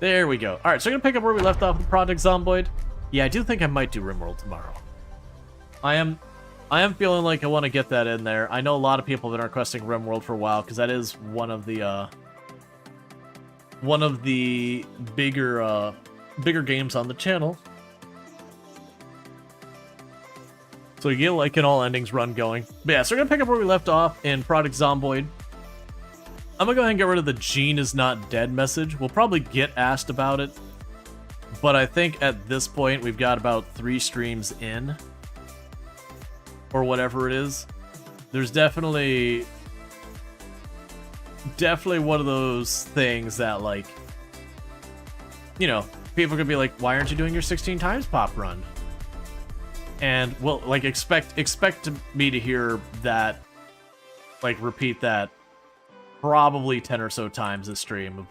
There we go. Alright, so I'm gonna pick up where we left off with Project Zomboid. Yeah, I do think I might do Rimworld tomorrow. I am feeling like I want to get that in there. I know a lot of people have been requesting Rimworld for a while, because that is one of the bigger games on the channel. So you get like an all endings run going. But yeah, so we're gonna pick up where we left off in Project Zomboid. I'm gonna go ahead and get rid of the Gene is not dead message. We'll probably get asked about it, but I think at this point we've got about 3 streams in, or whatever it is. There's definitely one of those things that, like, you know, people could be like, why aren't you doing your 16 times pop run? And, well, like, expect me to hear that, like, repeat that probably 10 or so times this stream of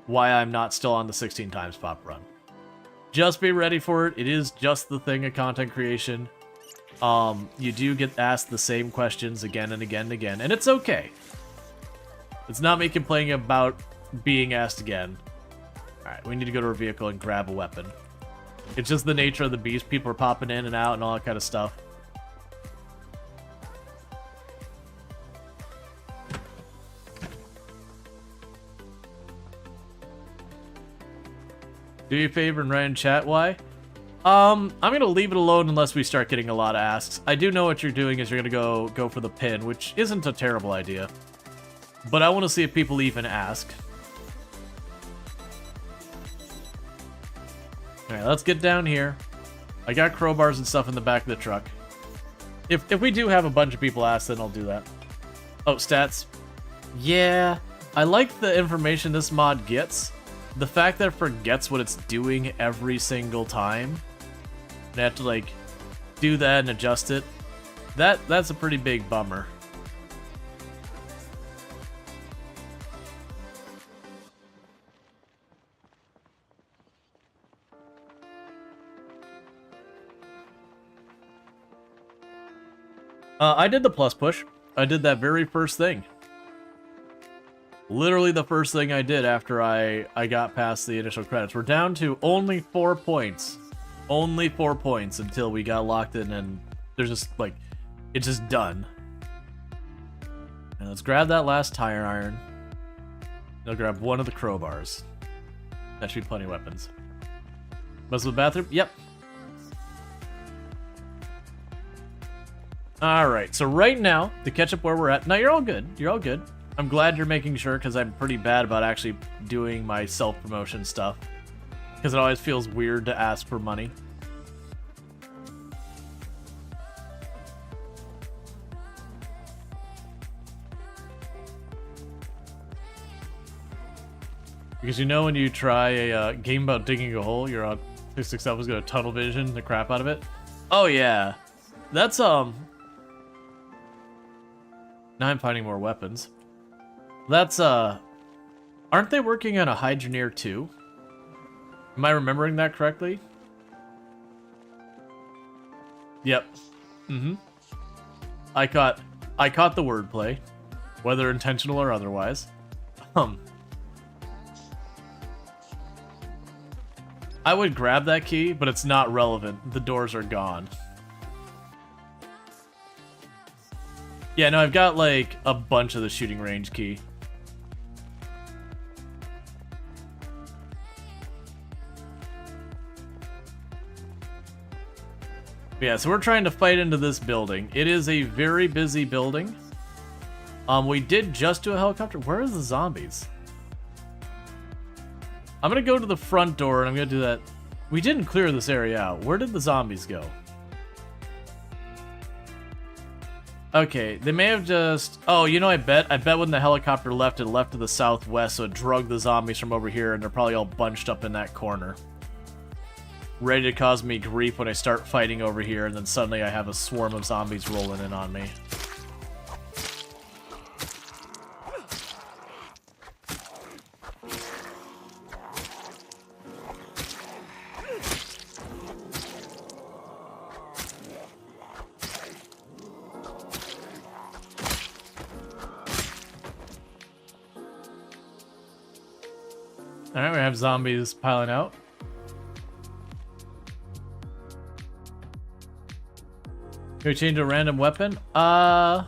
why I'm not still on the 16 times pop run. Just be ready for it. It is just the thing of content creation. You do get asked the same questions again and again and again, and it's okay. It's not me complaining about being asked again. Alright, we need to go to our vehicle and grab a weapon. It's just the nature of the beast. People are popping in and out and all that kind of stuff. Do you a favor and write in chat why? I'm gonna leave it alone unless we start getting a lot of asks. I do know what you're doing is you're gonna go for the pin, which isn't a terrible idea. But I want to see if people even ask. Alright, let's get down here. I got crowbars and stuff in the back of the truck. If we do have a bunch of people ask, then I'll do that. Oh, stats. Yeah, I like the information this mod gets. The fact that it forgets what it's doing every single time. And I have to, like, do that and adjust it. That's a pretty big bummer. I did the plus push. I did that very first thing. Literally the first thing I did after I got past the initial credits. We're down to only 4 points. Only 4 points until we got locked in, and there's just, like, it's just done. And let's grab that last tire iron. I'll grab one of the crowbars. That should be plenty of weapons. Must the bathroom? Yep. Alright, so right now, to catch up where we're at... No, you're all good. You're all good. I'm glad you're making sure, because I'm pretty bad about actually doing my self-promotion stuff. Because it always feels weird to ask for money. Because you know when you try a game about digging a hole, your autistic self is going to tunnel vision the crap out of it? Oh yeah. That's, Now I'm finding more weapons. That's, aren't they working on a Hydroneer too? Am I remembering that correctly? Yep. Mm-hmm. I caught the wordplay, whether intentional or otherwise. I would grab that key, but it's not relevant. The doors are gone. Yeah, no, I've got, like, a bunch of the shooting range key. Yeah, so we're trying to fight into this building. It is a very busy building. We did just do a helicopter. Where are the zombies? I'm gonna go to the front door and I'm gonna do that. We didn't clear this area out. Where did the zombies go? Okay, they may have just... Oh, you know, I bet when the helicopter left, it left to the southwest, so it drugged the zombies from over here, and they're probably all bunched up in that corner. Ready to cause me grief when I start fighting over here, and then suddenly I have a swarm of zombies rolling in on me. Alright, we have zombies piling out. Can we change a random weapon? Yeah,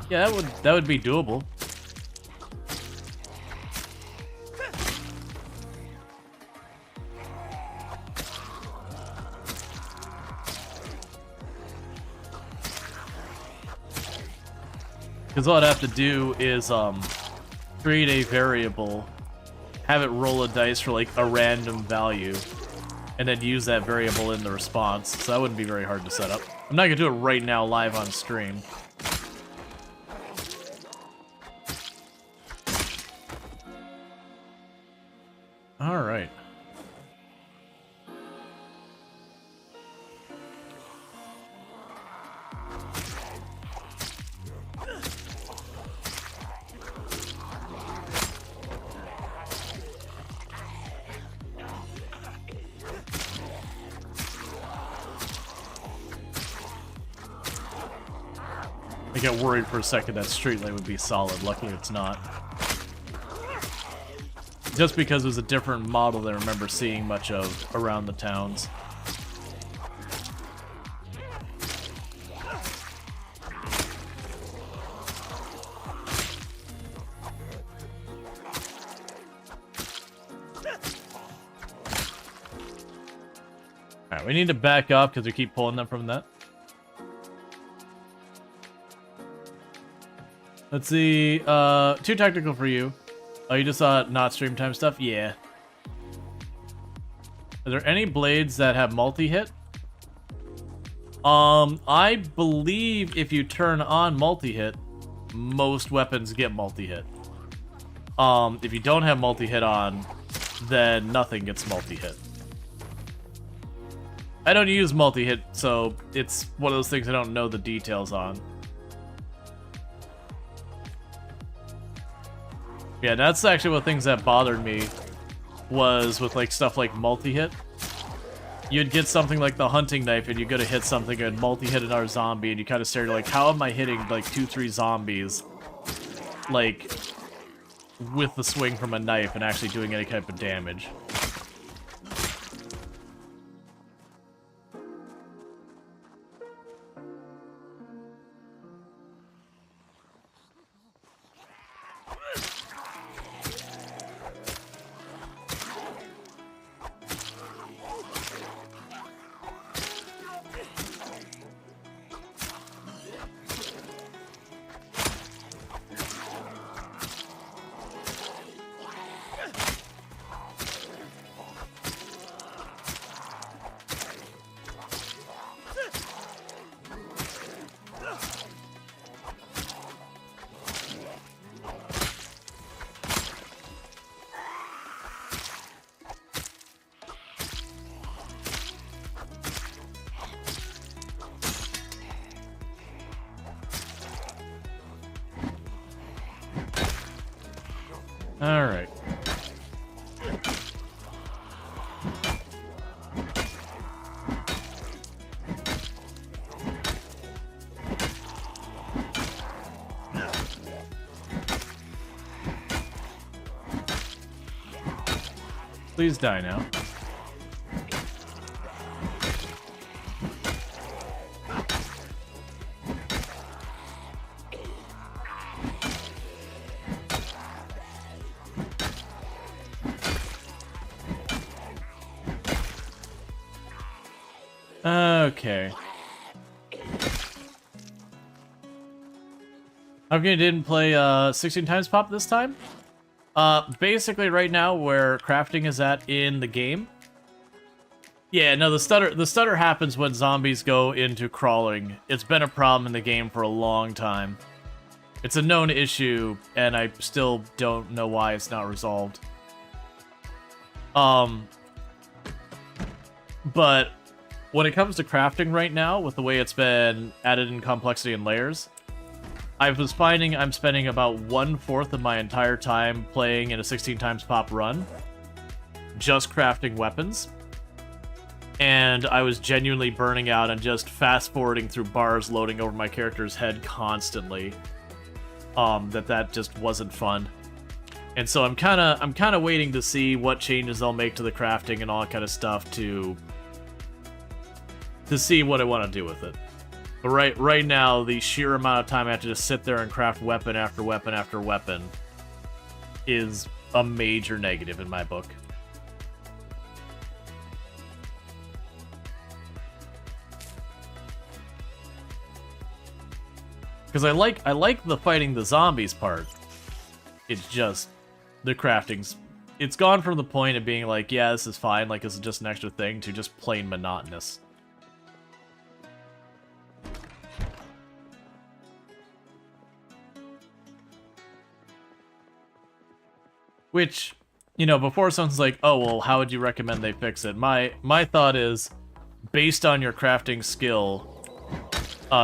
that would be doable. Because all I'd have to do is create a variable, have it roll a dice for like a random value, and then use that variable in the response. So that wouldn't be very hard to set up. I'm not gonna do it right now live on stream. All right. I got worried for a second that street light would be solid. Luckily it's not. Just because it was a different model than I remember seeing much of around the towns. Alright, we need to back up because we keep pulling them from that. Let's see, too technical for you. Oh, you just saw not stream time stuff? Yeah. Are there any blades that have multi-hit? I believe if you turn on multi-hit, most weapons get multi-hit. If you don't have multi-hit on, then nothing gets multi-hit. I don't use multi-hit, so it's one of those things I don't know the details on. Yeah, that's actually one of the things that bothered me, was with like stuff like multi-hit. You'd get something like the hunting knife and you go to hit something and multi-hit another zombie and you kind of stare like, how am I hitting like 2-3 zombies like with the swing from a knife and actually doing any type of damage? Alright. Please die now. Okay. Okay, didn't play 16 times pop this time. Basically right now where crafting is at in the game. Yeah, no, the stutter happens when zombies go into crawling. It's been a problem in the game for a long time. It's a known issue, and I still don't know why it's not resolved. But when it comes to crafting right now, with the way it's been added in complexity and layers, I was finding I'm spending about 1/4 of my entire time playing in a 16 times pop run, just crafting weapons. And I was genuinely burning out and just fast-forwarding through bars loading over my character's head constantly. that just wasn't fun. And so I'm kind of waiting to see what changes they'll make to the crafting and all that kind of stuff to see what I want to do with it. But right now, the sheer amount of time I have to just sit there and craft weapon after weapon after weapon is a major negative in my book. Because I like the fighting the zombies part. It's just the crafting's... It's gone from the point of being like, yeah, this is fine, like this is just an extra thing, to just plain monotonous. Which, you know, before someone's like, oh, well, how would you recommend they fix it? My thought is, based on your crafting skill,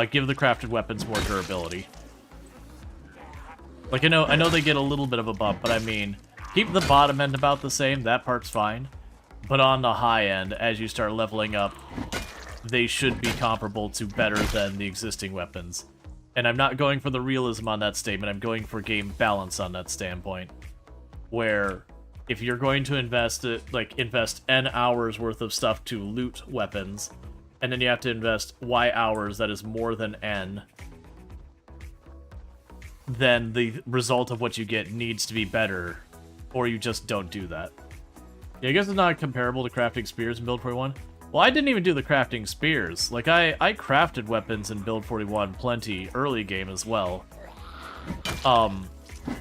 give the crafted weapons more durability. Like, I know they get a little bit of a bump, but I mean, keep the bottom end about the same, that part's fine. But on the high end, as you start leveling up, they should be comparable to better than the existing weapons. And I'm not going for the realism on that statement, I'm going for game balance on that standpoint. Where, if you're going to invest N hours worth of stuff to loot weapons, and then you have to invest Y hours that is more than N, then the result of what you get needs to be better, or you just don't do that. Yeah, I guess it's not comparable to crafting spears in Build 41. Well, I didn't even do the crafting spears. Like, I crafted weapons in Build 41 plenty early game as well.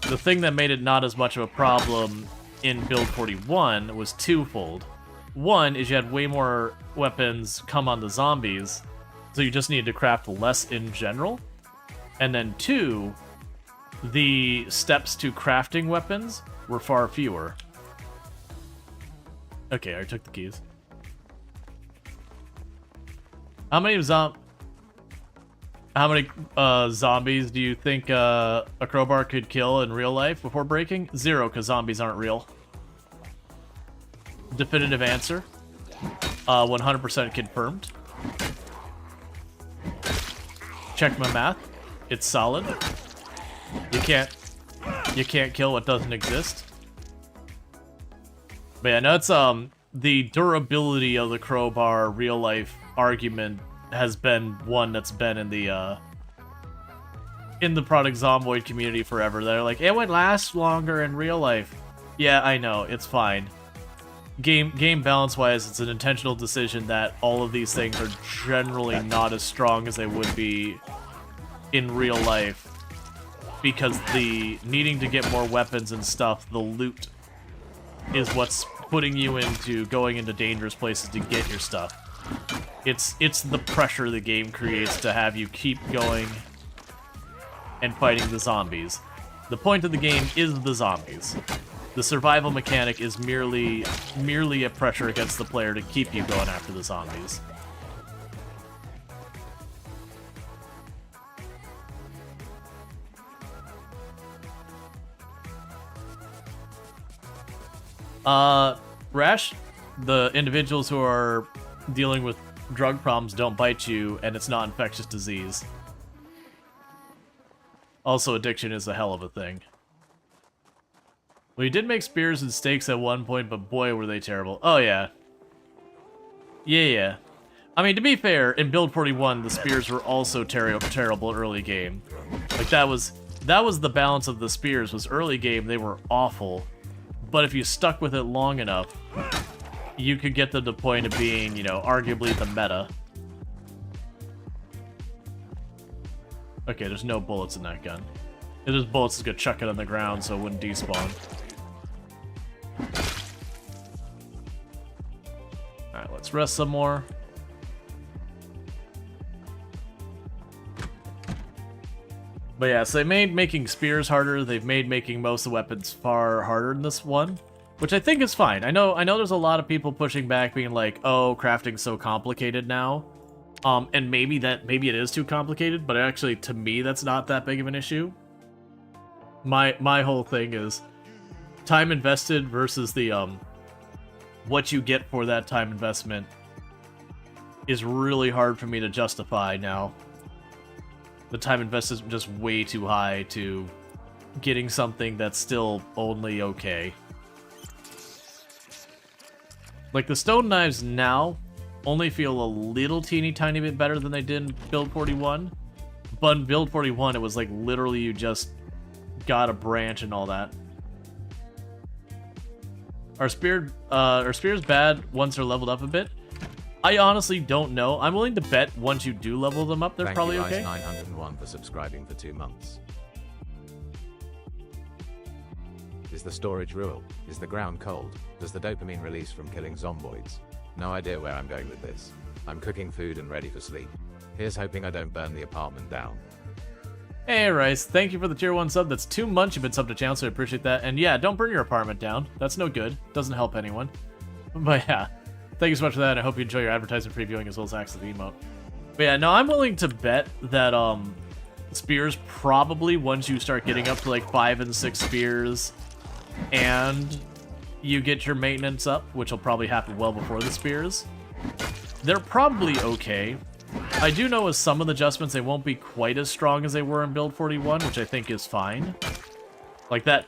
The thing that made it not as much of a problem in Build 41 was twofold. One is you had way more weapons come on the zombies, so you just needed to craft less in general. And then two, the steps to crafting weapons were far fewer. Okay, I took the keys. How many zombies do you think a crowbar could kill in real life before breaking? 0, because zombies aren't real. Definitive answer. 100% confirmed. Check my math. It's solid. You can't kill what doesn't exist. But yeah, no, it's the durability of the crowbar real life argument has been one that's been in the product Zomboid community forever. They're like, it would last longer in real life. Yeah, I know, it's fine. Game balance wise, it's an intentional decision that all of these things are generally not as strong as they would be in real life, because the needing to get more weapons and stuff, the loot, is what's putting you into going into dangerous places to get your stuff. It's the pressure the game creates to have you keep going and fighting the zombies. The point of the game is the zombies. The survival mechanic is merely a pressure against the player to keep you going after the zombies. Rash, the individuals who are dealing with drug problems don't bite you, and it's not infectious disease. Also, addiction is a hell of a thing. Well, you did make spears and stakes at one point, but boy, were they terrible. Oh, yeah. Yeah. I mean, to be fair, in Build 41, the spears were also terrible early game. Like, that was the balance of the spears, was early game, they were awful. But if you stuck with it long enough, you could get to the point of being, you know, arguably the meta. Okay, there's no bullets in that gun. If there's bullets, it's gonna chuck it on the ground so it wouldn't despawn. Alright, let's rest some more. But yeah, so they made making spears harder, they've made making most of the weapons far harder in this one, which I think is fine. I know there's a lot of people pushing back, being like, oh, crafting's so complicated now. And maybe it is too complicated, but actually, to me, that's not that big of an issue. My whole thing is time invested versus the what you get for that time investment is really hard for me to justify now. The time invested is just way too high to getting something that's still only okay. Like, the stone knives now only feel a little teeny tiny bit better than they did in Build 41. But in Build 41, it was like literally you just got a branch and all that. Are spears bad once they're leveled up a bit? I honestly don't know. I'm willing to bet once you do level them up, they're probably okay. Thank you, Ice901 for subscribing for 2 months. Is the storage Rual? Is the ground cold? Does the dopamine release from killing zomboids? No idea where I'm going with this. I'm cooking food and ready for sleep. Here's hoping I don't burn the apartment down. Hey Rice, thank you for the tier 1 sub. That's 2 months you've been subbed to channel, so I appreciate that. And yeah, don't burn your apartment down. That's no good. Doesn't help anyone. But yeah, thank you so much for that, and I hope you enjoy your advertising previewing as well as access to the emote. But yeah, no, I'm willing to bet that spears probably, once you start getting up to like 5 and 6 spears, and you get your maintenance up, which will probably happen well before the spears, they're probably okay. I do know with some of the adjustments, they won't be quite as strong as they were in Build 41, which I think is fine. Like, that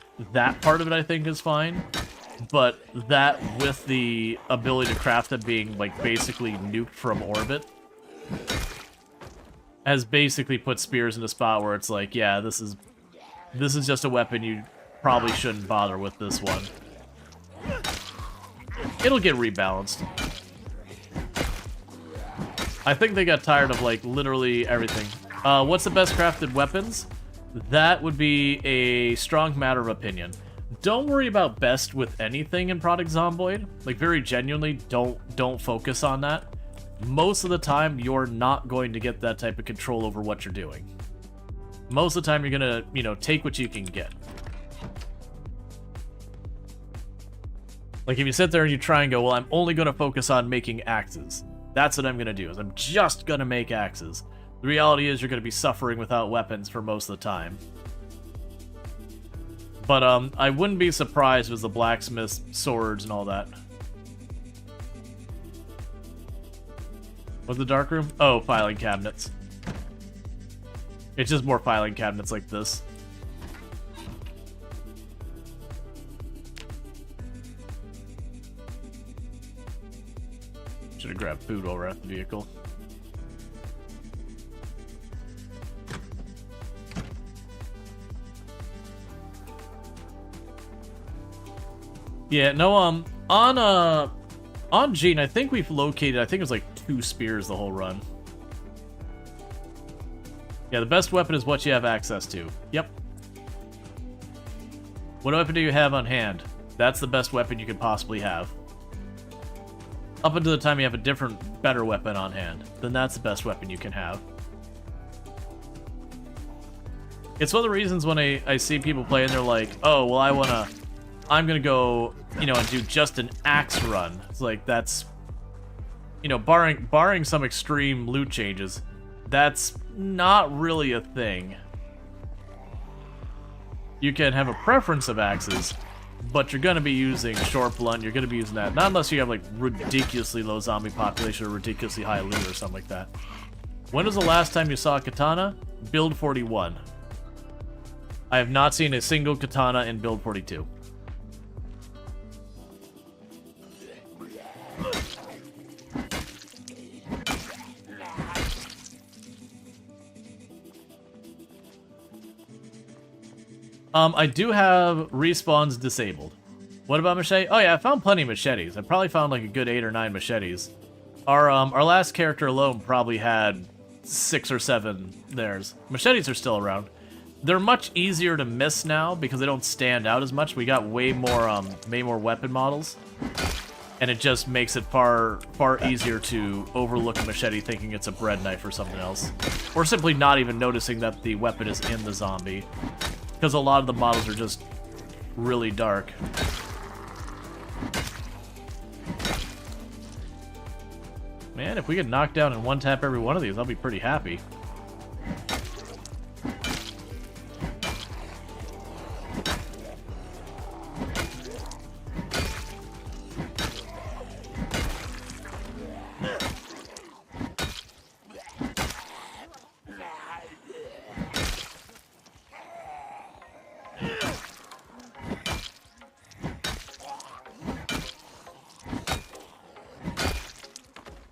part of it I think is fine. But that with the ability to craft them being, like, basically nuked from orbit has basically put spears in a spot where it's like, yeah, this is just a weapon you probably shouldn't bother with this one. It'll get rebalanced. I think they got tired of, like, literally everything. What's the best crafted weapons? That would be a strong matter of opinion. Don't worry about best with anything in Product Zomboid. Like, very genuinely, don't focus on that. Most of the time, you're not going to get that type of control over what you're doing. Most of the time, you're gonna, you know, take what you can get. Like, if you sit there and you try and go, well, I'm only gonna focus on making axes. That's what I'm gonna do, is I'm just gonna make axes. The reality is you're gonna be suffering without weapons for most of the time. But, I wouldn't be surprised with the blacksmith swords and all that. What's the dark room? Oh, filing cabinets. It's just more filing cabinets like this. Should have grabbed food while we're at the vehicle. Yeah, no, on Gene, I think we've located, I think it was like 2 spears the whole run. Yeah, the best weapon is what you have access to. Yep. What weapon do you have on hand? That's the best weapon you could possibly have. Up until the time you have a different, better weapon on hand, then that's the best weapon you can have. It's one of the reasons when I see people play and they're like, oh, well, I'm gonna go, you know, and do just an axe run. It's like, that's, you know, barring some extreme loot changes, that's not really a thing. You can have a preference of axes, but you're gonna be using short blunt, you're gonna be using that. Not unless you have, like, ridiculously low zombie population or ridiculously high loot or something like that. When was the last time you saw a katana? Build 41. I have not seen a single katana in Build 42. I do have respawns disabled. What about machete? Oh yeah, I found plenty of machetes. I probably found like a good 8 or 9 machetes. Our last character alone probably had 6 or 7 theirs. Machetes are still around. They're much easier to miss now because they don't stand out as much. We got way more weapon models, and it just makes it far easier to overlook a machete thinking it's a bread knife or something else, or simply not even noticing that the weapon is in the zombie. Because a lot of the models are just really dark. Man, if we could knock down and one-tap every one of these, I'll be pretty happy.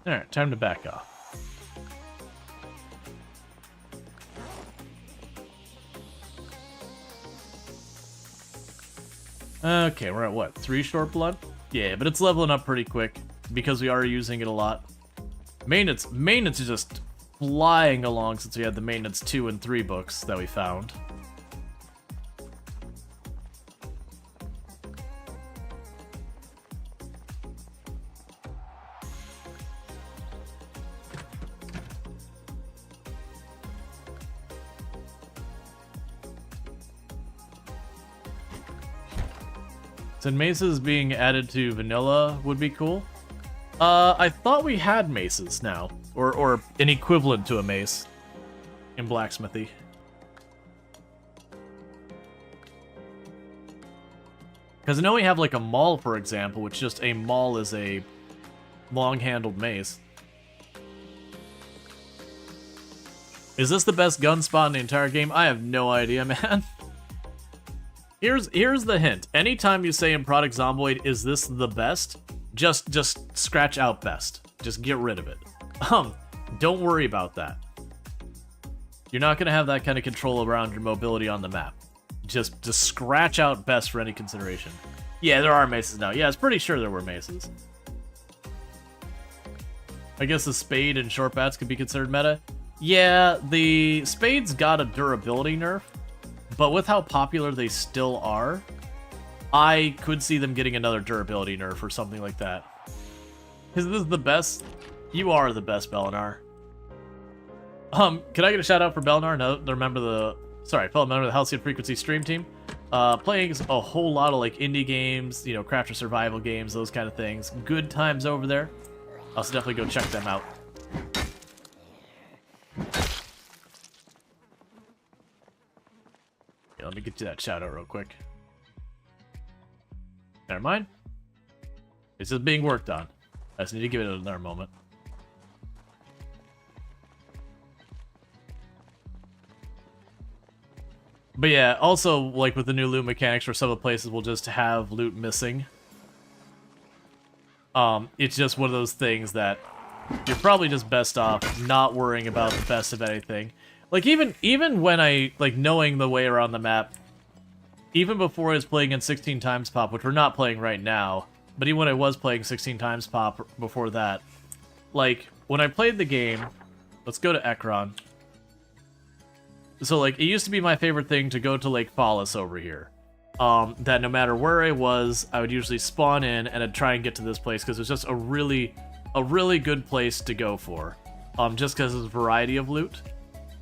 Alright, time to back off. Okay, we're at what? 3 short blood? Yeah, but it's leveling up pretty quick because we are using it a lot. Maintenance is just flying along since we had the maintenance 2 and 3 books that we found. Said maces being added to vanilla would be cool. I thought we had maces now, or an equivalent to a mace in blacksmithy. Because I know we have like a maul, for example, which just a maul is a long-handled mace. Is this the best gun spot in the entire game? I have no idea, man. Here's the hint. Anytime you say in Product Zomboid, is this the best? Just scratch out best. Just get rid of it. Don't worry about that. You're not gonna have that kind of control around your mobility on the map. Just scratch out best for any consideration. Yeah, there are maces now. Yeah, I was pretty sure there were maces. I guess the spade and short bats could be considered meta. Yeah, the spade's got a durability nerf. But with how popular they still are, I could see them getting another durability nerf or something like that. Is this the best? You are the best, Belinar. Can I get a shout out for Belinar? No, remember the... Sorry, fellow member of the Halcyon Frequency stream team. Playing a whole lot of like indie games, you know, crafter survival games, those kind of things. Good times over there. I'll definitely go check them out. Let me get you that shout out real quick. Never mind. It's just being worked on. I just need to give it another moment. But yeah, also like with the new loot mechanics where some of the places will just have loot missing. It's just one of those things that you're probably just best off not worrying about the best of anything. Like, even when I, like, knowing the way around the map, even before I was playing in 16 times pop, which we're not playing right now, but even when I was playing 16 times pop before that, like, when I played the game, let's go to Ekron. So, like, it used to be my favorite thing to go to Lake Fallis over here. That no matter where I was, I would usually spawn in and I'd try and get to this place because it's just a really good place to go for. Just because there's a variety of loot.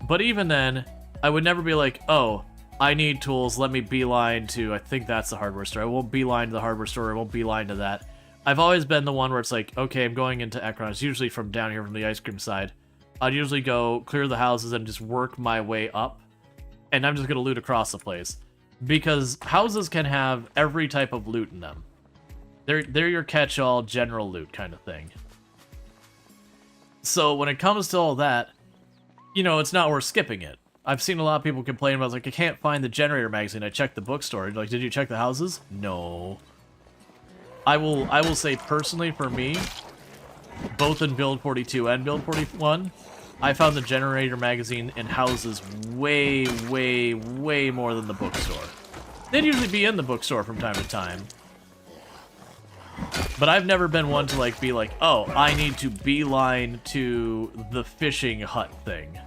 But even then, I would never be like, oh, I need tools, let me beeline to, I think that's the hardware store. I won't beeline to the hardware store, I won't beeline to that. I've always been the one where it's like, okay, I'm going into Ekron. It's usually from down here from the ice cream side. I'd usually go clear the houses and just work my way up. And I'm just going to loot across the place. Because houses can have every type of loot in them. They're your catch-all general loot kind of thing. So when it comes to all that, you know, it's not worth skipping it. I've seen a lot of people complain about, like, I can't find the generator magazine. I checked the bookstore. Like, did you check the houses? No. I will say personally for me, both in build 42 and build 41, I found the generator magazine in houses way more than the bookstore. They'd usually be in the bookstore from time to time. But I've never been one to like be like, oh, I need to beeline to the fishing hut thing.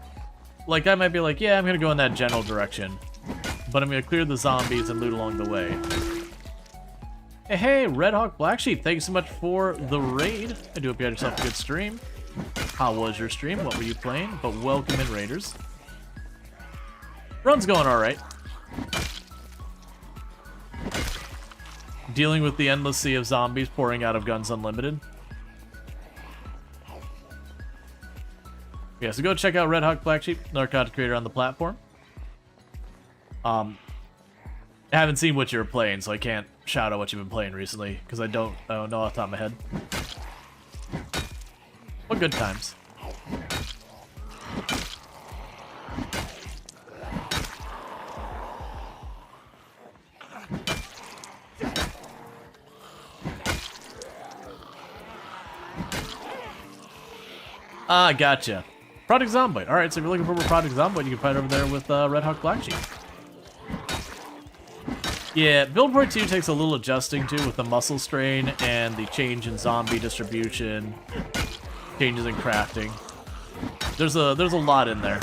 Like, I might be like, yeah, I'm gonna go in that general direction, but I'm gonna clear the zombies and loot along the way. Hey, Red Hawk Black Sheep, thank you so much for the raid. I do hope you had yourself a good stream. How was your stream? What were you playing? But welcome in, Raiders. Run's going alright. Dealing with the endless sea of zombies pouring out of Guns Unlimited. Yeah, so go check out Red Hawk Black Sheep, another content creator on the platform. I haven't seen what you were playing, so I can't shout out what you've been playing recently, because I don't know off the top of my head. What good times. Ah, gotcha. Project Zomboid. Alright, so if you're looking for more Project Zomboid, you can find it over there with Red Hawk Black Sheep. Yeah, Build 42 takes a little adjusting to with the muscle strain and the change in zombie distribution, changes in crafting. There's a lot in there.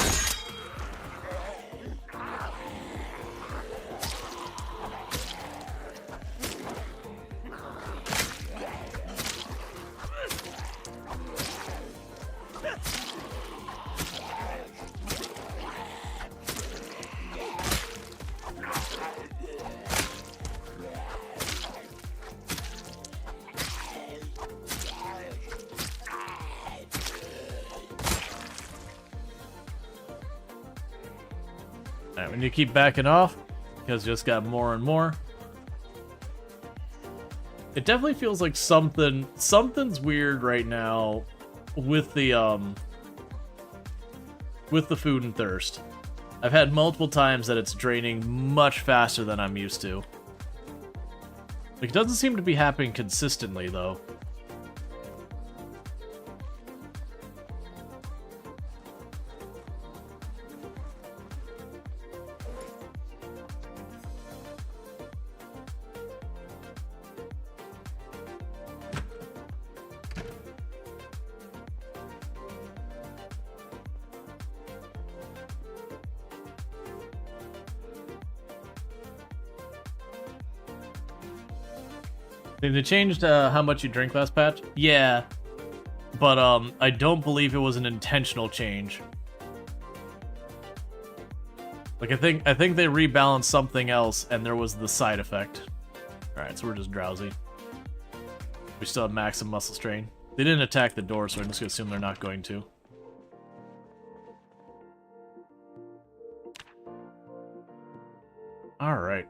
Alright, we need to keep backing off, because just got more and more. It definitely feels like something's weird right now with the food and thirst. I've had multiple times that it's draining much faster than I'm used to. Like, it doesn't seem to be happening consistently, though. They changed how much you drink last patch? Yeah, but I don't believe it was an intentional change. Like I think they rebalanced something else, and there was the side effect. All right, so we're just drowsy. We still have max and muscle strain. They didn't attack the door, so I'm just gonna assume they're not going to. All right.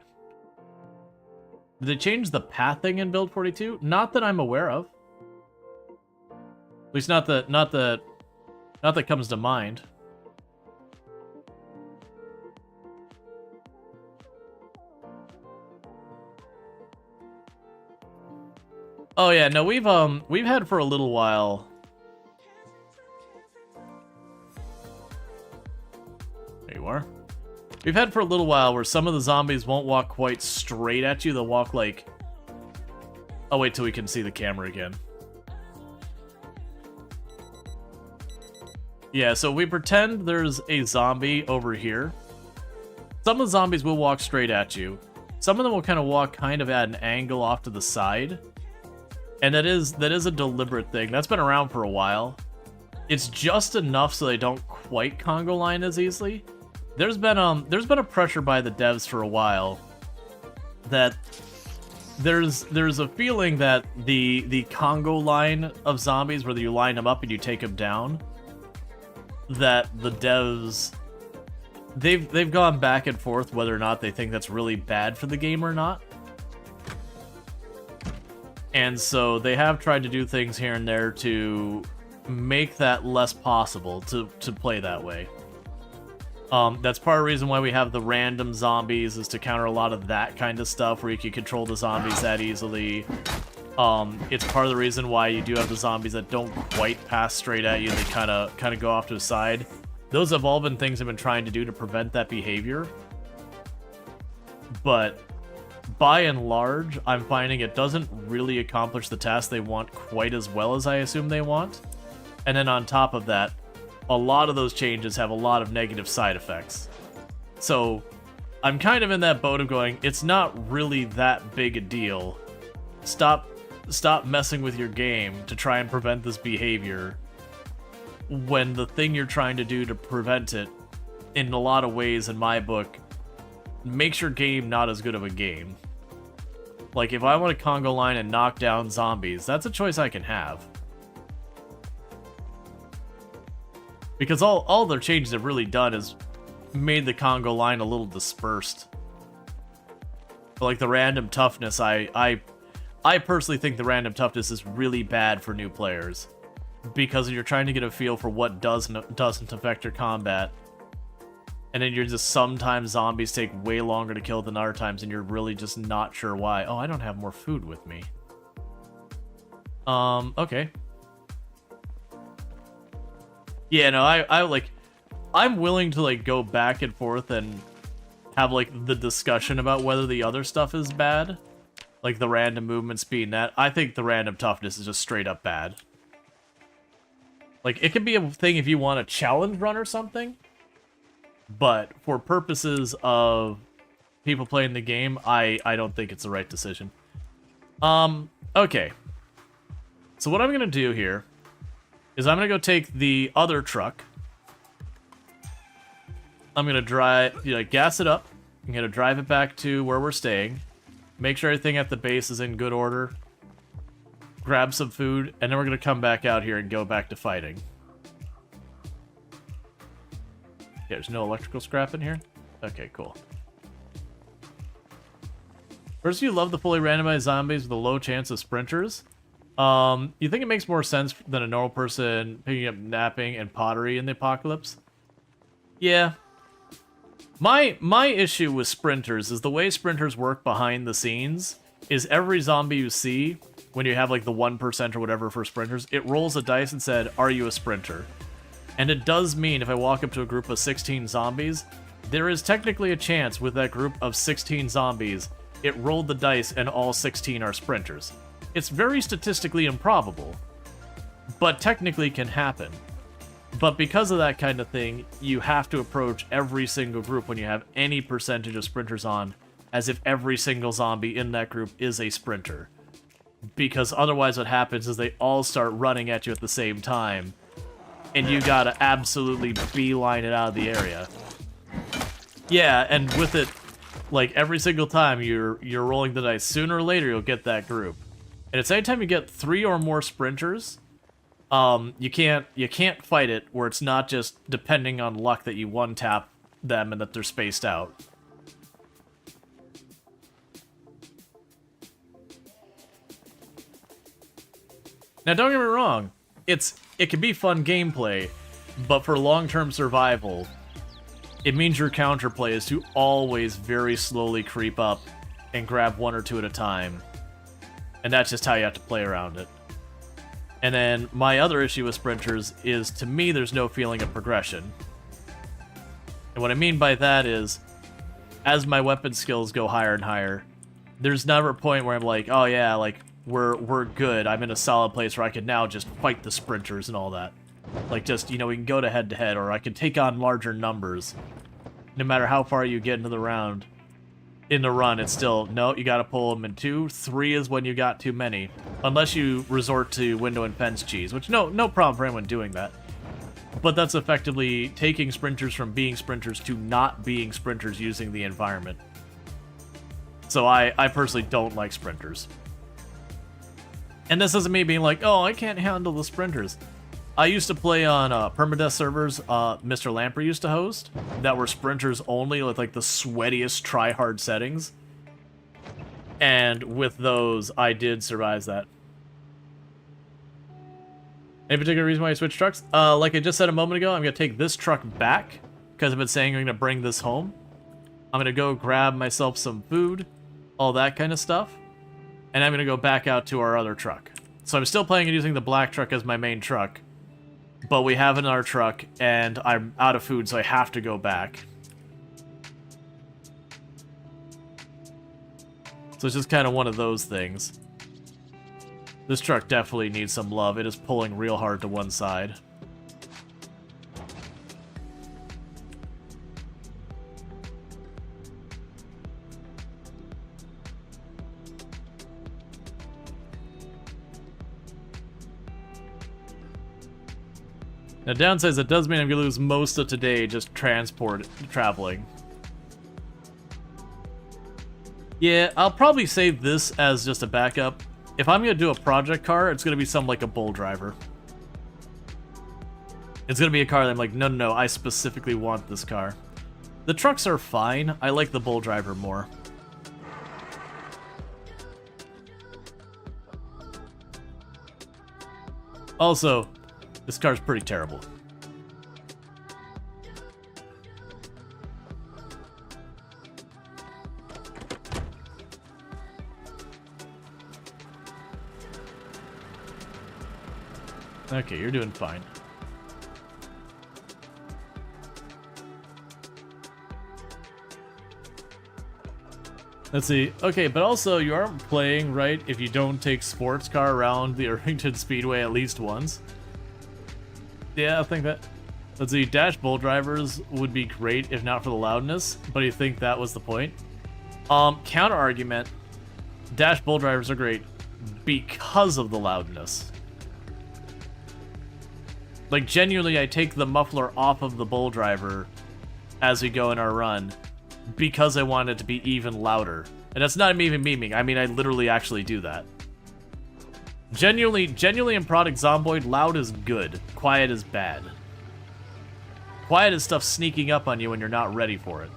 Did they change the pathing in Build 42? Not that I'm aware of. At least not that comes to mind. Oh yeah, no, we've had for a little while. There you are. We've had for a little while where some of the zombies won't walk quite straight at you. They'll walk like... I'll wait till we can see the camera again. Yeah, so we pretend there's a zombie over here. Some of the zombies will walk straight at you. Some of them will kind of walk kind of at an angle off to the side. And that is a deliberate thing. That's been around for a while. It's just enough so they don't quite Congo line as easily. There's been a pressure by the devs for a while that there's a feeling that the Congo line of zombies, where you line them up and you take them down, that the devs they've gone back and forth whether or not they think that's really bad for the game or not. And so they have tried to do things here and there to make that less possible to play that way. That's part of the reason why we have the random zombies, is to counter a lot of that kind of stuff where you can control the zombies that easily. It's part of the reason why you do have the zombies that don't quite pass straight at you. They kind of go off to the side. Those have all been things I've been trying to do to prevent that behavior. But by and large, I'm finding it doesn't really accomplish the task they want quite as well as I assume they want. And then on top of that, a lot of those changes have a lot of negative side effects. So I'm kind of in that boat of going, it's not really that big a deal. Stop messing with your game to try and prevent this behavior, when the thing you're trying to do to prevent it, in a lot of ways in my book, makes your game not as good of a game. Like, if I want to Congo line and knock down zombies, that's a choice I can have. Because all their changes have really done is made the Congo line a little dispersed. But like the random toughness, I personally think the random toughness is really bad for new players. Because you're trying to get a feel for what doesn't affect your combat. And then you're just, sometimes zombies take way longer to kill than other times, and you're really just not sure why. Oh, I don't have more food with me. Okay. Yeah, no, I'm willing to like go back and forth and have like the discussion about whether the other stuff is bad. Like the random movement speed and that. I think the random toughness is just straight up bad. Like, it could be a thing if you want a challenge run or something. But for purposes of people playing the game, I don't think it's the right decision. Okay. So what I'm going to do here is I'm going to go take the other truck. I'm going to gas it up. I'm going to drive it back to where we're staying. Make sure everything at the base is in good order. Grab some food, and then we're going to come back out here and go back to fighting. Yeah, there's no electrical scrap in here? Okay, cool. First, you love the fully randomized zombies with a low chance of sprinters. You think it makes more sense than a normal person picking up napping and pottery in the apocalypse? Yeah. My issue with sprinters is the way sprinters work behind the scenes is every zombie you see, when you have like the 1% or whatever for sprinters, it rolls a dice and said, are you a sprinter? And it does mean if I walk up to a group of 16 zombies, there is technically a chance with that group of 16 zombies, it rolled the dice and all 16 are sprinters. It's very statistically improbable, but technically can happen. But because of that kind of thing, you have to approach every single group when you have any percentage of sprinters on, as if every single zombie in that group is a sprinter. Because otherwise what happens is they all start running at you at the same time, and you gotta absolutely beeline it out of the area. Yeah, and with it, like, every single time you're rolling the dice, sooner or later you'll get that group. And it's anytime you get 3 or more sprinters, you can't fight it where it's not just depending on luck that you one-tap them and that they're spaced out. Now, don't get me wrong, it can be fun gameplay, but for long-term survival, it means your counterplay is to always very slowly creep up and grab 1 or 2 at a time. And that's just how you have to play around it. And then my other issue with sprinters is, to me, there's no feeling of progression. And what I mean by that is, as my weapon skills go higher and higher, there's never a point where I'm like, oh yeah, like, we're good. I'm in a solid place where I can now just fight the sprinters and all that. Like, just, you know, we can go to head-to-head, or I can take on larger numbers. No matter how far you get into the round. In the run, it's still, no, you gotta pull them in 2. 3 is when you got too many. Unless you resort to window and fence cheese, which, no problem for anyone doing that. But that's effectively taking sprinters from being sprinters to not being sprinters using the environment. So I personally don't like sprinters. And this isn't me being like, oh, I can't handle the sprinters. I used to play on permadeath servers Mr. Lamper used to host that were sprinters only with like the sweatiest try-hard settings. And with those, I did survive that. Any particular reason why you switched trucks? Like I just said a moment ago, I'm going to take this truck back because I've been saying I'm going to bring this home. I'm going to go grab myself some food, all that kind of stuff. And I'm going to go back out to our other truck. So I'm still planning on using the black truck as my main truck. But we have another truck, and I'm out of food, so I have to go back. So it's just kind of one of those things. This truck definitely needs some love. It is pulling real hard to one side. Now, downside is it does mean I'm going to lose most of today just traveling. Yeah, I'll probably save this as just a backup. If I'm going to do a project car, it's going to be something like a bull driver. It's going to be a car that I'm like, no, I specifically want this car. The trucks are fine. I like the bull driver more. Also, this car's pretty terrible. Okay, you're doing fine. Let's see. Okay, but also you aren't playing right if you don't take sports car around the Irvington Speedway at least once. Yeah, I think that. Let's see. Dash bull drivers would be great if not for the loudness, but you think that was the point? Counter argument. Dash bull drivers are great because of the loudness. Like, genuinely, I take the muffler off of the bull driver as we go in our run because I want it to be even louder. And that's not even memeing. I mean, I literally actually do that. Genuinely in product Zomboid, loud is good. Quiet is bad. Quiet is stuff sneaking up on you when you're not ready for it.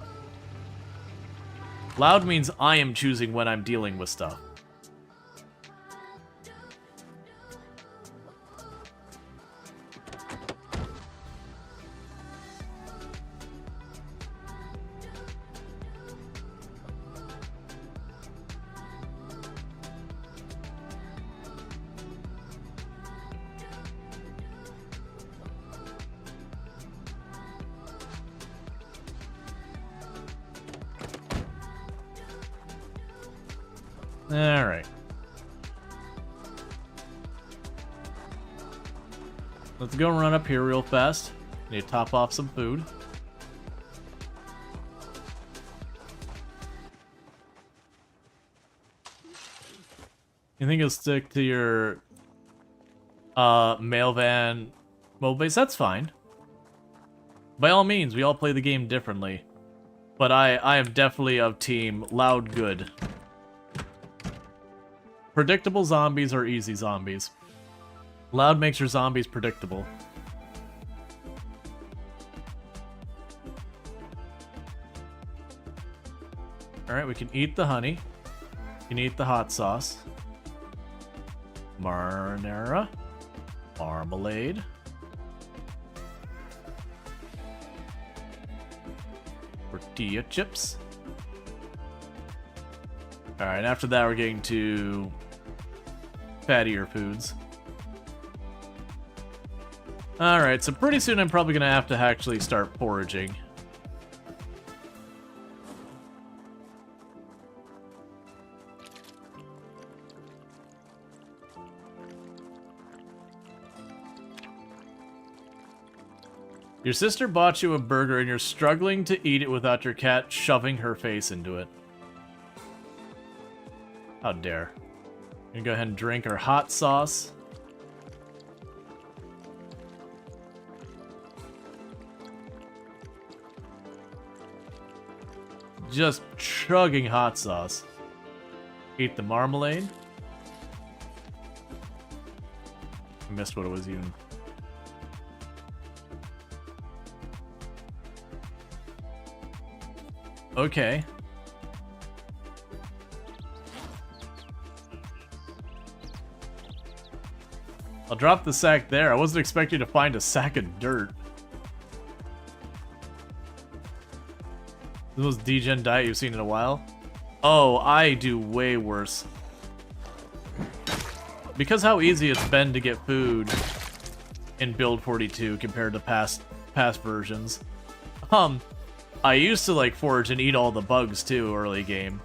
Loud means I am choosing when I'm dealing with stuff. Alright. Let's go run up here real fast. Need to top off some food. You think you'll stick to your mail van mobile base? That's fine. By all means, we all play the game differently. But I am definitely of team loud good. Predictable zombies are easy zombies. Loud makes your zombies predictable. Alright, we can eat the honey. We can eat the hot sauce. Marinara. Marmalade. Tortilla chips. Alright, after that we're getting to fattier foods. Alright, so pretty soon I'm probably gonna have to actually start foraging. Your sister bought you a burger and you're struggling to eat it without your cat shoving her face into it. How dare. I'm gonna go ahead and drink our hot sauce. Just chugging hot sauce. Eat the marmalade. I missed what it was even. Okay. I'll drop the sack there. I wasn't expecting to find a sack of dirt. This was degen diet you've seen in a while? Oh, I do way worse. Because how easy it's been to get food in Build 42 compared to past versions. I used to like forage and eat all the bugs too early game.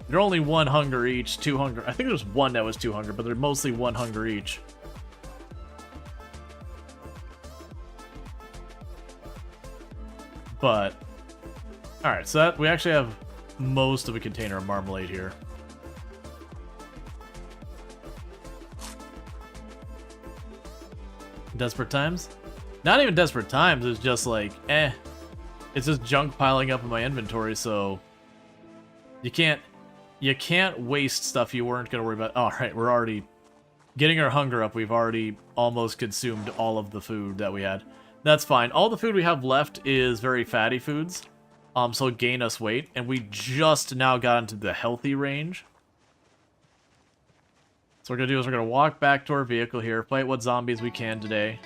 They're only 1 hunger each, 2 hunger. I think there's one that was 2 hunger, but they're mostly 1 hunger each. But alright, so that we actually have most of a container of marmalade here. Desperate times? Not even desperate times, it's just like, eh. It's just junk piling up in my inventory, so you can't waste stuff you weren't gonna worry about. Alright, we're already getting our hunger up. We've already almost consumed all of the food that we had. That's fine. All the food we have left is very fatty foods. So gain us weight, and we just now got into the healthy range. So what we're gonna do is we're gonna walk back to our vehicle here, fight what zombies we can today.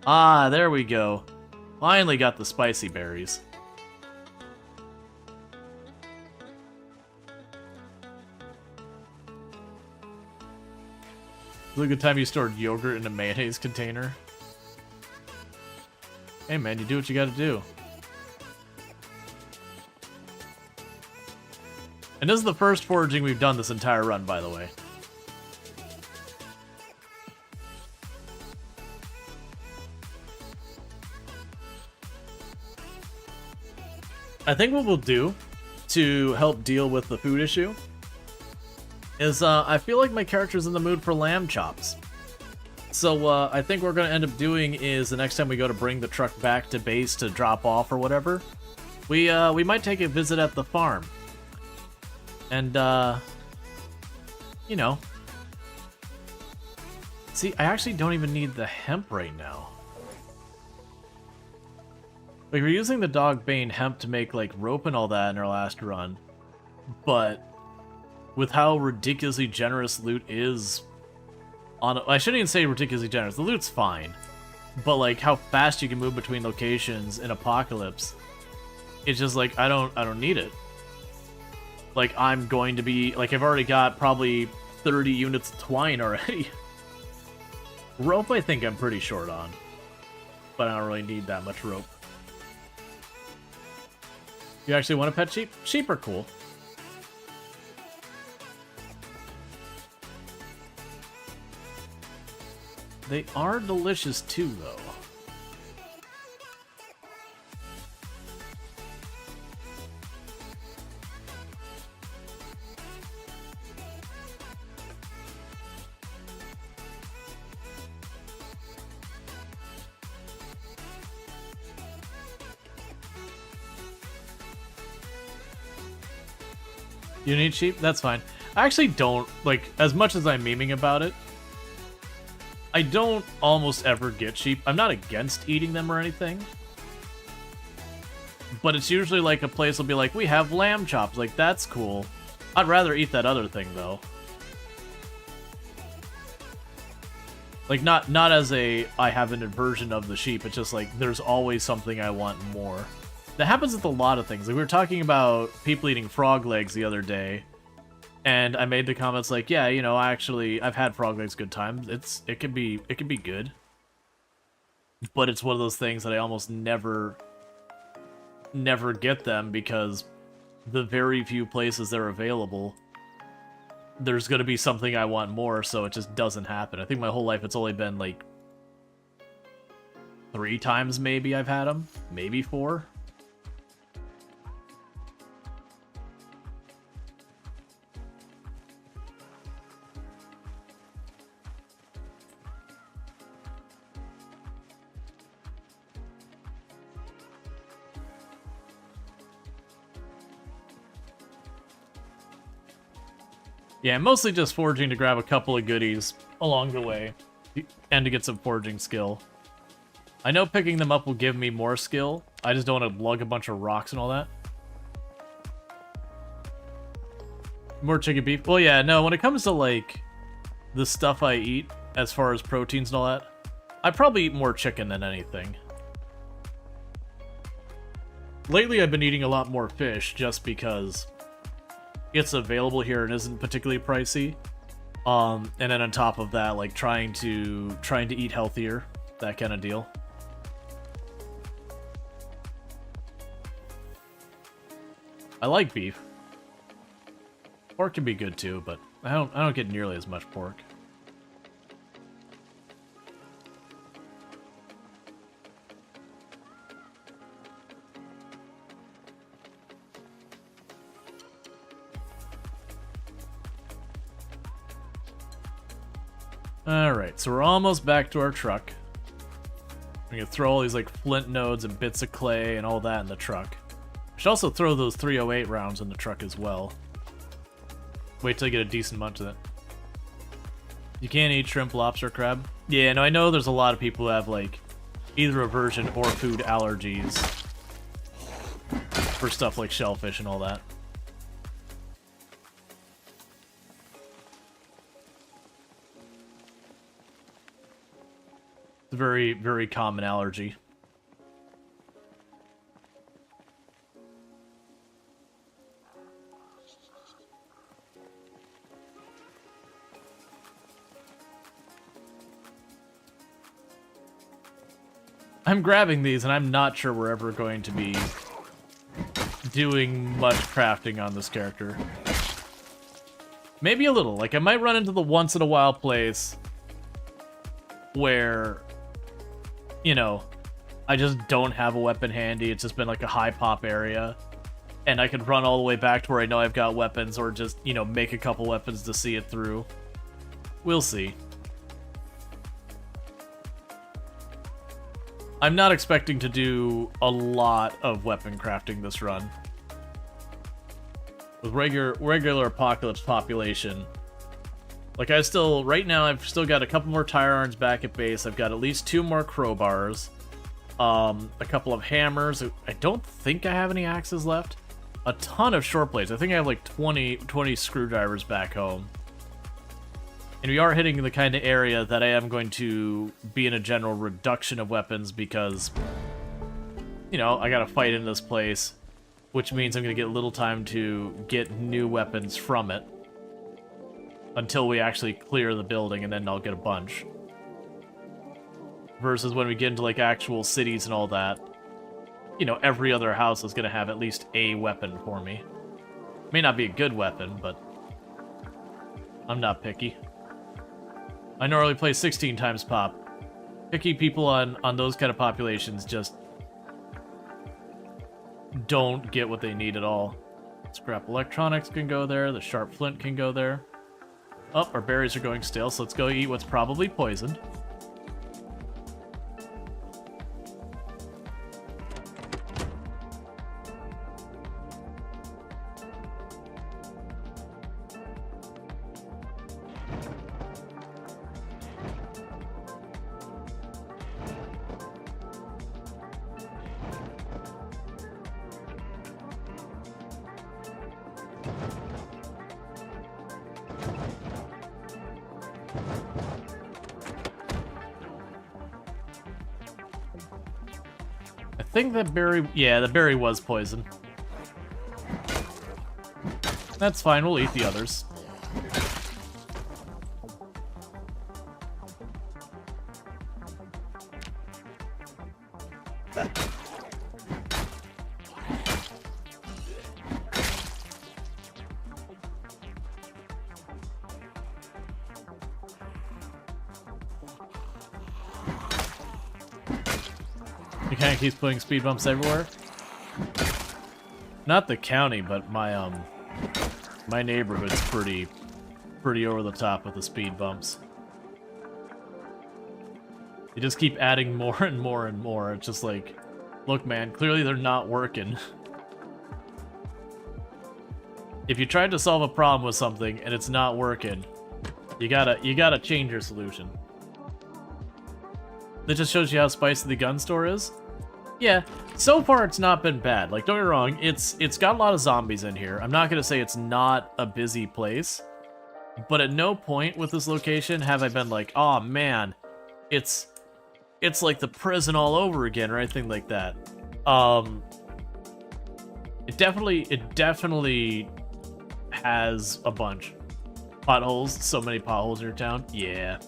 Ah, there we go. Finally got the spicy berries. It's a good time you stored yogurt in a mayonnaise container. Hey man, you do what you gotta do. And this is the first foraging we've done this entire run, by the way. I think what we'll do to help deal with the food issue is I feel like my character's in the mood for lamb chops. So I think what we're going to end up doing is the next time we go to bring the truck back to base to drop off or whatever, we might take a visit at the farm. And, you know. See, I actually don't even need the hemp right now. Like, we're using the dog bane hemp to make, like, rope and all that in our last run. But with how ridiculously generous loot is on... I shouldn't even say ridiculously generous. The loot's fine. But, like, how fast you can move between locations in Apocalypse, it's just, like, I don't need it. Like, I'm going to be... Like, I've already got probably 30 units of twine already. Rope, I think I'm pretty short on. But I don't really need that much rope. You actually want a pet sheep? Sheep are cool. They are delicious too, though. You need sheep? That's fine. I actually don't, like, as much as I'm memeing about it, I don't almost ever get sheep. I'm not against eating them or anything. But it's usually like a place will be like, we have lamb chops. Like, that's cool. I'd rather eat that other thing, though. Like, not as a, I have an aversion of the sheep. It's just like, there's always something I want more. That happens with a lot of things. Like, we were talking about people eating frog legs the other day, and I made the comments like, yeah, you know, I've had frog legs good times. It can be good. But it's one of those things that I almost never get them because the very few places they're available, there's going to be something I want more, so it just doesn't happen. I think my whole life it's only been like 3 times maybe I've had them, maybe 4. Yeah, mostly just foraging to grab a couple of goodies along the way, and to get some foraging skill. I know picking them up will give me more skill, I just don't want to lug a bunch of rocks and all that. More chicken beef? Well, yeah, no, when it comes to, like, the stuff I eat, as far as proteins and all that, I probably eat more chicken than anything. Lately, I've been eating a lot more fish, just because it's available here and isn't particularly pricey. And then on top of that, like trying to eat healthier, that kind of deal. I like beef. Pork can be good too, but I don't get nearly as much pork. Alright, so we're almost back to our truck. We're gonna throw all these like flint nodes and bits of clay and all that in the truck. We should also throw those 308 rounds in the truck as well. Wait till you get a decent munch of it. You can't eat shrimp, lobster, crab? Yeah, no, I know there's a lot of people who have like either aversion or food allergies for stuff like shellfish and all that. It's a very, very common allergy. I'm grabbing these, and I'm not sure we're ever going to be doing much crafting on this character. Maybe a little. Like, I might run into the once-in-a-while place where, you know, I just don't have a weapon handy. It's just been like a high pop area. And I could run all the way back to where I know I've got weapons, or just, you know, make a couple weapons to see it through. We'll see. I'm not expecting to do a lot of weapon crafting this run. With regular apocalypse population. Like, right now, I've still got a couple more tire irons back at base. I've got at least 2 more crowbars. A couple of hammers. I don't think I have any axes left. A ton of short blades. I think I have like 20 screwdrivers back home. And we are hitting the kind of area that I am going to be in a general reduction of weapons because, you know, I gotta fight in this place, which means I'm gonna get little time to get new weapons from it until we actually clear the building, and then I'll get a bunch. Versus when we get into like actual cities and all that, you know, every other house is gonna have at least a weapon for me. May not be a good weapon, but I'm not picky. I normally play 16 times pop. Picky people on those kind of populations just don't get what they need at all. Scrap electronics can go there, the sharp flint can go there. Oh, our berries are going stale, so let's go eat what's probably poisoned. I think that berry... Yeah, the berry was poison. That's fine, we'll eat the others. The county keeps putting speed bumps everywhere. Not the county, but my my neighborhood's pretty over the top with the speed bumps. They just keep adding more and more and more. It's just like, look, man, clearly they're not working. If you tried to solve a problem with something and it's not working, you gotta change your solution. That just shows you how spicy the gun store is. Yeah, so far it's not been bad. Like, don't get me wrong, it's got a lot of zombies in here. I'm not gonna say it's not a busy place, but at no point with this location have I been like, oh man, it's like the prison all over again or anything like that. It definitely has a bunch. Potholes, so many potholes in your town. Yeah.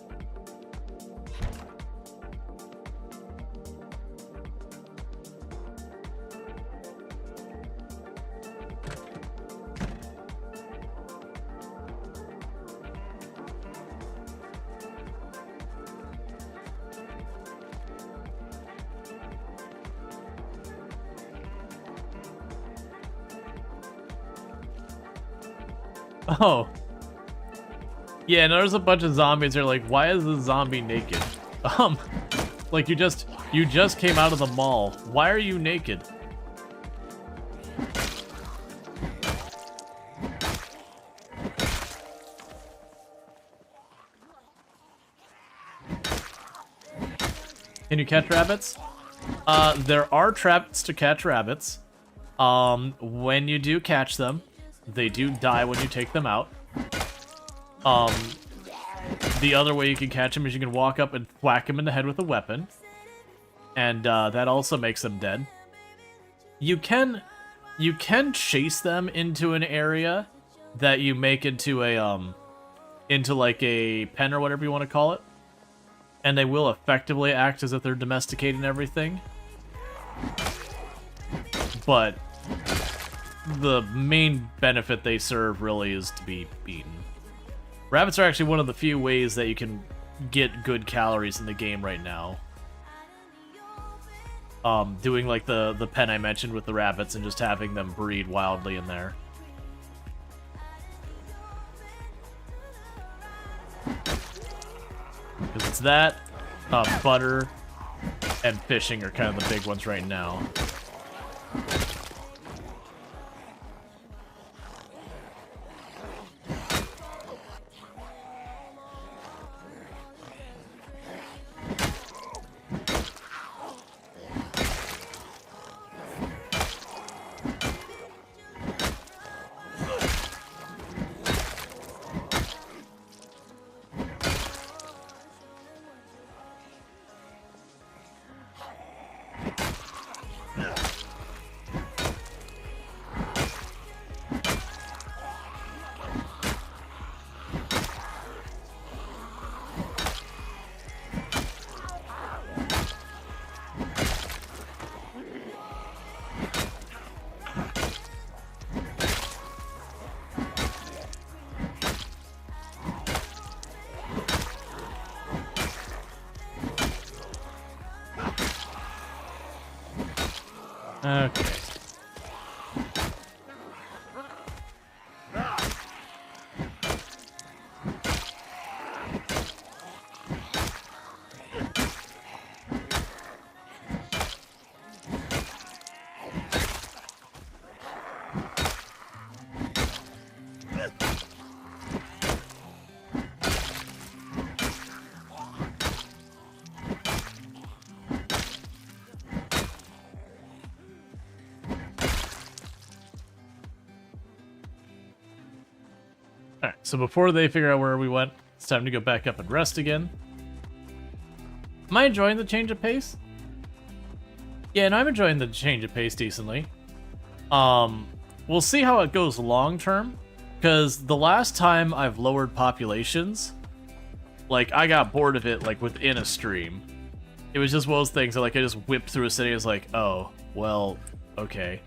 Oh. Yeah, no, there's a bunch of zombies. They're like, why is the zombie naked? Like you just came out of the mall. Why are you naked? Can you catch rabbits? There are traps to catch rabbits. When you do catch them, they do die when you take them out. The other way you can catch them is you can walk up and whack them in the head with a weapon. And, that also makes them dead. You can chase them into an area that you make into a, into like a pen or whatever you want to call it. And they will effectively act as if they're domesticating everything. But the main benefit they serve really is to be beaten. Rabbits are actually one of the few ways that you can get good calories in the game right now. Doing like the pen I mentioned with the rabbits and just having them breed wildly in there. Because it's that, butter, and fishing are kind of the big ones right now. Okay. Alright, so before they figure out where we went, it's time to go back up and rest again. Am I enjoying the change of pace? Yeah, and I'm enjoying the change of pace decently. We'll see how it goes long term, because the last time I've lowered populations, like, I got bored of it, like, within a stream. It was just one of those things that, like, I just whipped through a city, I was like, oh, well, okay.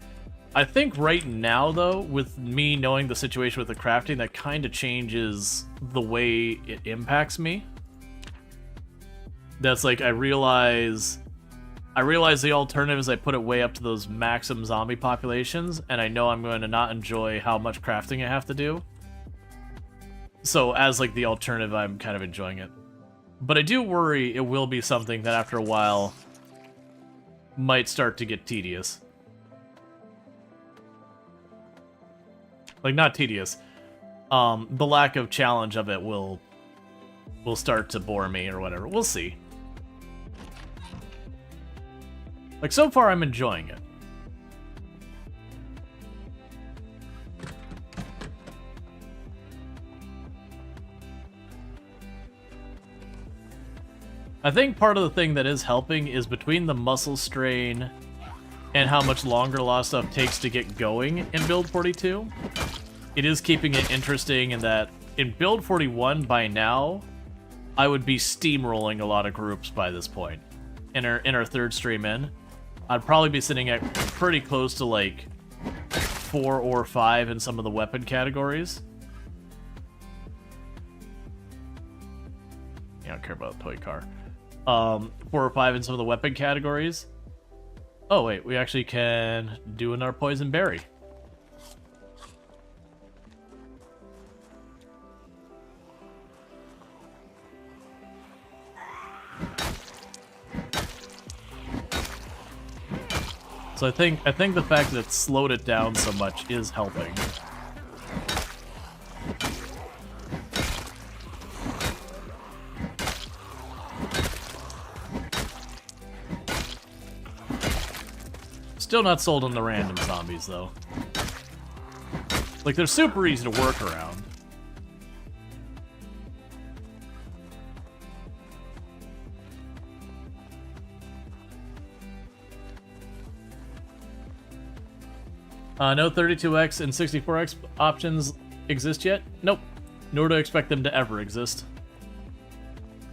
I think right now, though, with me knowing the situation with the crafting, that kind of changes the way it impacts me. That's like, I realize the alternative is I put it way up to those maximum zombie populations, and I know I'm going to not enjoy how much crafting I have to do. So as like the alternative, I'm kind of enjoying it. But I do worry it will be something that after a while might start to get tedious. Like, not tedious. The lack of challenge of it will start to bore me or whatever. We'll see. Like, so far I'm enjoying it. I think part of the thing that is helping is between the muscle strain and how much longer a lot of stuff takes to get going in Build 42. It is keeping it interesting in that in Build 41 by now, I would be steamrolling a lot of groups by this point. In our third stream in, I'd probably be sitting at pretty close to like 4 or 5 in some of the weapon categories. Yeah, I don't care about the toy car. 4 or 5 in some of the weapon categories. Oh wait, we actually can do another poison berry. So I think the fact that it slowed it down so much is helping. Still not sold on the random zombies, though. Like, they're super easy to work around. No 32x and 64x options exist yet? Nope. Nor do I expect them to ever exist.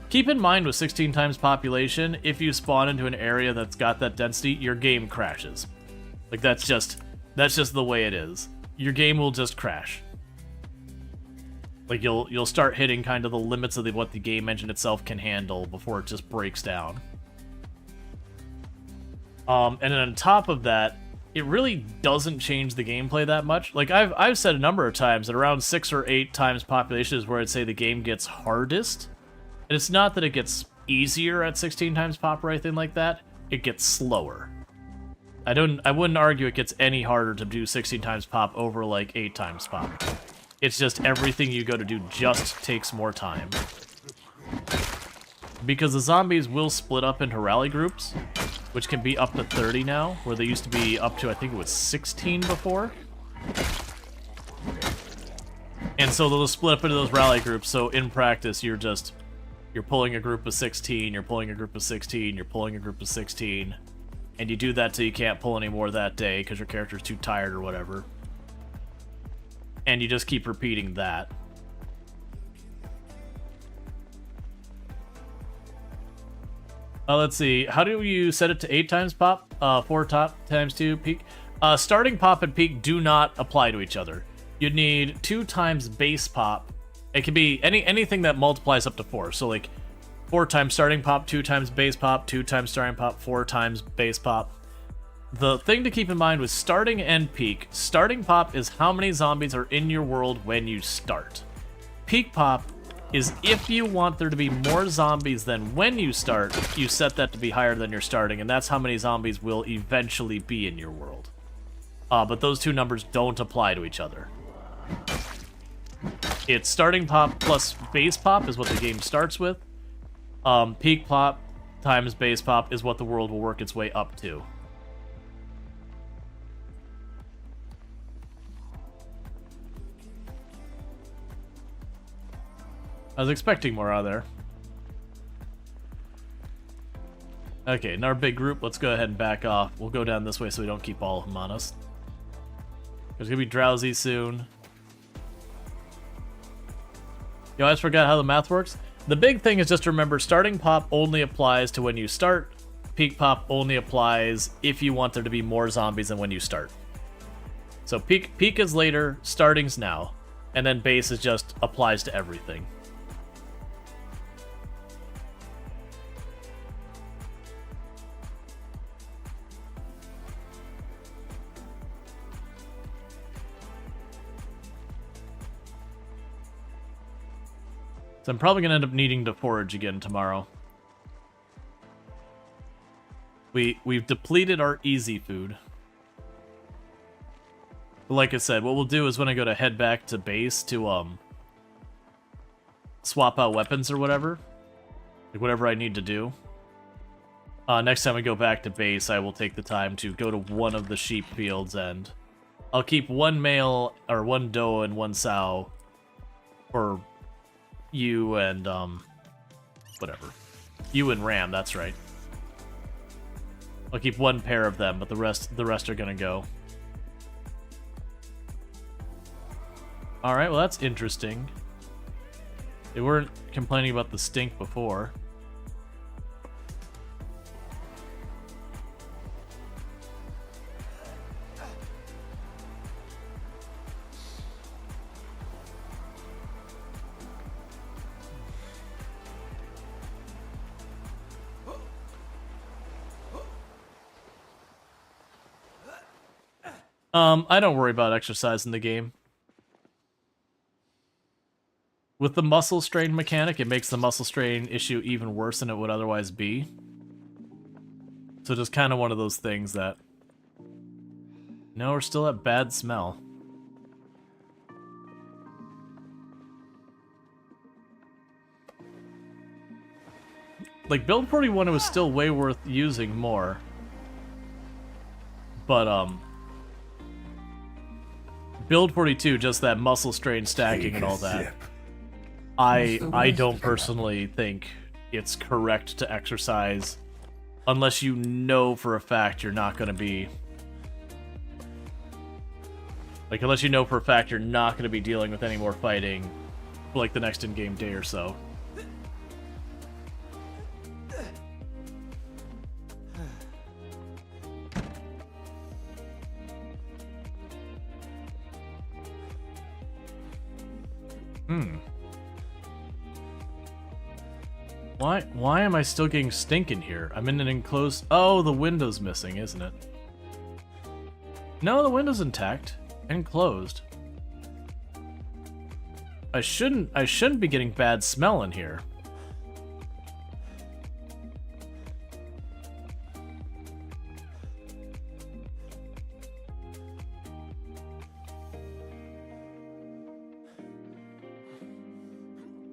Keep in mind with 16 times population, if you spawn into an area that's got that density, your game crashes. Like, that's just the way it is. Your game will just crash. Like you'll start hitting kind of the limits of what the game engine itself can handle before it just breaks down. And then on top of that, it really doesn't change the gameplay that much. Like I've said a number of times that around 6 or 8 times population is where I'd say the game gets hardest. And it's not that it gets easier at 16 times pop or anything like that. It gets slower. I wouldn't argue it gets any harder to do 16 times pop over like 8 times pop. It's just everything you go to do just takes more time. Because the zombies will split up into rally groups, which can be up to 30 now, where they used to be up to, I think it was 16 before. And so they'll split up into those rally groups, so in practice you're pulling a group of 16, you're pulling a group of 16, you're pulling a group of 16, and you do that till you can't pull anymore that day because your character's too tired or whatever. And you just keep repeating that. Let's see. How do you set it to 8 times pop? 4 top times 2 peak? Starting pop and peak do not apply to each other. You'd need 2 times base pop. It can be anything that multiplies up to 4. So like 4 times starting pop, 2 times base pop, 2 times starting pop, 4 times base pop. The thing to keep in mind with starting and peak, starting pop is how many zombies are in your world when you start. Peak pop is if you want there to be more zombies than when you start, you set that to be higher than your starting, and that's how many zombies will eventually be in your world. But those two numbers don't apply to each other. It's starting pop plus base pop is what the game starts with. Peak pop times base pop is what the world will work its way up to. I was expecting more out of there. Okay, another big group. Let's go ahead and back off. We'll go down this way so we don't keep all of them on us. There's gonna be drowsy soon. Yo, I just forgot how the math works. The big thing is just to remember starting pop only applies to when you start. Peak pop only applies if you want there to be more zombies than when you start. So peak is later, starting's now, and then base is just applies to everything. So I'm probably going to end up needing to forage again tomorrow. We've depleted our easy food. But like I said, what we'll do is when I go to head back to base to swap out weapons or whatever, like whatever I need to do. Next time I go back to base, I will take the time to go to one of the sheep fields and I'll keep one male or one doe and one sow for you and whatever. You and Ram, that's right. I'll keep one pair of them, but the rest are gonna go. Alright, well that's interesting. They weren't complaining about the stink before. I don't worry about exercise in the game. With the muscle strain mechanic, it makes the muscle strain issue even worse than it would otherwise be. So just kind of one of those things that... No, we're still at bad smell. Like, build 41 was still way worth using more. But, build 42, just that muscle strain stacking and all that. I don't personally think it's correct to exercise unless you know for a fact you're not going to be... Like, unless you know for a fact you're not going to be dealing with any more fighting for, like, the next in-game day or so. Hmm. Why am I still getting stink in here? I'm in an enclosed... Oh, the window's missing, isn't it? No, the window's intact and closed. I shouldn't be getting bad smell in here.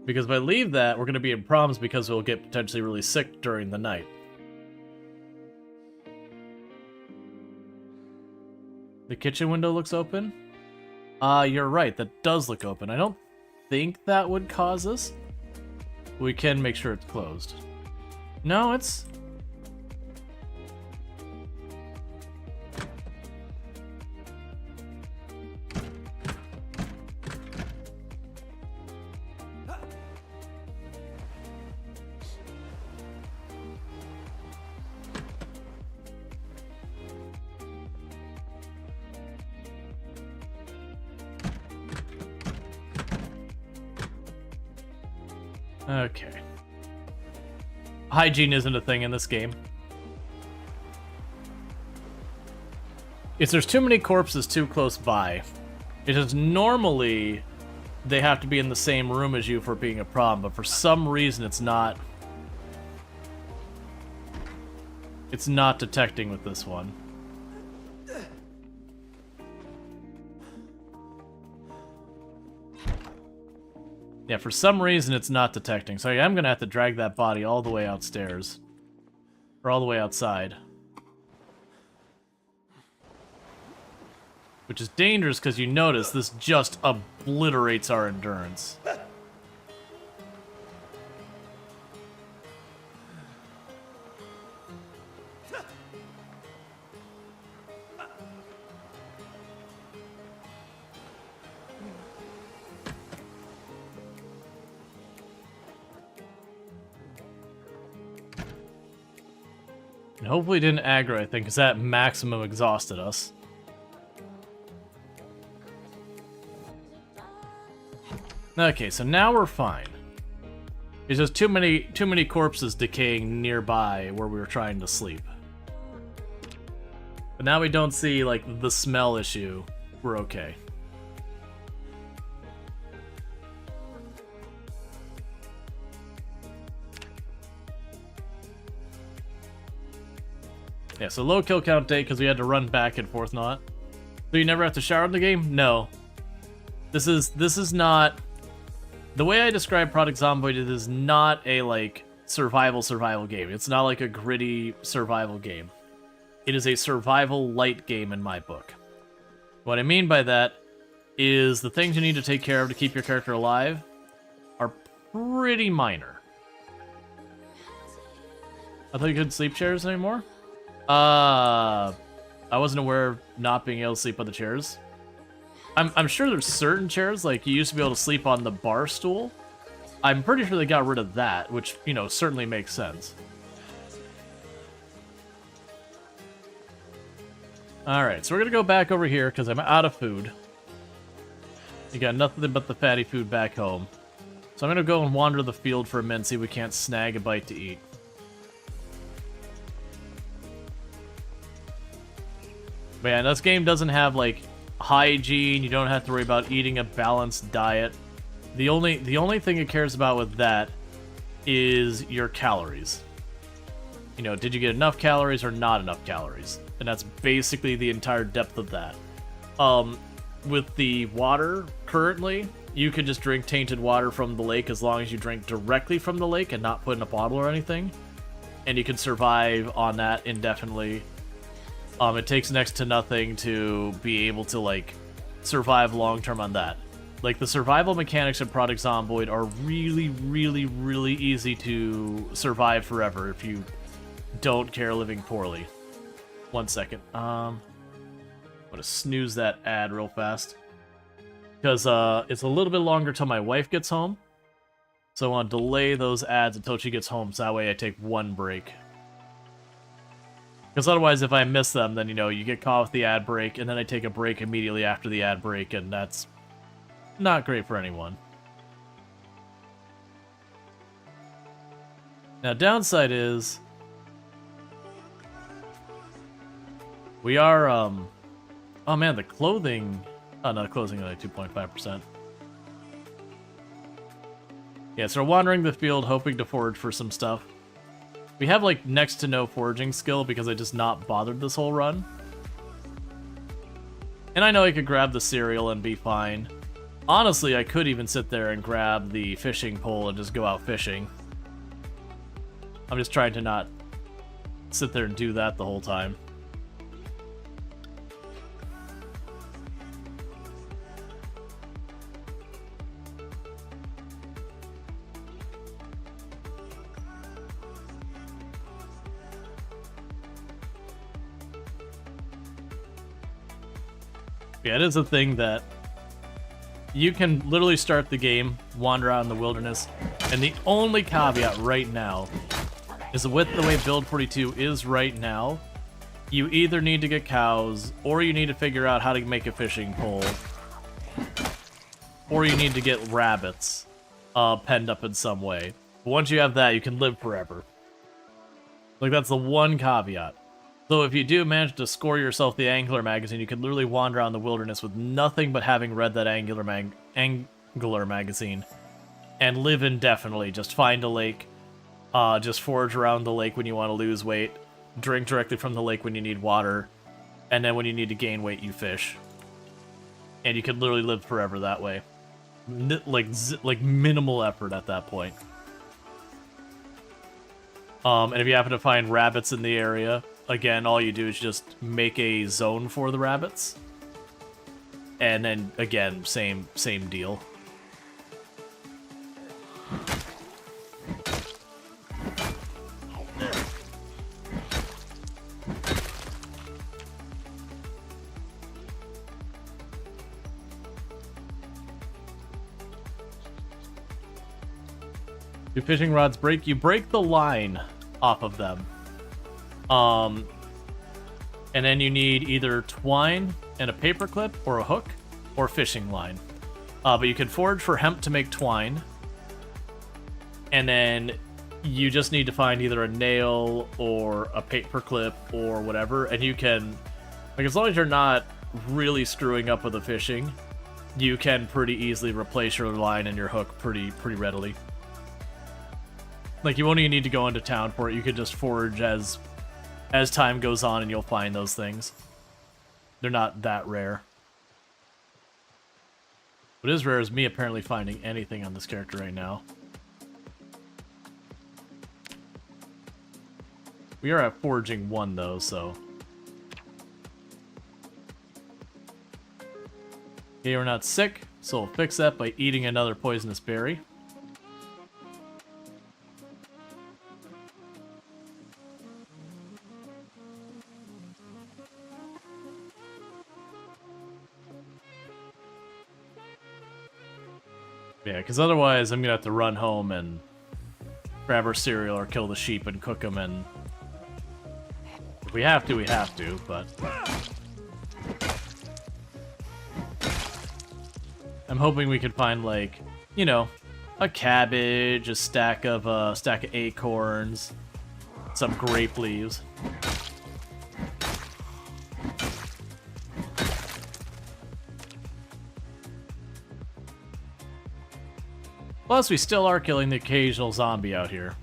Because if I leave that, we're going to be in problems because we'll get potentially really sick during the night. The kitchen window looks open? You're right, that does look open. I don't think that would cause us. We can make sure it's closed. No, it's... Okay. Hygiene isn't a thing in this game. If there's too many corpses too close by, it is normally they have to be in the same room as you for being a problem, but for some reason it's not detecting with this one. Yeah, for some reason it's not detecting. So I am going to have to drag that body all the way outstairs. Or all the way outside. Which is dangerous because you notice this just obliterates our endurance. And hopefully it didn't aggro, I think, because that maximum exhausted us. Okay, so now we're fine. There's just too many corpses decaying nearby where we were trying to sleep. But now we don't see, like, the smell issue. We're okay. Yeah, so low kill count day because we had to run back and forth not. So you never have to shower in the game? No. This is not... The way I describe Product Zomboid, it is not a, like, survival game. It's not like a gritty survival game. It is a survival light game in my book. What I mean by that is the things you need to take care of to keep your character alive are pretty minor. I thought you couldn't sleep chairs anymore? I wasn't aware of not being able to sleep on the chairs. I'm sure there's certain chairs, like you used to be able to sleep on the bar stool. I'm pretty sure they got rid of that, which, you know, certainly makes sense. Alright, so we're gonna go back over here because I'm out of food. You got nothing but the fatty food back home. So I'm gonna go and wander the field for a minute, see if we can't snag a bite to eat. But yeah, this game doesn't have, like, hygiene. You don't have to worry about eating a balanced diet. The only thing it cares about with that is your calories. You know, did you get enough calories or not enough calories? And that's basically the entire depth of that. With the water, currently, you can just drink tainted water from the lake as long as you drink directly from the lake and not put in a bottle or anything. And you can survive on that indefinitely. It takes next to nothing to be able to, like, survive long-term on that. Like, the survival mechanics of Product Zomboid are really, really, really easy to survive forever if you don't care living poorly. 1 second. I'm gonna snooze that ad real fast. Because, it's a little bit longer till my wife gets home. So I want to delay those ads until she gets home, so that way I take one break. Because otherwise, if I miss them, then, you know, you get caught with the ad break, and then I take a break immediately after the ad break, and that's not great for anyone. Now, downside is we are, oh man, the clothing, oh no, clothing is like 2.5%. Yeah, so we're wandering the field hoping to forage for some stuff. We have like next to no foraging skill because I just not bothered this whole run. And I know I could grab the cereal and be fine. Honestly, I could even sit there and grab the fishing pole and just go out fishing. I'm just trying to not sit there and do that the whole time. Yeah, it is a thing that you can literally start the game, wander out in the wilderness, and the only caveat right now is that with the way Build 42 is right now, you either need to get cows, or you need to figure out how to make a fishing pole, or you need to get rabbits penned up in some way. But once you have that, you can live forever. Like, that's the one caveat. So if you do manage to score yourself the Angler magazine, you can literally wander around the wilderness with nothing but having read that Angler magazine and live indefinitely. Just find a lake, just forage around the lake when you want to lose weight, drink directly from the lake when you need water, and then when you need to gain weight, you fish. And you can literally live forever that way. Like minimal effort at that point. And if you happen to find rabbits in the area, again, all you do is just make a zone for the rabbits. And then, again, same deal. Do fishing rods break? You break the line off of them. And then you need either twine and a paperclip, or a hook, or fishing line. But you can forage for hemp to make twine. And then you just need to find either a nail or a paperclip or whatever. And you can, like, as long as you're not really screwing up with the fishing, you can pretty easily replace your line and your hook pretty readily. Like, you won't even need to go into town for it. You could just forage as time goes on and you'll find those things. They're not that rare. What is rare is me apparently finding anything on this character right now. We are at Foraging 1 though, so... Okay, we're not sick, so we'll fix that by eating another poisonous berry. Yeah, because otherwise I'm going to have to run home and grab our cereal or kill the sheep and cook them, and if we have to, we have to, but... I'm hoping we could find, like, you know, a cabbage, a stack of acorns, some grape leaves. Plus, we still are killing the occasional zombie out here.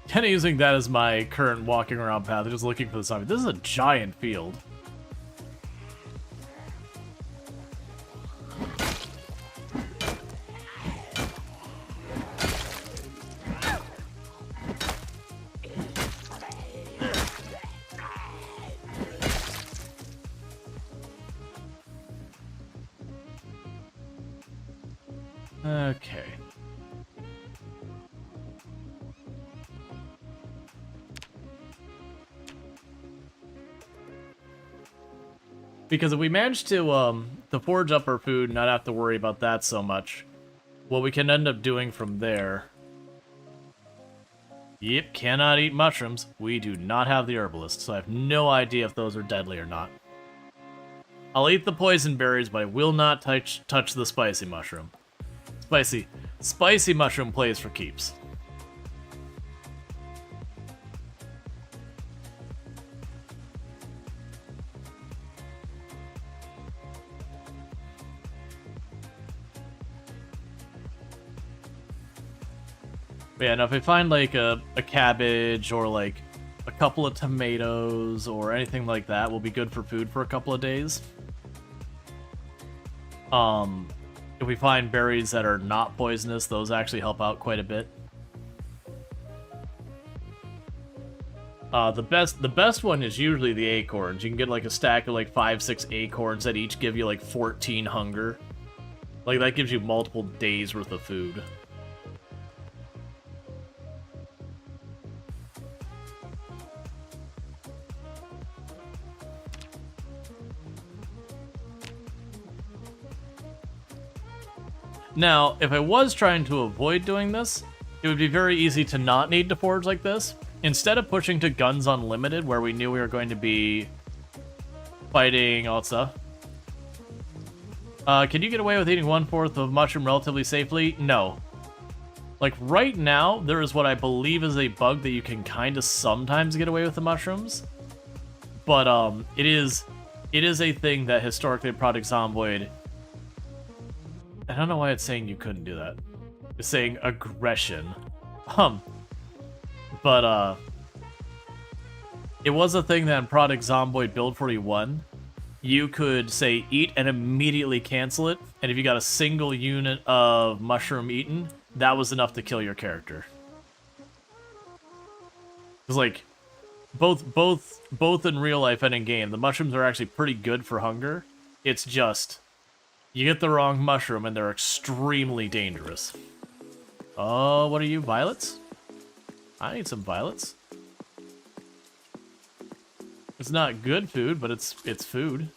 Kind of using that as my current walking around path, just looking for the zombie. This is a giant field. Okay. Because if we manage to forage up our food and not have to worry about that so much, what we can end up doing from there Yep, cannot eat mushrooms. We do not have the herbalist, so I have no idea if those are deadly or not. I'll eat the poison berries, but I will not touch the spicy mushroom. Spicy mushroom plays for keeps. But yeah, now if I find like a cabbage or like a couple of tomatoes or anything like that, will be good for food for a couple of days. If we find berries that are not poisonous, those actually help out quite a bit. The best one is usually the acorns. You can get like a stack of like 5-6 acorns that each give you like 14 hunger. Like that gives you multiple days worth of food. Now, if I was trying to avoid doing this, it would be very easy to not need to forge like this. Instead of pushing to guns unlimited, where we knew we were going to be fighting all that stuff. Can you get away with eating 1/4 of mushroom relatively safely? No. Like, right now, there is what I believe is a bug that you can kind of sometimes get away with the mushrooms. But, it is a thing that historically Project Zomboid... I don't know why it's saying you couldn't do that. It's saying aggression. But, it was a thing that in Project Zomboid Build 41, you could say eat and immediately cancel it, and if you got a single unit of mushroom eaten, that was enough to kill your character. It's like, both in real life and in game, the mushrooms are actually pretty good for hunger. It's just... you get the wrong mushroom, and they're extremely dangerous. Oh, what are you, violets? I need some violets. It's not good food, but it's food.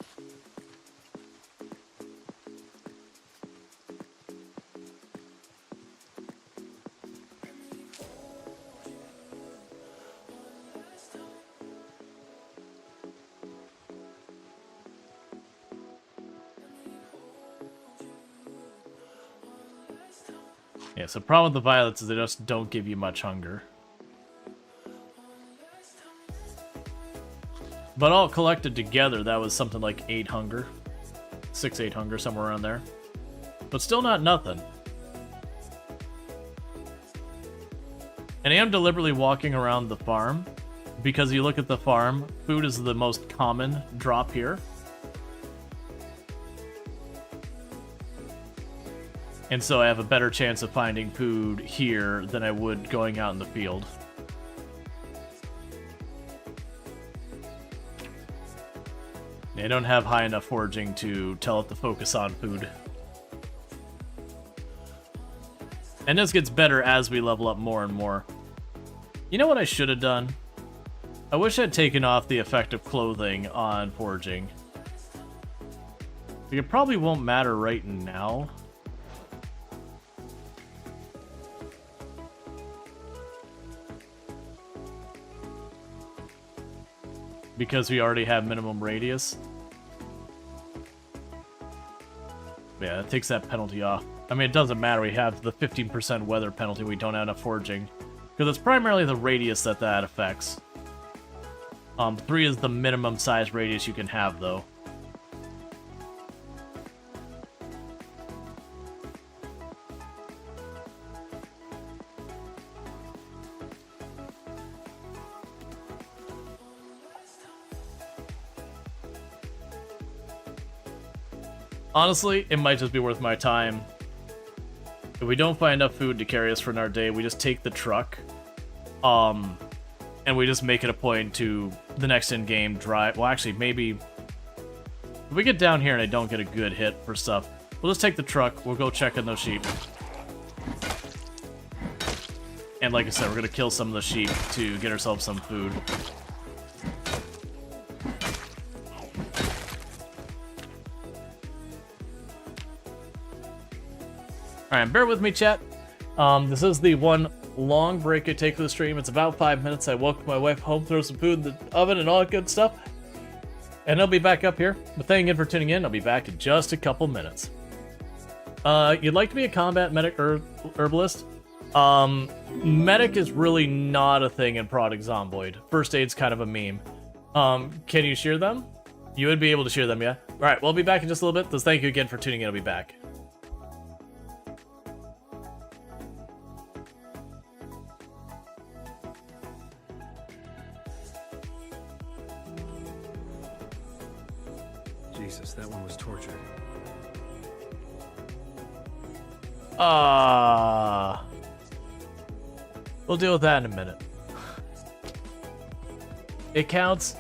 Yeah, so the problem with the violets is they just don't give you much hunger. But all collected together, that was something like 8 hunger. 6-8 hunger, somewhere around there. But still not nothing. And I am deliberately walking around the farm, because you look at the farm, food is the most common drop here. And so I have a better chance of finding food here than I would going out in the field. I don't have high enough foraging to tell it to focus on food. And this gets better as we level up more and more. You know what I should have done? I wish I'd taken off the effect of clothing on foraging. It probably won't matter right now. Because we already have minimum radius. Yeah, that takes that penalty off. I mean, it doesn't matter. We have the 15% weather penalty. We don't have enough foraging. Because it's primarily the radius that affects. 3 is the minimum size radius you can have, though. Honestly, it might just be worth my time. If we don't find enough food to carry us for another day, we just take the truck. And we just make it a point to the next in-game drive. Well, actually, maybe... if we get down here and I don't get a good hit for stuff, we'll just take the truck, we'll go check on those sheep. And like I said, we're gonna kill some of the sheep to get ourselves some food. Alright, bear with me, chat. This is the one long break I take for the stream. It's about 5 minutes. I welcome my wife home, throw some food in the oven and all that good stuff. And I'll be back up here. But thank you again for tuning in. I'll be back in just a couple minutes. You'd like to be a combat medic or herbalist? Medic is really not a thing in Product Zomboid. First aid's kind of a meme. Can you shear them? You would be able to shear them, yeah? Alright, we'll be back in just a little bit. So thank you again for tuning in. I'll be back. Jesus, that one was torture. We'll deal with that in a minute. It counts.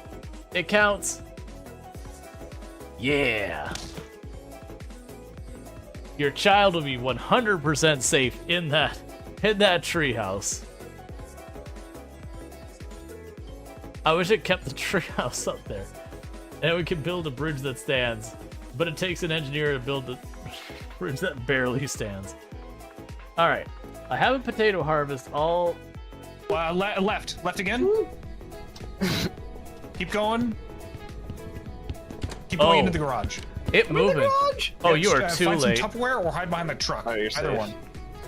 It counts. Yeah. Your child will be 100% safe in that treehouse. I wish it kept the treehouse up there. And we could build a bridge that stands. But it takes an engineer to build a bridge that barely stands. Alright. I have a potato harvest all... Left again. Keep going. Keep going into the garage. It moving. Garage. Oh, Yeah, you are just, too find late. Some Tupperware or hide behind the truck. Oh, you're Either safe. one.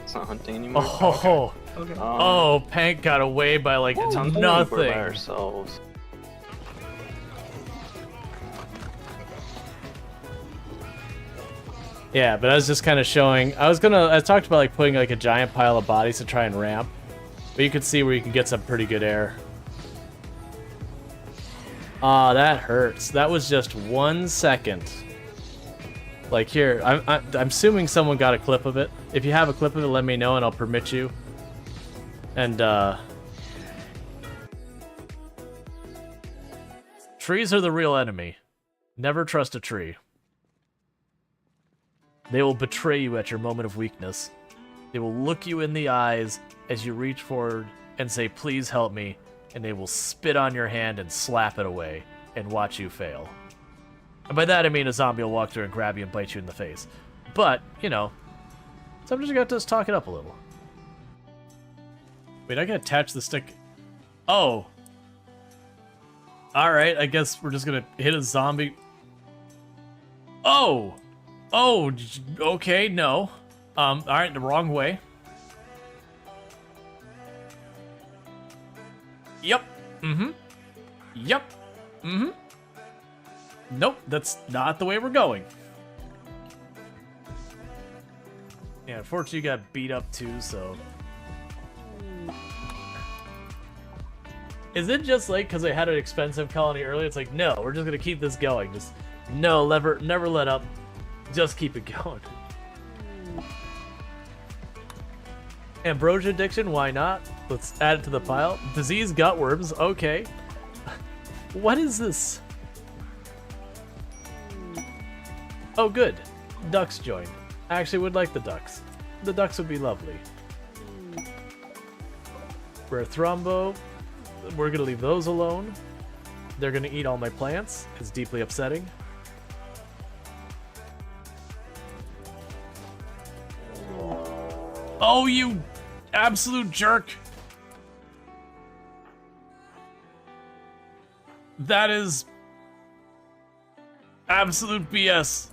It's not hunting anymore. Oh, Okay. oh, Pank got away by like It's hunting. nothing. We're by ourselves. Yeah, but I was just kind of showing. I talked about like putting like a giant pile of bodies to try and ramp, but you can see where you can get some pretty good air. Ah, that hurts. That was just 1 second. Like here, I'm assuming someone got a clip of it. If you have a clip of it, let me know and I'll permit you. And trees are the real enemy. Never trust a tree. They will betray you at your moment of weakness. They will look you in the eyes as you reach forward and say, "Please help me," and they will spit on your hand and slap it away and watch you fail. And by that I mean a zombie will walk through and grab you and bite you in the face. But, you know, sometimes you got to just talk it up a little. Wait, I can attach the stick. Oh. Alright, I guess we're just gonna hit a zombie. Oh! Oh, okay, no. Alright, the wrong way. Yep. Mm-hmm. Yep. Mm-hmm. Nope, that's not the way we're going. Yeah, unfortunately you got beat up too, so... Is it just like because I had an expensive colony earlier? It's like, no, we're just gonna keep this going. Just, no, never let up. Just keep it going. Ambrosia addiction, why not? Let's add it to the pile. Disease gutworms, okay. What is this? Oh, good. Ducks joined. I actually would like the ducks. The ducks would be lovely. Rare thrombo. We're gonna leave those alone. They're gonna eat all my plants. It's deeply upsetting. Oh, you absolute jerk! That is absolute BS.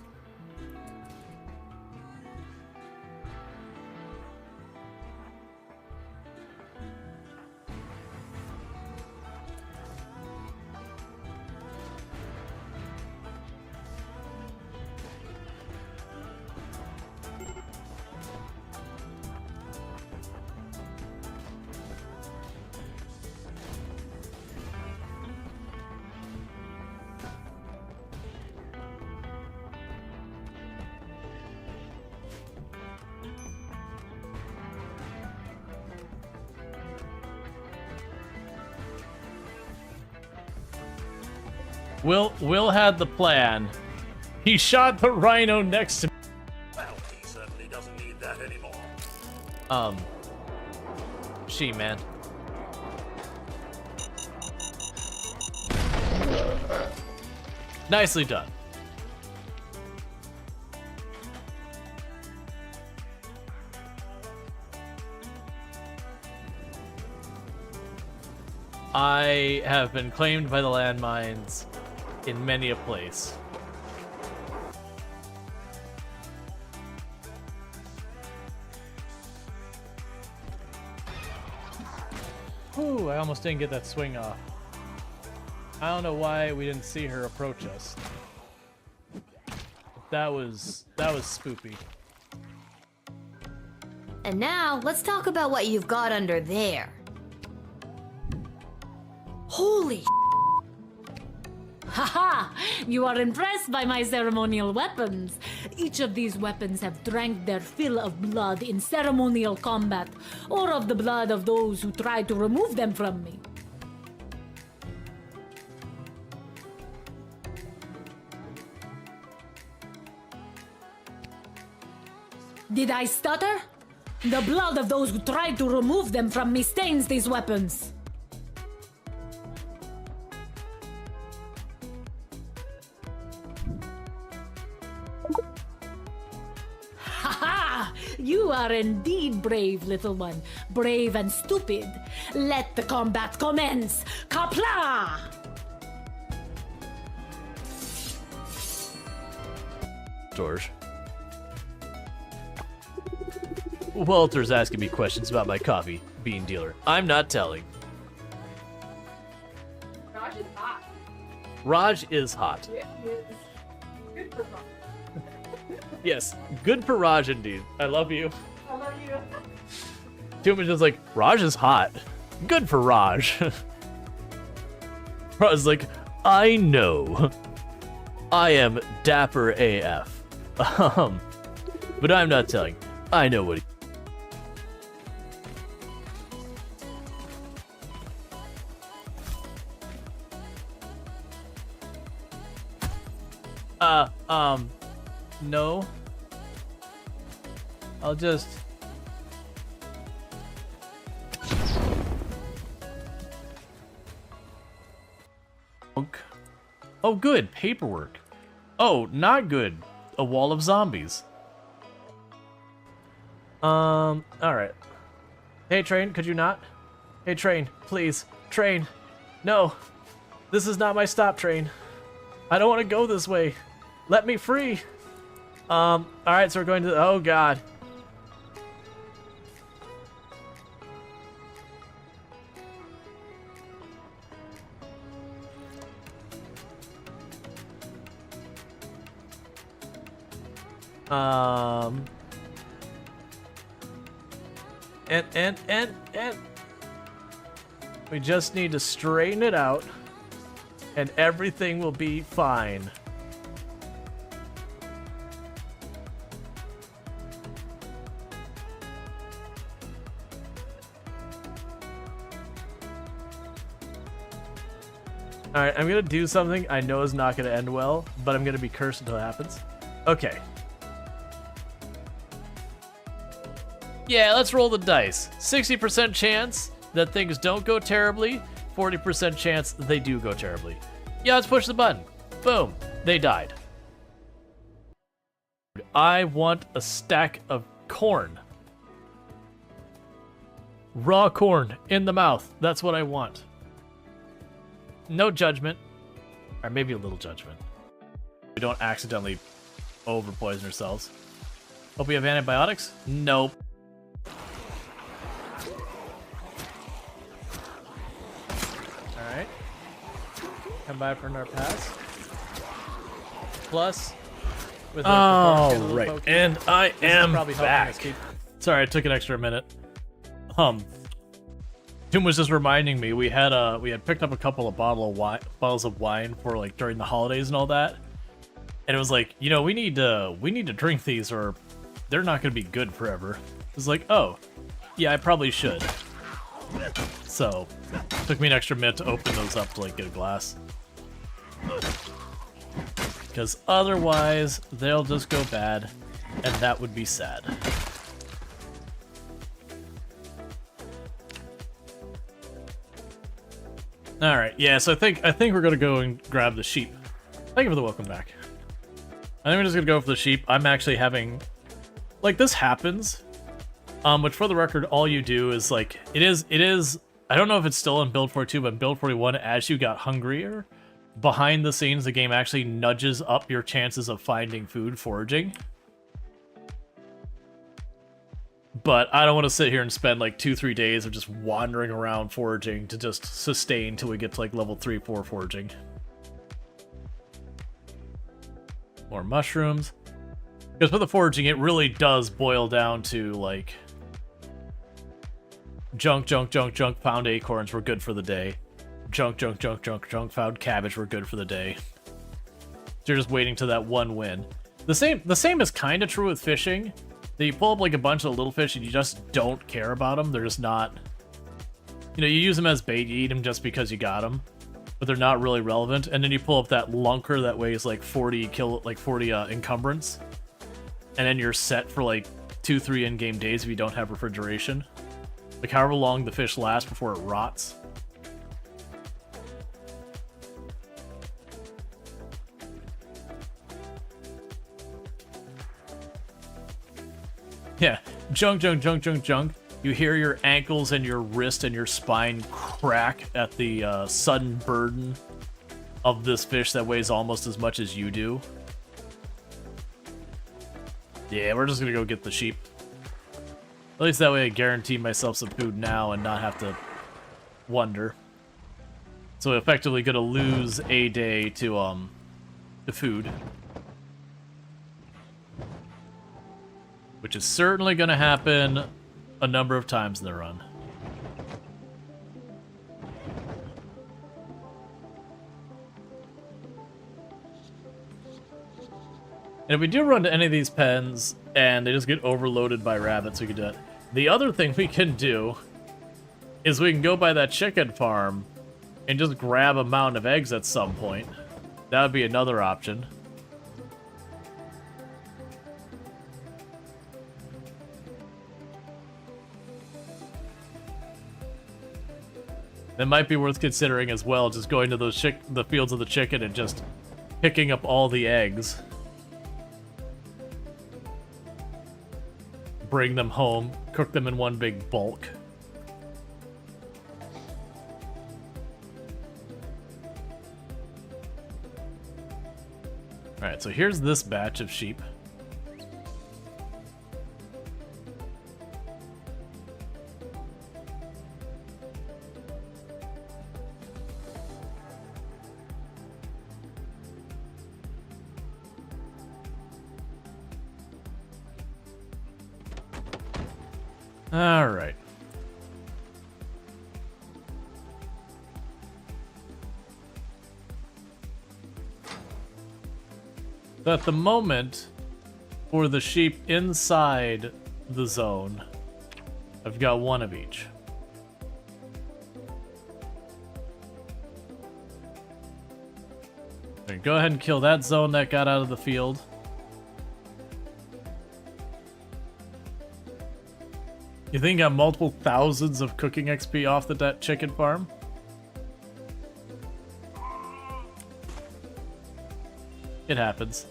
Will had the plan. He shot the rhino next to me. Well, he certainly doesn't need that anymore. Man. Nicely done. I have been claimed by the landmines in many a place. Ooh, I almost didn't get that swing off. I don't know why we didn't see her approach us. That was spoopy. And now, let's talk about what you've got under there. Holy Haha! You are impressed by my ceremonial weapons. Each of these weapons have drank their fill of blood in ceremonial combat, or of the blood of those who tried to remove them from me. Did I stutter? The blood of those who tried to remove them from me stains these weapons. Haha! You are indeed brave, little one. Brave and stupid. Let the combat commence. Kapla! Storge. Walter's asking me questions about my coffee bean dealer. I'm not telling. Raj is hot. Raj is hot. Yeah, he is. Good for Raj. Yes, good for Raj indeed. I love you. I love you. Too much is like, Raj is hot. Good for Raj. Raj is like, I know. I am dapper AF. But I'm not telling. I know what he... No. I'll just... Oh, good. Paperwork. Oh, not good. A wall of zombies. Alright. Hey, train, could you not? Hey, train, please. Train. No. This is not my stop, train. I don't want to go this way. Let me free. Alright, so we're going to... Oh, God. And we just need to straighten it out and everything will be fine. Alright, I'm gonna do something I know is not gonna end well, but I'm gonna be cursed until it happens. Okay. Yeah, let's roll the dice. 60% chance that things don't go terribly, 40% chance they do go terribly. Yeah, let's push the button. Boom. They died. I want a stack of corn. Raw corn in the mouth. That's what I want. No judgment. Or maybe a little judgment. We don't accidentally overpoison ourselves. Hope we have antibiotics? Nope. Alright. Come by for another pass. Plus, with Oh, right. And I am back. Sorry, I took an extra minute. Tim was just reminding me we had picked up a couple of bottles of wine for like during the holidays and all that, and it was like, you know, we need to drink these or they're not gonna be good forever. It was like, oh, yeah, I probably should. So, it took me an extra minute to open those up to like get a glass, because otherwise they'll just go bad, and that would be sad. All right, yeah. So I think we're gonna go and grab the sheep. Thank you for the welcome back. I think we're just gonna go for the sheep. I'm actually having, like, this happens. Which for the record, all you do is like it is I don't know if it's still in Build 42, but in Build 41, as you got hungrier, behind the scenes, the game actually nudges up your chances of finding food foraging. But I don't want to sit here and spend like 2-3 days of just wandering around foraging to just sustain till we get to like level 3-4 foraging. More mushrooms. Because with the foraging, it really does boil down to like junk, found acorns were good for the day. Junk, found cabbage were good for the day. So you're just waiting to that one win. The same is kind of true with fishing. That you pull up like a bunch of little fish and you just don't care about them. They're just not... You know, you use them as bait, you eat them just because you got them. But they're not really relevant. And then you pull up that lunker that weighs like 40 encumbrance. And then you're set for like 2-3 in-game days if you don't have refrigeration. Like however long the fish lasts before it rots. Yeah, junk. You hear your ankles and your wrist and your spine crack at the sudden burden of this fish that weighs almost as much as you do. Yeah, we're just gonna go get the sheep. At least that way I guarantee myself some food now and not have to wonder. So effectively gonna lose a day to food. Which is certainly gonna happen a number of times in the run. And if we do run to any of these pens and they just get overloaded by rabbits, we can do it. The other thing we can do is we can go by that chicken farm and just grab a mound of eggs at some point. That would be another option. That might be worth considering as well, just going to those the fields of the chicken and just picking up all the eggs. Bring them home, cook them in one big bulk. Alright, so here's this batch of sheep. Alright. So at the moment, for the sheep inside the zone, I've got one of each. Okay, go ahead and kill that zone that got out of the field. You think I got multiple thousands of cooking XP off that chicken farm? It happens.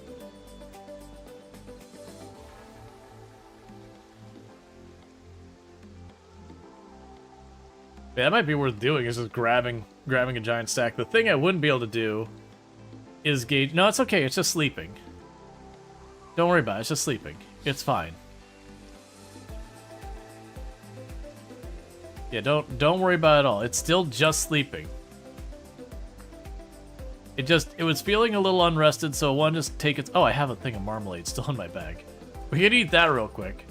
Yeah, that might be worth doing, is just grabbing a giant stack. The thing I wouldn't be able to do is gauge... No, it's okay, it's just sleeping. Don't worry about it, it's just sleeping. It's fine. Yeah, don't worry about it at all. It's still just sleeping. It was feeling a little unrested, so I wanted to just take its... Oh, I have a thing of marmalade still in my bag. We can eat that real quick.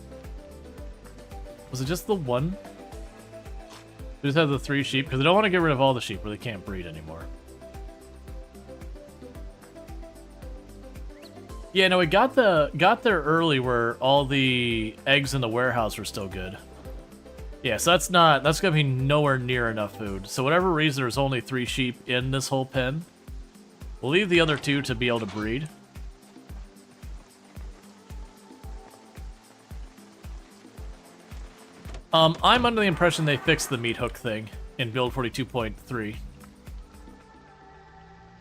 Was it just the one? We just have the 3 sheep, because I don't want to get rid of all the sheep, or they can't breed anymore. Yeah, no, we got there early where all the eggs in the warehouse were still good. Yeah, so that's gonna be nowhere near enough food. So whatever reason there's only 3 sheep in this whole pen, we'll leave the other 2 to be able to breed. I'm under the impression they fixed the meat hook thing in build 42.3.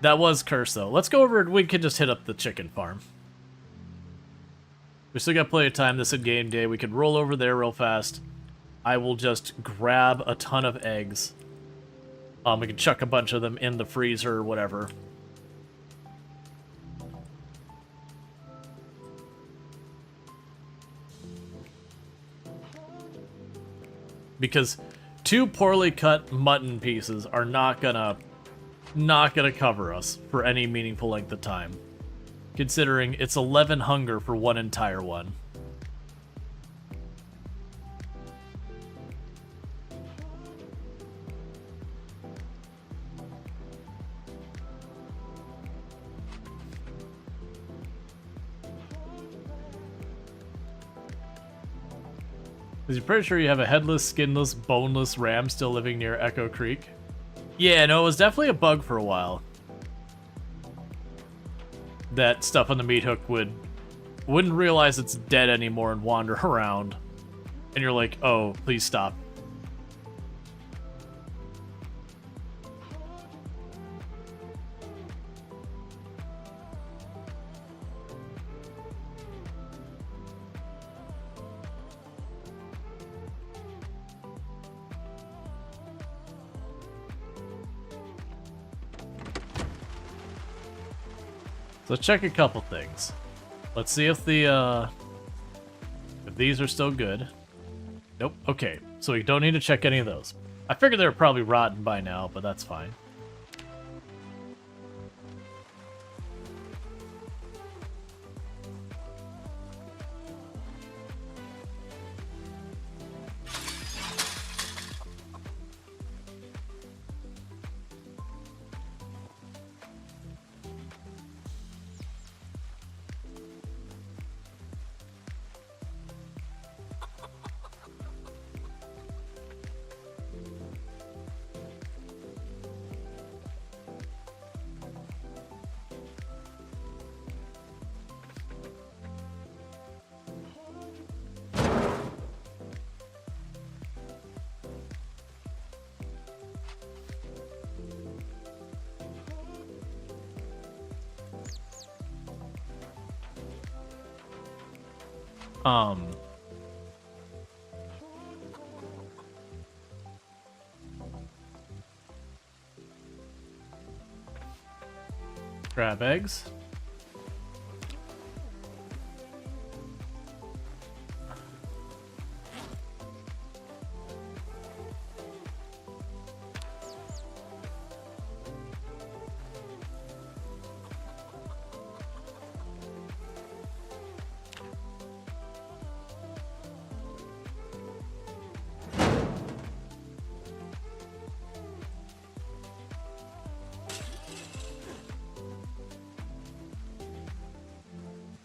That was cursed though. Let's go over, we can just hit up the chicken farm. We still got plenty of time this in game day. We can roll over there real fast. I will just grab a ton of eggs. We can chuck a bunch of them in the freezer or whatever. Because 2 poorly cut mutton pieces are not gonna cover us for any meaningful length of time. Considering it's 11 hunger for one entire one. Because you're pretty sure you have a headless, skinless, boneless ram still living near Echo Creek? Yeah, no, it was definitely a bug for a while. That stuff on the meat hook wouldn't realize it's dead anymore and wander around. And you're like, oh, please stop. So let's check a couple things. Let's see if if these are still good. Nope. Okay, so we don't need to check any of those. I figured they were probably rotten by now, but that's fine. Grab eggs.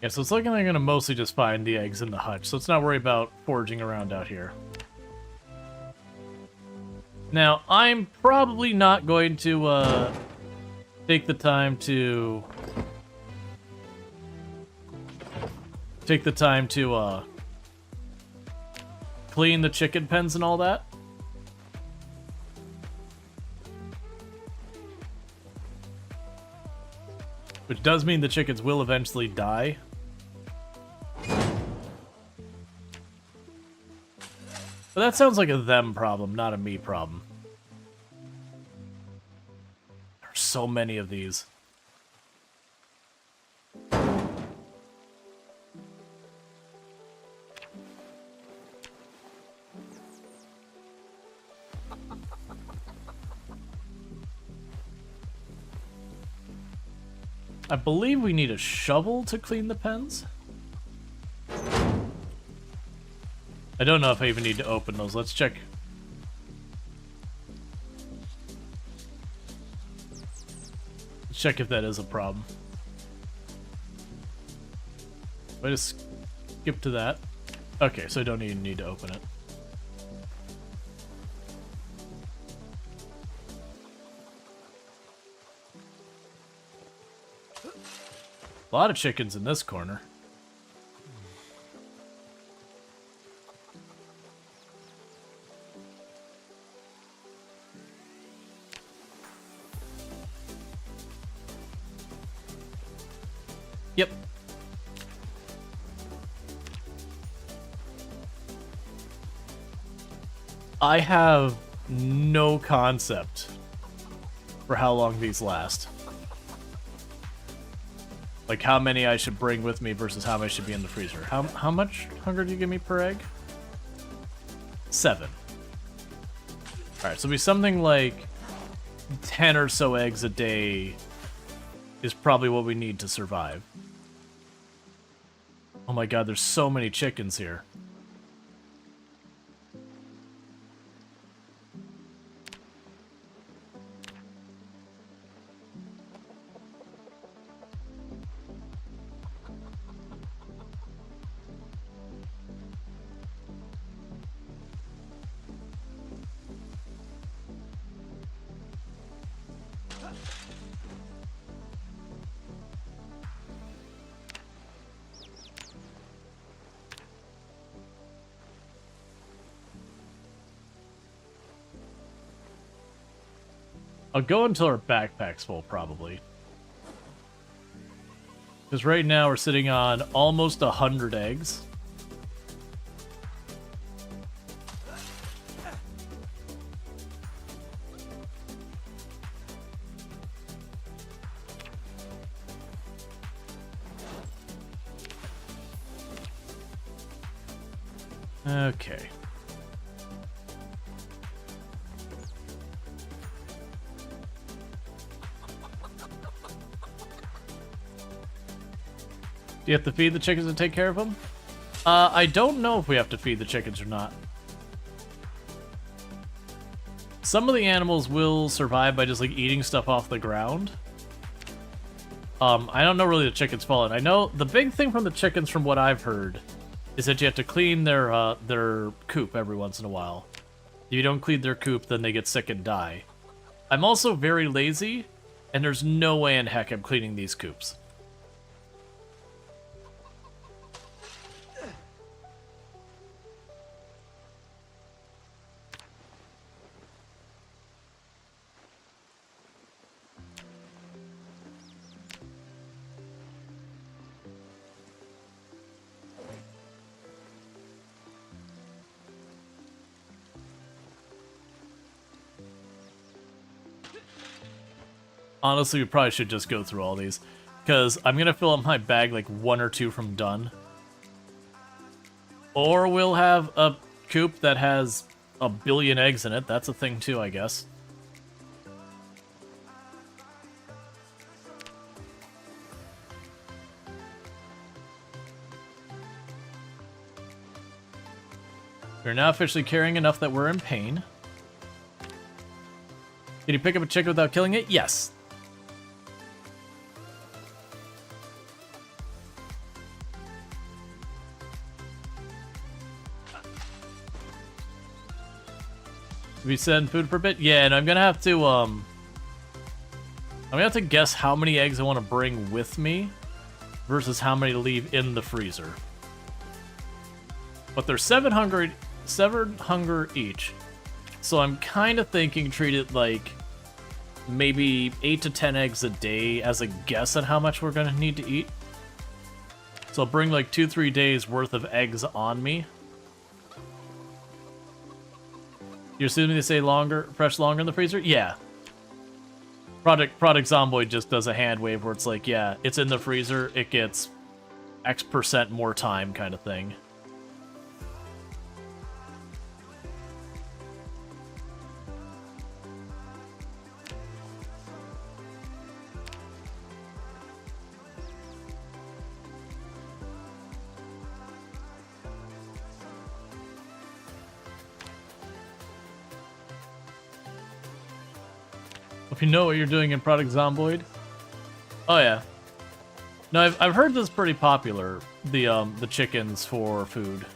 Yeah, so it's looking like I'm gonna mostly just find the eggs in the hutch, so let's not worry about foraging around out here. Now, I'm probably not going to take the time to clean the chicken pens and all that. Which does mean the chickens will eventually die. But that sounds like a them problem, not a me problem. There's so many of these. I believe we need a shovel to clean the pens. I don't know if I even need to open those. Let's check. Let's check if that is a problem. I just skip to that. Okay, so I don't even need to open it. A lot of chickens in this corner. Yep. I have no concept for how long these last. Like how many I should bring with me versus how many should be in the freezer. How much hunger do you give me per egg? 7. Alright, so it'll be something like 10 or so eggs a day is probably what we need to survive. Oh my god, there's so many chickens here. I'll go until our backpack's full, probably. Because right now we're sitting on almost 100 eggs. Okay. Do you have to feed the chickens and take care of them? I don't know if we have to feed the chickens or not. Some of the animals will survive by just like eating stuff off the ground. I don't know really the chickens fall in. I know the big thing from the chickens, from what I've heard, is that you have to clean their coop every once in a while. If you don't clean their coop, then they get sick and die. I'm also very lazy, and there's no way in heck I'm cleaning these coops. Honestly, we probably should just go through all these, because I'm going to fill up my bag like 1 or 2 from done. Or we'll have a coop that has 1 billion eggs in it. That's a thing too, I guess. We're now officially carrying enough that we're in pain. Can you pick up a chicken without killing it? Yes. We send food for a bit? Yeah, and I'm gonna have to guess how many eggs I want to bring with me versus how many to leave in the freezer. But they're 7 hunger each. So I'm kind of thinking treat it like maybe 8 to 10 eggs a day as a guess at how much we're gonna need to eat. So I'll bring like 2-3 days worth of eggs on me. You're assuming they stay fresh longer in the freezer? Yeah. Product Zomboid just does a hand wave where it's like, yeah, it's in the freezer, it gets X% more time kind of thing. If you know what you're doing in Product Zomboid. Oh yeah. No, I've heard this is pretty popular, the chickens for food.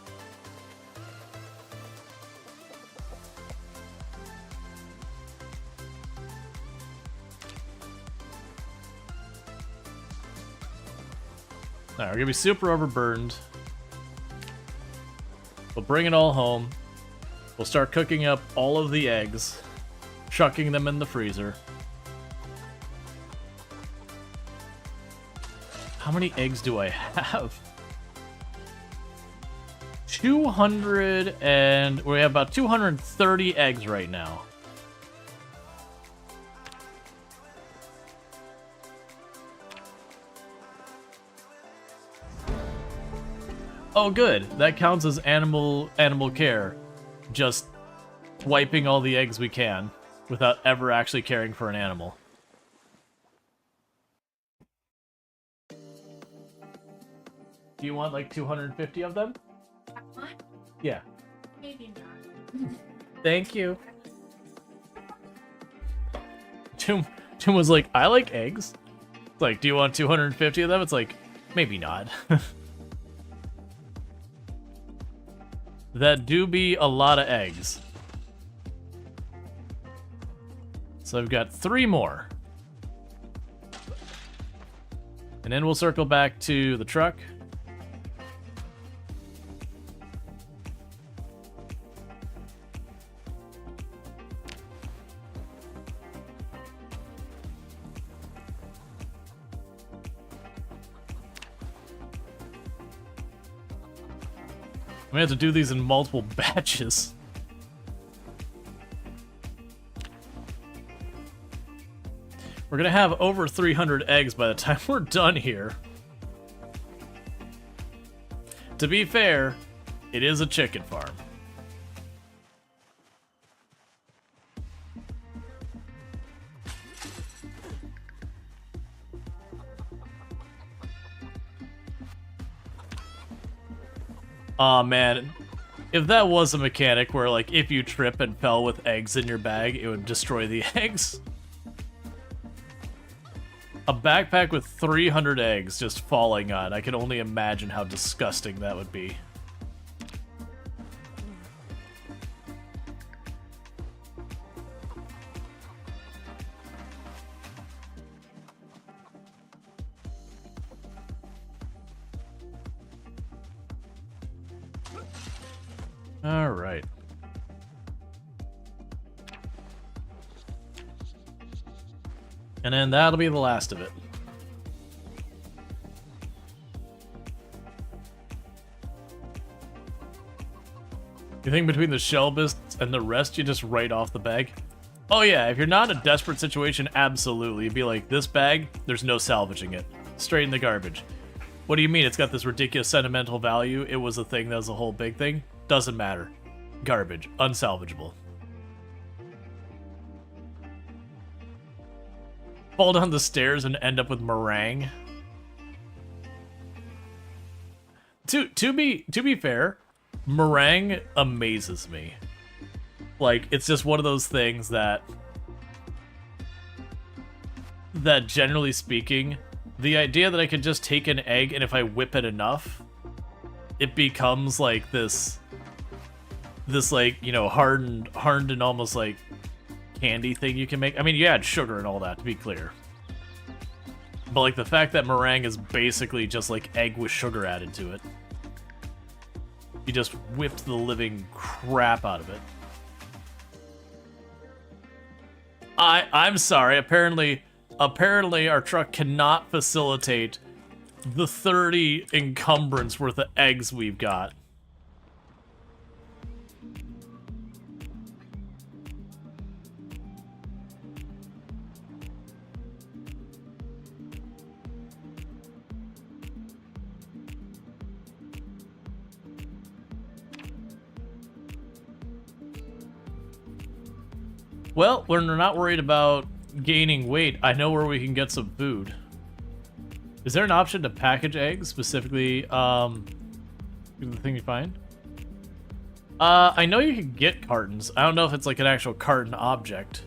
Alright, we're gonna be super overburdened. We'll bring it all home. We'll start cooking up all of the eggs, chucking them in the freezer. How many eggs do I have? 200 and we have about 230 eggs right now. Oh, good. That counts as animal care. Just wiping all the eggs we can without ever actually caring for an animal. Do you want like 250 of them? Yeah. Maybe not. Thank you. Tim was like, I like eggs. It's like, do you want 250 of them? It's like, maybe not. That do be a lot of eggs. So I've got 3 more. And then we'll circle back to the truck. We have to do these in multiple batches. We're gonna have over 300 eggs by the time we're done here. To be fair, it is a chicken farm. Aw, man. If that was a mechanic where, like, if you trip and fell with eggs in your bag, it would destroy the eggs. A backpack with 300 eggs just falling on. I can only imagine how disgusting that would be. All right. And then that'll be the last of it. You think between the shell business and the rest, you just write off the bag? Oh yeah, if you're not in a desperate situation, absolutely. You'd be like, this bag, there's no salvaging it. Straight in the garbage. What do you mean it's got this ridiculous sentimental value? It was a thing that was a whole big thing? Doesn't matter. Garbage. Unsalvageable. Fall down the stairs and end up with meringue. To be fair, meringue amazes me. Like, it's just one of those things that generally speaking, the idea that I could just take an egg and if I whip it enough, it becomes like this like, you know, hardened and almost like candy thing you can make. I mean, you add sugar and all that, to be clear. But like the fact that meringue is basically just like egg with sugar added to it. You just whipped the living crap out of it. I'm sorry, apparently our truck cannot facilitate the 30 encumbrance worth of eggs we've got. Well, we're not worried about gaining weight. I know where we can get some food. Is there an option to package eggs specifically? The thing you find? I know you can get cartons. I don't know if it's like an actual carton object.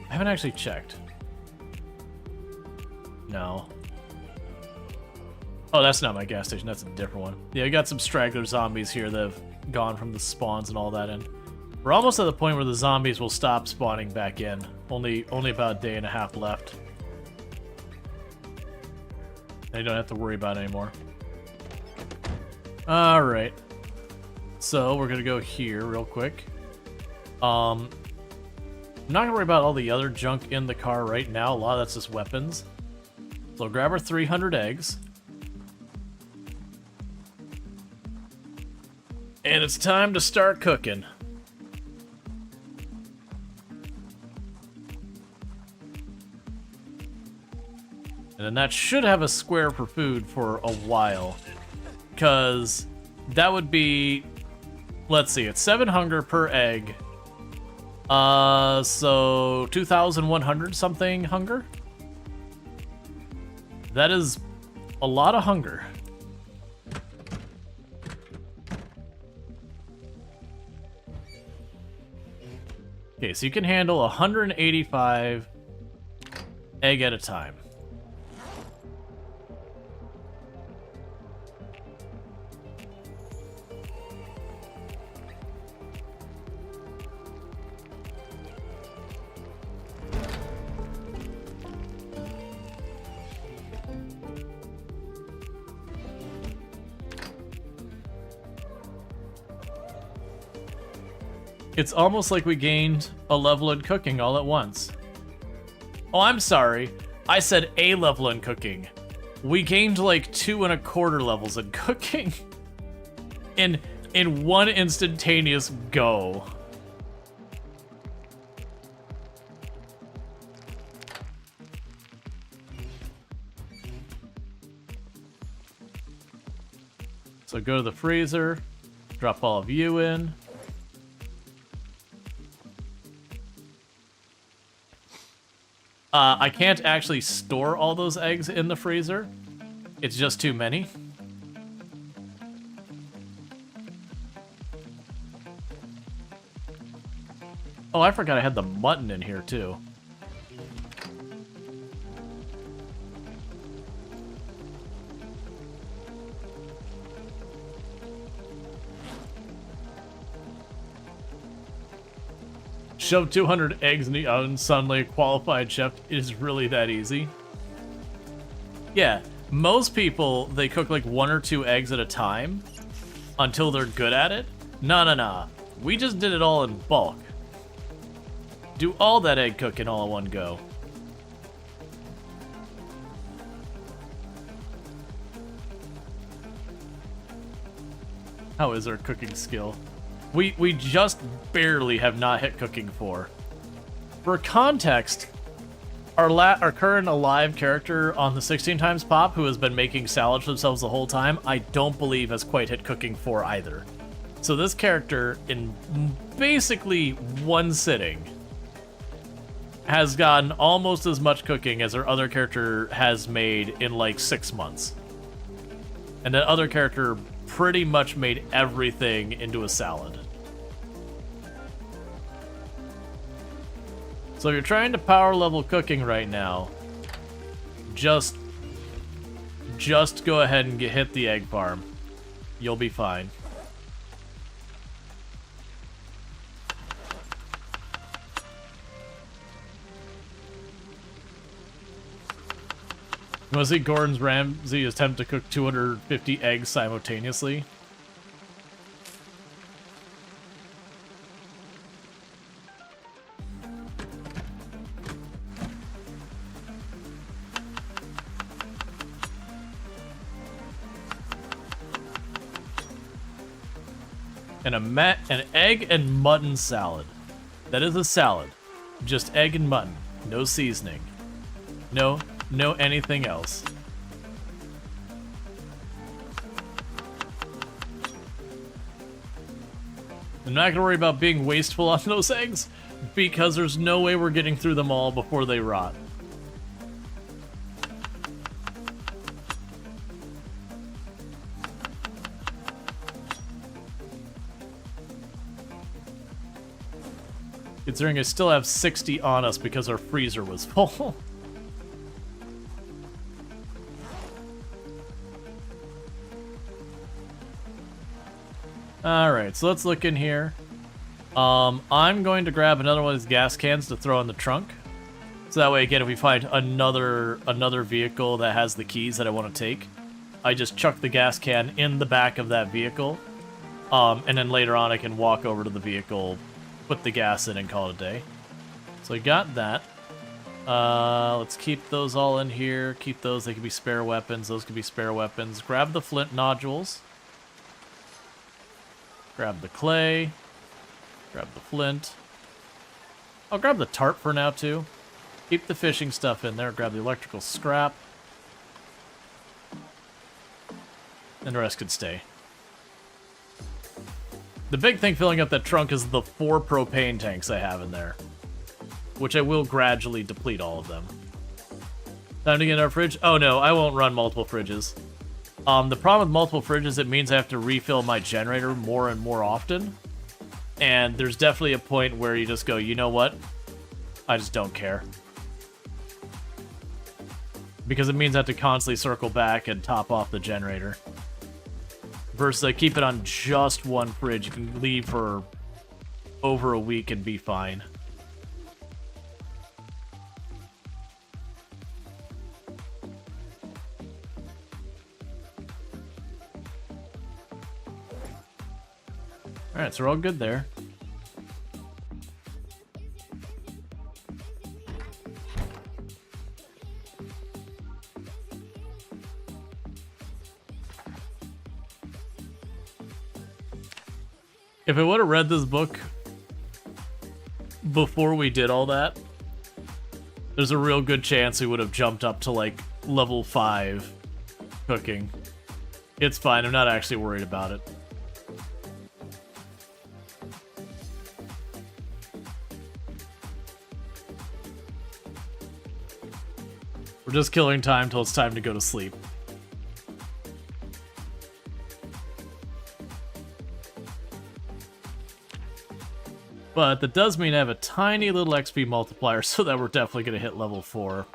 I haven't actually checked. No. Oh, that's not my gas station. That's a different one. Yeah, I got some straggler zombies here that have gone from the spawns and all that in. We're almost at the point where the zombies will stop spawning back in. Only about a day and a half left. And you don't have to worry about it anymore. Alright. So, we're gonna go here real quick. I'm not gonna worry about all the other junk in the car right now. A lot of that's just weapons. So, grab our 300 eggs. And it's time to start cooking. And then that should have a square for food for a while. Because that would be... Let's see, it's 7 hunger per egg. So 2,100 something hunger? That is a lot of hunger. Okay, so you can handle 185 egg at a time. It's almost like we gained a level in cooking all at once. Oh, I'm sorry. I said a level in cooking. We gained like 2.25 levels in cooking. In one instantaneous go. So go to the freezer, drop all of you in. I can't actually store all those eggs in the freezer. It's just too many. Oh, I forgot I had the mutton in here too. Shove 200 eggs in the oven, suddenly a qualified chef. Is really that easy? Yeah, most people, they cook like 1 or 2 eggs at a time until they're good at it. Nah. We just did it all in bulk. Do all that egg cooking all in one go. How is our cooking skill? We just barely have not hit cooking 4. For context, our current alive character on the 16 times pop, who has been making salad for themselves the whole time, I don't believe has quite hit cooking 4 either. So this character, in basically one sitting, has gotten almost as much cooking as our other character has made in like 6 months. And that other character pretty much made everything into a salad. So if you're trying to power level cooking right now, just go ahead and hit the egg farm. You'll be fine. You want to see Gordon Ramsay attempt to cook 250 eggs simultaneously? And an egg and mutton salad. That is a salad. Just egg and mutton. No seasoning. No anything else. I'm not gonna worry about being wasteful on those eggs, because there's no way we're getting through them all before they rot. Considering I still have 60 on us because our freezer was full. Alright, so let's look in here. I'm going to grab another one of these gas cans to throw in the trunk. So that way, again, if we find another vehicle that has the keys that I want to take, I just chuck the gas can in the back of that vehicle. And then later on I can walk over to the vehicle, put the gas in, and call it a day. So I got that. Let's keep those all in here. Keep those, they can be spare weapons. Those can be spare weapons. Grab the flint nodules. Grab the clay. Grab the flint. I'll grab the tarp for now, too. Keep the fishing stuff in there. Grab the electrical scrap. And the rest could stay. The big thing filling up that trunk is the 4 propane tanks I have in there. Which I will gradually deplete all of them. Time to get our fridge? Oh no, I won't run multiple fridges. The problem with multiple fridges, it means I have to refill my generator more and more often. And there's definitely a point where you just go, you know what? I just don't care. Because it means I have to constantly circle back and top off the generator. Versus I keep it on just one fridge. You can leave for over a week and be fine. Alright, so we're all good there. If I would have read this book before we did all that, there's a real good chance we would have jumped up to like level 5 cooking. It's fine, I'm not actually worried about it. We're just killing time till it's time to go to sleep. But that does mean I have a tiny little XP multiplier, so that we're definitely going to hit level 4.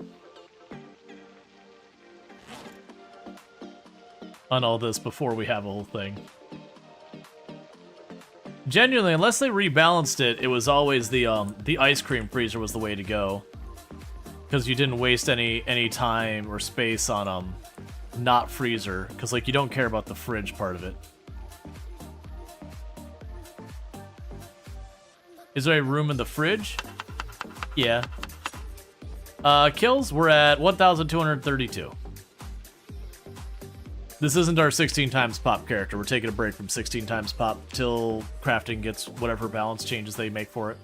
On all this before we have a whole thing. Genuinely, unless they rebalanced it, it was always the ice cream freezer was the way to go. Because you didn't waste any time or space on not freezer. Because like you don't care about the fridge part of it. Is there a room in the fridge? Yeah. Kills, we're at 1,232. This isn't our 16 times pop character. We're taking a break from 16 times pop till crafting gets whatever balance changes they make for it.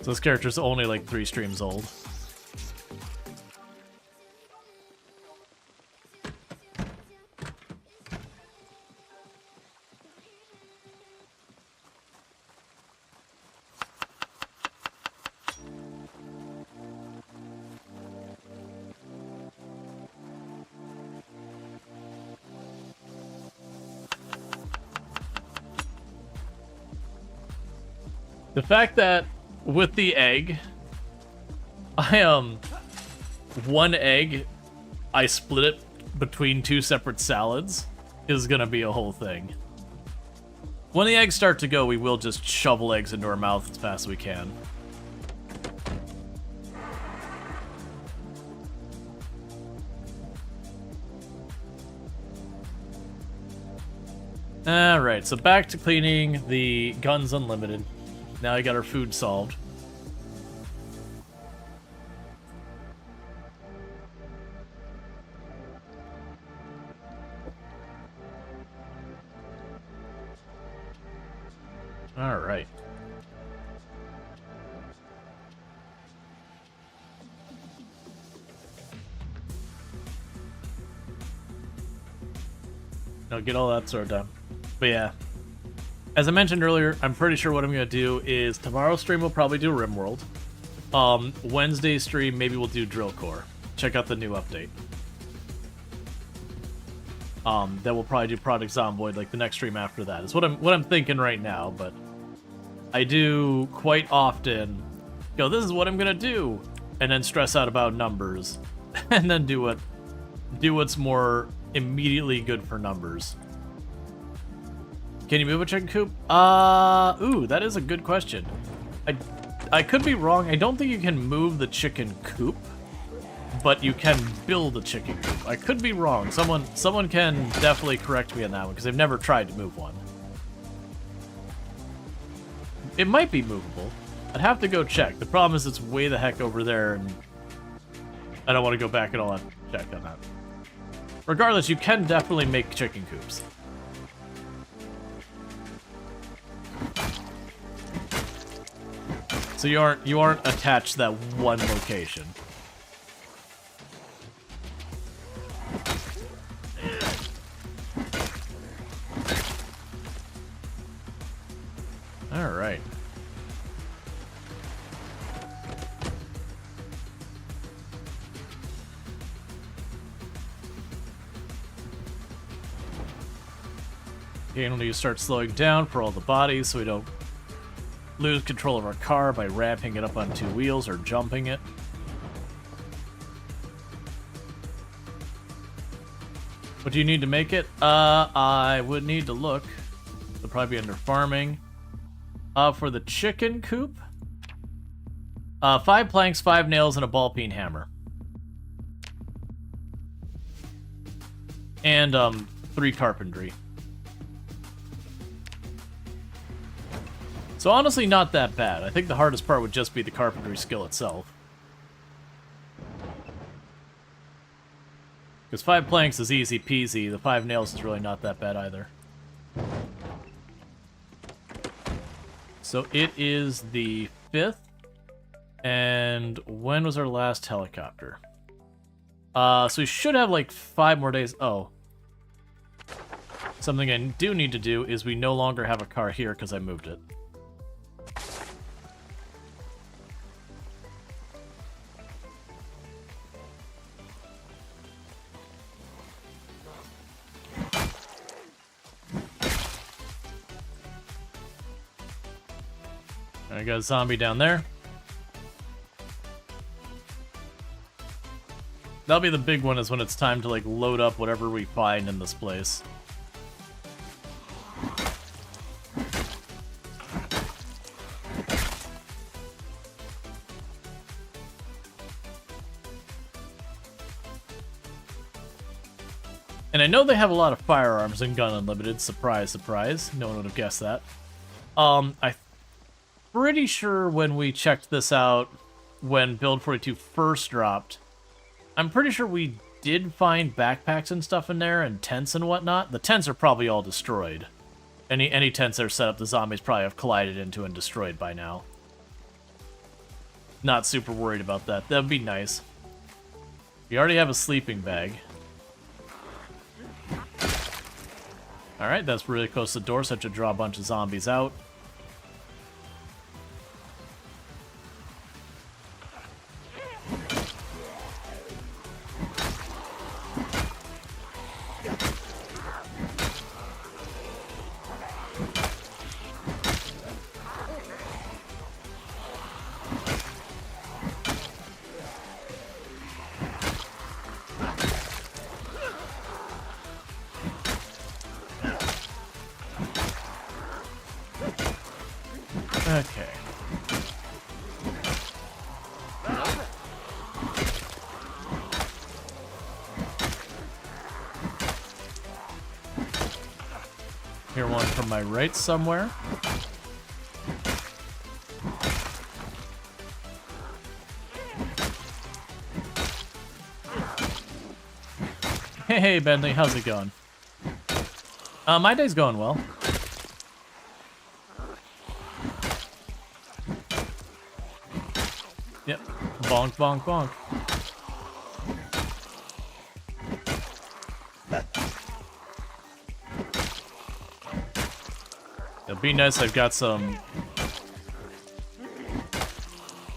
So this character's only like 3 streams old. The fact that with the egg, one egg, I split it between 2 separate salads, is gonna be a whole thing. When the eggs start to go, we will just shovel eggs into our mouth as fast as we can. Alright, so back to cleaning the guns unlimited. Now I got our food solved. All right. Now get all that sort done. But yeah. As I mentioned earlier, I'm pretty sure what I'm going to do is tomorrow's stream we'll probably do Rimworld. Wednesday's stream, maybe we'll do Drill Core. Check out the new update. Then we'll probably do Project Zomboid like the next stream after that. Is what I'm thinking right now, but I do quite often go, this is what I'm going to do, and then stress out about numbers, and then do what's more immediately good for numbers. Can you move a chicken coop? Ooh, that is a good question. I could be wrong. I don't think you can move the chicken coop, but you can build a chicken coop. I could be wrong. Someone can definitely correct me on that one, because I've never tried to move one. It might be movable. I'd have to go check. The problem is it's way the heck over there, and I don't want to go back and all that check on that. Regardless, you can definitely make chicken coops. So you aren't attached to that one location. All right. Okay, we'll need to start slowing down for all the bodies so we don't lose control of our car by ramping it up on 2 wheels or jumping it. What do you need to make it? I would need to look. It'll probably be under farming. For the chicken coop, 5 planks, 5 nails, and a ball peen hammer. And 3 carpentry. So honestly, not that bad. I think the hardest part would just be the carpentry skill itself. Because 5 planks is easy peasy, the 5 nails is really not that bad either. So it is the 5th, and when was our last helicopter? So we should have like 5 more days. Oh. Something I do need to do is we no longer have a car here because I moved it. I got a zombie down there. That'll be the big one, is when it's time to like load up whatever we find in this place. And I know they have a lot of firearms in Gun Unlimited. Surprise, surprise. No one would have guessed that. I'm pretty sure when we checked this out, when Build 42 first dropped, I'm pretty sure we did find backpacks and stuff in there, and tents and whatnot. The tents are probably all destroyed. Any tents that are set up, the zombies probably have collided into and destroyed by now. Not super worried about that. That would be nice. We already have a sleeping bag. Alright, that's really close to the door, so I have to draw a bunch of zombies out. Okay. Hear one from my right somewhere. Hey, Bentley, how's it going? My day's going well. Yep. Bonk, bonk, bonk. It'll be nice. I've got some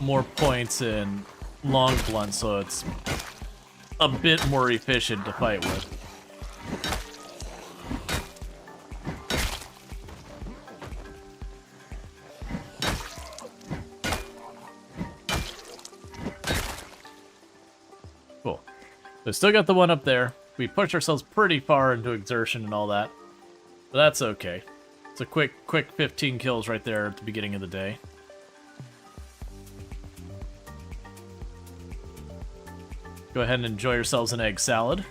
more points in long blunt, so it's a bit more efficient to fight with. Cool. So still got the one up there. We pushed ourselves pretty far into exertion and all that, but that's okay. It's a quick 15 kills right there at the beginning of the day. Go ahead and enjoy yourselves an egg salad.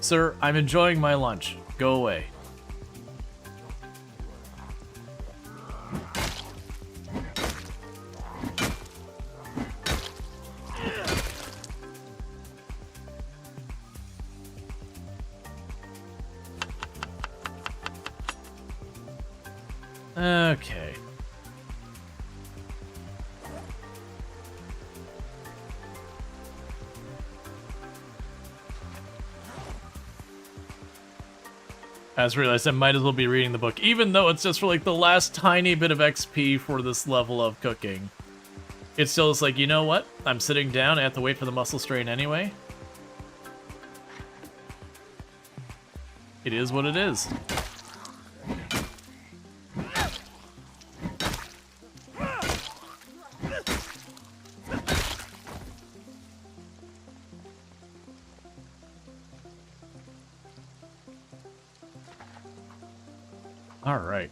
Sir, I'm enjoying my lunch. Go away. Okay. I just realized I might as well be reading the book, even though it's just for like the last tiny bit of XP for this level of cooking. It's still just like, you know what? I'm sitting down, I have to wait for the muscle strain anyway. It is what it is. All right.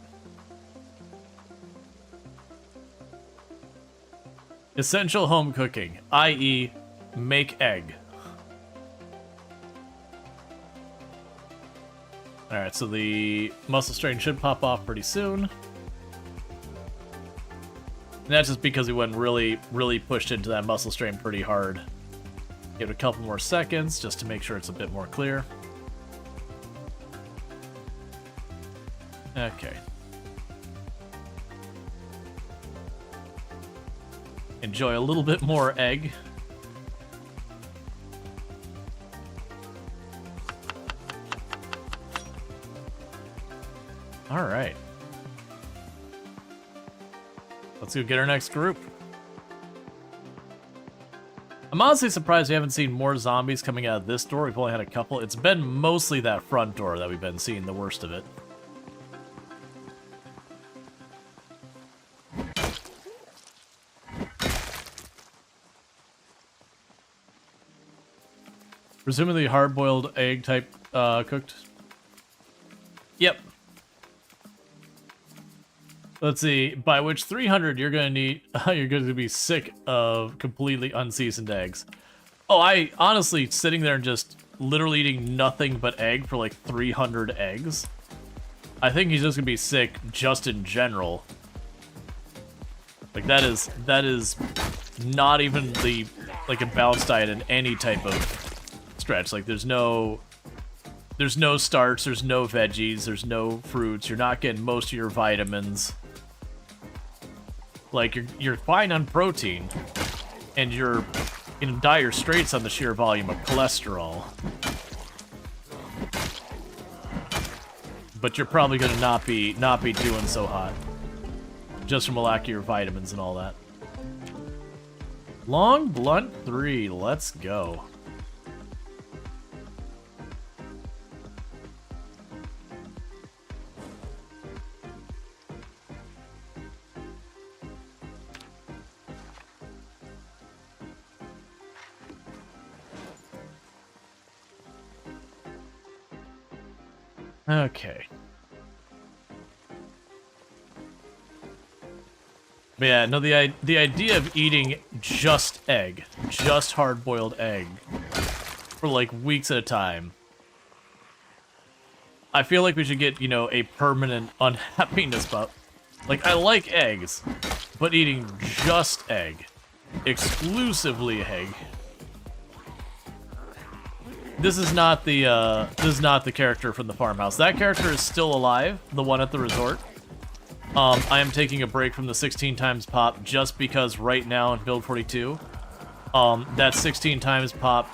Essential home cooking, i.e., make egg. All right, so the muscle strain should pop off pretty soon. And that's just because we went really pushed into that muscle strain pretty hard. Give it a couple more seconds just to make sure it's a bit more clear. Okay. Enjoy a little bit more egg. All right. Let's go get our next group. I'm honestly surprised we haven't seen more zombies coming out of this door. We've only had a couple. It's been mostly that front door that we've been seeing the worst of it. Presumably hard-boiled egg type cooked. Yep. Let's see. By which 300 you're gonna need. You're going to be sick of completely unseasoned eggs. Oh, I honestly sitting there and just literally eating nothing but egg for like 300 eggs. I think he's just gonna be sick just in general. Like that is not even like a balanced diet in any type of stretch. Like there's no starch, there's no veggies, there's no fruits, you're not getting most of your vitamins. Like you're fine on protein and you're in dire straits on the sheer volume of cholesterol. But you're probably gonna not be doing so hot. Just from a lack of your vitamins and all that. Long blunt 3, let's go. Okay. But yeah, no, the idea of eating just egg, just hard-boiled egg, for like weeks at a time, I feel like we should get, you know, a permanent unhappiness about. Like, I like eggs, but eating just egg, exclusively egg. This is not the character from the farmhouse. That character is still alive, the one at the resort. I am taking a break from the 16 times pop just because right now in build 42, that 16 times pop,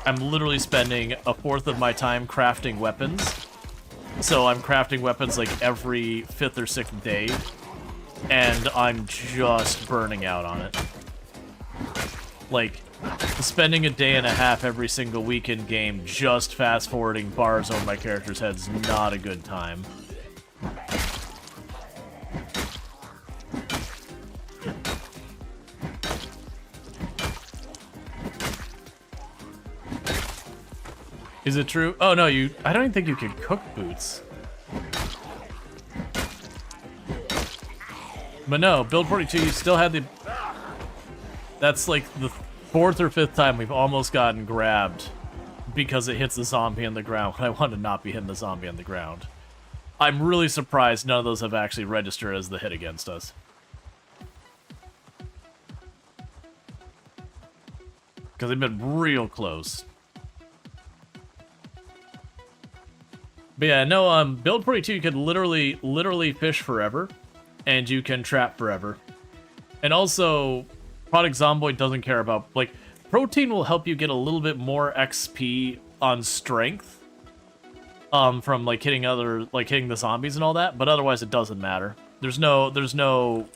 I'm literally spending a fourth of my time crafting weapons. So I'm crafting weapons like every 5th or 6th day, and I'm just burning out on it. Like, spending a day and a half every single week in game just fast-forwarding bars over my character's head's not a good time. Is it true? Oh no, I don't even think you can cook boots. But no, build 42, you still had the... That's like the 4th or 5th time we've almost gotten grabbed because it hits the zombie on the ground when I want to not be hitting the zombie on the ground. I'm really surprised none of those have actually registered as the hit against us. Because they've been real close. But yeah, no, build 42, you could literally fish forever, and you can trap forever. And also, Product Zomboid doesn't care about, like, protein will help you get a little bit more XP on strength, from, like, hitting the zombies and all that, but otherwise it doesn't matter. There's no,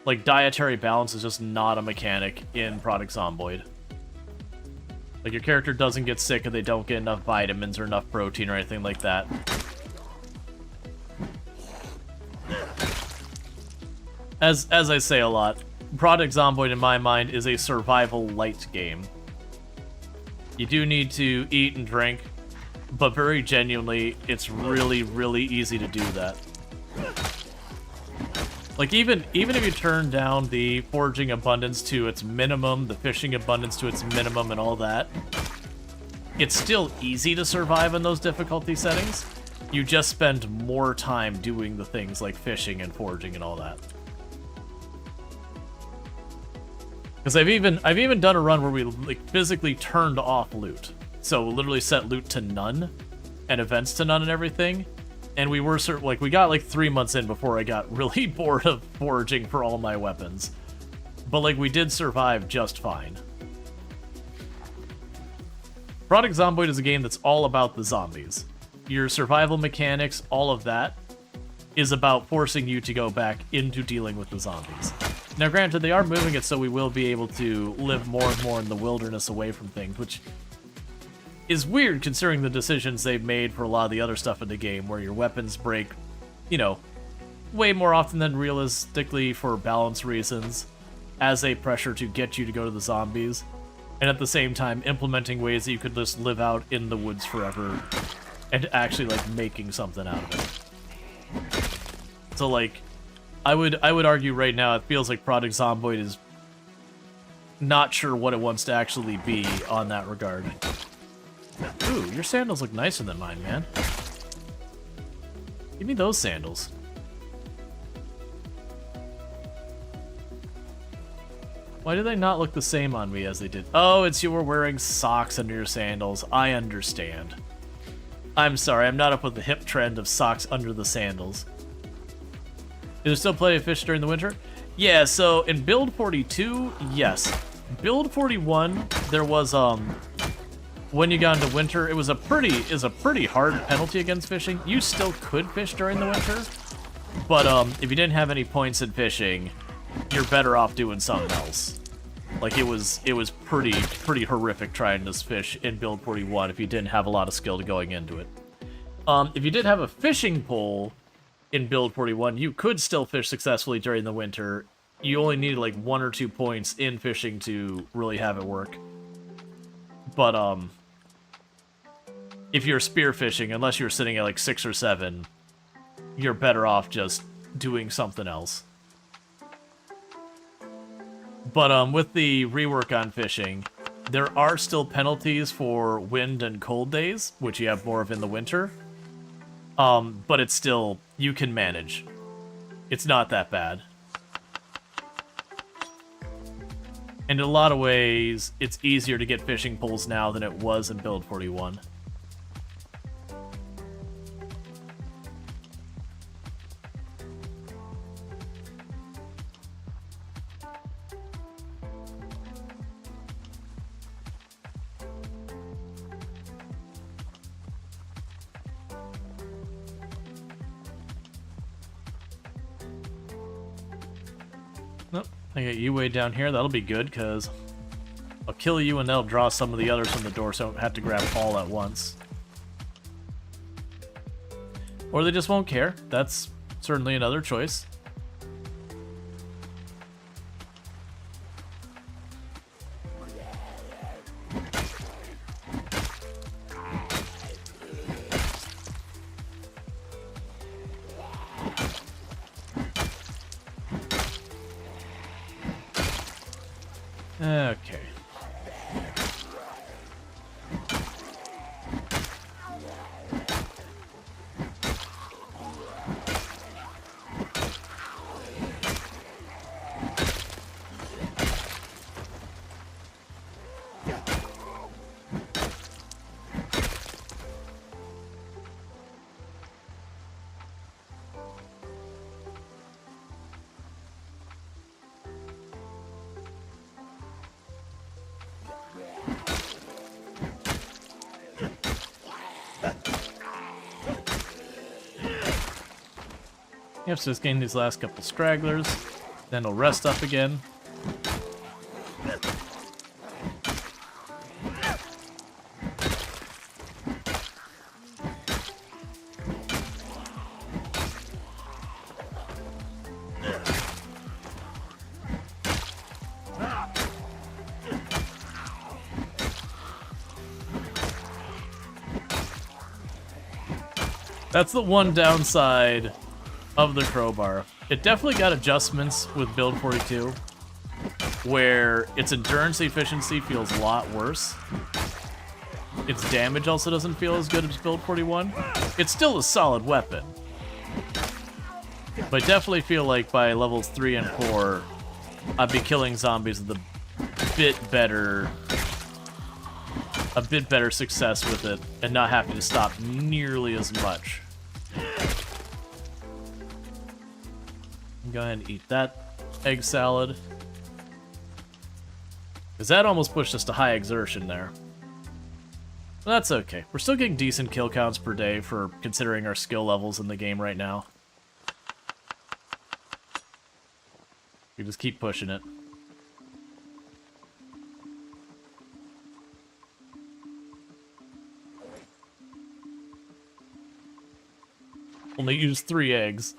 like, dietary balance is just not a mechanic in Product Zomboid. Like, your character doesn't get sick if they don't get enough vitamins or enough protein or anything like that. As I say a lot, Product Zomboid, in my mind, is a survival light game. You do need to eat and drink, but very genuinely, it's really, really easy to do that. Like, even if you turn down the foraging abundance to its minimum, the fishing abundance to its minimum, and all that, it's still easy to survive in those difficulty settings. You just spend more time doing the things like fishing and foraging and all that. Because I've even done a run where we like physically turned off loot, so literally set loot to none, and events to none and everything. And we were we got like 3 months in before I got really bored of foraging for all my weapons. But like we did survive just fine. Product Zomboid is a game that's all about the zombies. Your survival mechanics, all of that, is about forcing you to go back into dealing with the zombies. Now granted, they are moving it so we will be able to live more and more in the wilderness away from things, which is weird considering the decisions they've made for a lot of the other stuff in the game, where your weapons break, you know, way more often than realistically for balance reasons, as a pressure to get you to go to the zombies, and at the same time implementing ways that you could just live out in the woods forever, and actually, like, making something out of it. So, like, I would argue right now it feels like Product Zomboid is not sure what it wants to actually be on that regard. Ooh, your sandals look nicer than mine, man. Give me those sandals. Why do they not look the same on me as they did? Oh, it's you were wearing socks under your sandals. I understand. I'm sorry, I'm not up with the hip trend of socks under the sandals. Is there still plenty of fish during the winter? Yeah, so in build 42, yes. Build 41, there was, when you got into winter, it was a pretty hard penalty against fishing. You still could fish during the winter, but if you didn't have any points in fishing, you're better off doing something else. Like it was pretty horrific trying to fish in build 41 if you didn't have a lot of skill going into it. If you did have a fishing pole in build 41, you could still fish successfully during the winter. You only needed like 1 or 2 points in fishing to really have it work. But if you're spearfishing, unless you're sitting at like 6 or 7, you're better off just doing something else. But with the rework on fishing, there are still penalties for wind and cold days, which you have more of in the winter. But it's still, you can manage. It's not that bad. And in a lot of ways, it's easier to get fishing poles now than it was in build 41. Nope, I got you way down here. That'll be good, because I'll kill you and that'll draw some of the others from the door, so I don't have to grab all at once. Or they just won't care. That's certainly another choice. Okay. Yep, so just getting these last couple stragglers. Then he'll rest up again. That's the one downside of the crowbar. It definitely got adjustments with build 42, where its endurance efficiency feels a lot worse. Its damage also doesn't feel as good as build 41. It's still a solid weapon, but I definitely feel like by levels 3 and 4, I'd be killing zombies with a bit better success with it, and not having to stop nearly as much. Go ahead and eat that egg salad, because that almost pushed us to high exertion there. But that's okay. We're still getting decent kill counts per day for considering our skill levels in the game right now. We just keep pushing it. Only use 3 eggs.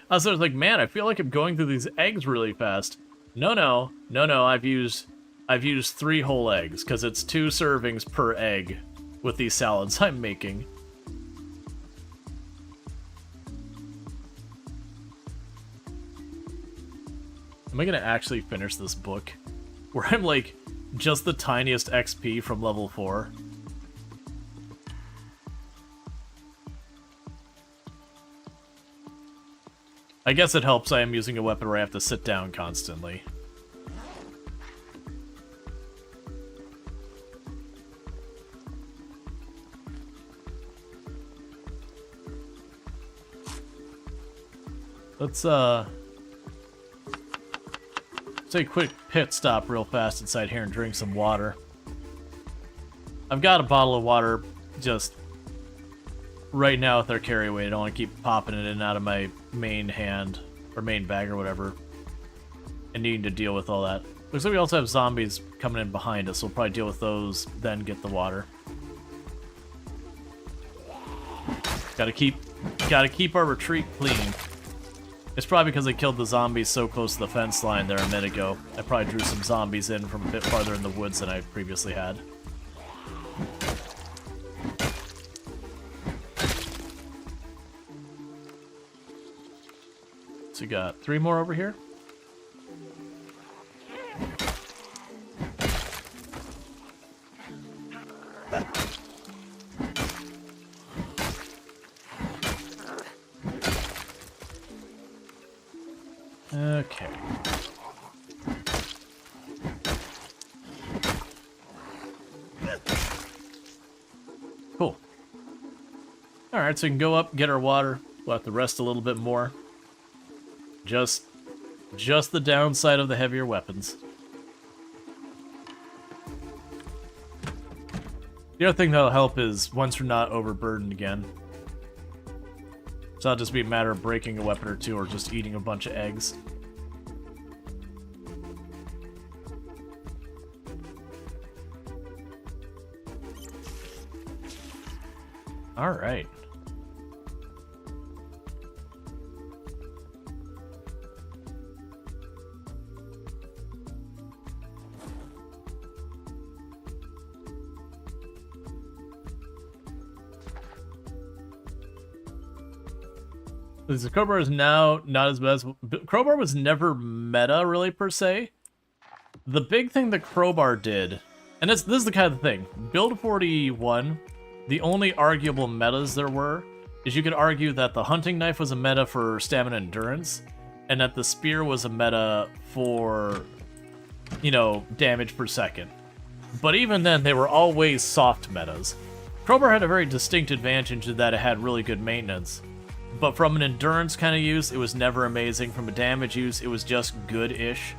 I was sort of like, man, I feel like I'm going through these eggs really fast. No, I've used 3 whole eggs, because it's 2 servings per egg with these salads I'm making. Am I gonna actually finish this book? Where I'm like, just the tiniest XP from level 4? I guess it helps I am using a weapon where I have to sit down constantly. Let's take a quick pit stop real fast inside here and drink some water. I've got a bottle of water just right now with our carry weight. I don't want to keep popping it in and out of my main hand, or main bag or whatever, and needing to deal with all that. Looks like we also have zombies coming in behind us, so we'll probably deal with those, then get the water. Gotta keep our retreat clean. It's probably because I killed the zombies so close to the fence line there a minute ago. I probably drew some zombies in from a bit farther in the woods than I previously had. So we got 3 more over here. Okay. Cool. Alright, so we can go up, get our water. We'll have to rest a little bit more. Just the downside of the heavier weapons. The other thing that'll help is once we're not overburdened again. So that'll just be a matter of breaking a weapon or 2 or just eating a bunch of eggs. Alright. The crowbar is now not as bad. Crowbar was never meta, really, per se. The big thing the crowbar did, and this is the kind of thing, build 41, the only arguable metas there were, is you could argue that the hunting knife was a meta for stamina endurance, and that the spear was a meta for, you know, damage per second. But even then, they were always soft metas. Crowbar had a very distinct advantage in that it had really good maintenance. But from an endurance kind of use, it was never amazing. From a damage use, it was just good-ish.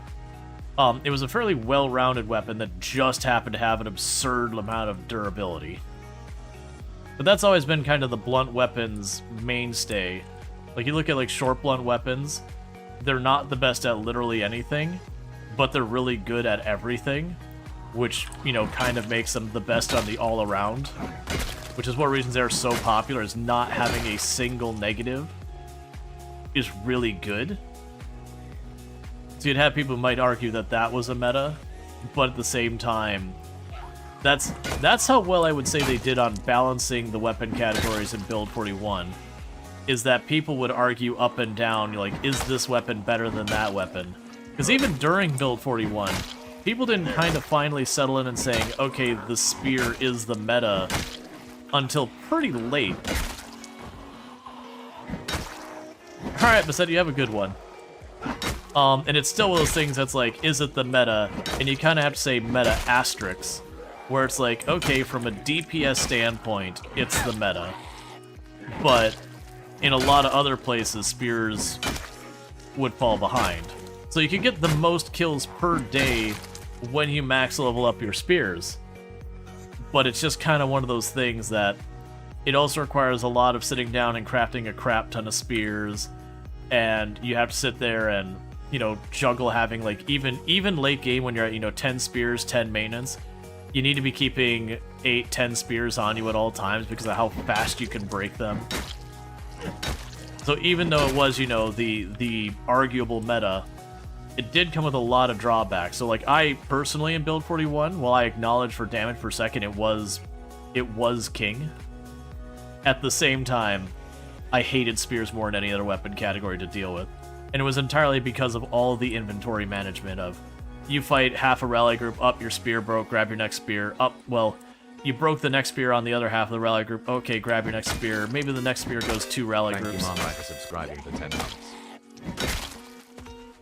It was a fairly well-rounded weapon that just happened to have an absurd amount of durability. But that's always been kind of the blunt weapon's mainstay. Like, you look at, like, short blunt weapons, they're not the best at literally anything, but they're really good at everything, which, you know, kind of makes them the best on the all-around, which is one reasons they're so popular, is not having a single negative is really good. So you'd have people who might argue that that was a meta, but at the same time, that's how well I would say they did on balancing the weapon categories in Build 41, is that people would argue up and down, like, is this weapon better than that weapon? Because even during Build 41, people didn't kind of finally settle in and saying, okay, the spear is the meta, until pretty late. Alright, Basset, you have a good one. And it's still one of those things that's like, is it the meta? And you kind of have to say meta asterisks, where it's like, okay, from a DPS standpoint, it's the meta. But in a lot of other places, spears would fall behind. So you can get the most kills per day when you max level up your spears. But it's just kind of one of those things that it also requires a lot of sitting down and crafting a crap ton of spears, and you have to sit there and, you know, juggle having, like, even late game when you're at, you know, 10 spears, 10 maintenance, you need to be keeping 8, 10 spears on you at all times because of how fast you can break them. So even though it was, you know, the arguable meta, it did come with a lot of drawbacks. So, like, I personally in Build 41, while I acknowledge for damage per second it was king, at the same time, I hated spears more than any other weapon category to deal with. And it was entirely because of all the inventory management of, you fight half a rally group, up, your spear broke, grab your next spear, up, well, you broke the next spear on the other half of the rally group, okay, grab your next spear, maybe the next spear goes 2 rally Thank groups. you, Mohan, for subscribing for 10 months.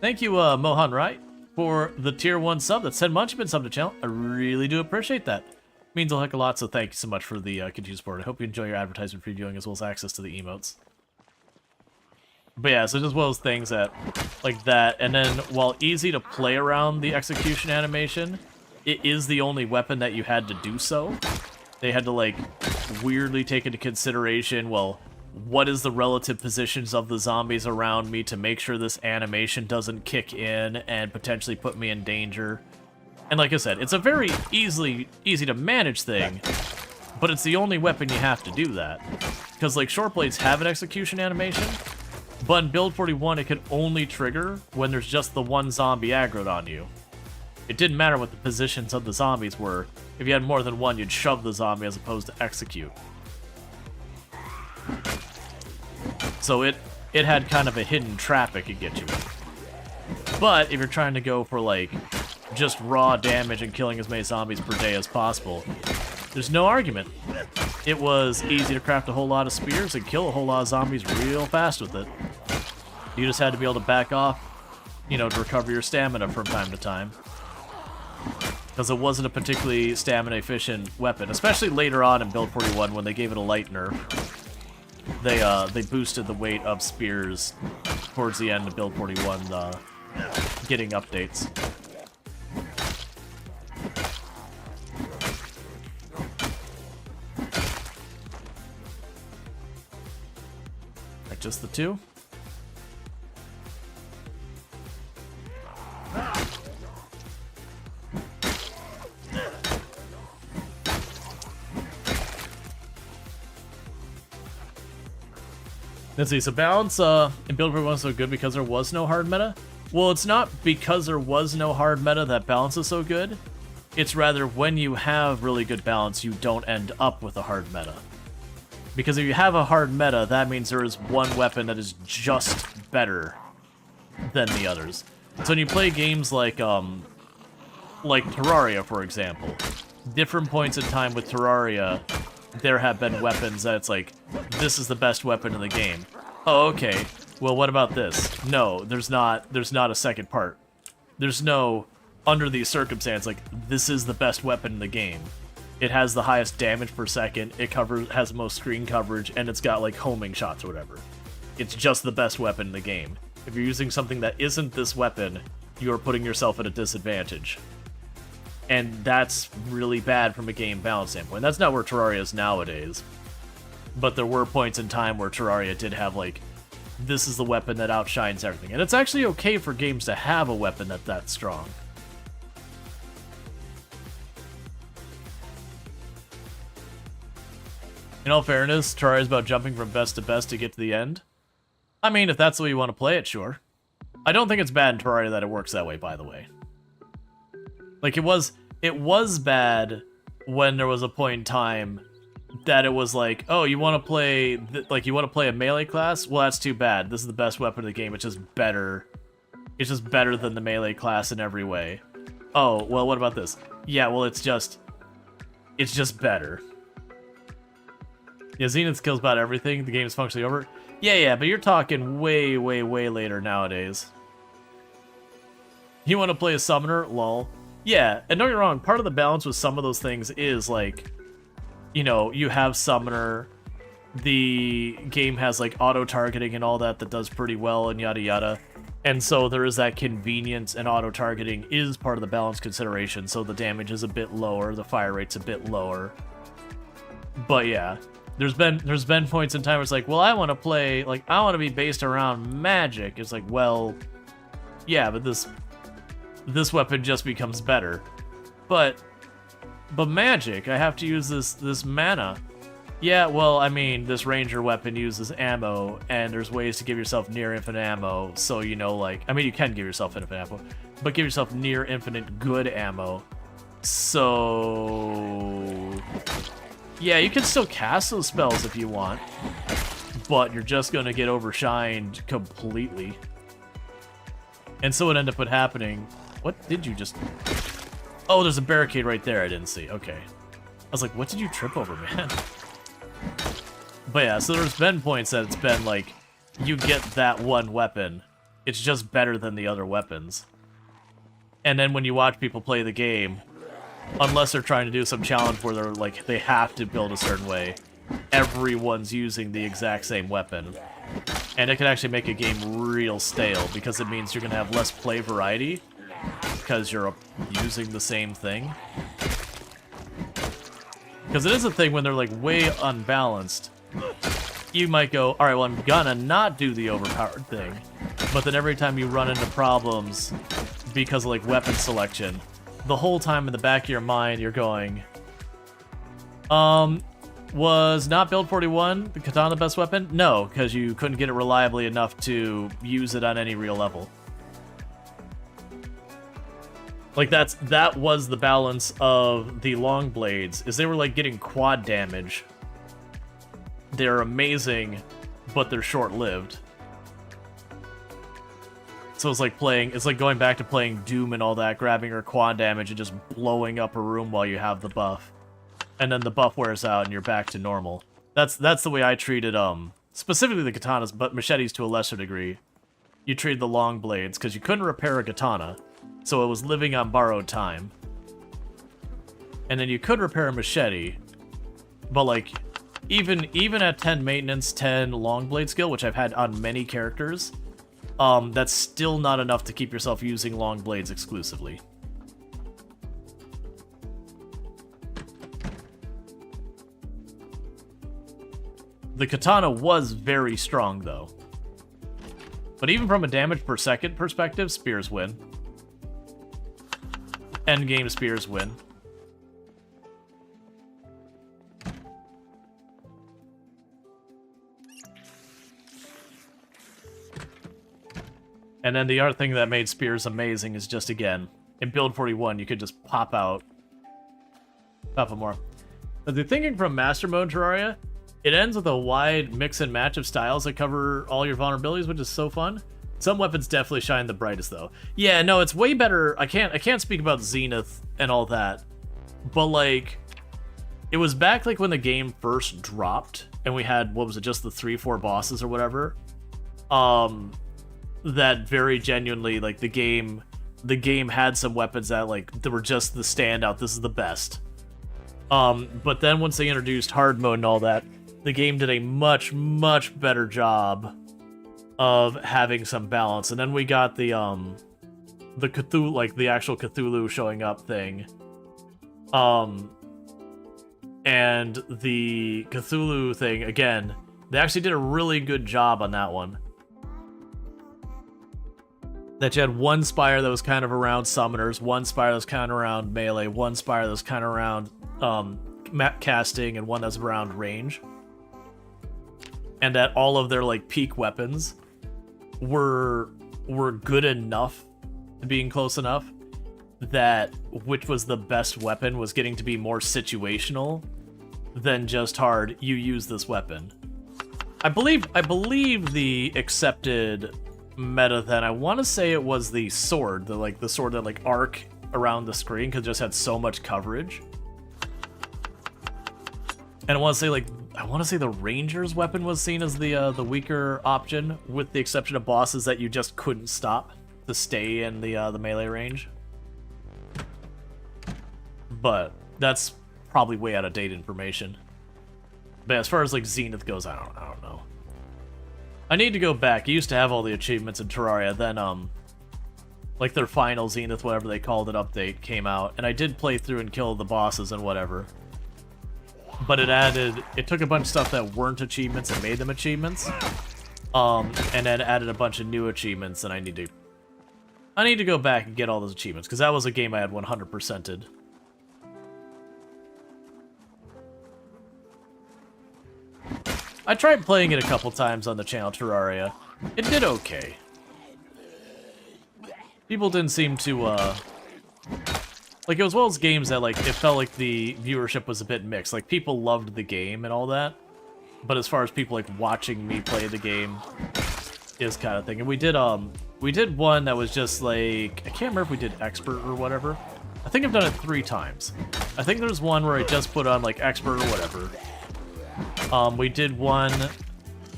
Thank you, Mohan Wright, for the tier 1 sub. That's 10 months you've been subbed to the channel. I really do appreciate that. Means a heck of a lot, so thank you so much for the continued support. I hope you enjoy your advertisement previewing as well as access to the emotes. But yeah, so just one of those things that, like that, and then while easy to play around the execution animation, it is the only weapon that you had to do so. They had to, like, weirdly take into consideration, well, what is the relative positions of the zombies around me to make sure this animation doesn't kick in and potentially put me in danger. And like I said, it's a very easy to manage thing, but it's the only weapon you have to do that. Because, like, short blades have an execution animation, but in Build 41 it could only trigger when there's just the one zombie aggroed on you. It didn't matter what the positions of the zombies were. If you had more than one, you'd shove the zombie as opposed to execute. So it had kind of a hidden trap it could get you with. But if you're trying to go for, like, just raw damage and killing as many zombies per day as possible, there's no argument. It was easy to craft a whole lot of spears and kill a whole lot of zombies real fast with it. You just had to be able to back off, you know, to recover your stamina from time to time. Because it wasn't a particularly stamina-efficient weapon, especially later on in Build 41 when they gave it a light nerf. They boosted the weight of spears towards the end of Build 41, getting updates. Right, just the two? Let's see, so balance in Build 41 was so good because there was no hard meta? Well, it's not because there was no hard meta that balance is so good. It's rather when you have really good balance, you don't end up with a hard meta. Because if you have a hard meta, that means there is one weapon that is just better than the others. So when you play games like Terraria, for example, different points in time with Terraria, there have been weapons that it's like, this is the best weapon in the game. Oh, okay. Well, what about this? No, there's not a second part. There's no, under these circumstances, like, this is the best weapon in the game. It has the highest damage per second, it has the most screen coverage, and it's got, like, homing shots or whatever. It's just the best weapon in the game. If you're using something that isn't this weapon, you are putting yourself at a disadvantage. And that's really bad from a game balance standpoint. That's not where Terraria is nowadays. But there were points in time where Terraria did have, like, this is the weapon that outshines everything. And it's actually okay for games to have a weapon that's strong. In all fairness, Terraria is about jumping from best to best to get to the end. I mean, if that's the way you want to play it, sure. I don't think it's bad in Terraria that it works that way, by the way. Like, it was bad when there was a point in time that it was like, oh, you want to play, you want to play a melee class? Well, that's too bad. This is the best weapon in the game. It's just better. It's just better than the melee class in every way. Oh, well, what about this? Yeah, well, it's just better. Yeah, Zenith kills about everything. The game is functionally over. Yeah, but you're talking way, way, way later nowadays. You want to play a summoner? Lol. Yeah, and don't get me wrong, part of the balance with some of those things is, like, you know, you have summoner, the game has, like, auto-targeting and all that does pretty well and yada yada. And so there is that convenience, and auto-targeting is part of the balance consideration, so the damage is a bit lower, the fire rate's a bit lower. But yeah. There's been points in time where it's like, well, I want to play, like, I want to be based around magic. It's like, well, yeah, but this weapon just becomes better. But magic, I have to use this mana. Yeah, well, I mean, this ranger weapon uses ammo, and there's ways to give yourself near infinite ammo, so, you know, like, I mean, you can give yourself infinite ammo, but give yourself near infinite good ammo. So yeah, you can still cast those spells if you want, but you're just going to get overshined completely. And so what ended up happening... What did you just... Oh, there's a barricade right there I didn't see. Okay. I was like, what did you trip over, man? But yeah, so there's been points that it's been like, you get that one weapon, it's just better than the other weapons. And then when you watch people play the game... Unless they're trying to do some challenge where they're like, they have to build a certain way, everyone's using the exact same weapon. And it can actually make a game real stale, because it means you're going to have less play variety, because you're using the same thing. Because it is a thing when they're like way unbalanced, you might go, alright, well, I'm gonna not do the overpowered thing. But then every time you run into problems because of like weapon selection, the whole time in the back of your mind, you're going, was not build 41 the katana the best weapon? No, because you couldn't get it reliably enough to use it on any real level. Like, that was the balance of the long blades, is they were like getting quad damage. They're amazing, but they're short-lived. So it's like going back to playing Doom and all that, grabbing your quad damage and just blowing up a room while you have the buff. And then the buff wears out and you're back to normal. That's the way I treated, specifically the katanas, but machetes to a lesser degree. You treated the long blades, because you couldn't repair a katana, so it was living on borrowed time. And then you could repair a machete, but like, even at 10 maintenance, 10 long blade skill, which I've had on many characters, that's still not enough to keep yourself using long blades exclusively. The katana was very strong, though. But even from a damage per second perspective, spears win. Endgame spears win. And then the other thing that made spears amazing is just, again, in build 41, you could just pop out more. But the thinking from Master Mode Terraria, it ends with a wide mix and match of styles that cover all your vulnerabilities, which is so fun. Some weapons definitely shine the brightest, though. Yeah, no, it's way better. I can't speak about Zenith and all that, but like, it was back like when the game first dropped, and we had, what was it, just the 3-4 bosses or whatever. That very genuinely, like, the game had some weapons that, like, they were just the standout. This is the best. But then once they introduced hard mode and all that, the game did a much, much better job of having some balance. And then we got the Cthulhu, like, the actual Cthulhu showing up thing. And the Cthulhu thing, again, they actually did a really good job on that one. that you had one spire that was kind of around summoners, one spire that was kind of around melee, one spire that was kind of around map casting, and one that's around range. And that all of their like peak weapons were good enough to being close enough that which was the best weapon was getting to be more situational than just hard, you use this weapon. I believe the accepted meta then, I want to say it was the sword, the sword that like arc around the screen because it just had so much coverage. And I want to say the ranger's weapon was seen as the weaker option, with the exception of bosses that you just couldn't stop to stay in the melee range. But that's probably way out of date information. But as far as like Zenith goes, I don't know. I need to go back. I used to have all the achievements in Terraria. Then like their final Zenith, whatever they called it, update came out, and I did play through and kill the bosses and whatever. But it took a bunch of stuff that weren't achievements and made them achievements. And then added a bunch of new achievements, and I need to go back and get all those achievements, because that was a game I had 100%ed. I tried playing it a couple times on the channel, Terraria. It did okay. People didn't seem to, like, it was one of those games that, like, it felt like the viewership was a bit mixed. Like, people loved the game and all that, but as far as people, like, watching me play the game is kind of thing. And we did one that was just, like, I can't remember if we did expert or whatever. I think I've done it 3 times. I think there's one where I just put on, like, expert or whatever. We did one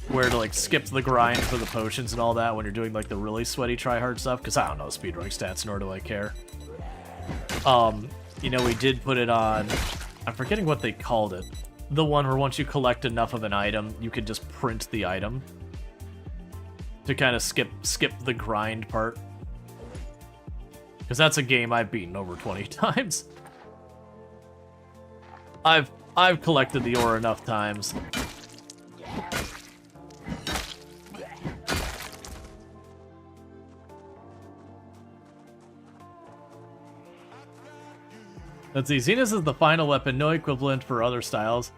where to, like, skip the grind for the potions and all that when you're doing, like, the really sweaty try-hard stuff, because I don't know speedrunning stats, nor do I care. You know, we did put it on, I'm forgetting what they called it. The one where once you collect enough of an item, you could just print the item. To kind of skip the grind part. Because that's a game I've beaten over 20 times. I've collected the ore enough times. Let's see, Zenith is the final weapon, no equivalent for other styles.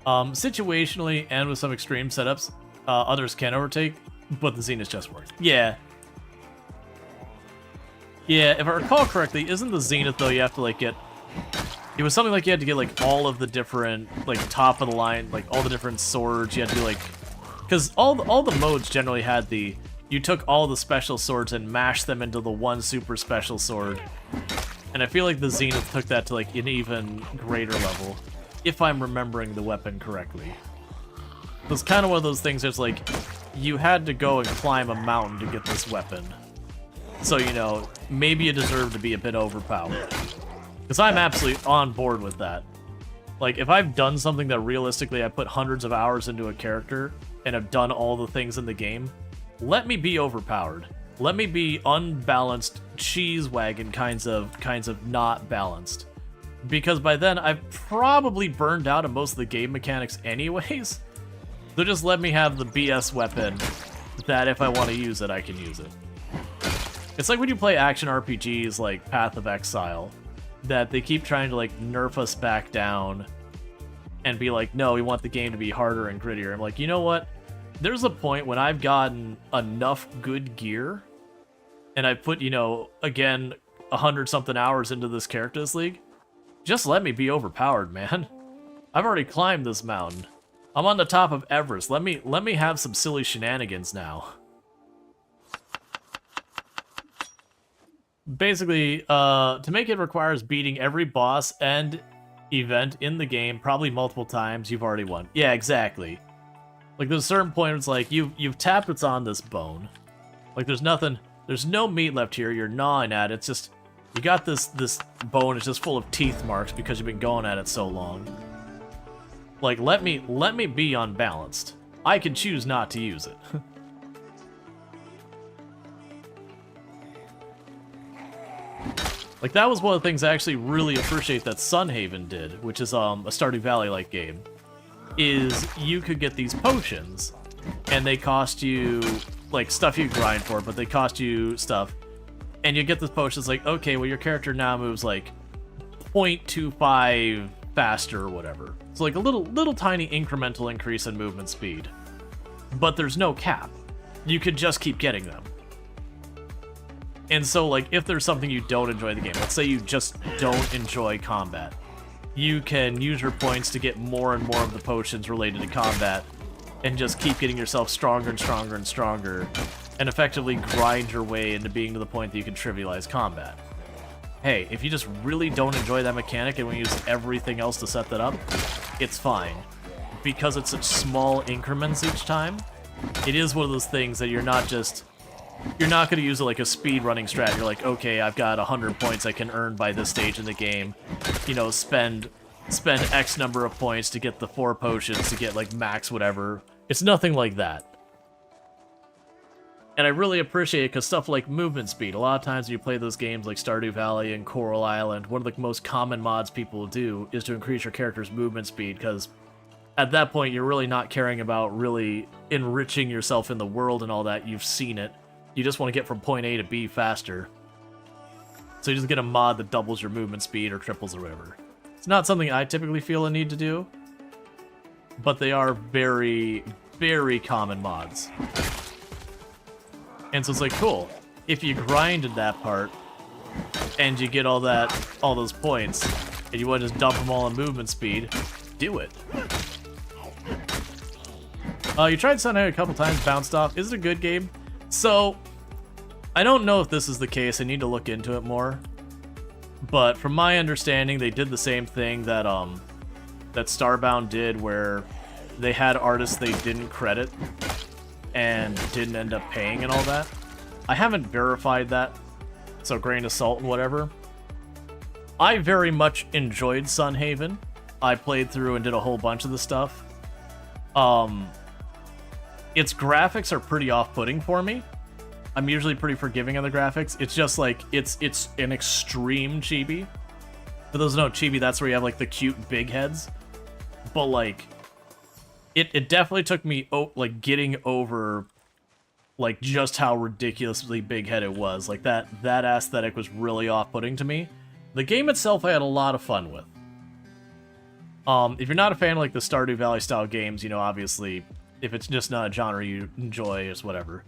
Situationally and with some extreme setups, others can overtake, but the Zenith just works. Yeah. Yeah, if I recall correctly, isn't the Zenith, though, you have to, like, get... It was something like you had to get, like, all of the different, like, top of the line, like, all the different swords. You had to do, like... Because all the modes generally had the... You took all the special swords and mashed them into the one super special sword. And I feel like the Zenith took that to, like, an even greater level. If I'm remembering the weapon correctly. It was kind of one of those things that's, like, you had to go and climb a mountain to get this weapon. So, you know, maybe you deserve to be a bit overpowered. Because I'm absolutely on board with that. Like, if I've done something that realistically I put hundreds of hours into a character and have done all the things in the game, let me be overpowered. Let me be unbalanced, cheese wagon kinds of not balanced. Because by then, I've probably burned out of most of the game mechanics anyways. So just let me have the BS weapon that if I want to use it, I can use it. It's like when you play action RPGs like Path of Exile, that they keep trying to, like, nerf us back down and be like, no, we want the game to be harder and grittier. I'm like, you know what? There's a point when I've gotten enough good gear and I put, you know, again, 100-something hours into this character this league. Just let me be overpowered, man. I've already climbed this mountain. I'm on the top of Everest. Let me have some silly shenanigans now. Basically, to make it requires beating every boss and event in the game, probably multiple times. You've already won. Yeah, exactly. Like, there's a certain point where it's like, you've tapped what's on this bone. Like, there's no meat left here. You're gnawing at it. It's just, you got this bone. It's just full of teeth marks because you've been going at it so long. Like, let me be unbalanced. I can choose not to use it. Like, that was one of the things I actually really appreciate that Sunhaven did, which is a Stardew Valley-like game, is you could get these potions, and they cost you, like, stuff you grind for, but they cost you stuff, And you get this potion, it's like, okay, well, your character now moves like 0.25 faster or whatever. It's like a little tiny incremental increase in movement speed. But there's no cap. You could just keep getting them. And so, like, if there's something you don't enjoy the game, let's say you just don't enjoy combat, you can use your points to get more and more of the potions related to combat, and just keep getting yourself stronger and stronger and stronger, and effectively grind your way into being to the point that you can trivialize combat. Hey, if you just really don't enjoy that mechanic and want to use everything else to set that up, it's fine. Because it's such small increments each time, it is one of those things that you're not going to use it like a speed running strat. You're like, okay, I've got 100 points I can earn by this stage in the game. You know, spend X number of points to get the 4 potions to get like max whatever. It's nothing like that. And I really appreciate it because stuff like movement speed, a lot of times when you play those games like Stardew Valley and Coral Island, one of the most common mods people do is to increase your character's movement speed, because at that point you're really not caring about really enriching yourself in the world and all that. You've seen it. You just want to get from point A to B faster. So you just get a mod that doubles your movement speed or triples or whatever. It's not something I typically feel a need to do, but they are very, very common mods. And so it's like, cool, if you grinded that part and you get all those points and you want to just dump them all in movement speed, do it. You tried Sunday a couple times, bounced off. Is it a good game? So, I don't know if this is the case. I need to look into it more. But from my understanding, they did the same thing that Starbound did, where they had artists they didn't credit and didn't end up paying and all that. I haven't verified that, so grain of salt and whatever. I very much enjoyed Sunhaven. I played through and did a whole bunch of the stuff. Its graphics are pretty off-putting for me. I'm usually pretty forgiving of the graphics. It's just like, it's an extreme chibi. For those who know chibi, that's where you have like the cute big heads. But like, it definitely took me like getting over like just how ridiculously big head it was. Like that aesthetic was really off-putting to me. The game itself I had a lot of fun with. If you're not a fan of like the Stardew Valley style games, you know, obviously if it's just not a genre you enjoy, it's whatever.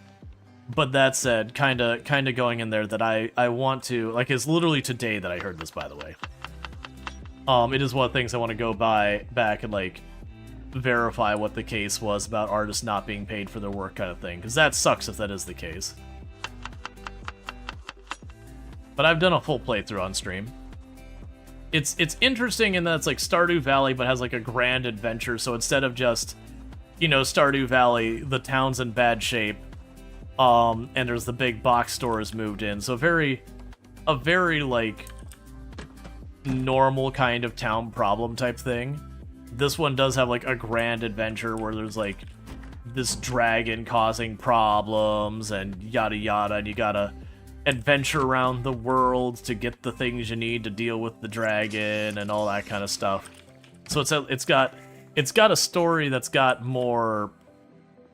But that said, kind of going in there that I want to, like, it's literally today that I heard this, by the way. It is one of the things I want to go back and like verify what the case was about artists not being paid for their work kind of thing, because that sucks if that is the case. But I've done a full playthrough on stream. It's interesting in that it's like Stardew Valley, but has like a grand adventure, so instead of just, you know, Stardew Valley, the town's in bad shape, and there's the big box stores moved in, so a very like normal kind of town problem type thing. This one does have like a grand adventure where there's like this dragon causing problems and yada yada, and you gotta adventure around the world to get the things you need to deal with the dragon and all that kind of stuff. So it's got a story that's got more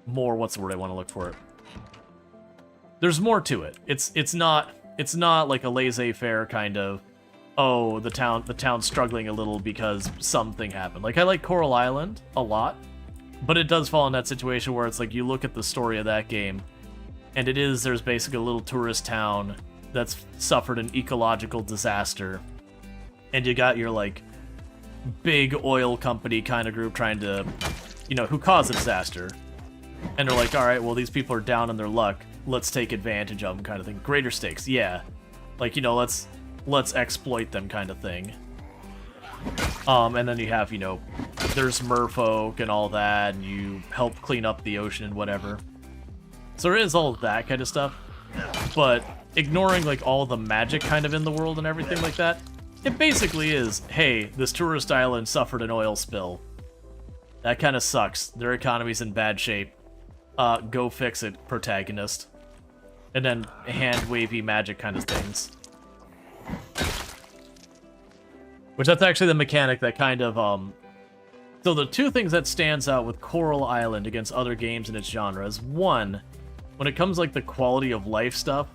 what's the word I want to look for it? There's more to it. It's not like a laissez-faire kind of, oh, the town's struggling a little because something happened. Like, I like Coral Island a lot, but it does fall in that situation where it's like you look at the story of that game, and there's basically a little tourist town that's suffered an ecological disaster, and you got your like big oil company kind of group trying to, you know, who caused the disaster, and they're like, all right, well, these people are down on their luck, let's take advantage of them kind of thing. Greater stakes, yeah, like, you know, let's exploit them kind of thing. And then you have, you know, there's merfolk and all that, and you help clean up the ocean and whatever. So there is all of that kind of stuff, but ignoring like all the magic kind of in the world and everything like that, it basically is, hey, this tourist island suffered an oil spill. That kind of sucks. Their economy's in bad shape. Go fix it, protagonist. And then hand-wavy magic kind of things. Which that's actually the mechanic that kind of, So the two things that stands out with Coral Island against other games in its genre is, one, when it comes like the quality of life stuff,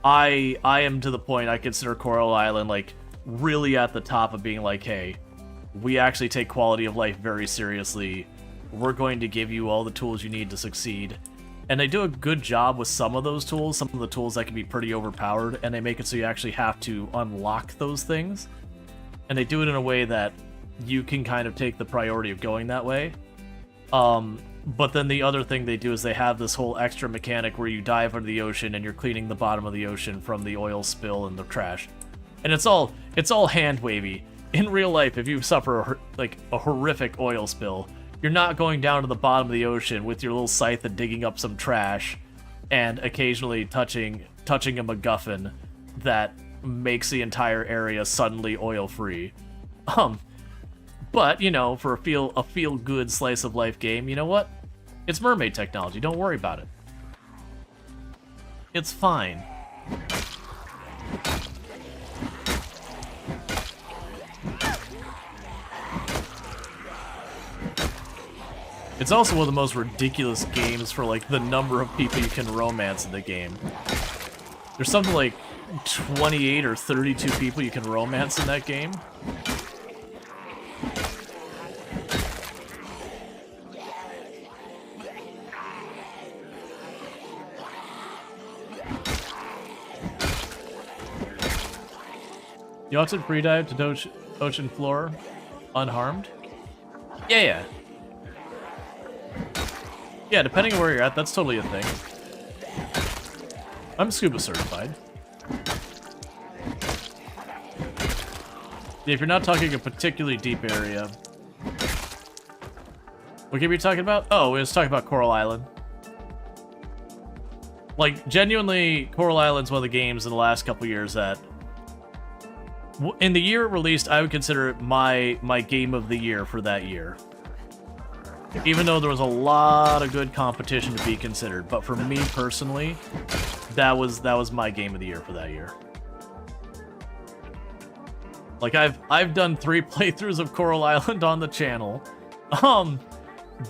I am to the point I consider Coral Island like really at the top of being like, hey, we actually take quality of life very seriously. We're going to give you all the tools you need to succeed. And they do a good job with some of those tools, some of the tools that can be pretty overpowered, and they make it so you actually have to unlock those things. And they do it in a way that you can kind of take the priority of going that way. But then the other thing they do is they have this whole extra mechanic where you dive under the ocean and you're cleaning the bottom of the ocean from the oil spill and the trash. And it's all hand wavy. In real life, if you suffer a horrific oil spill, you're not going down to the bottom of the ocean with your little scythe and digging up some trash and occasionally touching a MacGuffin that makes the entire area suddenly oil-free. But, you know, for a feel-good slice of life game, you know what? It's mermaid technology, don't worry about it. It's fine. It's also one of the most ridiculous games for, like, the number of people you can romance in the game. There's something like 28 or 32 people you can romance in that game. You also free dive to ocean floor unharmed? Yeah. Yeah, depending on where you're at, that's totally a thing. I'm scuba certified. Yeah, if you're not talking a particularly deep area. What game are you talking about? Oh, we was talking about Coral Island. Like, genuinely, Coral Island's one of the games in the last couple years that... In the year it released, I would consider it my game of the year for that year. Even though there was a lot of good competition to be considered, but for me personally, that was my game of the year for that year. Like I've done 3 playthroughs of Coral Island on the channel,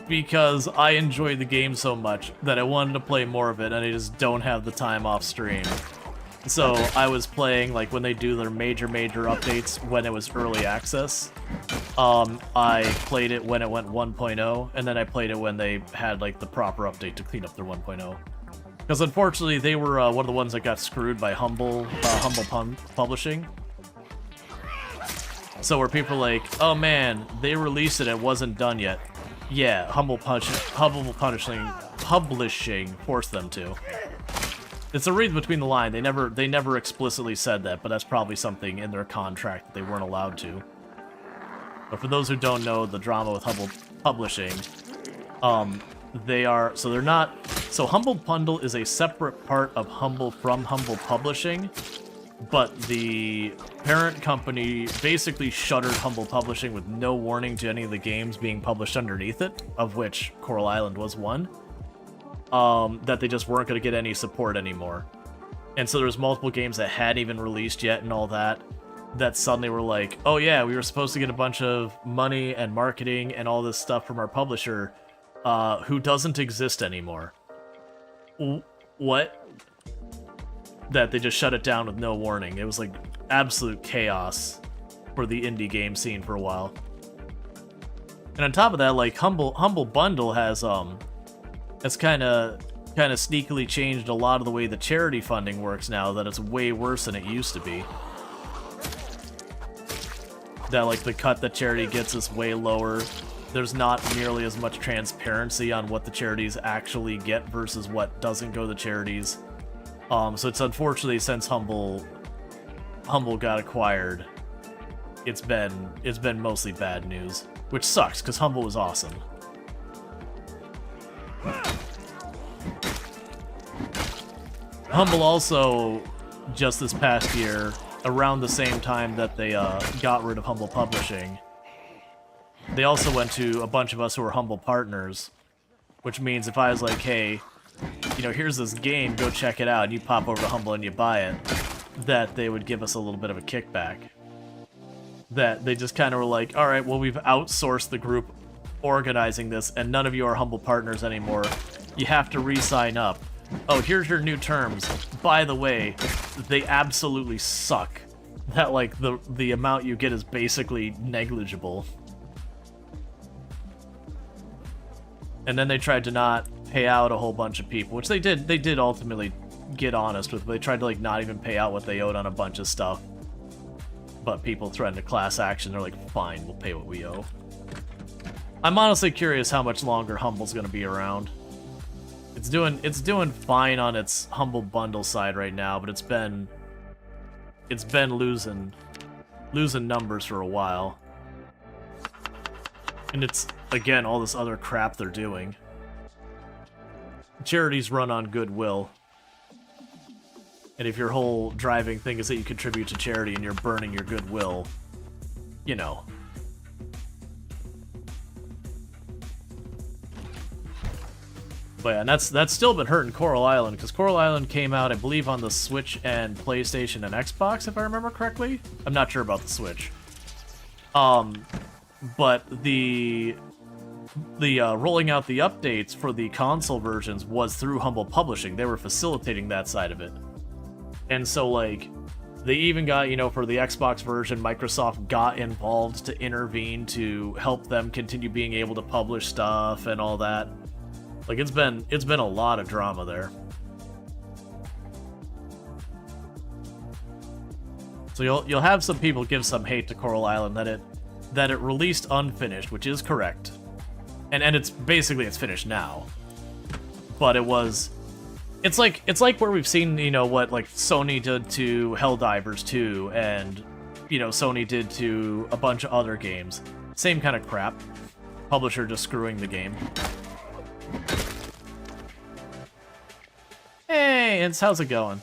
because I enjoyed the game so much that I wanted to play more of it, and I just don't have the time off stream. So I was playing, like, when they do their major updates when it was early access. I played it when it went 1.0, and then I played it when they had, like, the proper update to clean up their 1.0. Because unfortunately, they were one of the ones that got screwed by Humble Publishing. So where people are like, oh man, they released it, it wasn't done yet. Yeah, Humble Publishing forced them to. It's a read between the line. They never explicitly said that, but that's probably something in their contract that they weren't allowed to. But for those who don't know the drama with Humble Publishing, they're not. So Humble Bundle is a separate part of Humble Publishing, but the parent company basically shuttered Humble Publishing with no warning to any of the games being published underneath it, of which Coral Island was one. That they just weren't going to get any support anymore. And so there's multiple games that hadn't even released yet and all that suddenly were like, oh yeah, we were supposed to get a bunch of money and marketing and all this stuff from our publisher, who doesn't exist anymore. What? That they just shut it down with no warning. It was like absolute chaos for the indie game scene for a while. And on top of that, like Humble Bundle has it's kind of sneakily changed a lot of the way the charity funding works now, that it's way worse than it used to be. That, like, the cut that charity gets is way lower. There's not nearly as much transparency on what the charities actually get versus what doesn't go to charities. So it's unfortunately, since Humble got acquired, it's been mostly bad news, which sucks because Humble was awesome. Humble also, just this past year, around the same time that they got rid of Humble Publishing, they also went to a bunch of us who were Humble partners, which means if I was like, hey, you know, here's this game, go check it out, and you pop over to Humble and you buy it, that they would give us a little bit of a kickback. That they just kind of were like, alright, well, we've outsourced the group organizing this, and none of you are Humble partners anymore. You have to re-sign up. oh, here's your new terms. By the way, they absolutely suck. That, like, the amount you get is basically negligible. And then they tried to not pay out a whole bunch of people, which they did ultimately get honest with. They tried to, like, not even pay out what they owed on a bunch of stuff. But people threatened a class action. They're like, fine, we'll pay what we owe. I'm honestly curious how much longer Humble's gonna be around. It's doing fine on its Humble bundle side right now, but it's been losing numbers for a while. And it's, again, all this other crap they're doing. Charities run on goodwill. And if your whole driving thing is that you contribute to charity and you're burning your goodwill, you know. But yeah, and that's still been hurting Coral Island, because Coral Island came out, I believe, on the Switch and PlayStation and Xbox, if I remember correctly. I'm not sure about the Switch. But the rolling out the updates for the console versions was through Humble Publishing. They were facilitating that side of it. And so, like, they even got, you know, for the Xbox version, Microsoft got involved to intervene to help them continue being able to publish stuff and all that. Like, it's been a lot of drama there. So you'll have some people give some hate to Coral Island that it released unfinished, which is correct. And it's basically it's finished now. But it's like where we've seen, you know, what like Sony did to Helldivers 2 and, you know, Sony did to a bunch of other games. Same kind of crap. Publisher just screwing the game. Hey, how's it going?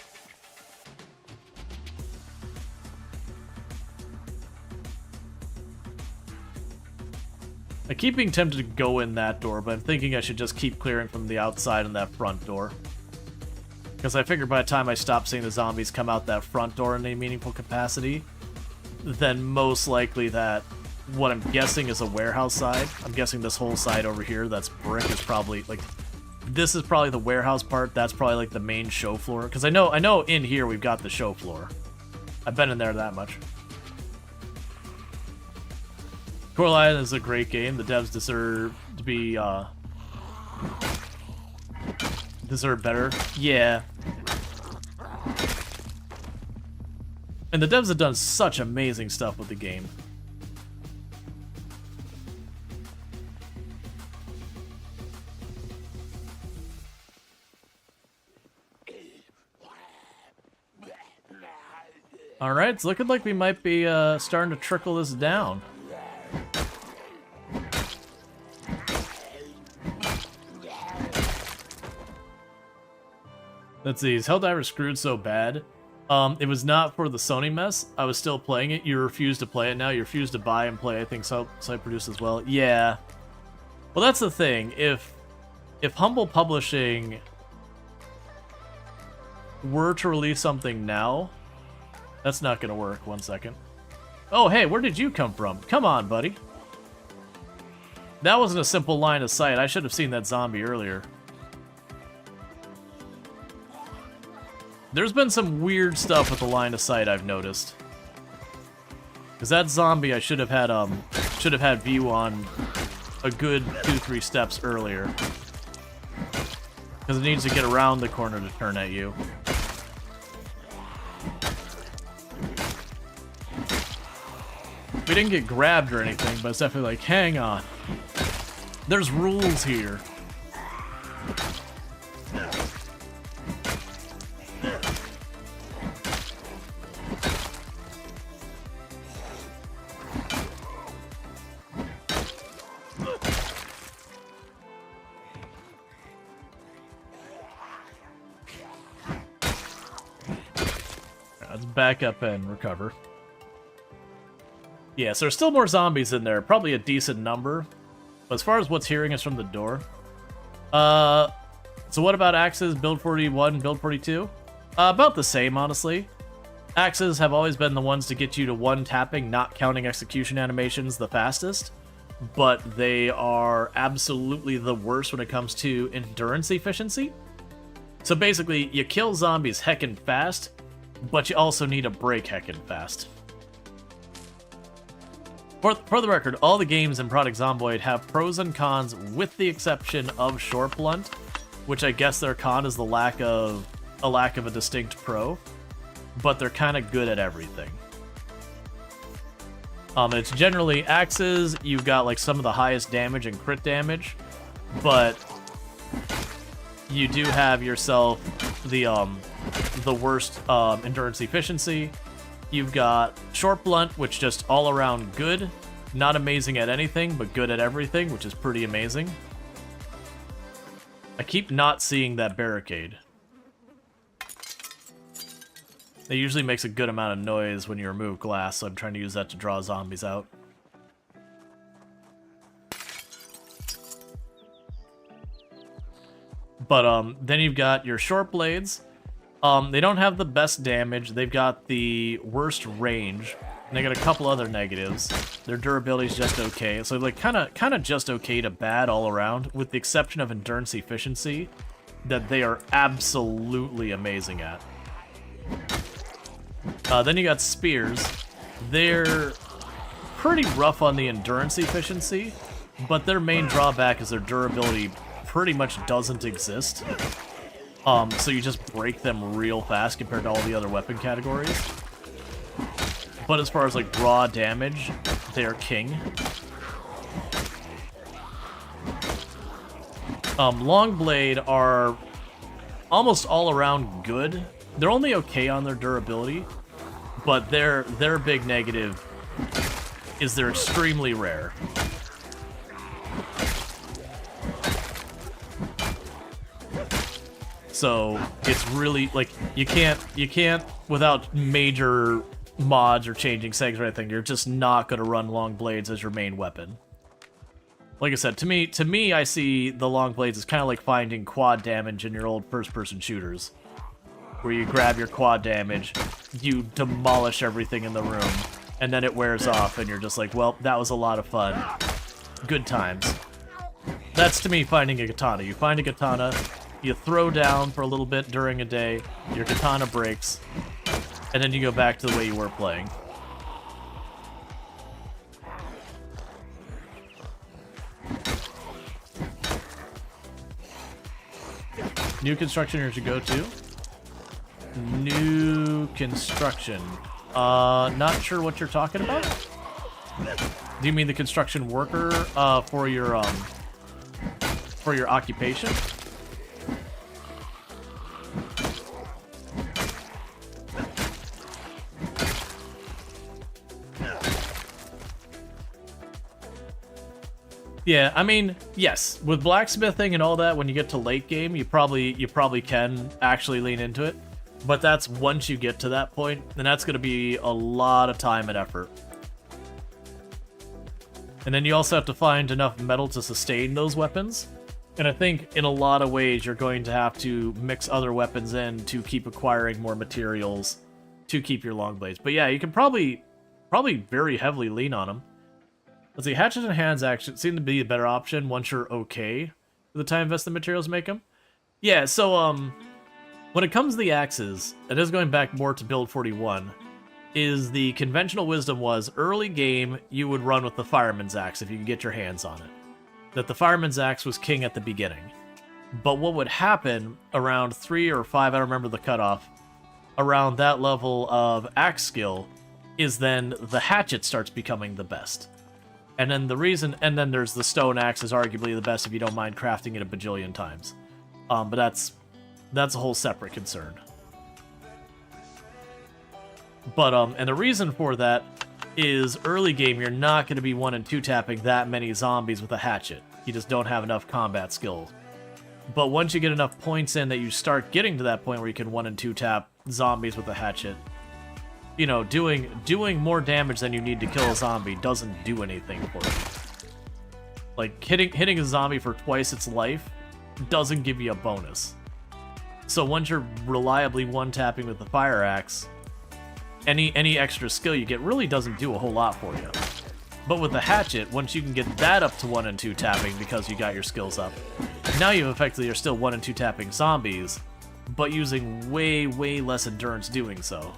I keep being tempted to go in that door, but I'm thinking I should just keep clearing from the outside and that front door. Because I figure by the time I stop seeing the zombies come out that front door in any meaningful capacity, then most likely that what I'm guessing is a warehouse side. I'm guessing this whole side over here that's brick is probably, like, this is probably the warehouse part. That's probably, like, the main show floor. Because I know in here we've got the show floor. I've been in there that much. Coral Island is a great game. The devs deserve to be, deserve better. Yeah. And the devs have done such amazing stuff with the game. Alright, it's looking like we might be starting to trickle this down. Let's see, is Helldivers screwed so bad? It was not for the Sony mess. I was still playing it. You refuse to play it now. You refuse to buy and play, I think, site produced as well. Yeah. Well, that's the thing. If Humble Publishing were to release something now, that's not going to work. 1 second. Oh, hey, where did you come from? Come on, buddy. That wasn't a simple line of sight. I should have seen that zombie earlier. There's been some weird stuff with the line of sight I've noticed. Because that zombie I should have had view on a good 2-3 steps earlier. Because it needs to get around the corner to turn at you. We didn't get grabbed or anything, but it's definitely like, hang on. There's rules here. Let's back up and recover. Yeah, so there's still more zombies in there. Probably a decent number. But as far as what's hearing us from the door... so what about axes, build 41 and build 42? About the same, honestly. Axes have always been the ones to get you to one tapping, not counting execution animations, the fastest. But they are absolutely the worst when it comes to endurance efficiency. So basically, you kill zombies heckin' fast, but you also need a break heckin' fast. For the record, all the games in Product Zomboid have pros and cons with the exception of Short Blunt, which I guess their con is the lack of a distinct pro, but they're kind of good at everything. It's generally axes, you've got like some of the highest damage and crit damage, but you do have yourself the worst endurance efficiency. You've got Short Blunt, which just all around good, not amazing at anything, but good at everything, which is pretty amazing. I keep not seeing that barricade. It usually makes a good amount of noise when you remove glass, so I'm trying to use that to draw zombies out. But then you've got your short blades. They don't have the best damage. They've got the worst range. And they got a couple other negatives. Their durability's just okay. So like kind of just okay to bad all around, with the exception of endurance efficiency, that they are absolutely amazing at. Then you got spears. They're pretty rough on the endurance efficiency, but their main drawback is their durability pretty much doesn't exist. So you just break them real fast compared to all the other weapon categories. But as far as like raw damage, they are king. Longblade are almost all around good. They're only okay on their durability, but their big negative is they're extremely rare. So it's really like you can't without major mods or changing settings or anything, you're just not gonna run long blades as your main weapon. Like I said, to me, I see the long blades as kind of like finding quad damage in your old first-person shooters, where you grab your quad damage, you demolish everything in the room, and then it wears off, and you're just like, well, that was a lot of fun. Good times. That's, to me, finding a katana. You find a katana, you throw down for a little bit during a day, your katana breaks, and then you go back to the way you were playing. New construction here to go to. New construction. Not sure what you're talking about. Do you mean the construction worker for your occupation? Yeah, I mean, yes, with blacksmithing and all that, when you get to late game, you probably can actually lean into it. But that's once you get to that point, then that's going to be a lot of time and effort. And then you also have to find enough metal to sustain those weapons. And I think in a lot of ways, you're going to have to mix other weapons in to keep acquiring more materials to keep your long blades. But yeah, you can probably very heavily lean on them. Let's see, hatchets and hands action seem to be a better option once you're okay with the time invested materials to make them. Yeah, so when it comes to the axes, it is going back more to build 41, is the conventional wisdom was early game you would run with the fireman's axe if you could get your hands on it. That the fireman's axe was king at the beginning. But what would happen around 3 or 5, I don't remember the cutoff, around that level of axe skill, is then the hatchet starts becoming the best. And then then there's the stone axe is arguably the best if you don't mind crafting it a bajillion times. But that's a whole separate concern. But and the reason for that is early game you're not going to be 1 and 2 tapping that many zombies with a hatchet. You just don't have enough combat skills. But once you get enough points in that you start getting to that point where you can 1 and 2 tap zombies with a hatchet, you know, doing more damage than you need to kill a zombie doesn't do anything for you. Like, hitting a zombie for twice its life doesn't give you a bonus. So once you're reliably one-tapping with the fire axe, any extra skill you get really doesn't do a whole lot for you. But with the hatchet, once you can get that up to 1 and 2 tapping because you got your skills up, now you effectively are still 1 and 2 tapping zombies, but using way, way less endurance doing so.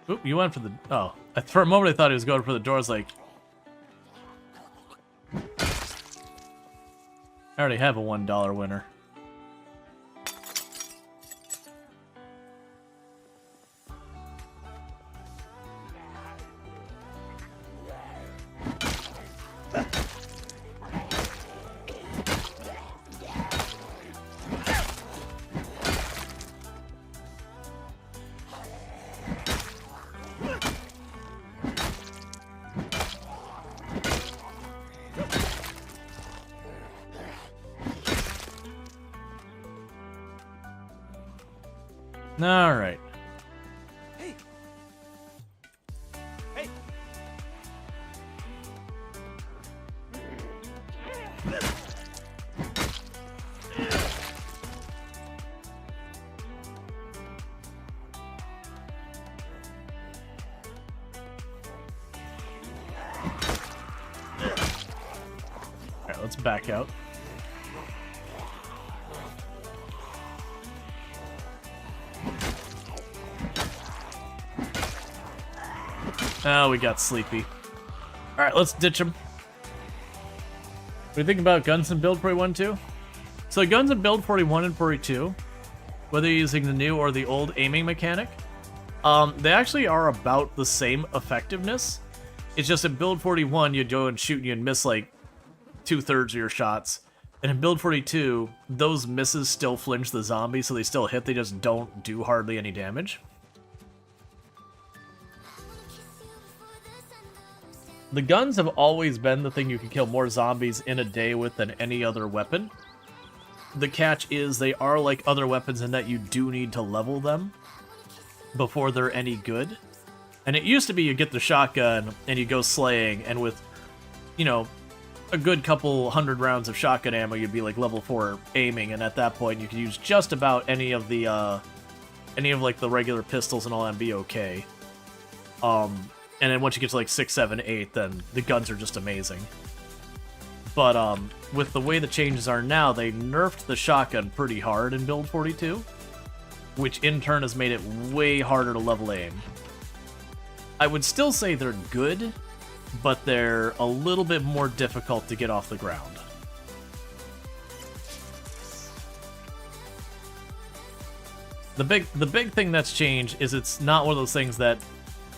Oop, you went for the... Oh. For a moment I thought he was going for the doors, like... I already have a $1 winner. All right. Hey. Hey. All right, let's back out. Oh, we got sleepy. Alright, let's ditch him. What do you think about guns in build 41 too? So guns in build 41 and 42, whether you're using the new or the old aiming mechanic, they actually are about the same effectiveness. It's just in build 41, you'd go and shoot and you'd miss like 2/3 of your shots. And in build 42, those misses still flinch the zombie, so they still hit, they just don't do hardly any damage. The guns have always been the thing you can kill more zombies in a day with than any other weapon. The catch is they are like other weapons in that you do need to level them before they're any good. And it used to be you get the shotgun and you go slaying, and with, you know, a good couple 100 rounds of shotgun ammo, you'd be like level 4 aiming, and at that point you could use just about any of like the regular pistols and all that and be okay. And then once you get to like 6, 7, 8, then the guns are just amazing. But with the way the changes are now, they nerfed the shotgun pretty hard in build 42, which in turn has made it way harder to level aim. I would still say they're good, but they're a little bit more difficult to get off the ground. The big thing that's changed is it's not one of those things that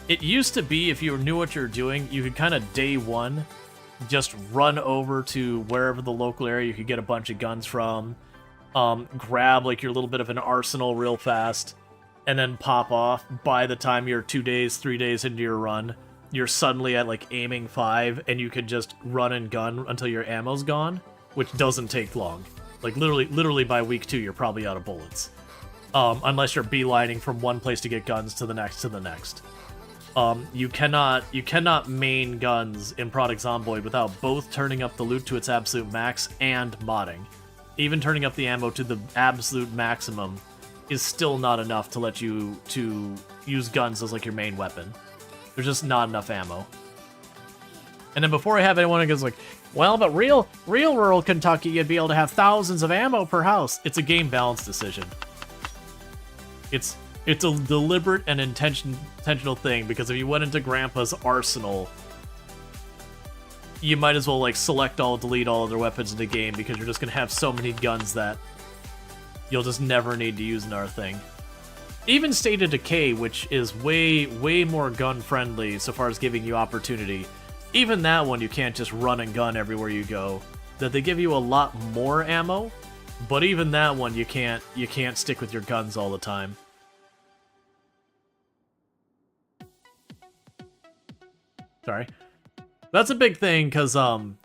it used to be. If you knew what you were doing, you could kind of day one just run over to wherever the local area you could get a bunch of guns from, grab like your little bit of an arsenal real fast, and then pop off. By the time you're 2 days, 3 days into your run, you're suddenly at like aiming 5, and you could just run and gun until your ammo's gone, which doesn't take long. Like literally by week 2, you're probably out of bullets, unless you're beelining from one place to get guns to the next to the next. You cannot main guns in Product Zomboid without both turning up the loot to its absolute max and modding. Even turning up the ammo to the absolute maximum is still not enough to let you to use guns as like your main weapon. There's just not enough ammo. And then before I have anyone who goes like, well, but real rural Kentucky, you'd be able to have thousands of ammo per house. It's a game balance decision. It's a deliberate and intentional thing, because if you went into Grandpa's arsenal, you might as well like select all, delete all other weapons in the game, because you're just gonna have so many guns that you'll just never need to use another thing. Even State of Decay, which is way more gun friendly so far as giving you opportunity, even that one you can't just run and gun everywhere you go. That they give you a lot more ammo, but even that one you can't stick with your guns all the time. Sorry. That's a big thing, because, let's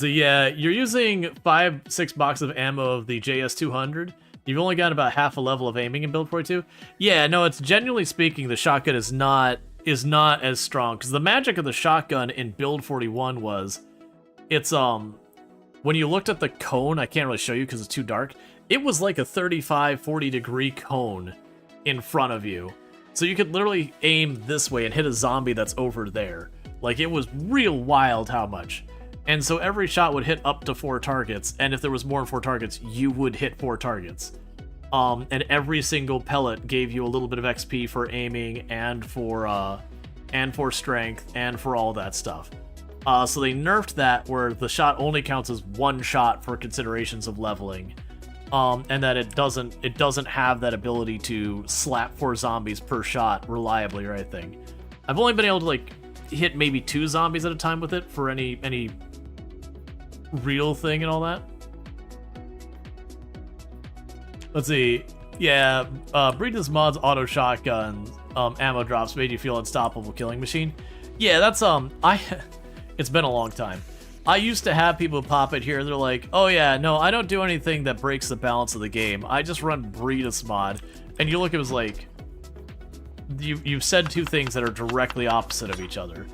see, yeah, you're using 5-6 boxes of ammo of the JS200. You've only got about half a level of aiming in build 42. Yeah, no, it's generally speaking, the shotgun is not as strong, because the magic of the shotgun in build 41 was, it's, when you looked at the cone, I can't really show you because it's too dark, it was like a 35, 40 degree cone in front of you. So you could literally aim this way and hit a zombie that's over there. Like, it was real wild how much. And so every shot would hit up to 4 targets, and if there was more than 4 targets, you would hit 4 targets. And every single pellet gave you a little bit of XP for aiming and for strength and for all that stuff. So they nerfed that where the shot only counts as 1 shot for considerations of leveling. And that it doesn't have that ability to slap 4 zombies per shot reliably or anything. I've only been able to like hit maybe 2 zombies at a time with it for any real thing and all that. Let's see. Yeah, Breed's Mod's auto shotgun ammo drops made you feel unstoppable killing machine. Yeah, that's it's been a long time. I used to have people pop it here, they're like, oh yeah, no, I don't do anything that breaks the balance of the game. I just run Breed's Mod. And you look at it as like, you've said 2 things that are directly opposite of each other.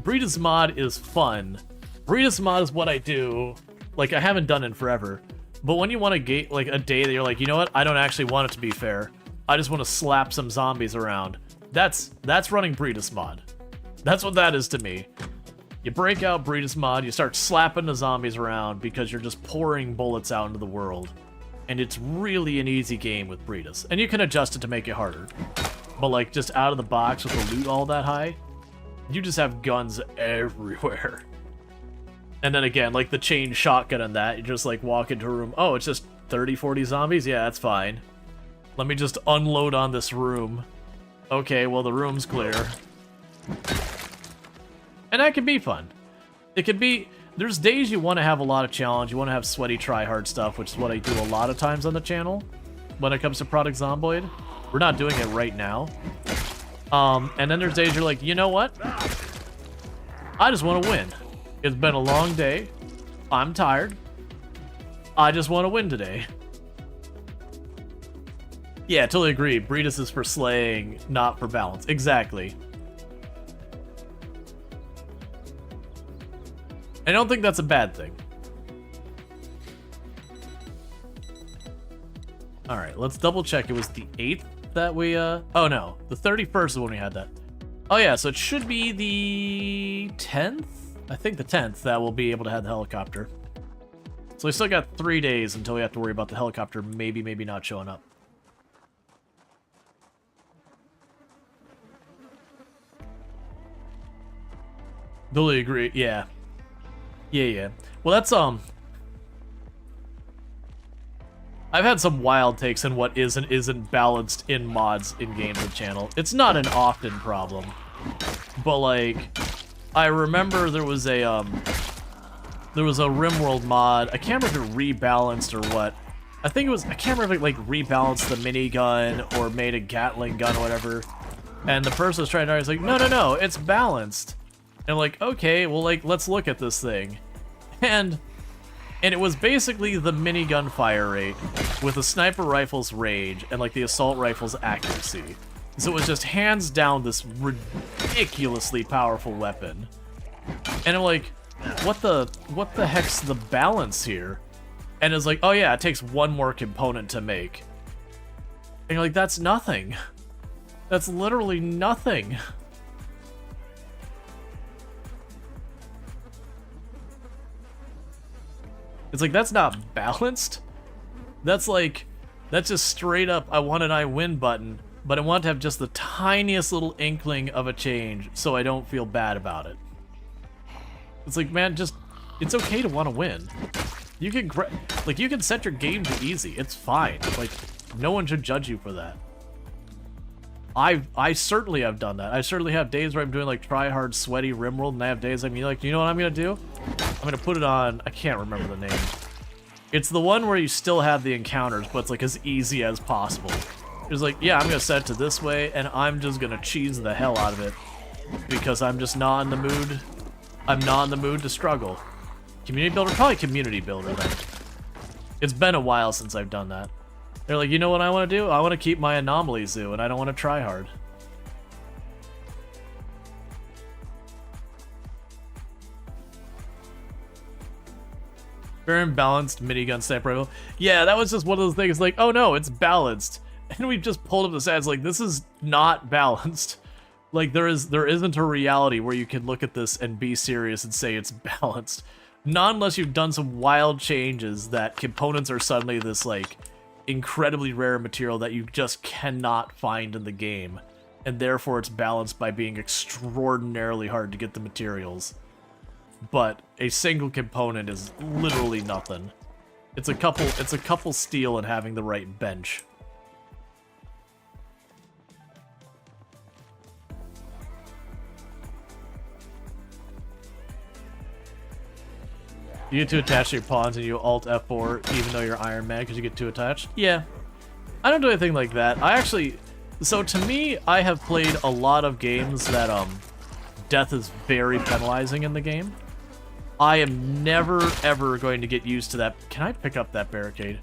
Breed's Mod is fun. Breed's Mod is what I do. Like, I haven't done it in forever. But when you want to get like a day that you're like, you know what, I don't actually want it to be fair. I just want to slap some zombies around. That's running Breed's Mod. That's what that is to me. You break out Breed's Mod, you start slapping the zombies around because you're just pouring bullets out into the world. And it's really an easy game with Breed's. And you can adjust it to make it harder. But like, just out of the box with the loot all that high, you just have guns everywhere. And then again, like the chain shotgun and that, you just like walk into a room, oh, it's just 30, 40 zombies? Yeah, that's fine. Let me just unload on this room. Okay, well the room's clear. And that can be fun. It could be, there's days you want to have a lot of challenge, you want to have sweaty try-hard stuff, which is what I do a lot of times on the channel when it comes to Product Zomboid. We're not doing it right now. And then there's days you're like, you know what? I just want to win. It's been a long day. I'm tired. I just want to win today. Yeah, totally agree. Breedis is for slaying, not for balance. Exactly. I don't think that's a bad thing. Alright, let's double check. It was the 8th that we, oh no, the 31st is when we had that. Oh yeah, so it should be the 10th? I think the 10th that we'll be able to have the helicopter. So we still got 3 days until we have to worry about the helicopter maybe not showing up. Totally agree, yeah. Yeah. Well, that's, I've had some wild takes on what is and isn't balanced in mods in games of channel. It's not an often problem. But, like, I remember there was a Rimworld mod. I can't remember if it rebalanced or what. I think it was, I can't remember if it, like, rebalanced the minigun or made a Gatling gun or whatever. And the person was trying to, I was like, no, it's balanced. And I'm like, okay, well, like, let's look at this thing. And it was basically the minigun fire rate with the sniper rifle's range and, like, the assault rifle's accuracy. So it was just hands down this ridiculously powerful weapon. And I'm like, what the heck's the balance here? And it's like, oh yeah, it takes 1 more component to make. And you're like, that's nothing. That's literally nothing. It's like, that's not balanced. That's like, that's just straight up, I want an I win button, but I want to have just the tiniest little inkling of a change so I don't feel bad about it. It's like, man, just, it's okay to want to win. You can, like, you can set your game to easy. It's fine. Like, no one should judge you for that. I certainly have done that. I certainly have days where I'm doing, like, try-hard, sweaty Rimworld, and I have days I'm like, you know what I'm going to do? I'm going to put it on, I can't remember the name. It's the one where you still have the encounters, but it's, like, as easy as possible. It's like, yeah, I'm going to set it to this way, and I'm just going to cheese the hell out of it. Because I'm just not in the mood. I'm not in the mood to struggle. Community builder? Probably community builder, then. It's been a while since I've done that. They're like, you know what I want to do? I want to keep my anomaly zoo, and I don't want to try hard. Very balanced minigun sniper rifle. Yeah, that was just one of those things like, oh no, it's balanced. And we just pulled up the stats like, this is not balanced. Like, there isn't a reality where you can look at this and be serious and say it's balanced. Not unless you've done some wild changes that components are suddenly this, like, incredibly rare material that you just cannot find in the game. And therefore it's balanced by being extraordinarily hard to get the materials. But a single component is literally nothing. It's a couple steel and having the right bench. You get too attached to your pawns and you alt F4 even though you're Iron Man because you get too attached? Yeah. I don't do anything like that. I actually... So to me, I have played a lot of games that death is very penalizing in the game. I am never ever going to get used to that. Can I pick up that barricade?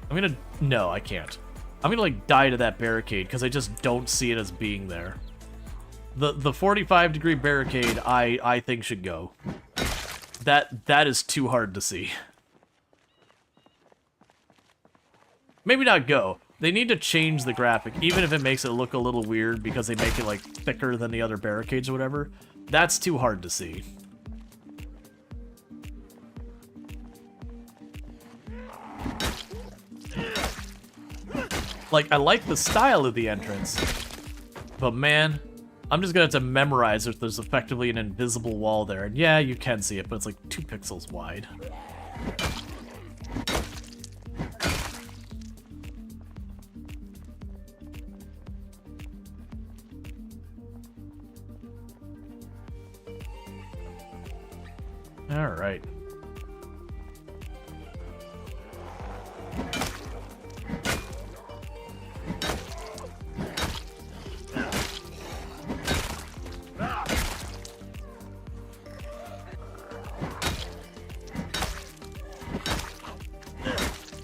I'm gonna... No, I can't. I'm gonna like die to that barricade because I just don't see it as being there. The 45 degree barricade I think should go. That is too hard to see. Maybe not go. They need to change the graphic, even if it makes it look a little weird because they make it like thicker than the other barricades or whatever. That's too hard to see. Like, I like the style of the entrance, but man, I'm just gonna have to memorize if there's effectively an invisible wall there. And yeah, you can see it, but it's like 2 pixels wide. All right.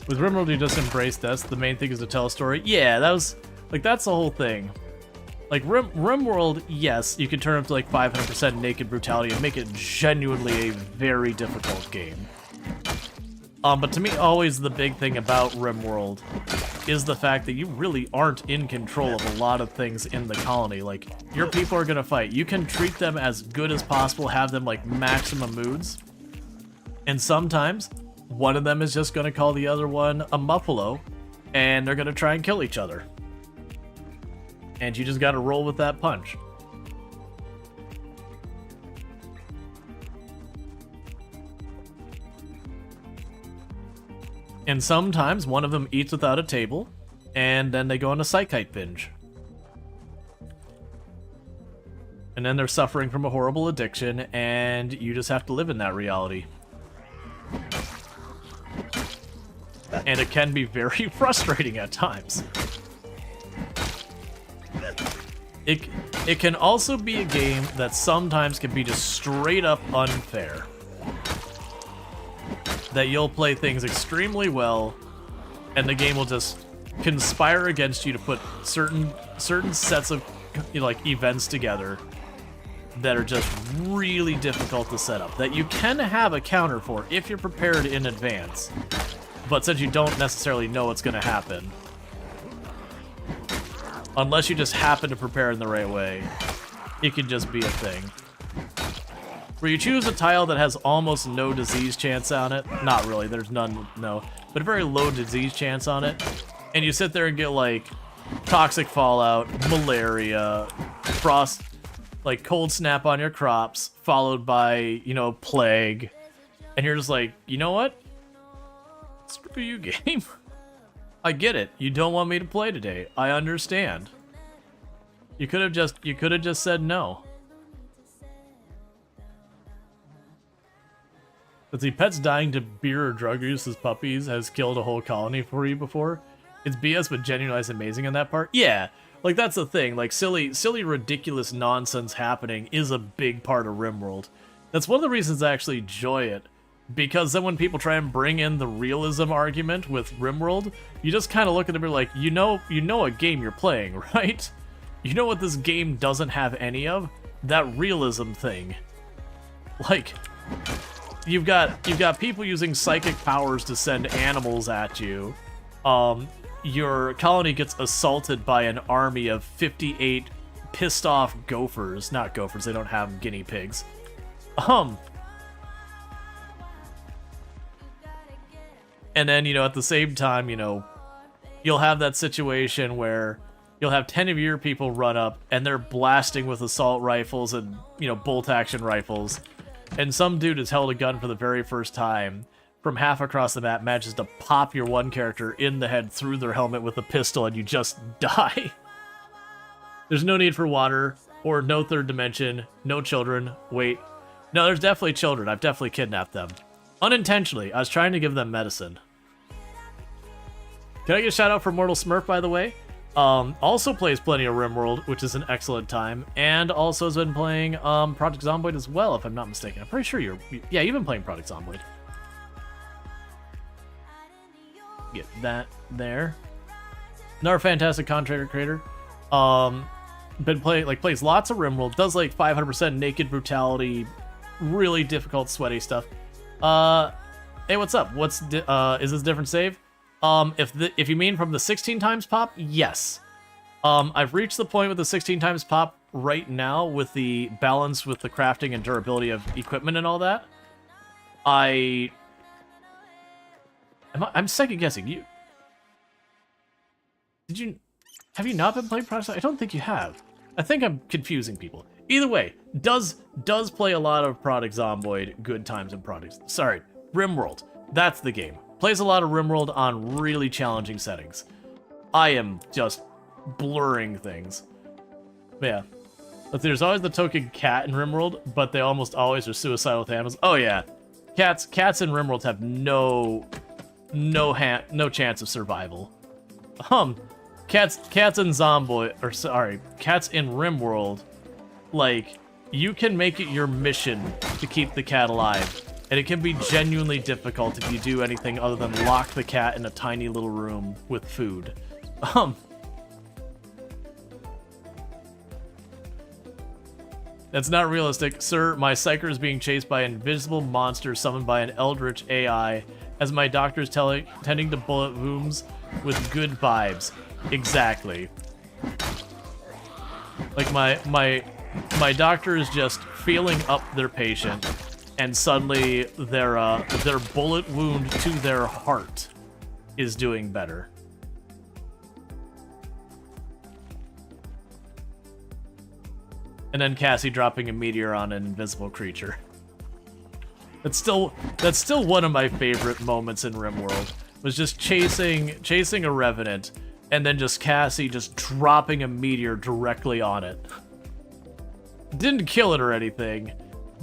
With Rimworld, you just embrace death. The main thing is to tell a story. Yeah, that was... Like, that's the whole thing. Like, Rimworld, yes, you can turn up to, like, 500% naked brutality and make it genuinely a very difficult game. But to me, always the big thing about Rimworld is the fact that you really aren't in control of a lot of things in the colony. Like, your people are gonna fight. You can treat them as good as possible, have them, like, maximum moods. And sometimes... one of them is just going to call the other one a muffalo, and they're going to try and kill each other. And you just got to roll with that punch. And sometimes one of them eats without a table, and then they go on a psychite binge. And then they're suffering from a horrible addiction, and you just have to live in that reality. And it can be very frustrating at times. It can also be a game that sometimes can be just straight up unfair. That you'll play things extremely well, and the game will just conspire against you to put certain sets of, you know, like, events together that are just really difficult to set up. That you can have a counter for if you're prepared in advance. But since you don't necessarily know what's going to happen, unless you just happen to prepare in the right way, it can just be a thing. Where you choose a tile that has almost no disease chance on it. Not really, there's none, no. But a very low disease chance on it. And you sit there and get, like, toxic fallout, malaria, frost, like, cold snap on your crops, followed by, you know, plague. And you're just like, you know what? Screw you, game. I get it. You don't want me to play today. I understand. You could have just said no. But see, pets dying to beer or drug use as puppies has killed a whole colony for you before. It's BS, but genuinely amazing in that part. Yeah, like that's the thing. Like silly, ridiculous nonsense happening is a big part of Rimworld. That's one of the reasons I actually enjoy it. Because then when people try and bring in the realism argument with Rimworld, you just kind of look at them and be like, you know what game you're playing, right? You know what this game doesn't have any of? That realism thing. Like, you've got people using psychic powers to send animals at you. Your colony gets assaulted by an army of 58 pissed off gophers. Not gophers, they don't have guinea pigs. And then, at the same time, you'll have that situation where you'll have 10 of your people run up and they're blasting with assault rifles and, bolt action rifles. And some dude has held a gun for the very first time from half across the map, manages to pop your one character in the head through their helmet with a pistol, and you just die. There's no need for water, or no third dimension, no children. Wait. No, there's definitely children. I've definitely kidnapped them. Unintentionally. I was trying to give them medicine. Can I get a shout out for Mortal Smurf, by the way? Also plays plenty of Rimworld, which is an excellent time, and also has been playing Project Zomboid as well, if I'm not mistaken. I'm pretty sure you've been playing Project Zomboid. Get that there. Another fantastic content creator. Plays lots of Rimworld, does like 500% naked brutality, really difficult sweaty stuff. Hey, what's up? Is this a different save? If you mean from the 16 times pop, yes. I've reached the point with the 16 times pop right now with the balance with the crafting and durability of equipment and all that. I'm second guessing. Have you not been playing Project? I don't think you have. I think I'm confusing people. Either way, does play a lot of Project Zomboid, good times in Project. Sorry, Rimworld. That's the game. Plays a lot of Rimworld on really challenging settings. I am just blurring things. But yeah. But there's always the token cat in Rimworld, but they almost always are suicidal with animals. Oh yeah. Cats in Rimworld have no chance of survival. Cats in Zomboid, or sorry, cats in Rimworld, like, you can make it your mission to keep the cat alive, and it can be genuinely difficult if you do anything other than lock the cat in a tiny little room with food. That's not realistic. Sir, my psyker is being chased by an invisible monster summoned by an eldritch AI, as my doctor is tending to bullet wounds with good vibes. Exactly. Like, my doctor is just feeling up their patient, and suddenly their bullet wound to their heart is doing better. And then Cassie dropping a meteor on an invisible creature. That's still one of my favorite moments in Rimworld. Was just chasing a revenant, and then just Cassie just dropping a meteor directly on it. Didn't kill it or anything,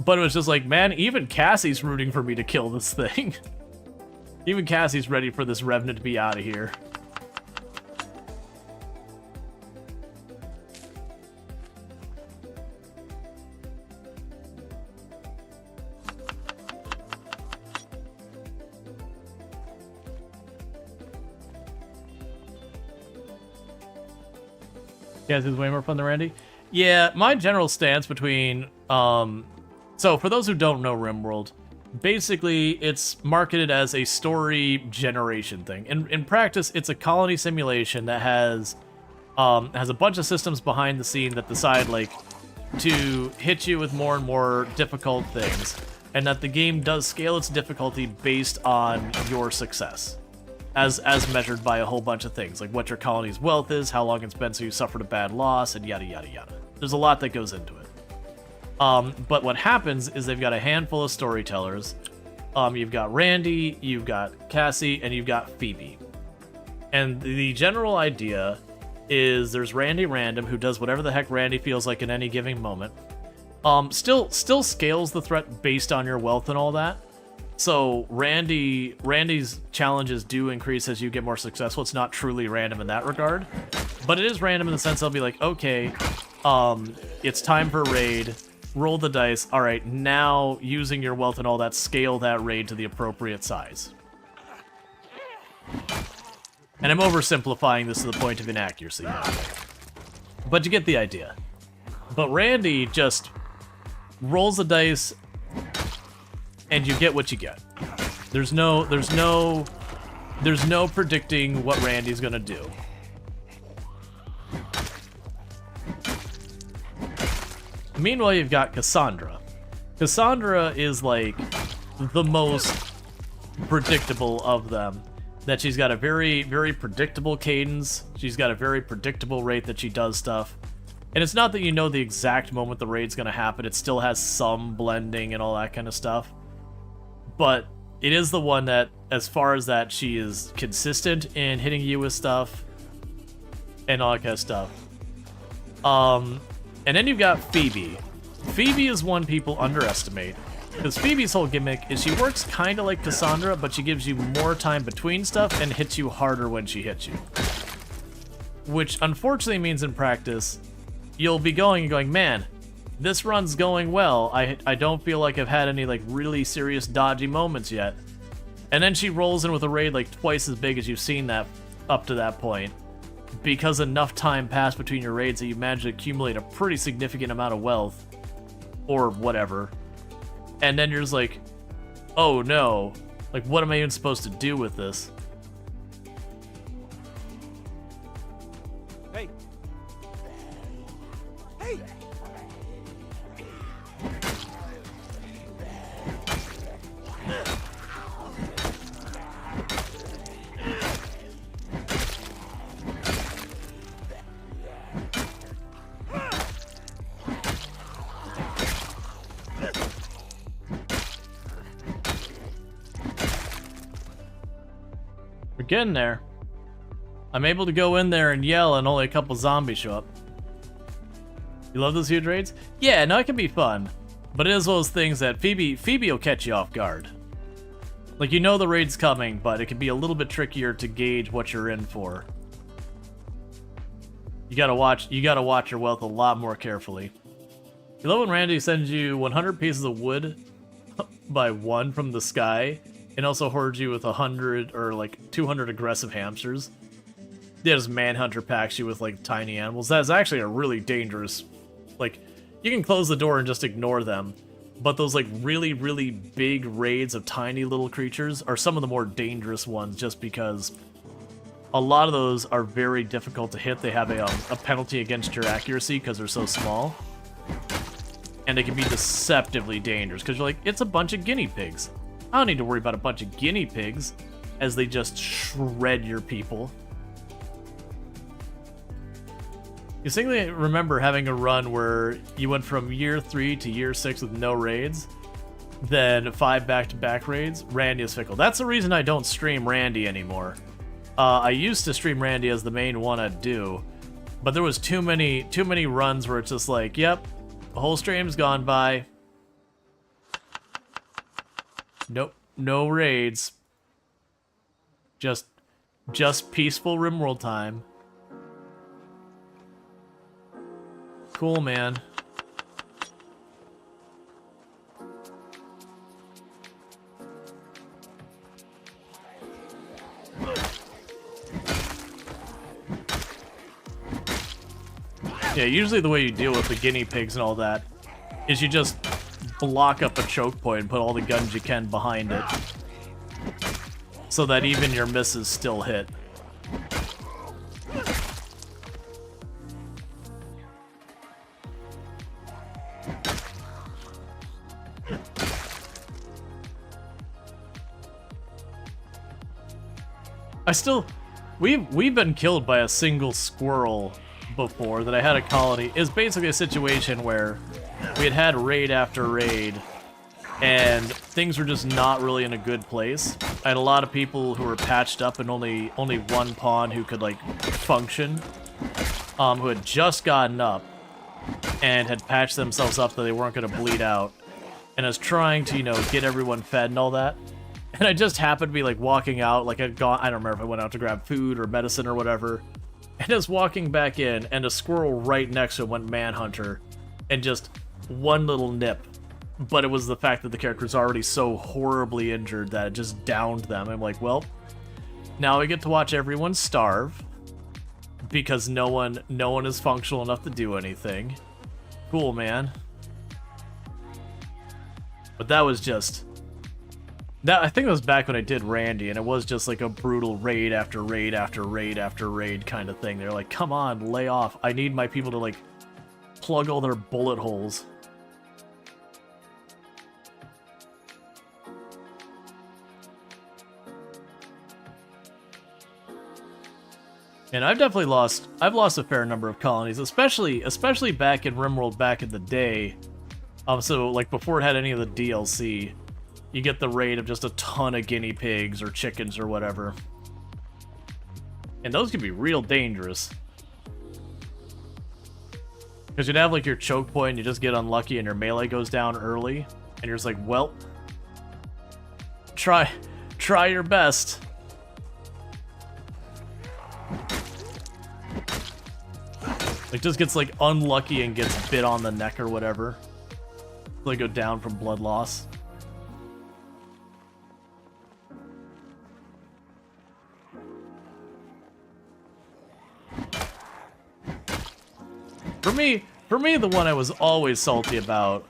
but it was just like, man, even Cassie's rooting for me to kill this thing. Even Cassie's ready for this revenant to be out of here. Yeah, this is way more fun than Randy. Yeah, my general stance between... So, for those who don't know Rimworld, basically, it's marketed as a story generation thing. In practice, it's a colony simulation that has a bunch of systems behind the scene that decide, like, to hit you with more and more difficult things, and that the game does scale its difficulty based on your success. As measured by a whole bunch of things, like what your colony's wealth is, how long it's been so you suffered a bad loss, and yada yada yada. There's a lot that goes into it. But what happens is they've got a handful of storytellers. You've got Randy, you've got Cassie, and you've got Phoebe. And the general idea is there's Randy Random, who does whatever the heck Randy feels like in any given moment. Still scales the threat based on your wealth and all that. So Randy's challenges do increase as you get more successful. It's not truly random in that regard, but it is random in the sense they'll be like, okay, it's time for a raid, roll the dice. All right, now using your wealth and all that, scale that raid to the appropriate size. And I'm oversimplifying this to the point of inaccuracy now, but you get the idea. But Randy just rolls the dice and you get what you get. There's no predicting what Randy's gonna do. Meanwhile, you've got Cassandra. Cassandra is like the most predictable of them. That she's got a very, very predictable cadence. She's got a very predictable rate that she does stuff. And it's not that you know the exact moment the raid's gonna happen. It still has some blending and all that kind of stuff. But it is the one that, as far as that, she is consistent in hitting you with stuff and all that kind of stuff. And then you've got Phoebe. Phoebe is one people underestimate. Because Phoebe's whole gimmick is she works kind of like Cassandra, but she gives you more time between stuff and hits you harder when she hits you. Which unfortunately means in practice, you'll be going and going, man, this run's going well. I don't feel like I've had any like really serious dodgy moments yet. And then she rolls in with a raid like twice as big as you've seen that up to that point. Because enough time passed between your raids that you managed to accumulate a pretty significant amount of wealth. Or whatever. And then you're just like, oh no, like what am I even supposed to do with this? Hey! Hey! We're getting there. I'm able to go in there and yell and only a couple zombies show up. You love those huge raids? Yeah, no, it can be fun. But it is one of those things that Phoebe will catch you off guard. Like, you know the raid's coming, but it can be a little bit trickier to gauge what you're in for. You gotta watch your wealth a lot more carefully. You love when Randy sends you 100 pieces of wood by one from the sky, and also hoards you with 100 or like 200 aggressive hamsters. Yeah, just Manhunter packs you with like tiny animals. That's actually a really dangerous, like, you can close the door and just ignore them, but those like really, really big raids of tiny little creatures are some of the more dangerous ones just because a lot of those are very difficult to hit. They have a penalty against your accuracy because they're so small. And they can be deceptively dangerous because you're like, it's a bunch of guinea pigs. I don't need to worry about a bunch of guinea pigs as they just shred your people. You distinctly remember having a run where you went from year 3 to year 6 with no raids, then 5 back-to-back raids. Randy is fickle. That's the reason I don't stream Randy anymore. I used to stream Randy as the main one I'd do, but there was too many runs where it's just like, yep, the whole stream's gone by. Nope, no raids. Just peaceful Rimworld time. Cool, man. Yeah, usually the way you deal with the guinea pigs and all that is you just block up a choke point and put all the guns you can behind it so that even your misses still hit. We've been killed by a single squirrel before that I had a colony. Is basically a situation where we had raid after raid and things were just not really in a good place. I had a lot of people who were patched up and only one pawn who could like function, who had just gotten up and had patched themselves up that they weren't going to bleed out, and I was trying to, you know, get everyone fed and all that. And I just happened to be like walking out, like I'd gone, I don't remember if I went out to grab food or medicine or whatever, and I was walking back in, and a squirrel right next to him went Manhunter, and just one little nip. But it was the fact that the character was already so horribly injured that it just downed them. I'm like, well, now I get to watch everyone starve because no one is functional enough to do anything. Cool, man. But that was just That, I think it was back when I did Randy, and it was just like a brutal raid after raid after raid after raid kind of thing. They're like, come on, lay off. I need my people to, like, plug all their bullet holes. And I've definitely lost a fair number of colonies, especially back in Rimworld back in the day. So like before it had any of the DLC, you get the raid of just a ton of guinea pigs or chickens or whatever. And those can be real dangerous. Because you'd have like your choke point and you just get unlucky and your melee goes down early. And you're just like, well, try your best. Like, just gets, like, unlucky and gets bit on the neck or whatever. They go down from blood loss. For me, the one I was always salty about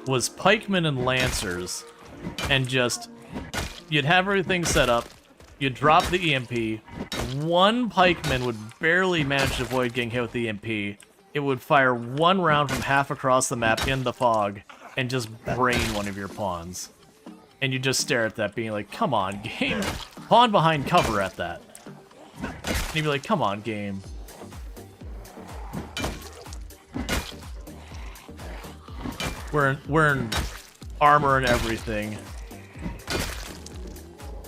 was pikemen and lancers. And just, you'd have everything set up, you'd drop the EMP, one pikeman would barely manage to avoid getting hit with the EMP. It would fire one round from half across the map in the fog and just brain one of your pawns. And you just stare at that being like, come on, game. Pawn behind cover at that. And you'd be like, come on, game. Wearing armor and everything.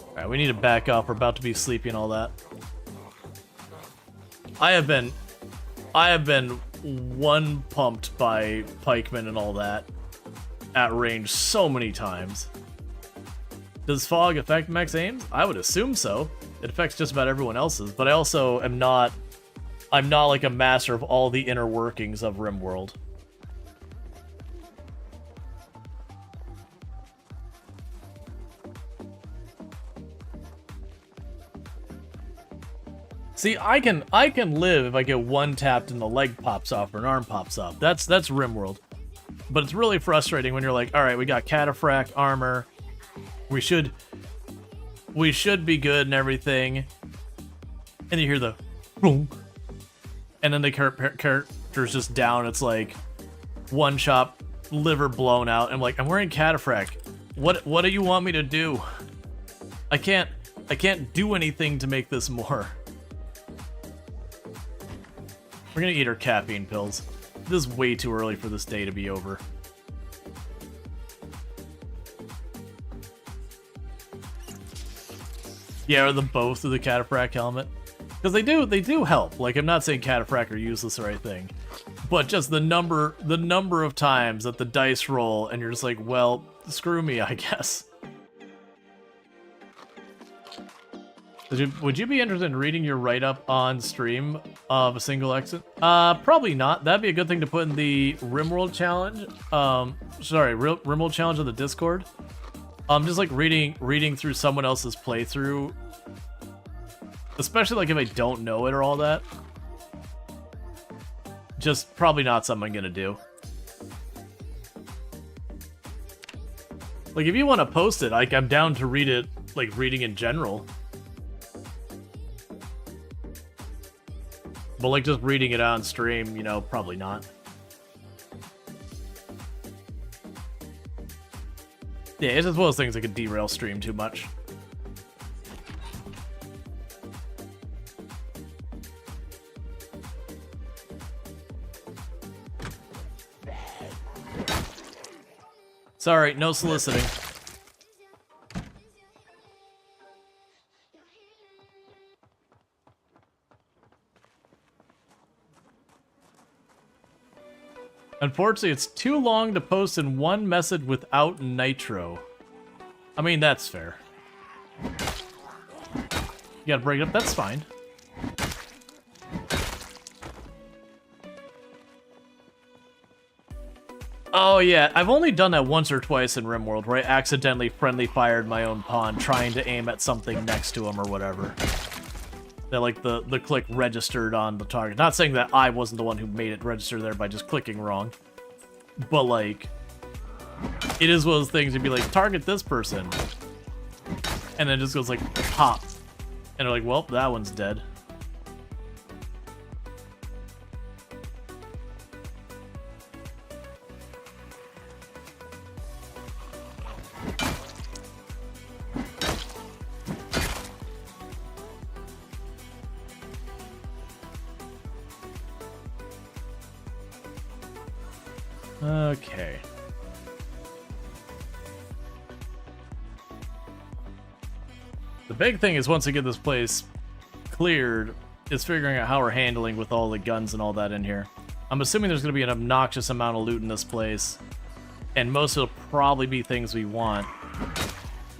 Alright, we need to back off. We're about to be sleepy and all that. I have been one pumped by pikemen and all that at range so many times. Does fog affect max aims? I would assume so. It affects just about everyone else's, but I also am not... I'm not like a master of all the inner workings of Rimworld. See, I can live if I get one tapped and the leg pops off or an arm pops off. That's Rimworld. But it's really frustrating when you're like, all right, we got cataphract armor. We should be good and everything. And you hear the boom. And then the character's just down. It's like one shot, liver blown out. I'm like, I'm wearing cataphract. What do you want me to do? I can't do anything to make this more. We're gonna eat our caffeine pills. This is way too early for this day to be over. Yeah, or the both of the cataphract helmet. Because they do help. Like, I'm not saying cataphract are useless or anything. But just the number of times that the dice roll and you're just like, well, screw me, I guess. Would you be interested in reading your write-up on stream of a single exit? Probably not. That'd be a good thing to put in the Rimworld challenge. Rimworld challenge on the Discord. Just like reading through someone else's playthrough. Especially like if I don't know it or all that. Just probably not something I'm gonna do. Like if you want to post it, like I'm down to read it, like reading in general. But like just reading it on stream, you know, probably not. Yeah, it's just one of those things that could derail stream too much. Sorry, no soliciting. Unfortunately, it's too long to post in one message without nitro. I mean, that's fair. You gotta break it up, that's fine. Oh yeah, I've only done that once or twice in Rimworld, where I accidentally friendly fired my own pawn trying to aim at something next to him or whatever. That like the click registered on the target. Not saying that I wasn't the one who made it register there by just clicking wrong. But like, it is one of those things you'd be like, target this person. And then it just goes like, pop. And they're like, well, that one's dead. Okay. The big thing is once we get this place cleared, is figuring out how we're handling with all the guns and all that in here. I'm assuming there's going to be an obnoxious amount of loot in this place, and most of it'll probably be things we want.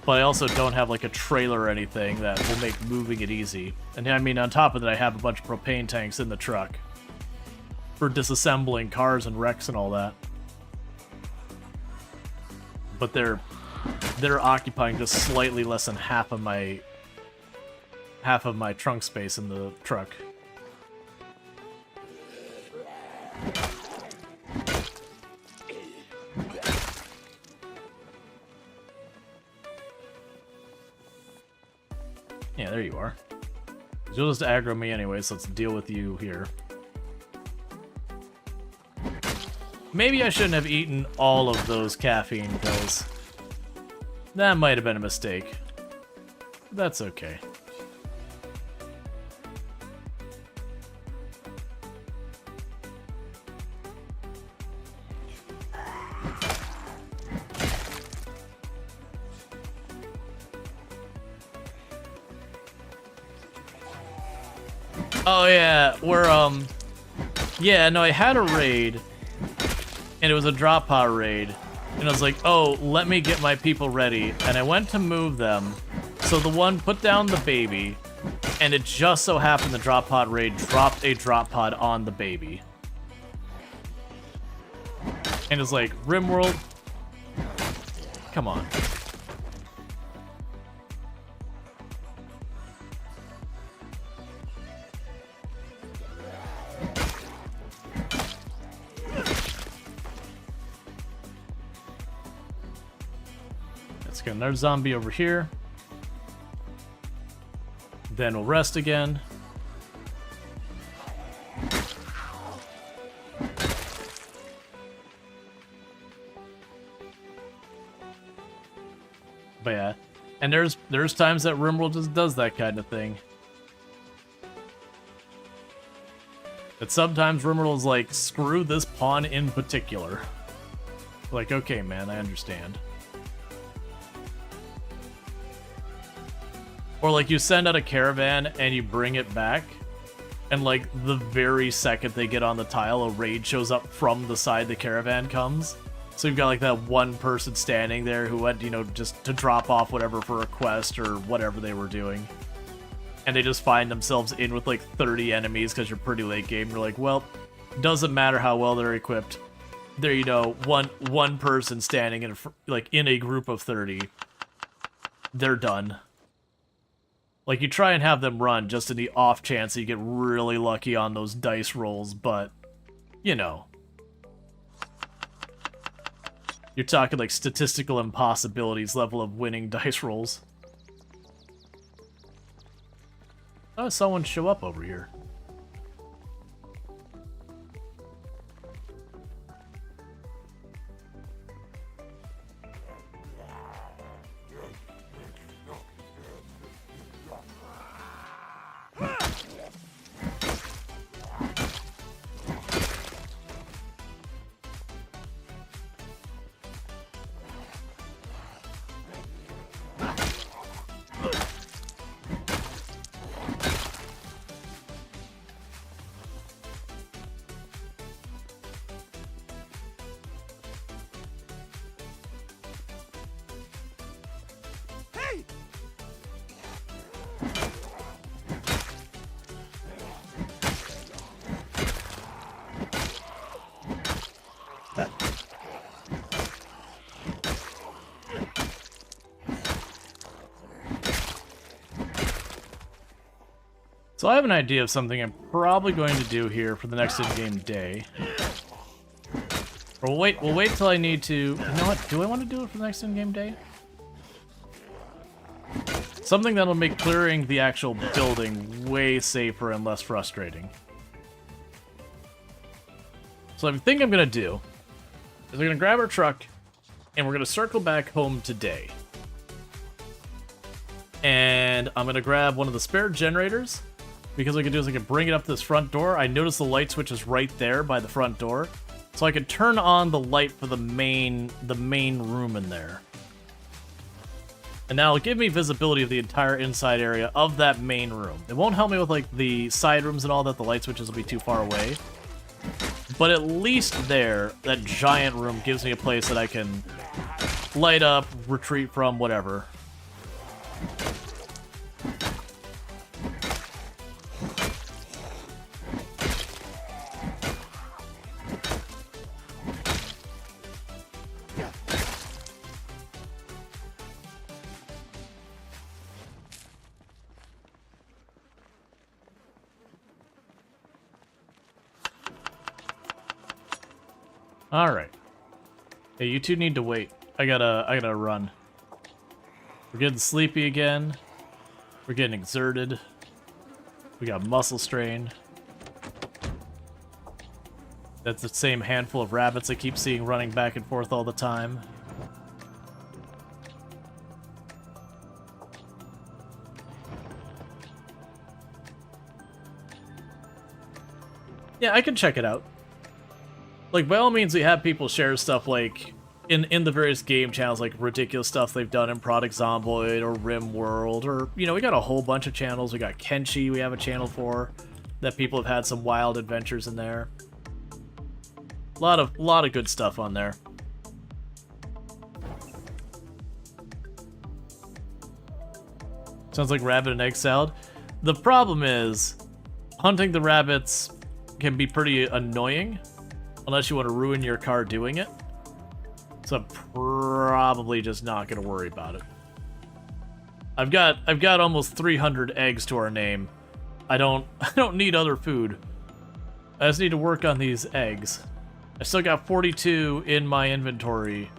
But I also don't have like a trailer or anything that will make moving it easy. And I mean, on top of that, I have a bunch of propane tanks in the truck for disassembling cars and wrecks and all that. But they're occupying just slightly less than half of my trunk space in the truck. Yeah, there you are. You'll just aggro me anyway, so let's deal with you here. Maybe I shouldn't have eaten all of those caffeine pills. That might have been a mistake. That's okay. Oh yeah, yeah, no, I had a raid, and it was a drop pod raid, and I was like, oh, let me get my people ready, and I went to move them, so the one put down the baby, and it just so happened the drop pod raid dropped a drop pod on the baby. And it's like, Rimworld, come on. Let's get another zombie over here. Then we'll rest again. But yeah, and there's times that Rimworld just does that kind of thing. But sometimes Rimworld is like, screw this pawn in particular. Like, okay, man, I understand. Or like you send out a caravan and you bring it back, and like the very second they get on the tile, a raid shows up from the side the caravan comes. So you've got like that one person standing there who went, you know, just to drop off whatever for a quest or whatever they were doing. And they just find themselves in with like 30 enemies because you're pretty late game. You're like, well, doesn't matter how well they're equipped. There you know, one person standing in in a group of 30. They're done. Like, you try and have them run just in the off chance that you get really lucky on those dice rolls, but, you know. You're talking, like, statistical impossibilities level of winning dice rolls. Oh, someone show up over here. So I have an idea of something I'm probably going to do here for the next in-game day. Or we'll wait till I need to... You know what? Do I want to do it for the next in-game day? Something that'll make clearing the actual building way safer and less frustrating. So I think I'm gonna do is we're gonna grab our truck and we're gonna circle back home today. And I'm gonna grab one of the spare generators because what I can do is I can bring it up to this front door. I noticed the light switch is right there by the front door, so I can turn on the light for the main room in there. And now it'll give me visibility of the entire inside area of that main room. It won't help me with like the side rooms and all that. The light switches will be too far away. But at least there, that giant room gives me a place that I can light up, retreat from, whatever. All right. Hey, you two need to wait. I gotta run. We're getting sleepy again. We're getting exerted. We got muscle strain. That's the same handful of rabbits I keep seeing running back and forth all the time. Yeah, I can check it out. Like, by all means, we have people share stuff, like, in the various game channels, like, ridiculous stuff they've done in Product Zomboid or Rimworld, or, you know, we got a whole bunch of channels. We got Kenshi we have a channel for, that people have had some wild adventures in there. A lot of good stuff on there. Sounds like rabbit and egg salad. The problem is, hunting the rabbits can be pretty annoying, unless you want to ruin your car doing it. So I'm probably just not going to worry about it. I've got almost 300 eggs to our name. I don't need other food. I just need to work on these eggs. I still got 42 in my inventory.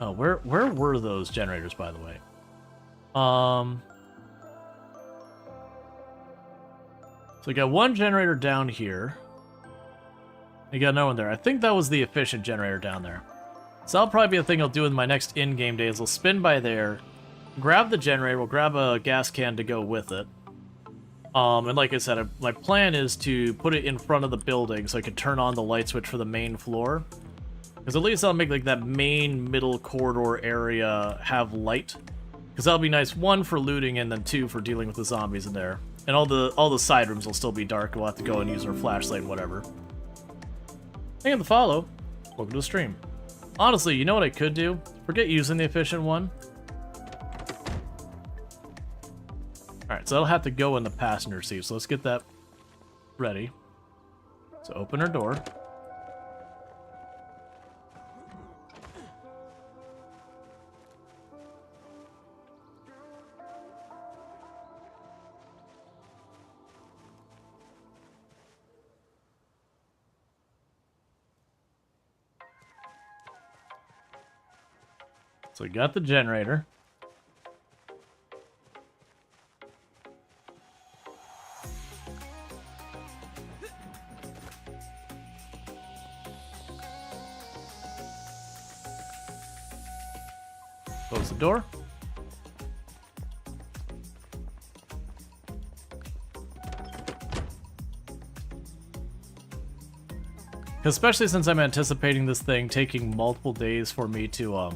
Oh, where were those generators, by the way? So we got one generator down here. You got no one there. I think that was the efficient generator down there. So that'll probably be the thing I'll do in my next in-game days. I'll spin by there, grab the generator, we'll grab a gas can to go with it. And like I said, my plan is to put it in front of the building so I can turn on the light switch for the main floor. Because at least that'll make like that main middle corridor area have light. Because that'll be nice, one, for looting, and then two, for dealing with the zombies in there. And all the side rooms will still be dark. We'll have to go and use our flashlight and whatever. Thank you for the follow. Welcome to the stream. Honestly, you know what I could do? Forget using the efficient one. Alright, so that'll have to go in the passenger seat. So let's get that ready. So open our door. So we got the generator. Close the door. Especially since I'm anticipating this thing taking multiple days for me to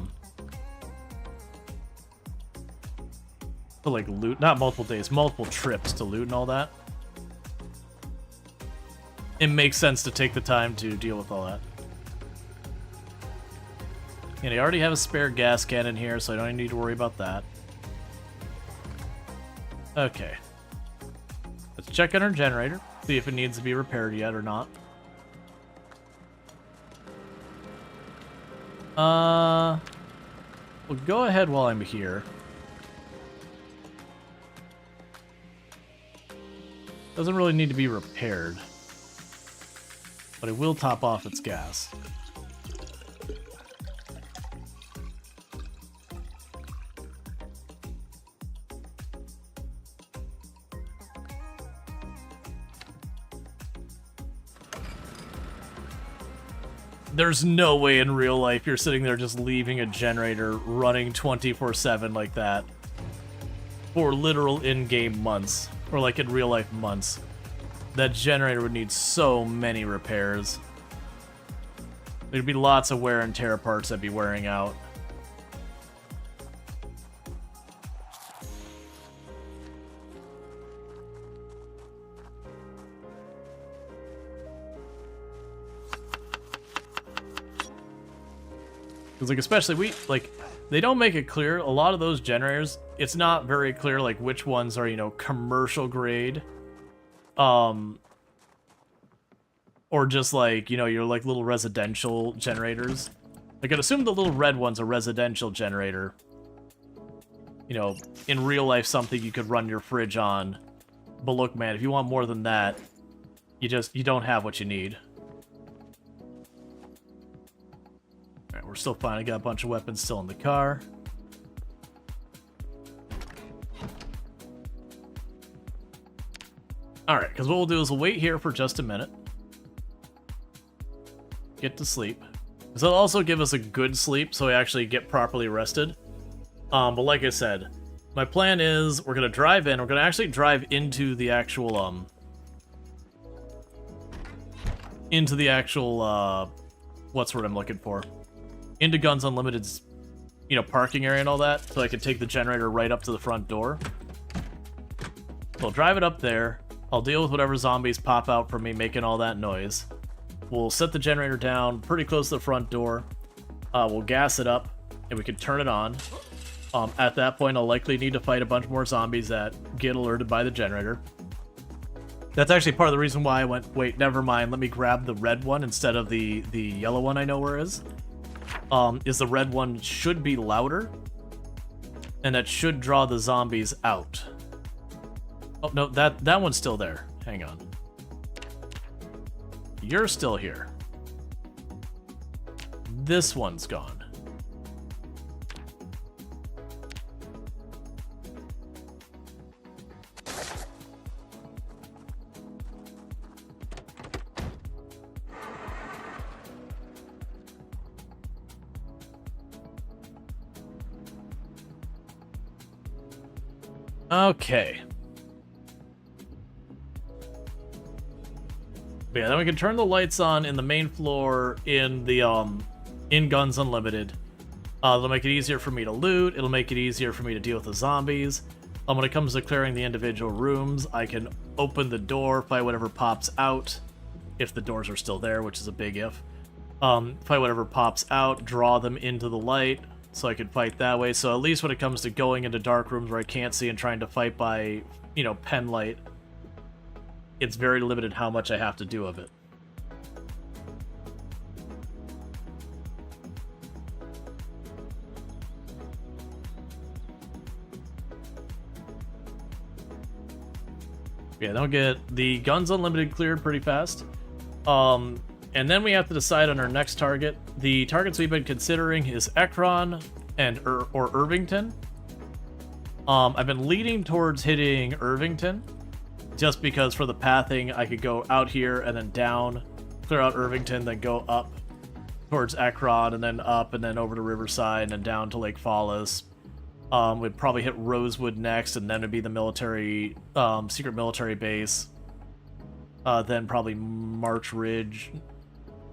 like loot, not multiple days, multiple trips to loot and all that. It makes sense to take the time to deal with all that. And I already have a spare gas can in here, so I don't need to worry about that. Okay. Let's check on our generator, see if it needs to be repaired yet or not. Well, go ahead while I'm here. Doesn't really need to be repaired. but it will top off its gas. There's no way in real life you're sitting there just leaving a generator running 24/7 like that for literal in-game months, or like in real life months. That generator would need so many repairs. There'd be lots of wear and tear parts that'd be wearing out. Because, like, especially, they don't make it clear. A lot of those generators, it's not very clear, like, which ones are, you know, commercial grade. Or just, like, you know, your, like, little residential generators. Like, I'd assume the little red one's a residential generator. You know, in real life, something you could run your fridge on. But look, man, if you want more than that, you don't have what you need. Alright, we're still fine. I got a bunch of weapons still in the car. Alright, because what we'll do is we'll wait here for just a minute. Get to sleep. Because it'll also give us a good sleep so we actually get properly rested. But like I said, my plan is we're going to drive in. We're going to actually drive into the actual, what's the word I'm looking for? Into Guns Unlimited's, you know, parking area and all that, so I can take the generator right up to the front door. So I'll drive it up there. I'll deal with whatever zombies pop out from me making all that noise. We'll set the generator down pretty close to the front door. We'll gas it up, and we can turn it on. At that point, I'll likely need to fight a bunch more zombies that get alerted by the generator. That's actually part of the reason why I went, wait, never mind, let me grab the red one instead of the yellow one I know where is the red one should be louder, and that should draw the zombies out. Oh, no, that one's still there. Hang on. You're still here. This one's gone. Okay. But yeah, then we can turn the lights on in the main floor in the in Guns Unlimited. It'll make it easier for me to loot. It'll make it easier for me to deal with the zombies. When it comes to clearing the individual rooms, I can open the door, fight whatever pops out, if the doors are still there, which is a big if. Fight whatever pops out, draw them into the light, so I can fight that way. So at least when it comes to going into dark rooms where I can't see and trying to fight by, you know, pen light, it's very limited how much I have to do of it. Yeah, don't get the Guns Unlimited cleared pretty fast. And then we have to decide on our next target. The targets we've been considering is Ekron and or Irvington. I've been leaning towards hitting Irvington, just because for the pathing, I could go out here and then down, clear out Irvington, then go up towards Ekron, and then up, and then over to Riverside, and then down to Lake Fallis. We'd probably hit Rosewood next, and then it'd be the military, secret military base. Then probably March Ridge.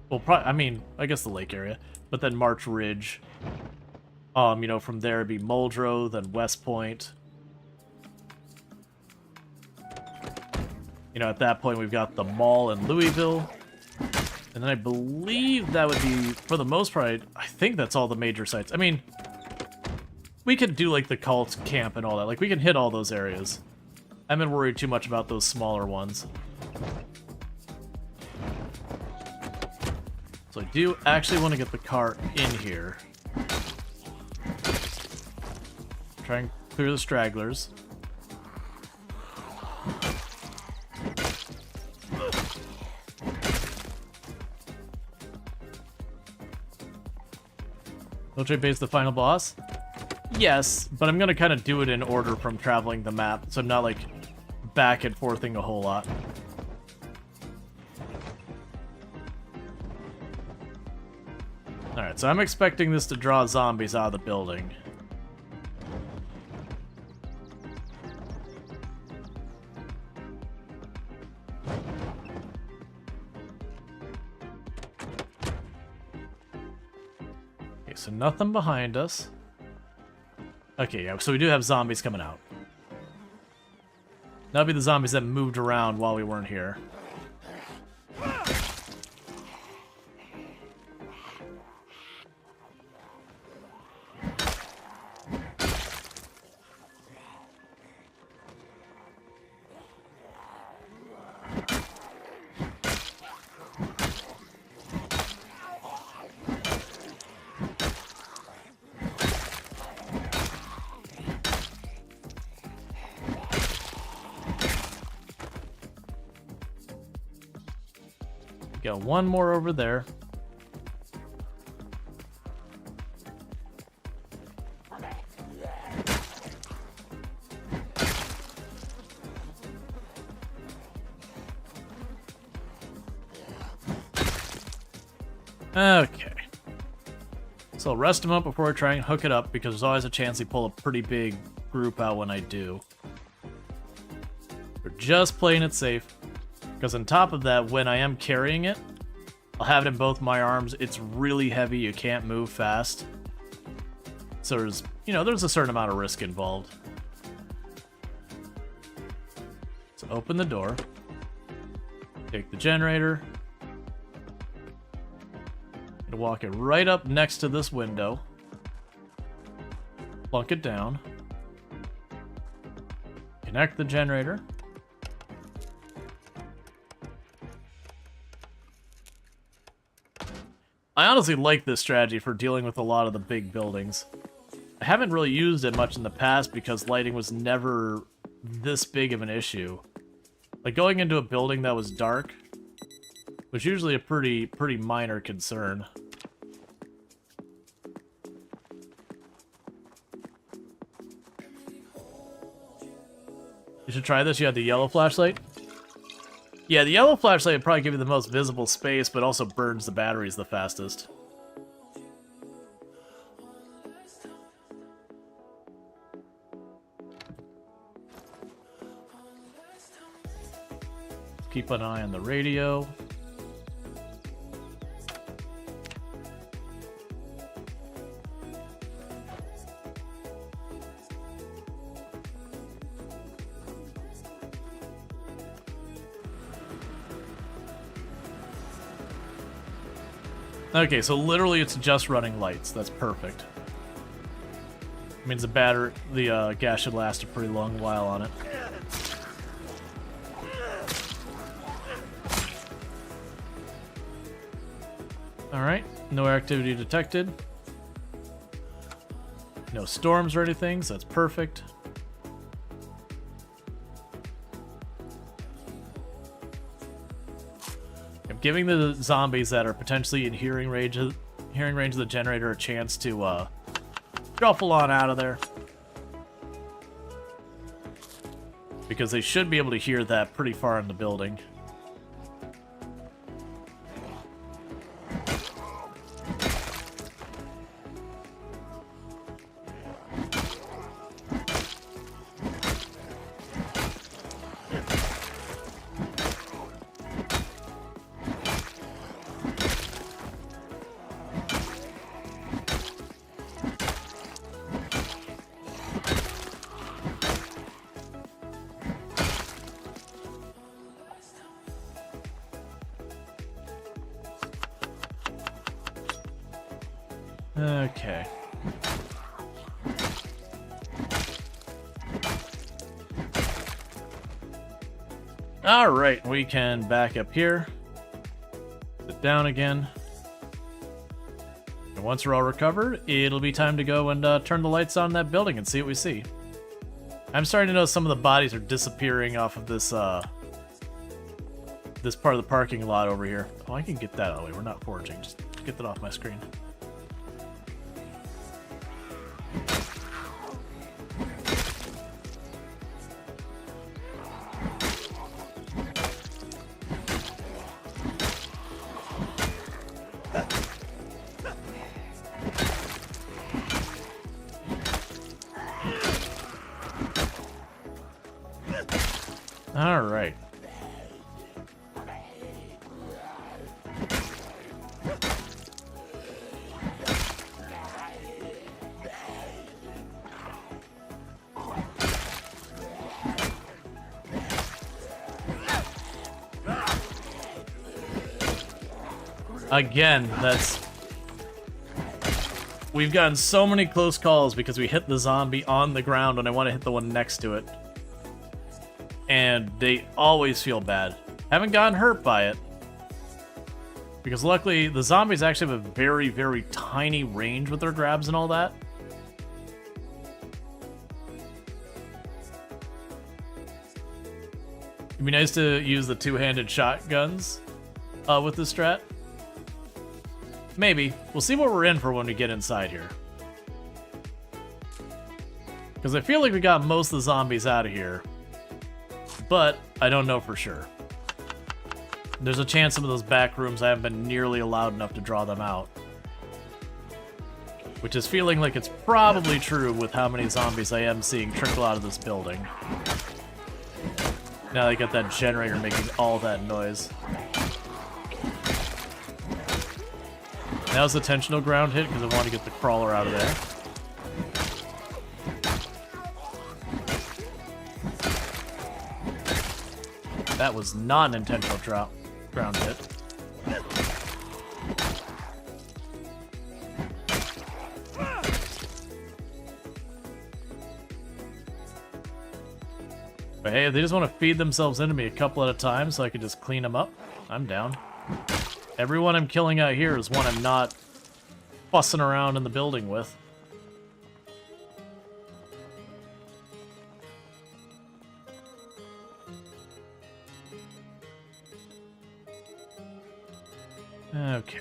Well, I mean, I guess the lake area, but then March Ridge. You know, from there it'd be Muldrow, then West Point. You know, at that point we've got the mall in Louisville. And then I believe that would be, for the most part, I think that's all the major sites. I mean, we could do, like, the cult camp and all that. Like, we can hit all those areas. I haven't worried too much about those smaller ones. So I do actually want to get the car in here. Try and clear the stragglers. Military base the final boss? Yes, but I'm gonna kind of do it in order from traveling the map, so I'm not like back and forthing a whole lot. Alright, so I'm expecting this to draw zombies out of the building. Okay, so nothing behind us. Okay, yeah, so we do have zombies coming out. That'll be the zombies that moved around while we weren't here. Got one more over there. Okay. So I'll rest him up before I try and hook it up, because there's always a chance they pull a pretty big group out when I do. We're just playing it safe. Because on top of that, when I am carrying it, I'll have it in both my arms. It's really heavy, you can't move fast. So there's, you know, there's a certain amount of risk involved. So open the door. Take the generator. And walk it right up next to this window. Plunk it down. Connect the generator. I honestly like this strategy for dealing with a lot of the big buildings. I haven't really used it much in the past because lighting was never this big of an issue. Like going into a building that was dark was usually a pretty minor concern. You should try this. You have the yellow flashlight. Yeah, the yellow flashlight would probably give you the most visible space, but also burns the batteries the fastest. Keep an eye on the radio. Okay, so literally it's just running lights. That's perfect. It means the gas should last a pretty long while on it. Alright, no activity detected. No storms or anything, so that's perfect. Giving the zombies that are potentially in hearing range of the generator a chance to shuffle on out of there, because they should be able to hear that pretty far in the building. Okay. Alright, we can back up here. Sit down again. And once we're all recovered, it'll be time to go and turn the lights on in that building and see what we see. I'm starting to notice some of the bodies are disappearing off of this this part of the parking lot over here. Oh, I can get that out of the way. We're not foraging. Just get that off my screen. All right. Again, we've gotten so many close calls because we hit the zombie on the ground and I want to hit the one next to it. And they always feel bad. Haven't gotten hurt by it. Because luckily, the zombies actually have a very, very tiny range with their grabs and all that. It'd be nice to use the two-handed shotguns with this strat. Maybe. We'll see what we're in for when we get inside here. Because I feel like we got most of the zombies out of here. But I don't know for sure. There's a chance some of those back rooms I haven't been nearly allowed enough to draw them out. Which is feeling like it's probably true with how many zombies I am seeing trickle out of this building. Now they got that generator making all that noise. That was a intentional ground hit because I wanted to get the crawler out of there. That was not an intentional ground hit. But hey, if they just want to feed themselves into me a couple at a time so I can just clean them up, I'm down. Everyone I'm killing out here is one I'm not fussing around in the building with. Okay.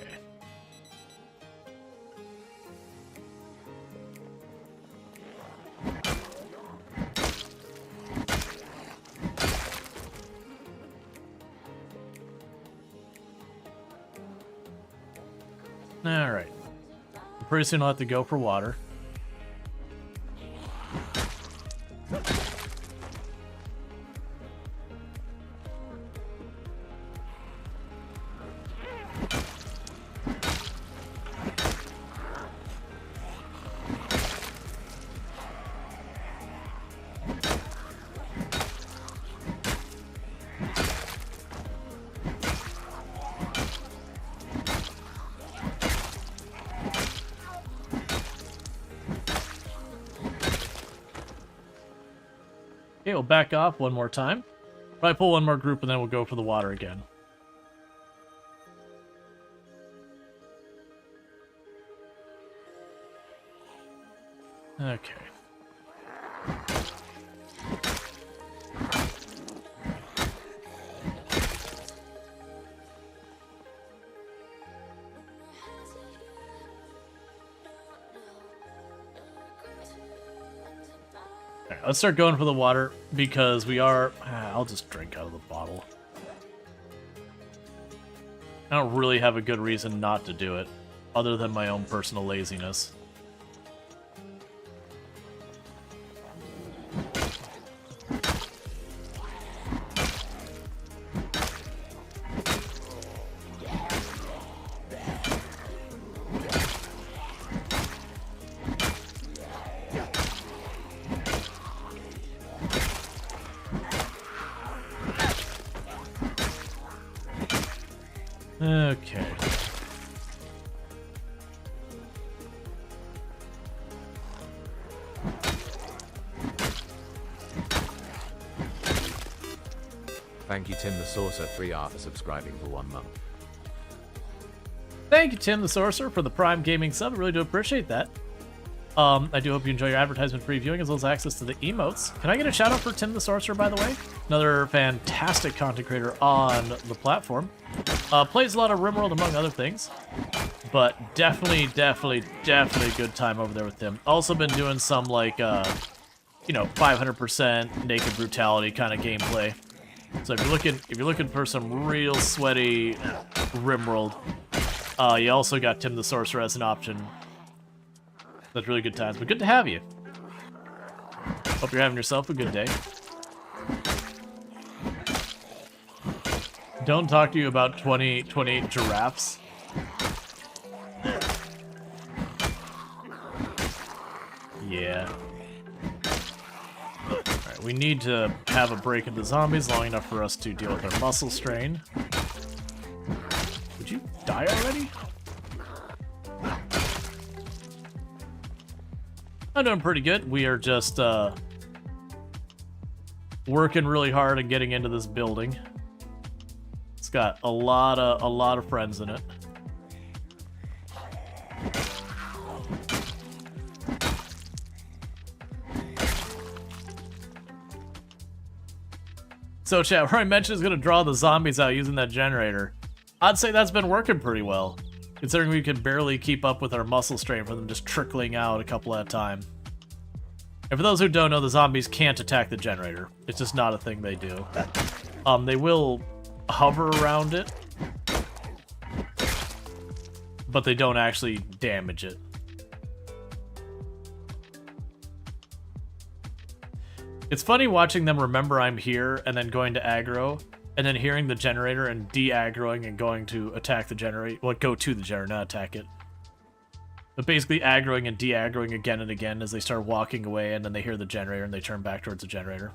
Alright. Pretty soon I'll have to go for water. Okay, we'll back off one more time. Probably pull one more group and then we'll go for the water again. Okay. Alright, let's start going for the water because we are... I'll just drink out of the bottle. I don't really have a good reason not to do it, other than my own personal laziness. Okay. Thank you, Tim the Sorcerer 3R for subscribing for 1 month. Thank you, Tim the Sorcerer, for the Prime Gaming sub. I really do appreciate that. I do hope you enjoy your advertisement-free viewing as well as access to the emotes. Can I get a shout-out for Tim the Sorcerer, by the way? Another fantastic content creator on the platform. Plays a lot of Rimworld, among other things. But definitely a good time over there with Tim. Also been doing some, like, you know, 500% naked brutality kind of gameplay. So if you're looking for some real sweaty Rimworld, you also got Tim the Sorcerer as an option. That's really good times, but good to have you. Hope you're having yourself a good day. Don't talk to you about 28 giraffes. Yeah. Alright, we need to have a break into zombies long enough for us to deal with our muscle strain. Would you die already? I'm doing pretty good. We are just working really hard and getting into this building. It's got a lot of friends in it. So chat, where I mentioned is gonna draw the zombies out using that generator. I'd say that's been working pretty well, considering we can barely keep up with our muscle strain for them just trickling out a couple at a time. And for those who don't know, the zombies can't attack the generator. It's just not a thing they do. They will hover around it, but they don't actually damage it. It's funny watching them remember I'm here and then going to aggro, and then hearing the generator and de-aggroing and going to attack the generator. Well, go to the generator, not attack it. But basically aggroing and de-aggroing again and again as they start walking away, and then they hear the generator and they turn back towards the generator.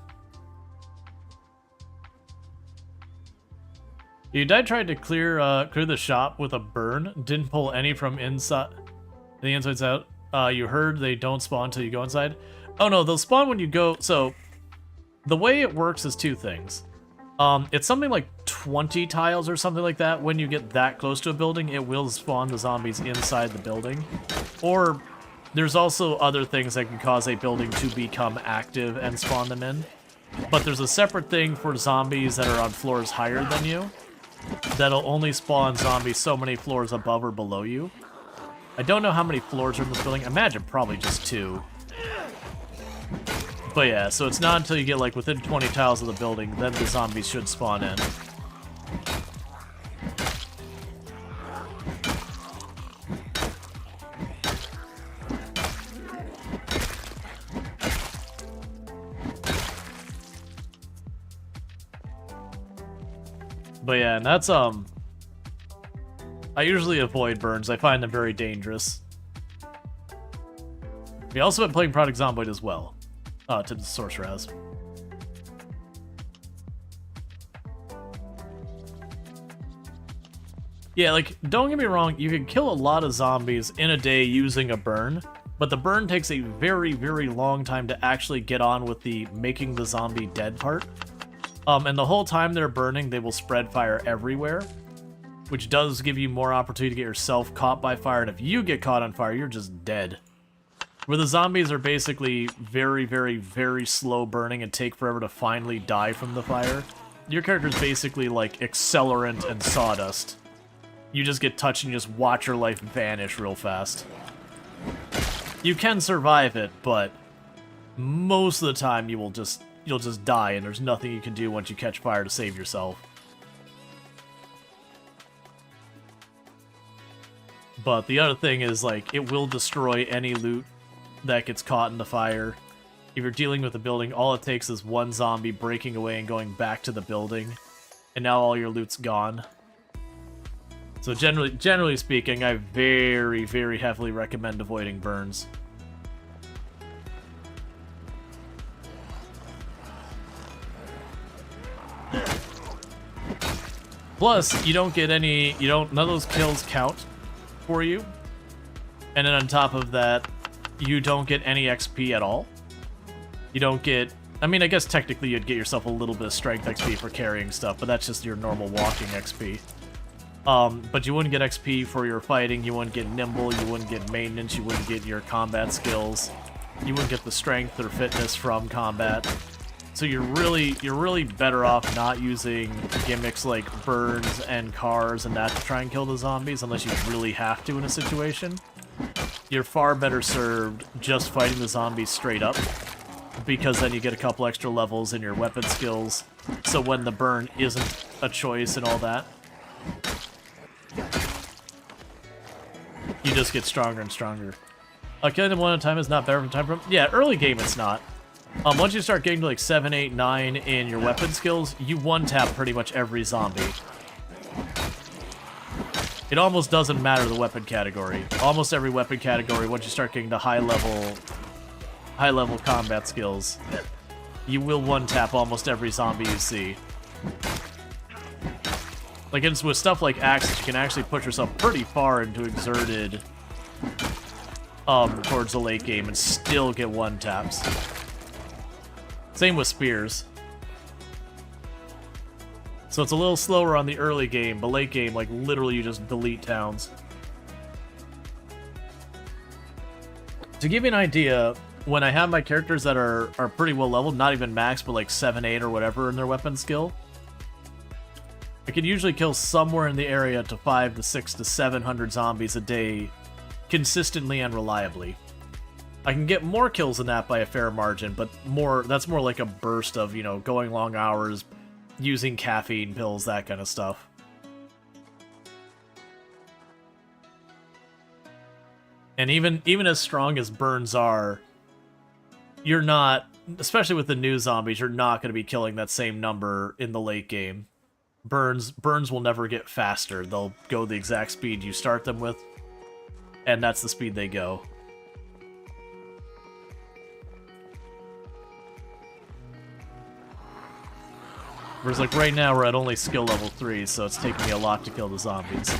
You died trying to clear the shop with a burn. Didn't pull any from inside. The inside's out. You heard they don't spawn until you go inside. Oh no, they'll spawn when you go. So the way it works is two things. It's something like 20 tiles or something like that. When you get that close to a building, it will spawn the zombies inside the building. Or there's also other things that can cause a building to become active and spawn them in. But there's a separate thing for zombies that are on floors higher than you that'll only spawn zombies so many floors above or below you. I don't know how many floors are in this building. I imagine probably just 2. But yeah, so it's not until you get like within 20 tiles of the building, then the zombies should spawn in. But yeah, and that's I usually avoid burns. I find them very dangerous. We also been playing Product Zomboid as well. To the Sorcerer has. Yeah, like, don't get me wrong, you can kill a lot of zombies in a day using a burn, but the burn takes a very, very long time to actually get on with the making the zombie dead part. And the whole time they're burning, they will spread fire everywhere, which does give you more opportunity to get yourself caught by fire, and if you get caught on fire, you're just dead. Where the zombies are basically very, very, very slow burning and take forever to finally die from the fire, your character's basically like accelerant and sawdust. You just get touched and you just watch your life vanish real fast. You can survive it, but most of the time you'll just die and there's nothing you can do once you catch fire to save yourself. But the other thing is, like, it will destroy any loot that gets caught in the fire. If you're dealing with a building, all it takes is one zombie breaking away and going back to the building, and now all your loot's gone. So generally speaking, I very, very heavily recommend avoiding burns. Plus, you don't get any, none of those kills count for you. And then on top of that, you don't get any XP at all. You don't get... I mean, I guess technically you'd get yourself a little bit of strength XP for carrying stuff, but that's just your normal walking XP. But you wouldn't get XP for your fighting, you wouldn't get nimble, you wouldn't get maintenance, you wouldn't get your combat skills, you wouldn't get the strength or fitness from combat. So you're really better off not using gimmicks like burns and cars and that to try and kill the zombies unless you really have to in a situation. You're far better served just fighting the zombies straight up, because then you get a couple extra levels in your weapon skills, so when the burn isn't a choice and all that, you just get stronger and stronger. Killing them one at a time is not better from time from... Yeah, early game it's not. Once you start getting to like 7, 8, 9 in your weapon skills, you one-tap pretty much every zombie. It almost doesn't matter the weapon category. Almost every weapon category, once you start getting to high level combat skills, you will one-tap almost every zombie you see. Like, it's with stuff like axes, you can actually push yourself pretty far into exerted towards the late game and still get one-taps. Same with spears. So it's a little slower on the early game, but late game, like, literally you just delete towns. To give you an idea, when I have my characters that are pretty well leveled, not even max, but like 7, 8 or whatever in their weapon skill, I can usually kill somewhere in the area to 500 to 600 to 700 zombies a day, consistently and reliably. I can get more kills than that by a fair margin, but that's more like a burst of, you know, going long hours, using caffeine pills, that kind of stuff. And even as strong as burns are, you're not, especially with the new zombies, you're not going to be killing that same number in the late game. Burns will never get faster. They'll go the exact speed you start them with, and that's the speed they go. Whereas, like, right now we're at only skill level 3, so it's taking me a lot to kill the zombies.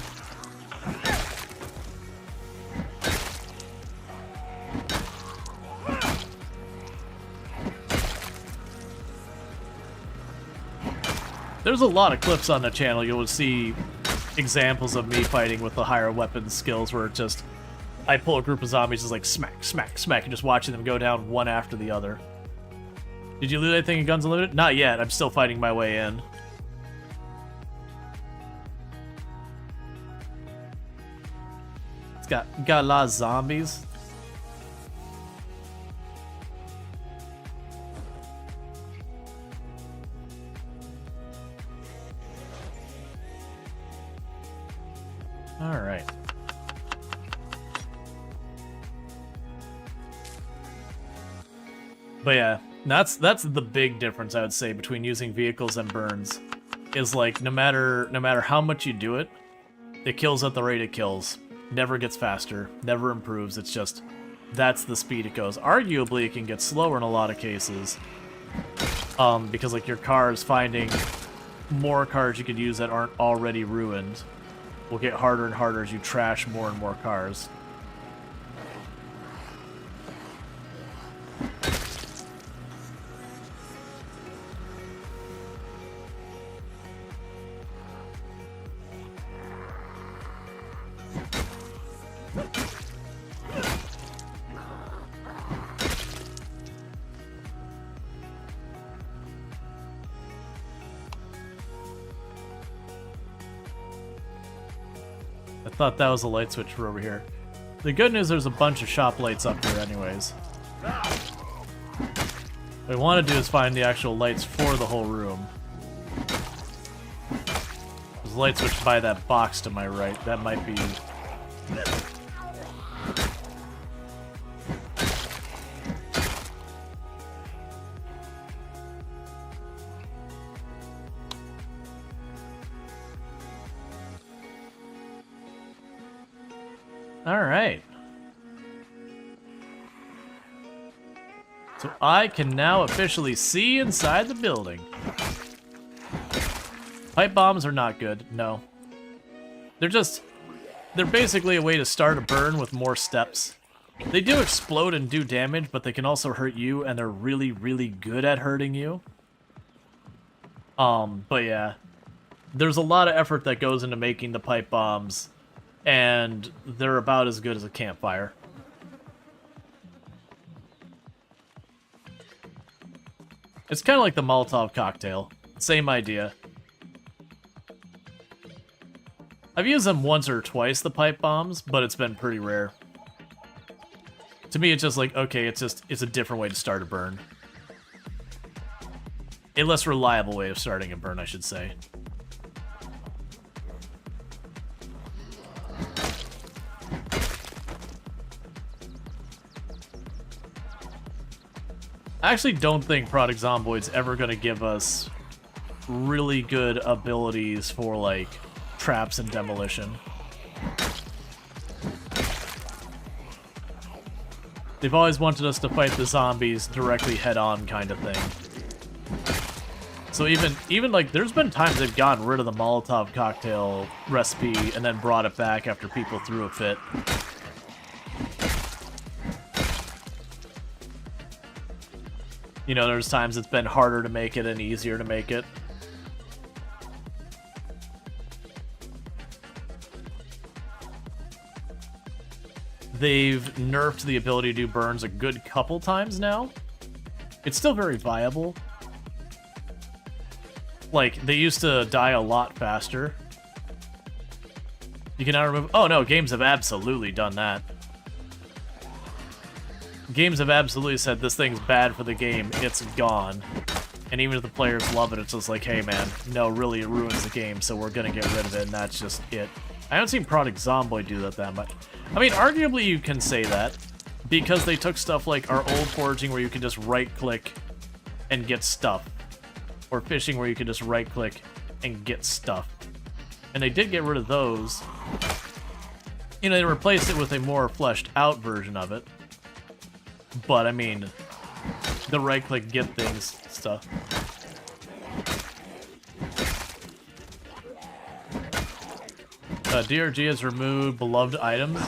There's a lot of clips on the channel. You'll see examples of me fighting with the higher weapon skills where it just, I pull a group of zombies, just like smack, smack, smack, and just watching them go down one after the other. Did you loot anything in Guns Unlimited? Not yet. I'm still fighting my way in. It's got a lot of zombies. All right. But yeah, that's the big difference, I would say, between using vehicles and burns. Is like no matter how much you do it, it kills at the rate it kills. Never gets faster, never improves. It's just that's the speed it goes. Arguably, it can get slower in a lot of cases, because like your cars, finding more cars you could use that aren't already ruined will get harder and harder as you trash more and more cars. I thought that was a light switch for over here. The good news, there's a bunch of shop lights up here anyways. What we want to do is find the actual lights for the whole room. There's a light switch by that box to my right. That might be... Alright. So I can now officially see inside the building. Pipe bombs are not good, no. They're basically a way to start a burn with more steps. They do explode and do damage, but they can also hurt you, and they're really, really good at hurting you. But yeah. There's a lot of effort that goes into making the pipe bombs, and they're about as good as a campfire. It's kind of like the Molotov cocktail. Same idea. I've used them once or twice, the pipe bombs, but it's been pretty rare. To me, it's just like, okay, it's a different way to start a burn. A less reliable way of starting a burn, I should say. I actually don't think Product Zomboid's ever going to give us really good abilities for, like, traps and demolition. They've always wanted us to fight the zombies directly head-on kind of thing. So even like, there's been times they've gotten rid of the Molotov cocktail recipe and then brought it back after people threw a fit. You know, there's times it's been harder to make it and easier to make it. They've nerfed the ability to do burns a good couple times now. It's still very viable. Like, they used to die a lot faster. You can now remove... Oh no, games have absolutely done that. Games have absolutely said this thing's bad for the game, it's gone. And even if the players love it, it's just like, hey man, no, really, it ruins the game, so we're gonna get rid of it, and that's just it. I haven't seen Project Zomboid do that much. I mean, arguably you can say that, because they took stuff like our old Foraging where you can just right-click and get stuff. Or Fishing where you can just right-click and get stuff. And they did get rid of those. You know, they replaced it with a more fleshed-out version of it. But, I mean, the right-click get things stuff. DRG has removed beloved items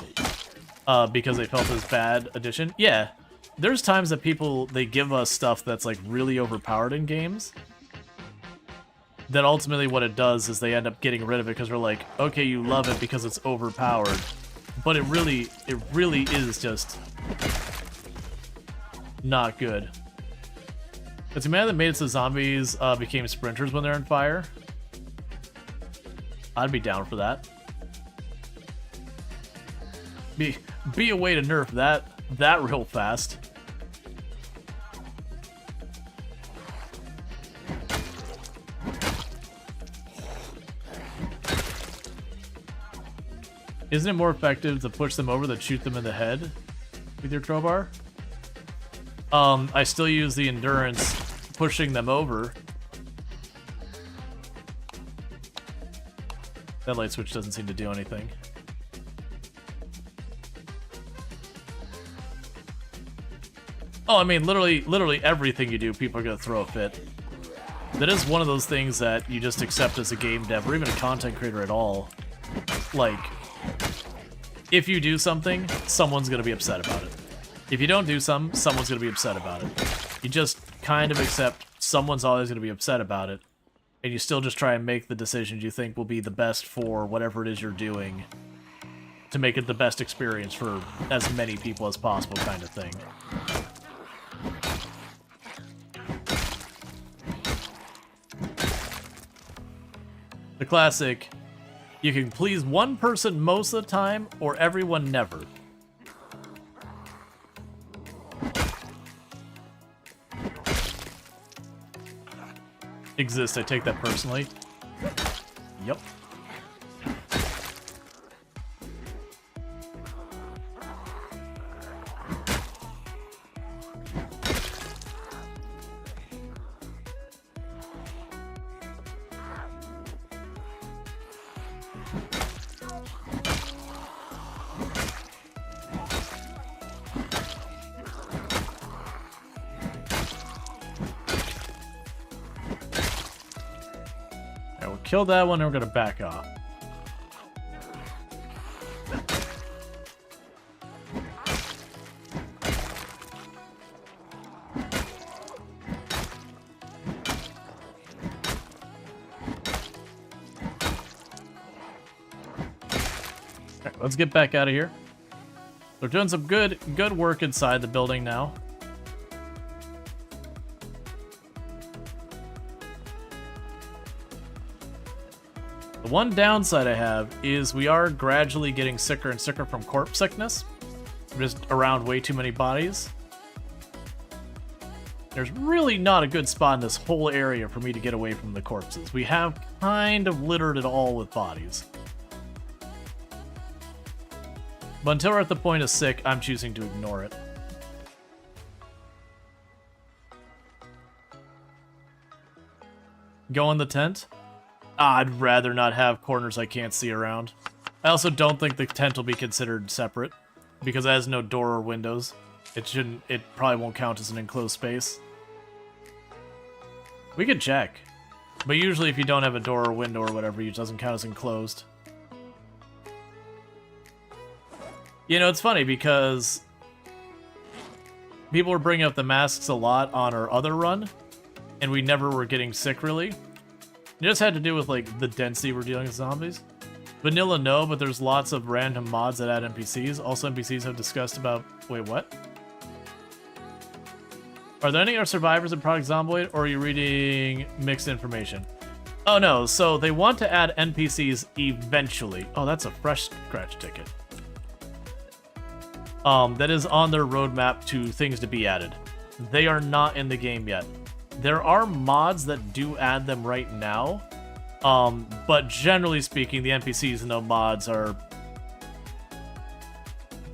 because they felt it was bad addition. Yeah, there's times that people, they give us stuff that's like really overpowered in games. That ultimately what it does is they end up getting rid of it because we're like, okay, you love it because it's overpowered. But it really is just not good. It's a man that made it so zombies became sprinters when they're on fire. I'd be down for that. Be a way to nerf that real fast. Isn't it more effective to push them over than shoot them in the head with your crowbar? I still use the endurance pushing them over. That light switch doesn't seem to do anything. Oh, I mean, literally everything you do, people are gonna throw a fit. That is one of those things that you just accept as a game dev, or even a content creator at all. Like, if you do something, someone's gonna be upset about it. If you don't do something, someone's gonna be upset about it. You just kind of accept someone's always gonna be upset about it, and you still just try and make the decisions you think will be the best for whatever it is you're doing to make it the best experience for as many people as possible, kind of thing. The classic, you can please one person most of the time, or everyone never. Exists, I take that personally. Yep. Kill that one, and we're gonna back off. Okay, let's get back out of here. We're doing some good work inside the building now. The one downside I have is we are gradually getting sicker and sicker from corpse sickness. We're just around way too many bodies. There's really not a good spot in this whole area for me to get away from the corpses. We have kind of littered it all with bodies. But until we're at the point of sick, I'm choosing to ignore it. Go in the tent? I'd rather not have corners I can't see around. I also don't think the tent will be considered separate, because it has no door or windows. It shouldn't. It probably won't count as an enclosed space. We could check, but usually if you don't have a door or window or whatever, it doesn't count as enclosed. You know, it's funny because people were bringing up the masks a lot on our other run, and we never were getting sick, really. It just had to do with, like, the density we're dealing with zombies. Vanilla, no, but there's lots of random mods that add NPCs. Also, NPCs have discussed about... Wait, what? Are there any survivors in Project Zomboid, or are you reading mixed information? Oh, no, so they want to add NPCs eventually. Oh, that's a fresh scratch ticket. That is on their roadmap to things to be added. They are not in the game yet. There are mods that do add them right now, but generally speaking, the NPCs in those mods are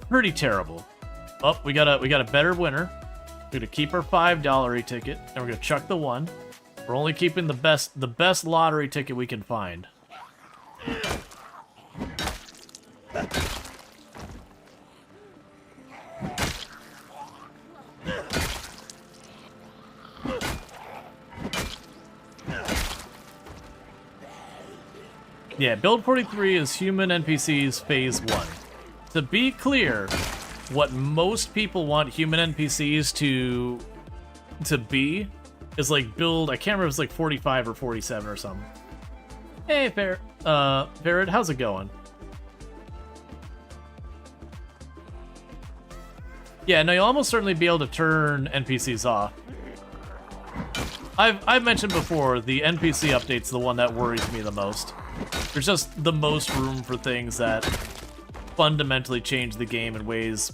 pretty terrible. Oh, we got a better winner. We're gonna keep our $5 e-ticket, and we're gonna chuck the 1. We're only keeping the best lottery ticket we can find. Yeah, build 43 is human NPCs phase 1. To be clear, what most people want human NPCs to be is like build, I can't remember if it's like 45 or 47 or something. Hey, Barrett, how's it going? Yeah, no, you'll almost certainly be able to turn NPCs off. I've mentioned before, the NPC update's the one that worries me the most. There's just the most room for things that fundamentally change the game in ways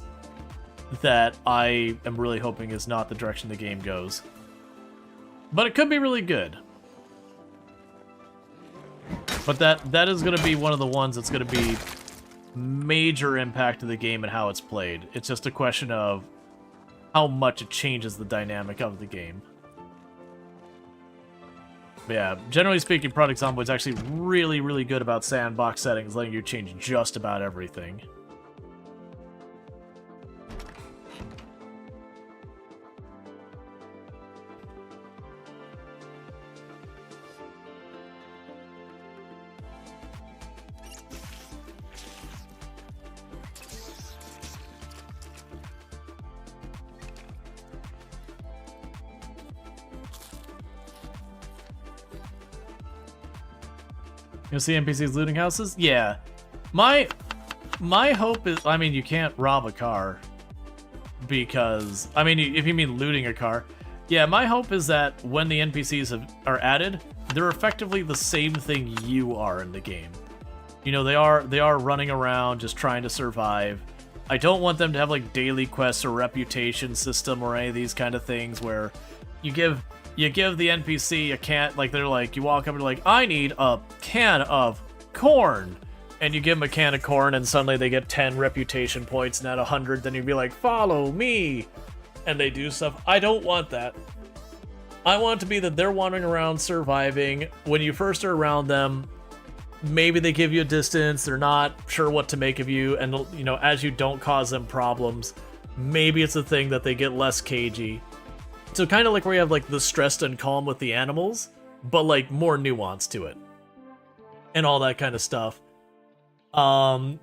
that I am really hoping is not the direction the game goes. But it could be really good. But that is going to be one of the ones that's going to be major impact to the game and how it's played. It's just a question of how much it changes the dynamic of the game. But yeah, generally speaking, Project Zomboid is actually really, really good about sandbox settings, letting you change just about everything. You see NPCs looting houses? Yeah. My hope is, I mean, you can't rob a car because, I mean, if you mean looting a car, yeah, my hope is that when the NPCs are added, they're effectively the same thing you are in the game. You know, they are running around just trying to survive. I don't want them to have like daily quests or reputation system or any of these kind of things where you give the NPC a can, like they're like, you walk up and they're like, I need a can of corn. And you give them a can of corn and suddenly they get 10 reputation points, and at 100 then you'd be like, follow me. And they do stuff. I don't want that. I want it to be that they're wandering around surviving. When you first are around them, maybe they give you a distance, they're not sure what to make of you, and you know, as you don't cause them problems, maybe it's a thing that they get less cagey. So kind of like where you have like the stressed and calm with the animals, but like more nuance to it. And all that kind of stuff. And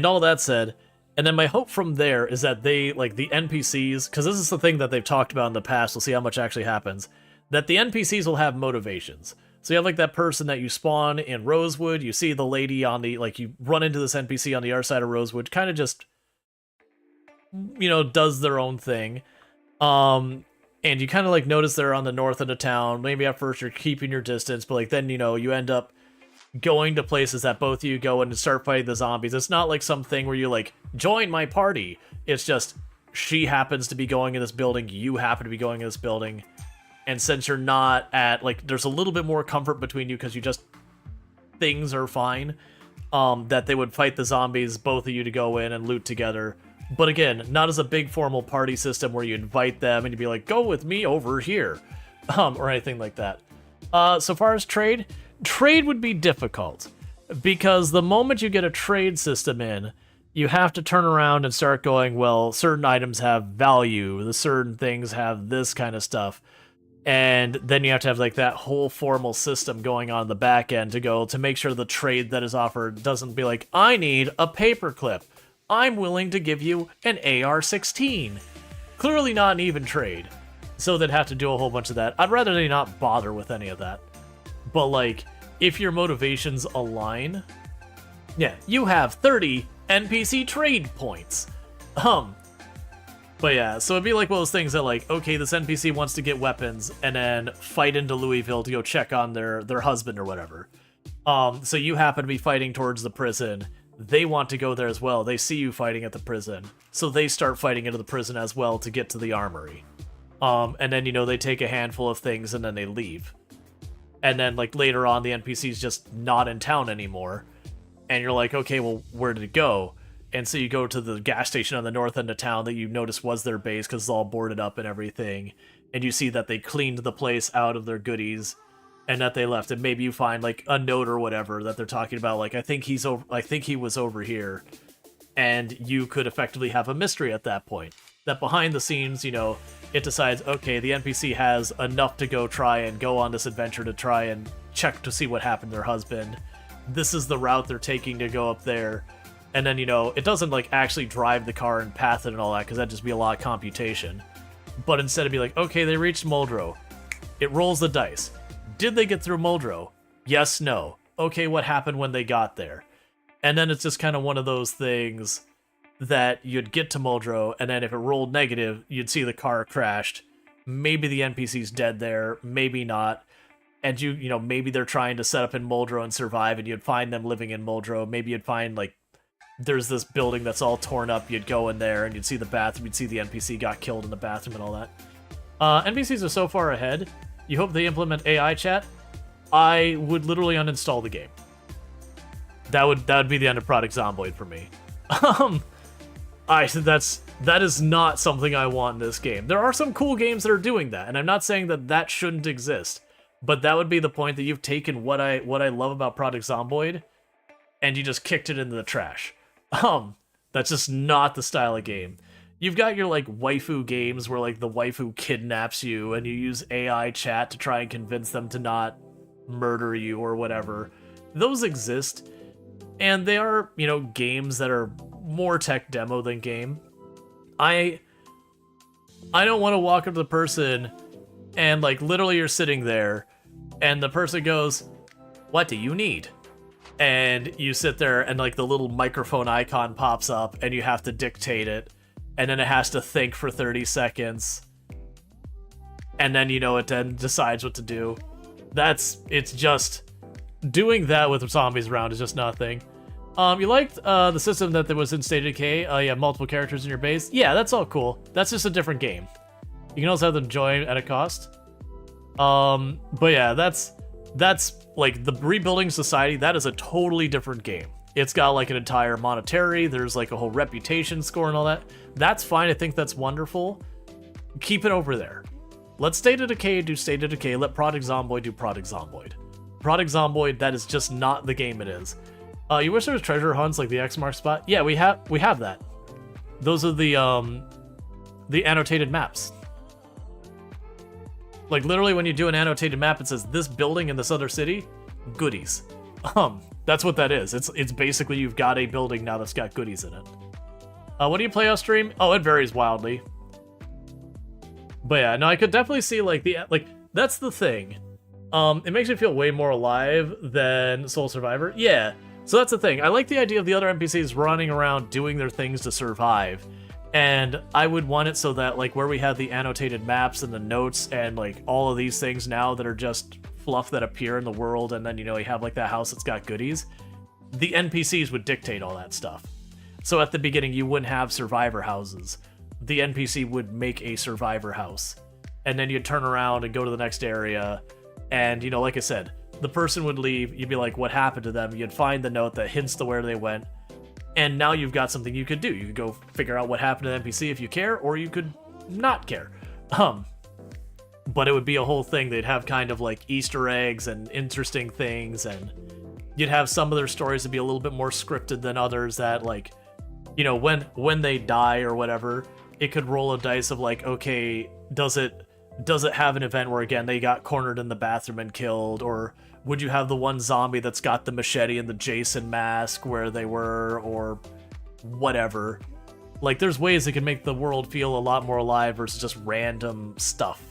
all that said, and then my hope from there is that they, like the NPCs, because this is the thing that they've talked about in the past, we'll see how much actually happens, that the NPCs will have motivations. So you have like that person that you spawn in Rosewood, you see the lady on the, like you run into this NPC on the other side of Rosewood, kind of just, you know, does their own thing. And you kind of like notice they're on the north end of town. Maybe at first you're keeping your distance, but like then, you know, you end up going to places that both of you go and start fighting the zombies. It's not like something where you like, join my party. It's just, she happens to be going in this building, you happen to be going in this building. And since you're not at, like, there's a little bit more comfort between you because you just, things are fine. That they would fight the zombies, both of you to go in and loot together. But again, not as a big formal party system where you invite them and you'd be like, go with me over here. Or anything like that. So far as trade would be difficult. Because the moment you get a trade system in, you have to turn around and start going, well, certain items have value, the certain things have this kind of stuff. And then you have to have like that whole formal system going on the back end to make sure the trade that is offered doesn't be like, I need a paperclip. I'm willing to give you an AR-16. Clearly not an even trade. So they'd have to do a whole bunch of that. I'd rather they not bother with any of that. But like, if your motivations align, yeah, you have 30 NPC trade points. But yeah, so it'd be like one of those things that like, okay, this NPC wants to get weapons and then fight into Louisville to go check on their husband or whatever. So you happen to be fighting towards the prison. They want to go there as well. They see you fighting at the prison. So they start fighting into the prison as well to get to the armory. And then, they take a handful of things and then they leave. And then like later on, the NPC's just not in town anymore. And you're like, okay, well, where did it go? And so you go to the gas station on the north end of town that you notice was their base because it's all boarded up and everything. And you see that they cleaned the place out of their goodies and that they left. And maybe you find like a note or whatever that they're talking about. Like, I think he was over here. And you could effectively have a mystery at that point. That behind the scenes, it decides, okay, the NPC has enough to try and go on this adventure to try and check to see what happened to their husband. This is the route they're taking to go up there. And then, it doesn't, like, actually drive the car and path it and all that, because that'd just be a lot of computation. But instead it'd be like, okay, they reached Muldrow. It rolls the dice. Did they get through Muldrow? Yes, no. Okay, what happened when they got there? And then it's just kind of one of those things that you'd get to Muldrow, and then if it rolled negative, you'd see the car crashed. Maybe the NPC's dead there, maybe not. And maybe they're trying to set up in Muldrow and survive, and you'd find them living in Muldrow. Maybe you'd find, like, there's this building that's all torn up, you'd go in there, and you'd see the bathroom, you'd see the NPC got killed in the bathroom and all that. NPCs are so far ahead, you hope they implement AI chat. I would literally uninstall the game. That would be the end of Project Zomboid for me. That is not something I want in this game. There are some cool games that are doing that, and I'm not saying that shouldn't exist, but that would be the point that you've taken what I love about Project Zomboid, and you just kicked it into the trash. That's just not the style of game. You've got your like waifu games where like the waifu kidnaps you and you use AI chat to try and convince them to not murder you or whatever. Those exist, and they are, games that are more tech demo than game. I don't want to walk up to the person and like literally you're sitting there and the person goes, "What do you need?" And you sit there and like the little microphone icon pops up and you have to dictate it, and then it has to think for 30 seconds. And then, it then decides what to do. It's just doing that with zombies around is just nothing. You liked the system that there was in State of Decay. You have multiple characters in your base. Yeah, that's all cool. That's just a different game. You can also have them join at a cost. But yeah, that's like the rebuilding society. That is a totally different game. It's got like an entire monetary. There's like a whole reputation score and all that. That's fine. I think that's wonderful. Keep it over there. Let State of Decay do State of Decay. Let Project Zomboid do Project Zomboid. Project Zomboid, that is just not the game it is. You wish there was treasure hunts like the X mark spot? Yeah, we have that. Those are the annotated maps. Like literally when you do an annotated map, it says this building in this other city, goodies. That's what that is. It's basically you've got a building now that's got goodies in it. What do you play off stream? Oh, it varies wildly. But yeah, no, I could definitely see like that's the thing. It makes me feel way more alive than Soul Survivor. Yeah. So that's the thing. I like the idea of the other NPCs running around doing their things to survive. And I would want it so that, like, where we have the annotated maps and the notes and, like, all of these things now that are just fluff that appear in the world, and then, you have, like, that house that's got goodies, the NPCs would dictate all that stuff. So at the beginning, you wouldn't have survivor houses. The NPC would make a survivor house. And then you'd turn around and go to the next area, and, like I said, the person would leave, you'd be like, what happened to them? You'd find the note that hints to where they went, and now you've got something you could do. You could go figure out what happened to the NPC if you care, or you could not care. But it would be a whole thing. They'd have kind of like Easter eggs and interesting things, and you'd have some of their stories to be a little bit more scripted than others that, like, you know, when they die or whatever, it could roll a dice of like, okay, does it have an event where again they got cornered in the bathroom and killed, or would you have the one zombie that's got the machete and the Jason mask where they were, or whatever. Like, there's ways that can make the world feel a lot more alive versus just random stuff.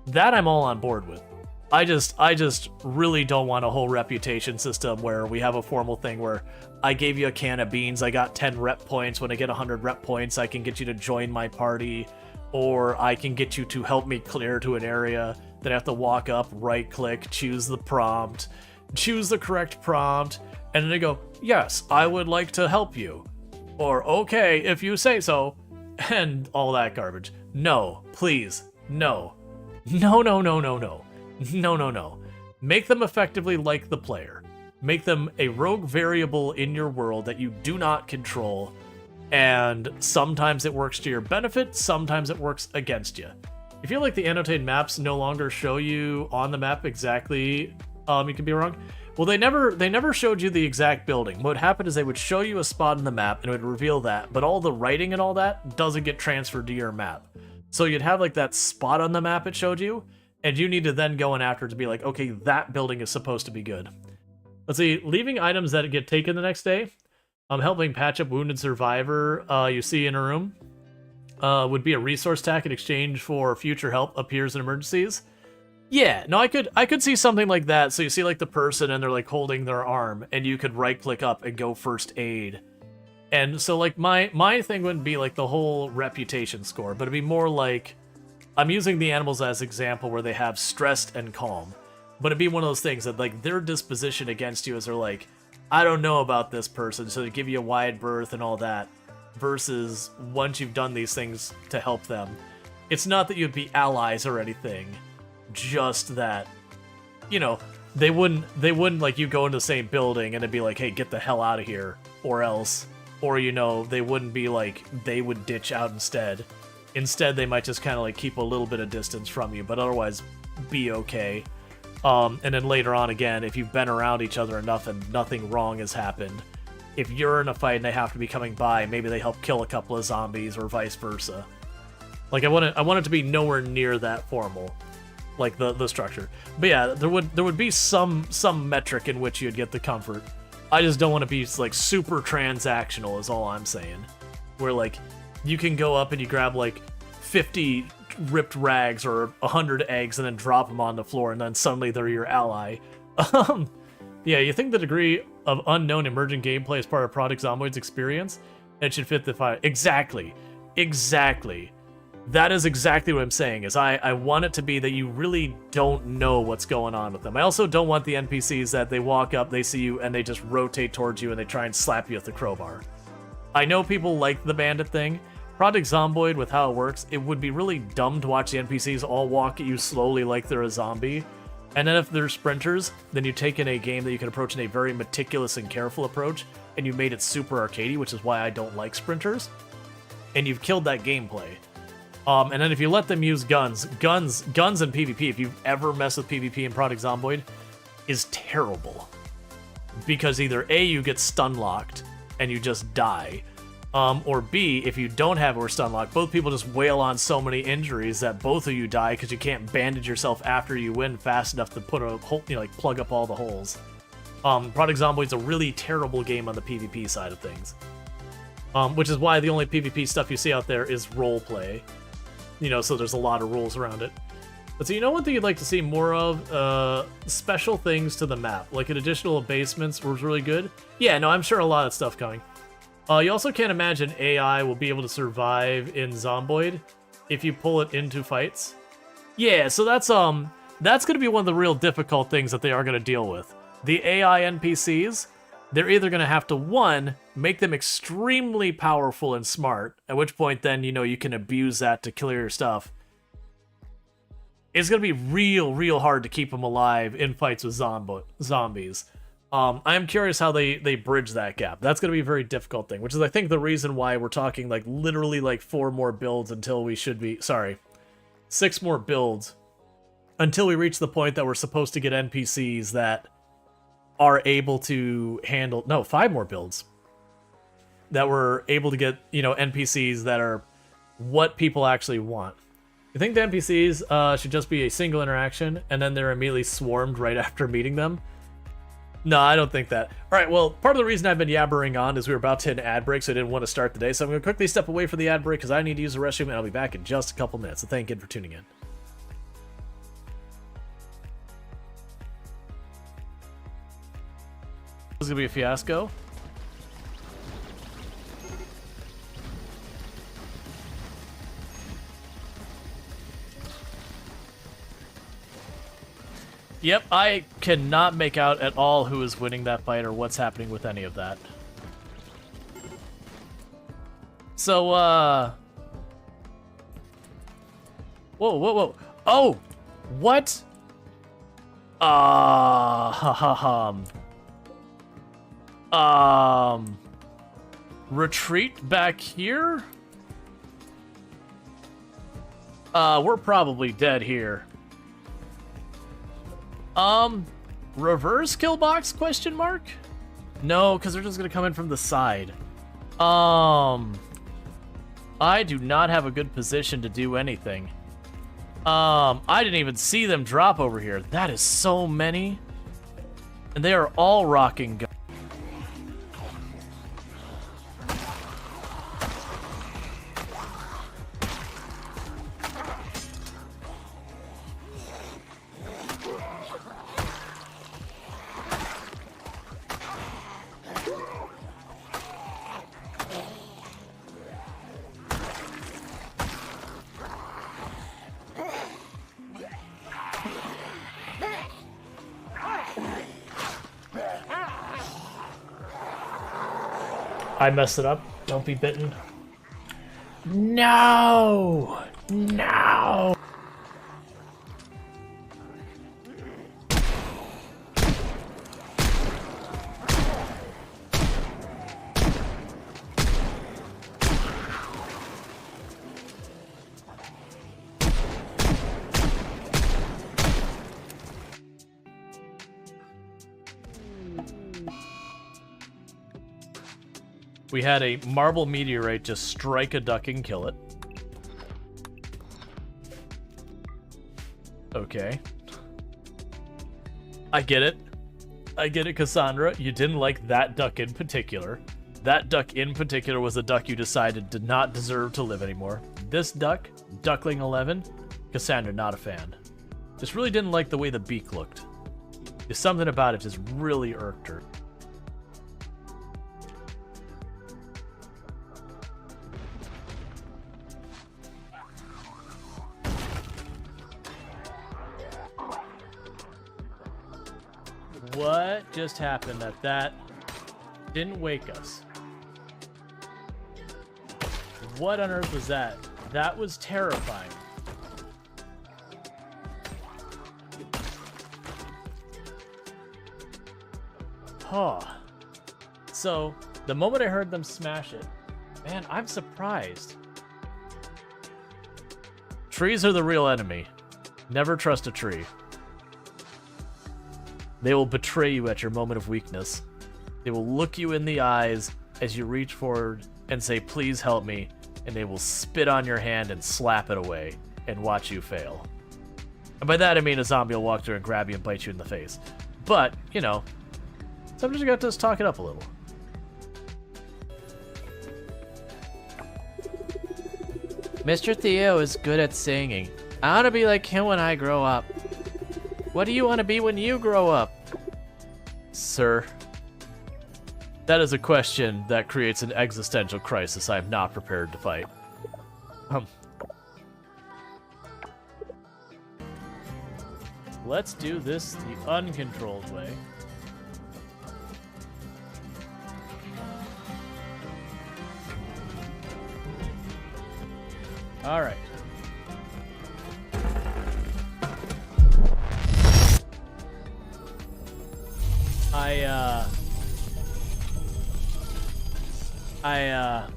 That I'm all on board with. I just really don't want a whole reputation system where we have a formal thing where I gave you a can of beans, I got 10 rep points, when I get 100 rep points, I can get you to join my party, or I can get you to help me clear to an area. Then I have to walk up, right-click, choose the prompt, choose the correct prompt, and then they go, yes, I would like to help you. Or, okay, if you say so, and all that garbage. No, please, no. No, no, no, no, no. No, no, no. Make them effectively like the player. Make them a rogue variable in your world that you do not control, and sometimes it works to your benefit, sometimes it works against you. You feel like the annotated maps no longer show you on the map exactly, you could be wrong. Well, they never showed you the exact building. What happened is they would show you a spot in the map and it would reveal that, but all the writing and all that doesn't get transferred to your map. So you'd have like that spot on the map it showed you, and you need to then go in after to be like, okay, that building is supposed to be good. Let's see, leaving items that get taken the next day. Helping patch up wounded survivor you see in a room. Would be a resource tack in exchange for future help appears in emergencies. Yeah, no, I could see something like that. So you see like the person and they're like holding their arm, and you could right click up and go first aid. And so like my thing wouldn't be like the whole reputation score, but it'd be more like, I'm using the animals as example where they have stressed and calm. But it'd be one of those things that like their disposition against you is they're like, I don't know about this person, so they give you a wide berth and all that. Versus once you've done these things to help them, it's not that you'd be allies or anything, just that, you know, they wouldn't like you go into the same building and it'd be like, hey, get the hell out of here, or else, or you know, they wouldn't be like, they would ditch out instead. Instead, they might just kind of like keep a little bit of distance from you, but otherwise be okay. And then later on again, if you've been around each other enough and nothing wrong has happened, if you're in a fight and they have to be coming by, maybe they help kill a couple of zombies or vice versa. Like I want it to be nowhere near that formal, like the structure. But yeah, there would be some metric in which you'd get the comfort. I just don't want to be like super transactional is all I'm saying. Where like you can go up and you grab like 50 ripped rags or 100 eggs and then drop them on the floor and then suddenly they're your ally. Yeah, you think the degree of unknown emergent gameplay is part of Project Zomboid's experience? It should fit the file. Exactly. That is exactly what I'm saying, is I want it to be that you really don't know what's going on with them. I also don't want the NPCs that they walk up, they see you, and they just rotate towards you and they try and slap you with the crowbar. I know people like the bandit thing. Project Zomboid, with how it works, it would be really dumb to watch the NPCs all walk at you slowly like they're a zombie. And then if they're sprinters, then you take in a game that you can approach in a very meticulous and careful approach, and you made it super arcadey, which is why I don't like sprinters. And you've killed that gameplay. And then if you let them use guns and PvP, if you've ever messed with PvP in Project Zomboid, is terrible. Because either A, you get stun locked, and you just die, or B, if you don't have or stun lock, both people just wail on so many injuries that both of you die because you can't bandage yourself after you win fast enough to put a hole, you know, like plug up all the holes. Project Zomboid's a really terrible game on the PvP side of things. Which is why the only PvP stuff you see out there is roleplay. You know, so there's a lot of rules around it. But so you know one thing you'd like to see more of? Special things to the map. Like an additional basements was really good. Yeah, no, I'm sure a lot of stuff coming. You also can't imagine AI will be able to survive in Zomboid if you pull it into fights. Yeah, so that's going to be one of the real difficult things that they are going to deal with. The AI NPCs, they're either going to have to, one, make them extremely powerful and smart, at which point then, you know, you can abuse that to clear your stuff. It's going to be real hard to keep them alive in fights with zombies. I am curious how they bridge that gap. That's going to be a very difficult thing, which is, I think, the reason why we're talking, like, literally, like, 4 more builds until we should be... Sorry. 6 more builds until we reach the point that we're supposed to get NPCs that are able to handle... No, 5 more builds. that we're able to get, you know, NPCs that are what people actually want. You think the NPCs should just be a single interaction and then they're immediately swarmed right after meeting them? No, I don't think that. All right, well, part of the reason I've been yabbering on is we were about to hit an ad break, so I didn't want to start the day. So I'm going to quickly step away for the ad break because I need to use the restroom, and I'll be back in just a couple minutes. So thank you for tuning in. This is going to be a fiasco. Yep, I cannot make out at all who is winning that fight or what's happening with any of that. So, whoa, whoa, whoa. Oh! What? Retreat back here? We're probably dead here. Reverse kill box, question mark? No, because they're just gonna come in from the side. I do not have a good position to do anything. I didn't even see them drop over here. That is so many. And they are all rocking guns. I messed it up. Don't be bitten. No! No! We had a marble meteorite just strike a duck and kill it. Okay. I get it. I get it, Cassandra. You didn't like that duck in particular. That duck in particular was a duck you decided did not deserve to live anymore. This duck, Duckling 11, Cassandra, not a fan. Just really didn't like the way the beak looked. There's something about it just really irked her. What just happened that didn't wake us? What on earth was that? That was terrifying. Huh. So, the moment I heard them smash it, man, I'm surprised. Trees are the real enemy. Never trust a tree. They will betray you at your moment of weakness. They will look you in the eyes as you reach forward and say, please help me, and they will spit on your hand and slap it away and watch you fail. And by that I mean a zombie will walk through and grab you and bite you in the face. But, you know, sometimes you got to just talk it up a little. Mr. Theo is good at singing. I want to be like him when I grow up. What do you want to be when you grow up? Sir, that is a question that creates an existential crisis I am not prepared to fight. Let's do this the uncontrolled way. All right. I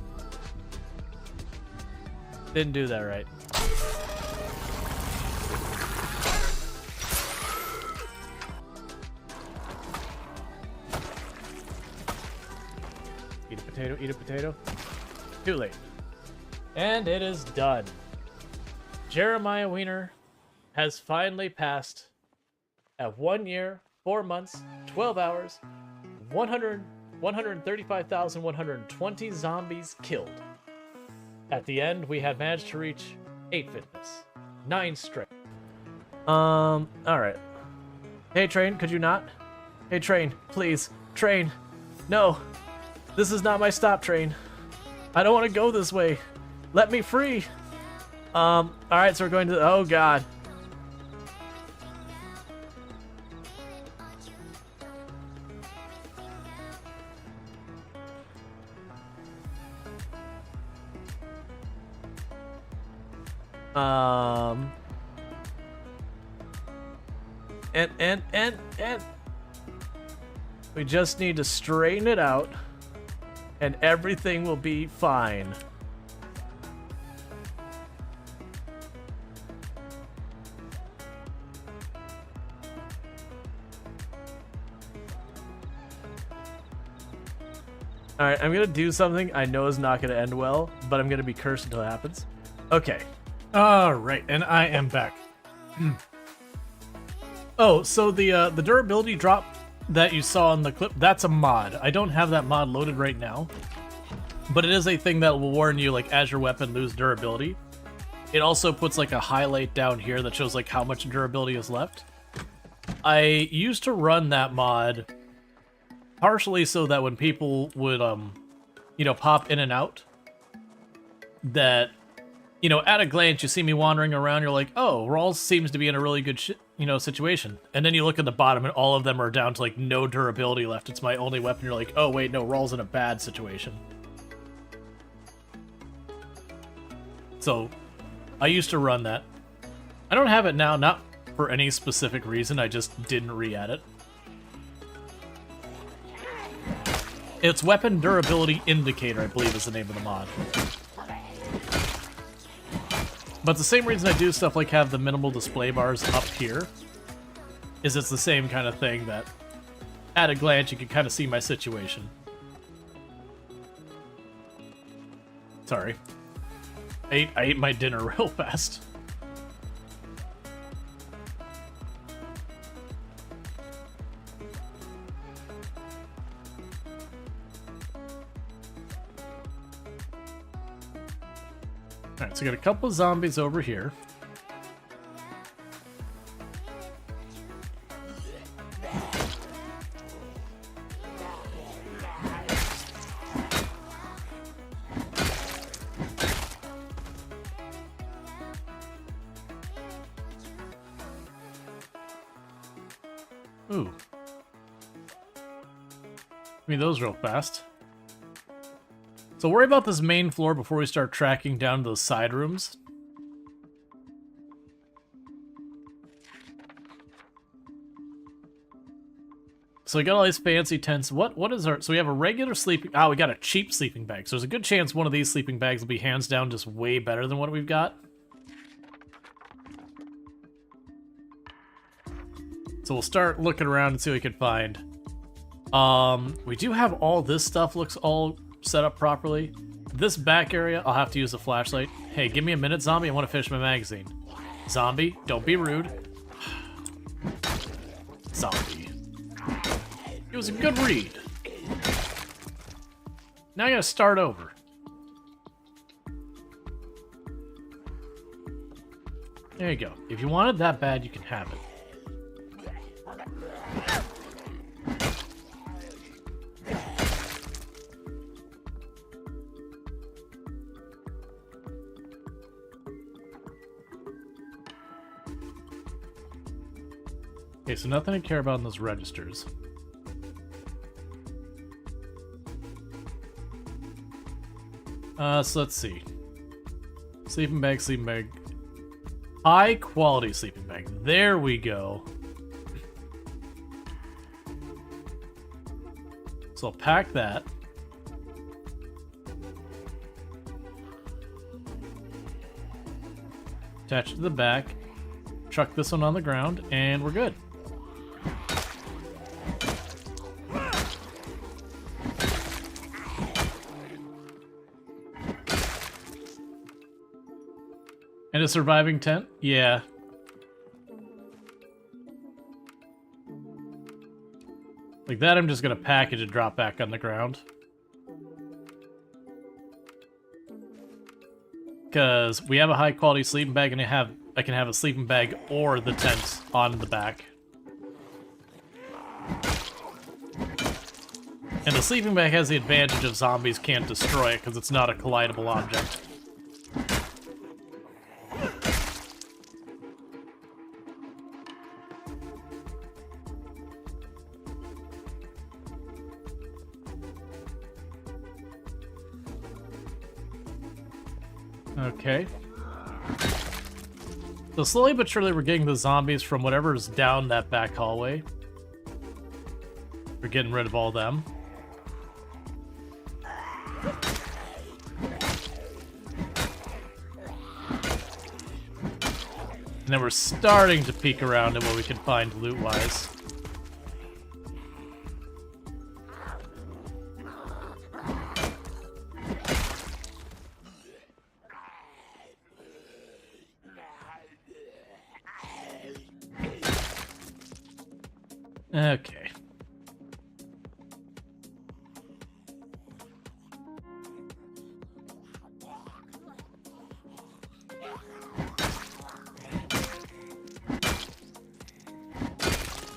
didn't do that right. Eat a potato, eat a potato. Too late. And it is done. Jeremiah Wiener has finally passed at 1 year, 4 months, 12 hours, 135,120 zombies killed. At the end, we have managed to reach 8 fitness, 9 strength. Alright. Hey, Train, could you not? Hey, Train, please. Train. No. This is not my stop, Train. I don't want to go this way. Let me free. Alright, so we're going to... Oh, God. And we just need to straighten it out and everything will be fine. Alright, I'm gonna do something I know is not gonna end well, but I'm gonna be cursed until it happens. Okay. Alright, and I am back. Oh, so the durability drop that you saw in the clip, that's a mod. I don't have that mod loaded right now, but it is a thing that will warn you, like, as your weapon loses durability. It also puts, like, a highlight down here that shows, like, how much durability is left. I used to run that mod partially so that when people would, you know, pop in and out, that, you know, at a glance, you see me wandering around, you're like, oh, Rual seems to be in a really good, you know, situation. And then you look at the bottom, and all of them are down to, like, no durability left. It's my only weapon. You're like, oh, wait, no, Rual's in a bad situation. So, I used to run that. I don't have it now, not for any specific reason. I just didn't re-add it. It's Weapon Durability Indicator, I believe is the name of the mod. But the same reason I do stuff like have the minimal display bars up here is it's the same kind of thing that at a glance you can kind of see my situation. Sorry. I ate my dinner real fast. Alright, so we got a couple of zombies over here. Ooh. Give me those real fast. So worry about this main floor before we start tracking down those side rooms. So we got all these fancy tents. What is our... So we have a regular sleeping... Oh, we got a cheap sleeping bag. So there's a good chance one of these sleeping bags will be hands down just way better than what we've got. So we'll start looking around and see what we can find. We do have all this stuff looks all set up properly. This back area, I'll have to use a flashlight. Hey, give me a minute, zombie. I want to finish my magazine. Zombie, don't be rude. Zombie. It was a good read. Now I gotta start over. There you go. If you want it that bad, you can have it. Okay, so nothing to care about in those registers. So let's see. Sleeping bag, sleeping bag. High quality sleeping bag. There we go. So I'll pack that. Attach it to the back. Chuck this one on the ground, and we're good. And a surviving tent? Yeah. Like that I'm just gonna package and drop back on the ground. Because we have a high quality sleeping bag and I can have a sleeping bag or the tent on the back. And the sleeping bag has the advantage of zombies can't destroy it because it's not a collidable object. Okay. So slowly but surely we're getting the zombies from whatever's down that back hallway. We're getting rid of all them. And then we're starting to peek around at what we can find loot-wise. Okay.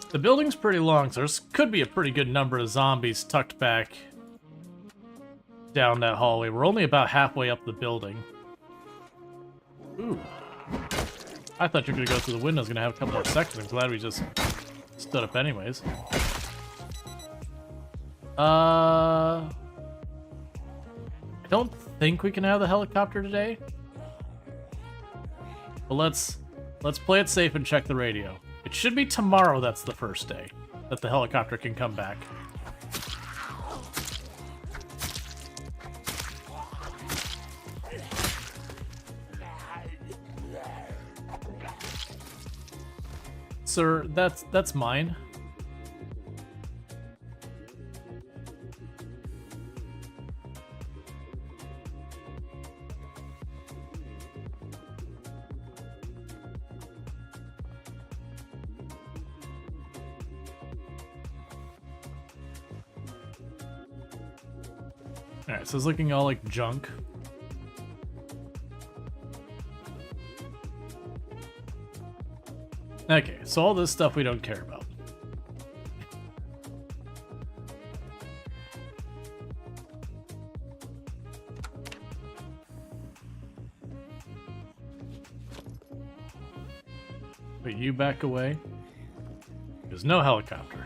The building's pretty long, so there could be a pretty good number of zombies tucked back down that hallway. We're only about halfway up the building. Ooh. I thought you were gonna go through the window. I was gonna have a couple more seconds. I'm glad we just stood up anyways. I don't think we can have the helicopter today. But let's play it safe and check the radio. It should be tomorrow that's the first day that the helicopter can come back. Sir, that's mine. Alright, so it's looking all like junk. Okay, so all this stuff we don't care about. Put you back away. There's no helicopter.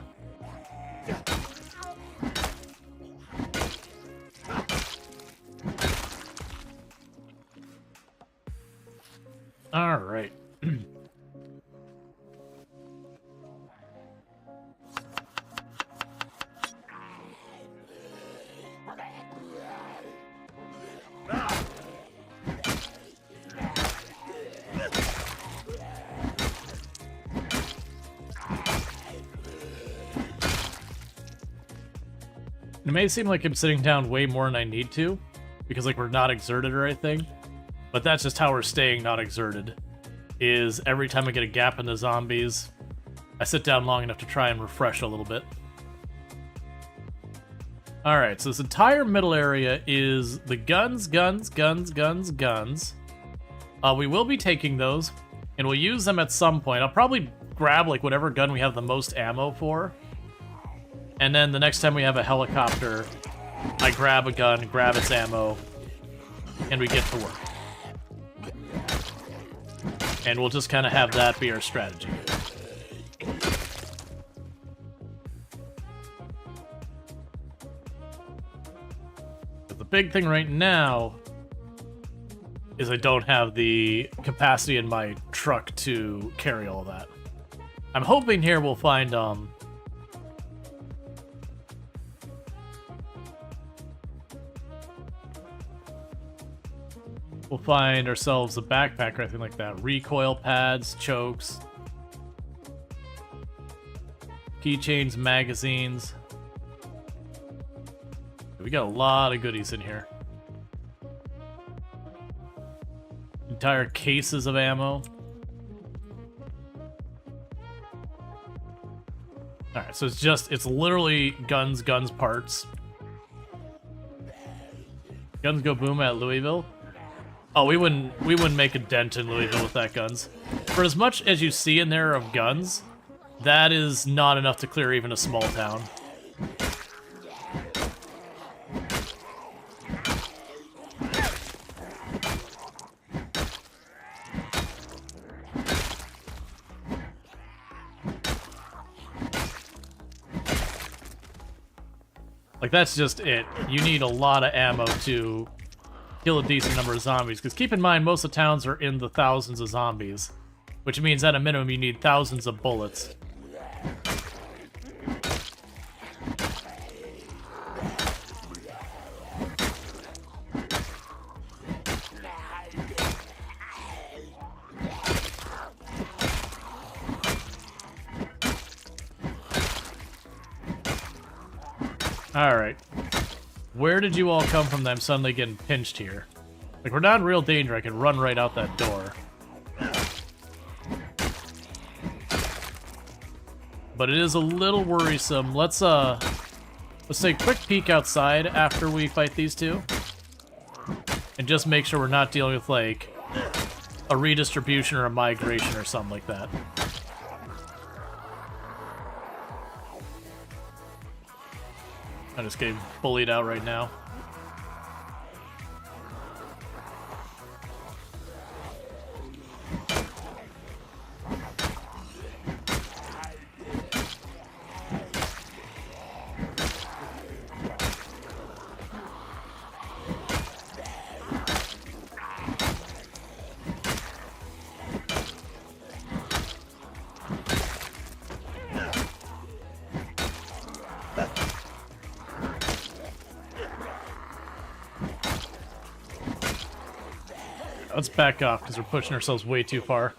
All right. It may seem like I'm sitting down way more than I need to, because like we're not exerted or anything, but that's just how we're staying not exerted, is every time I get a gap in the zombies, I sit down long enough to try and refresh a little bit. Alright, so this entire middle area is the guns. We will be taking those, and we'll use them at some point. I'll probably grab like whatever gun we have the most ammo for, and then the next time we have a helicopter, I grab a gun, grab its ammo, and we get to work. And we'll just kind of have that be our strategy. But the big thing right now is I don't have the capacity in my truck to carry all that. I'm hoping here we'll find we'll find ourselves a backpack or anything like that. Recoil pads, chokes, keychains, magazines. We got a lot of goodies in here. entire cases of ammo. Alright, so it's literally guns, parts. Guns go boom at Louisville. Oh, we wouldn't make a dent in Louisville with that guns. For as much as you see in there of guns, that is not enough to clear even a small town. Like, that's just it. You need a lot of ammo to kill a decent number of zombies. Because keep in mind, most of the towns are in the thousands of zombies. Which means at a minimum, you need thousands of bullets. Alright. Where did you all come from that I'm suddenly getting pinched here? Like, we're not in real danger. I can run right out that door. But it is a little worrisome. Let's take a quick peek outside after we fight these two. And just make sure we're not dealing with, like, a redistribution or a migration or something like that. I'm just getting bullied out right now. Let's back off, because we're pushing ourselves way too far.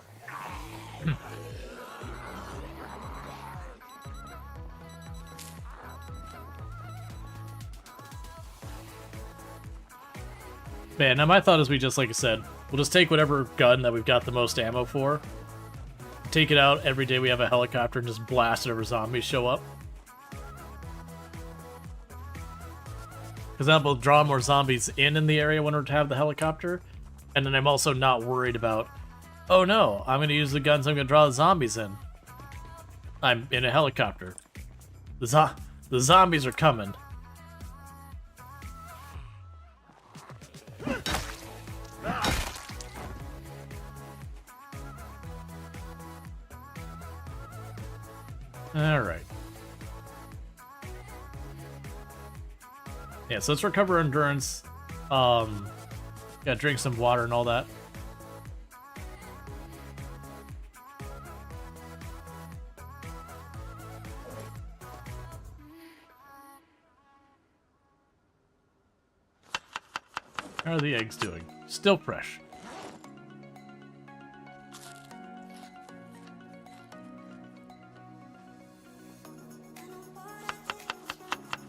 Man, now my thought is we just, like I said, we'll just take whatever gun that we've got the most ammo for, take it out every day we have a helicopter, and just blast it over zombies show up. Because that will draw more zombies in the area when we're to have the helicopter. And then I'm also not worried about, oh no, I'm going to use the guns I'm going to draw the zombies in. I'm in a helicopter. The zombies are coming. Alright. Yeah, so let's recover endurance. Gotta drink some water and all that. How are the eggs doing? Still fresh.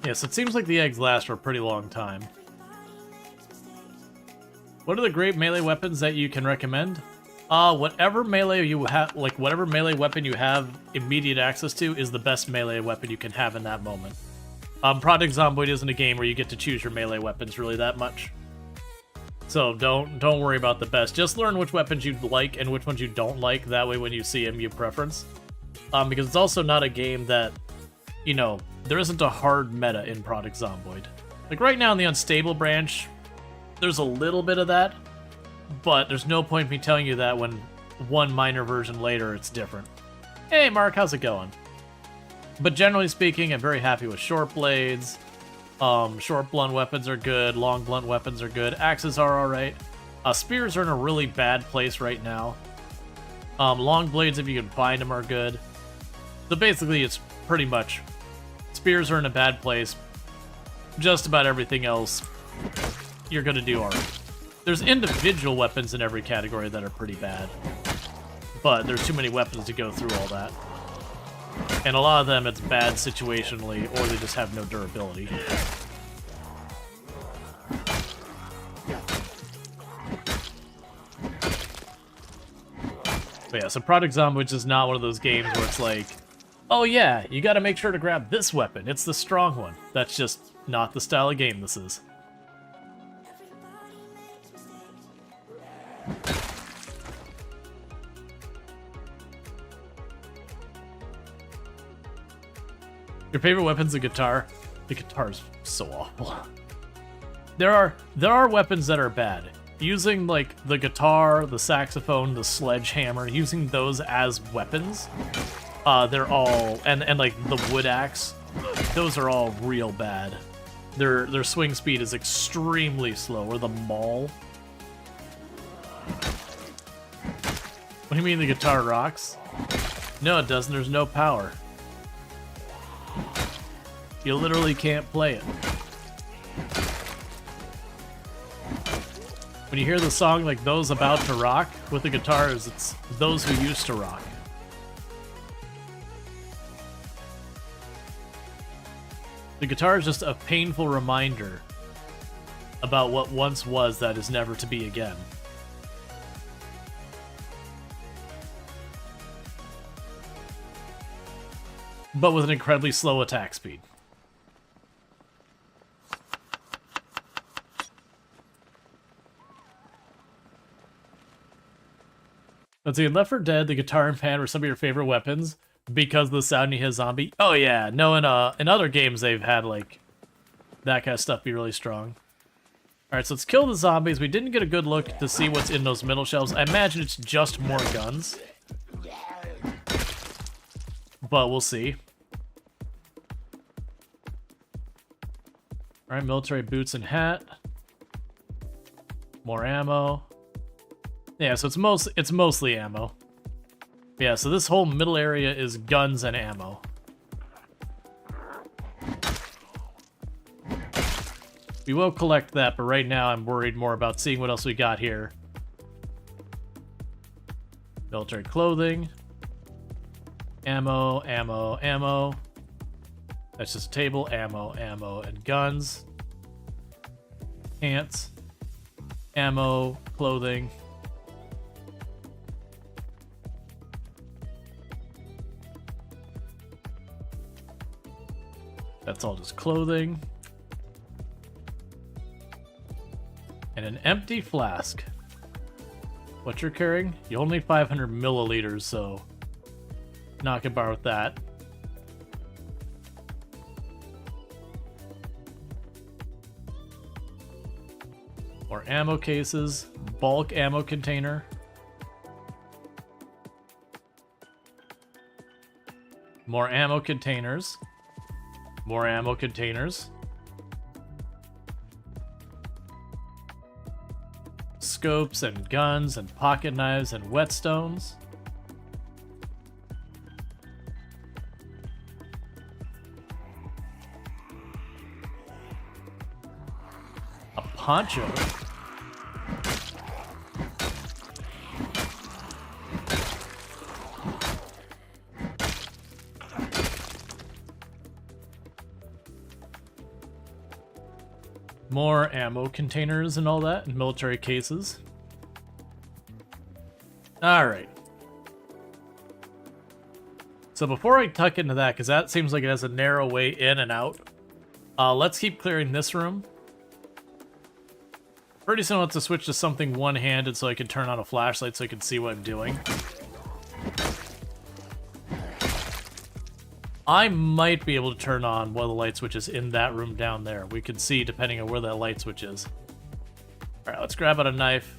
Yes, it seems like the eggs last for a pretty long time. What are the great melee weapons that you can recommend? Whatever melee you have, like whatever melee weapon you have immediate access to is the best melee weapon you can have in that moment. Project Zomboid isn't a game where you get to choose your melee weapons really that much. So don't worry about the best. Just learn which weapons you like and which ones you don't like. That way when you see them, you preference. Because it's also not a game that, you know, there isn't a hard meta in Project Zomboid. Like right now in the Unstable branch, there's a little bit of that, but there's no point in me telling you that when one minor version later it's different. Hey Mark, how's it going? But generally speaking, I'm very happy with short blades. Short blunt weapons are good, long blunt weapons are good, axes are alright. Spears are in a really bad place right now. Long blades, if you can find them, are good. So basically it's pretty much, spears are in a bad place. Just about everything else, you're gonna do alright. There's individual weapons in every category that are pretty bad, but there's too many weapons to go through all that. And a lot of them, it's bad situationally, or they just have no durability. But yeah, so Project Zomboid is not one of those games where it's like, oh yeah, you gotta make sure to grab this weapon. It's the strong one. That's just not the style of game this is. Your favorite weapon's the guitar? The guitar's so awful. There are weapons that are bad. Using like the guitar, the saxophone, the sledgehammer, using those as weapons, they're all and like the wood axe, those are all real bad. Their swing speed is extremely slow. Or the maul. What do you mean the guitar rocks? No, it doesn't. There's no power. You literally can't play it. When you hear the song like Those About to Rock with the guitars, it's Those Who Used to Rock. The guitar is just a painful reminder about what once was that is never to be again. But with an incredibly slow attack speed. Let's see, in Left 4 Dead, the guitar and pan were some of your favorite weapons because of the sound you hit zombie. Oh yeah, no, in other games they've had like that kind of stuff be really strong. Alright, so let's kill the zombies. We didn't get a good look to see what's in those middle shelves. I imagine it's just more guns. But we'll see. Alright, military boots and hat. More ammo. Yeah, so it's mostly ammo. Yeah, so this whole middle area is guns and ammo. We will collect that, but right now I'm worried more about seeing what else we got here. Military clothing. Ammo, ammo, ammo. That's just a table. Ammo, ammo, and guns. Pants. Ammo, clothing. That's all just clothing. And an empty flask. What you're carrying? You only need 500 milliliters, so not gonna bar with that. More ammo cases, bulk ammo container. More ammo containers. More ammo containers. Scopes and guns and pocket knives and whetstones. A poncho. More ammo containers and all that, and military cases. Alright. So before I tuck into that, because that seems like it has a narrow way in and out, let's keep clearing this room. Pretty soon I'll have to switch to something one-handed so I can turn on a flashlight so I can see what I'm doing. I might be able to turn on one of the light switches in that room down there. We can see depending on where that light switch is. Alright, let's grab out a knife.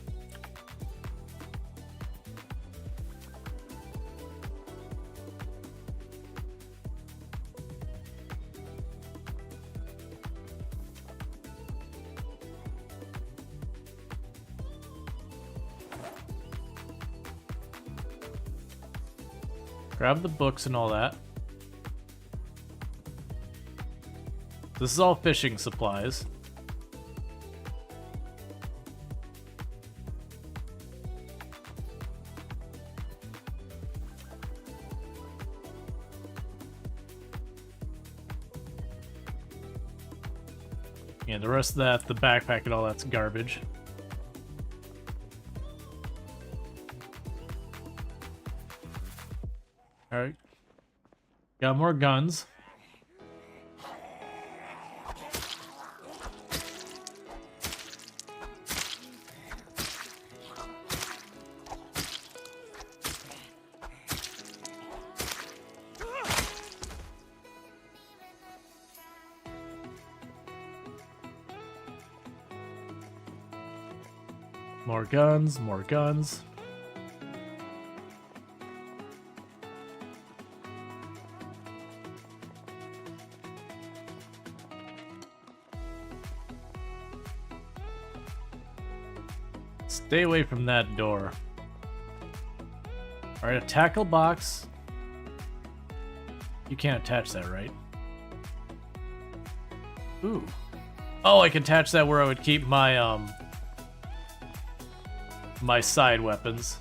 Grab the books and all that. This is all fishing supplies. Yeah, the rest of that, the backpack and all that's garbage. Alright. Got more guns. More guns, more guns. Stay away from that door. Alright, a tackle box. You can't attach that, right? Ooh. Oh, I can attach that where I would keep my, my side weapons.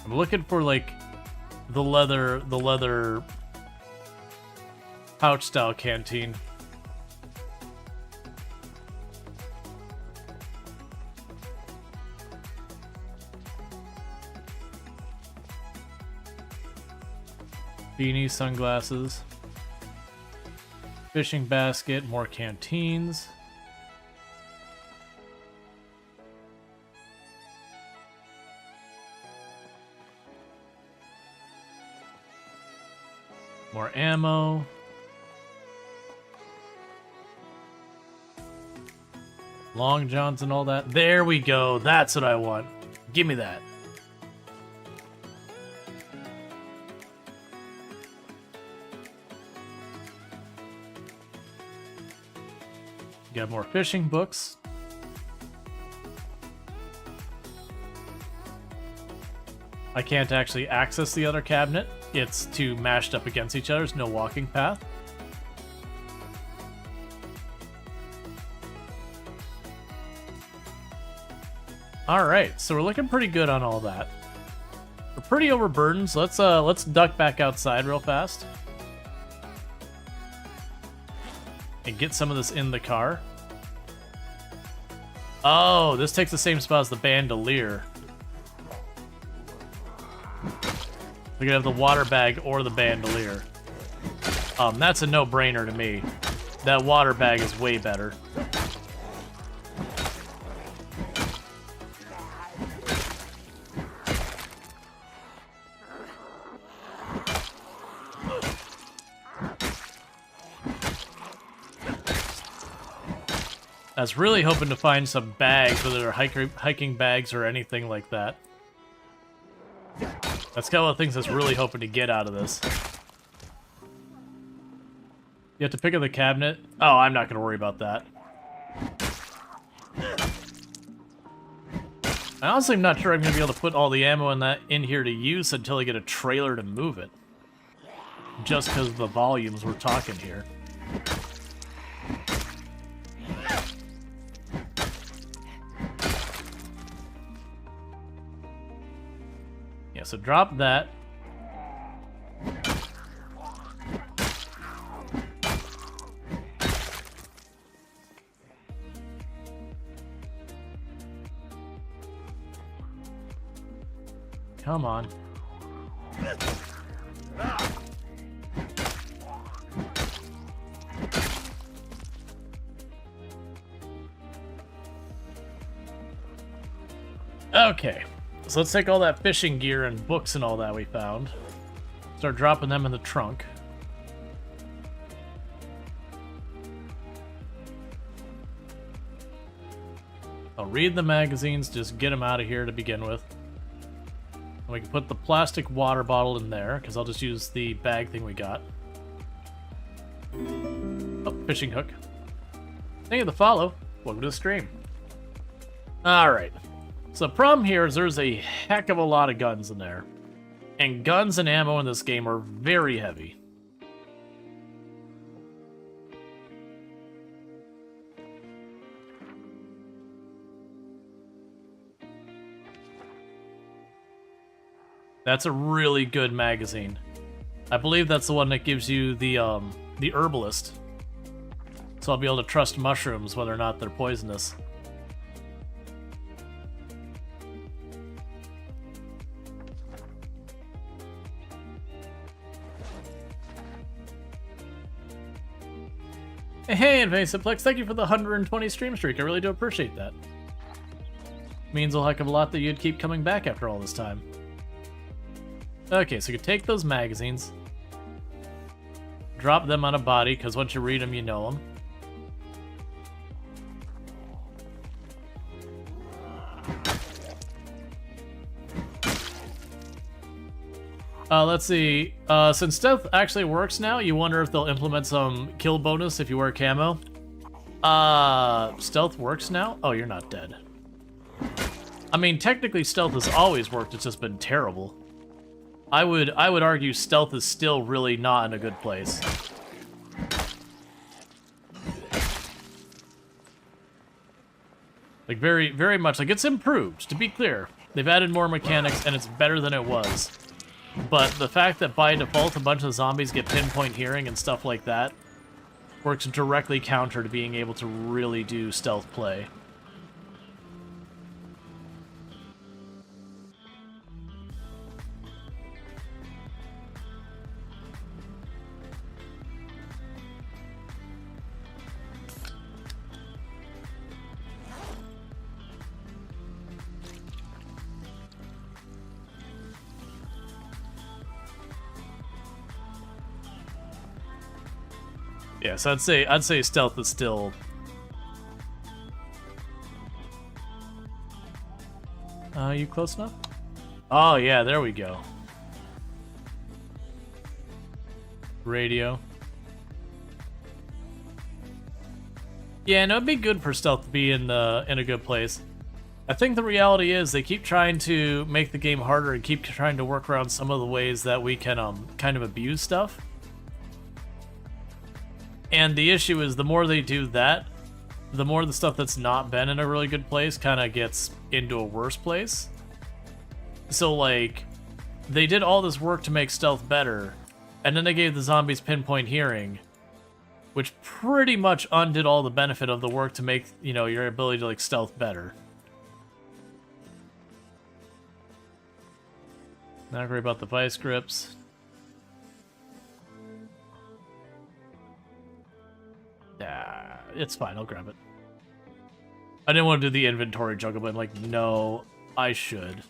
I'm looking for, like, the leather pouch-style canteen. Beanie, sunglasses, fishing basket, more canteens. More ammo. Long johns and all that. There we go. That's what I want. Give me that. Got more fishing books. I can't actually access the other cabinet. It's too mashed up against each other. There's no walking path. Alright, so we're looking pretty good on all that. We're pretty overburdened, so let's duck back outside real fast. And get some of this in the car. Oh, this takes the same spot as the bandolier. We're gonna have the water bag or the bandolier. That's a no-brainer to me. That water bag is way better. I was really hoping to find some bags, whether they're hiking bags or anything like that. That's kind of one of the things I was really hoping to get out of this. You have to pick up the cabinet? Oh, I'm not going to worry about that. I honestly am not sure I'm going to be able to put all the ammo in here to use until I get a trailer to move it. Just because of the volumes we're talking here. Yeah, so drop that. Come on. Okay, so let's take all that fishing gear and books and all that we found. Start dropping them in the trunk. I'll read the magazines, just get them out of here to begin with. And we can put the plastic water bottle in there, because I'll just use the bag thing we got. Oh, fishing hook. Thank you for the follow. Welcome to the stream. Alright. So the problem here is there's a heck of a lot of guns in there. And guns and ammo in this game are very heavy. That's a really good magazine. I believe that's the one that gives you the herbalist. So I'll be able to trust mushrooms whether or not they're poisonous. Hey, Invasiplex, thank you for the 120 stream streak. I really do appreciate that. Means a heck of a lot that you'd keep coming back after all this time. Okay, so you can take those magazines, drop them on a body, because once you read them, you know them. Let's see. Since stealth actually works now, you wonder if they'll implement some kill bonus if you wear camo. Stealth works now? Oh, you're not dead. I mean, technically stealth has always worked, it's just been terrible. I would argue stealth is still really not in a good place. Like, very, very much. Like, it's improved, to be clear. They've added more mechanics, and it's better than it was. But the fact that by default a bunch of zombies get pinpoint hearing and stuff like that works directly counter to being able to really do stealth play. Yeah, so I'd say stealth is still. You close enough? Oh yeah, there we go. Radio. Yeah, no, it'd be good for stealth to be in a good place. I think the reality is they keep trying to make the game harder and keep trying to work around some of the ways that we can kind of abuse stuff. And the issue is the more they do that, the more the stuff that's not been in a really good place kind of gets into a worse place. So, like, they did all this work to make stealth better, and then they gave the zombies pinpoint hearing, which pretty much undid all the benefit of the work to make, you know, your ability to, like, stealth better. Not worry about the vice grips. Nah, it's fine, I'll grab it. I didn't want to do the inventory juggle, but I'm like, no, I should.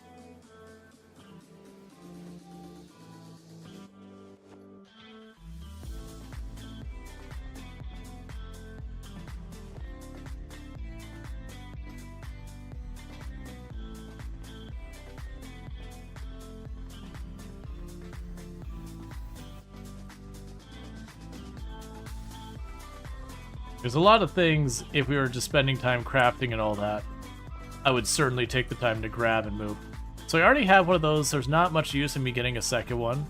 There's a lot of things, if we were just spending time crafting and all that, I would certainly take the time to grab and move. So I already have one of those, there's not much use in me getting a second one.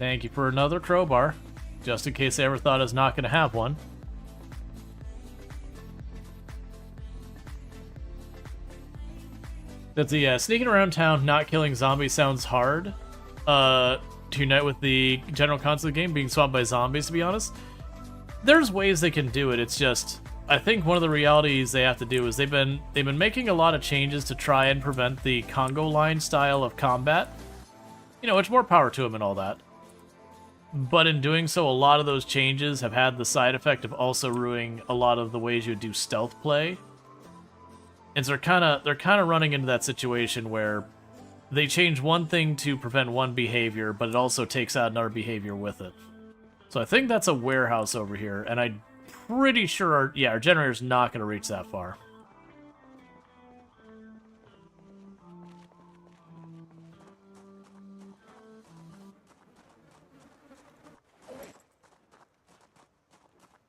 Thank you for another crowbar, just in case I ever thought I was not going to have one. That's the sneaking around town, not killing zombies sounds hard. To unite with the general concept of the game being swamped by zombies, to be honest. There's ways they can do it, it's just, I think one of the realities they have to do is they've been making a lot of changes to try and prevent the Congo line style of combat. You know, it's more power to them and all that. But in doing so, a lot of those changes have had the side effect of also ruining a lot of the ways you do stealth play. And so they're kind of running into that situation where they change one thing to prevent one behavior, but it also takes out another behavior with it. So I think that's a warehouse over here, and I'm pretty sure our generator's not going to reach that far.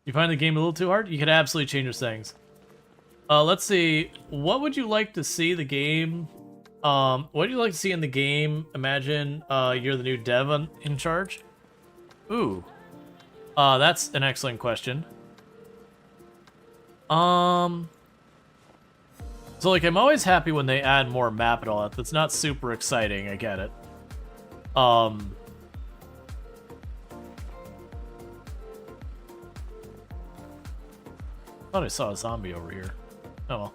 You find the game a little too hard? You could absolutely change your settings. Let's see. What would you like to see the game? What would you like to see in the game? Imagine you're the new dev in charge. Ooh. That's an excellent question. So like, I'm always happy when they add more map and all that. That's not super exciting. I get it. Thought I saw a zombie over here. Oh well.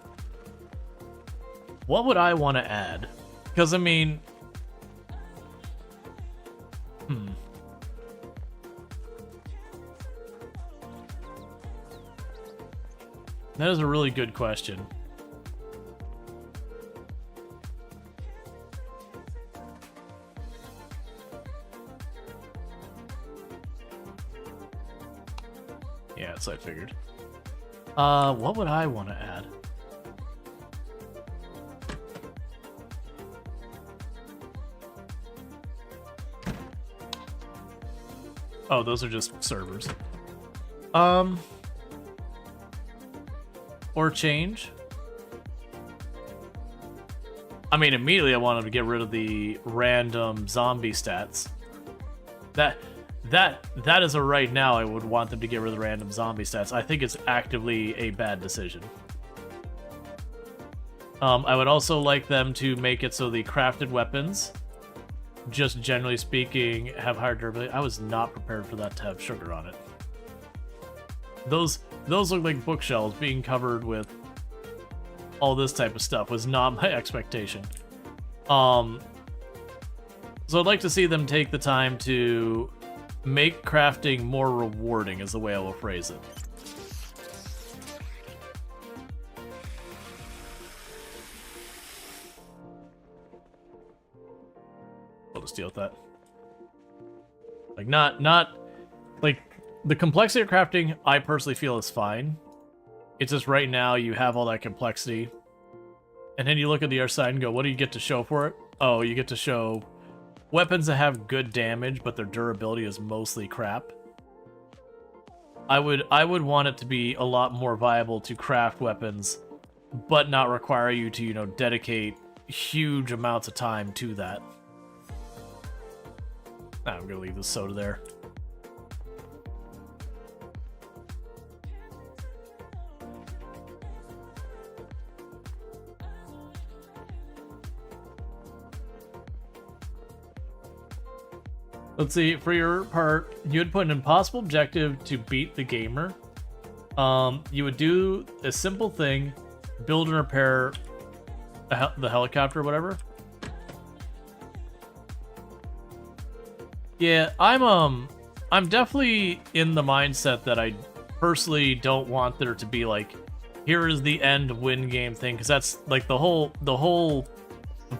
What would I want to add? Because, I mean, That is a really good question. Yeah, so I figured. What would I want to add? Oh, those are just servers. Or change. I mean, immediately I want them to get rid of the random zombie stats. That is a right now I would want them to get rid of the random zombie stats. I think it's actively a bad decision. I would also like them to make it so the crafted weapons, just generally speaking, have higher durability. I was not prepared for that to have sugar on it. Those look like bookshelves being covered with all this type of stuff was not my expectation. So I'd like to see them take the time to make crafting more rewarding, is the way I will phrase it. I'll just deal with that. Like, not like, the complexity of crafting, I personally feel is fine. It's just right now you have all that complexity. And then you look at the other side and go, what do you get to show for it? Oh, you get to show weapons that have good damage, but their durability is mostly crap. I would want it to be a lot more viable to craft weapons, but not require you to, you know, dedicate huge amounts of time to that. I'm gonna leave the soda there. Let's see, for your part, you would put an impossible objective to beat the gamer. You would do a simple thing, build and repair the helicopter or whatever. Yeah, I'm definitely in the mindset that I personally don't want there to be like, here is the end win game thing, because that's like the whole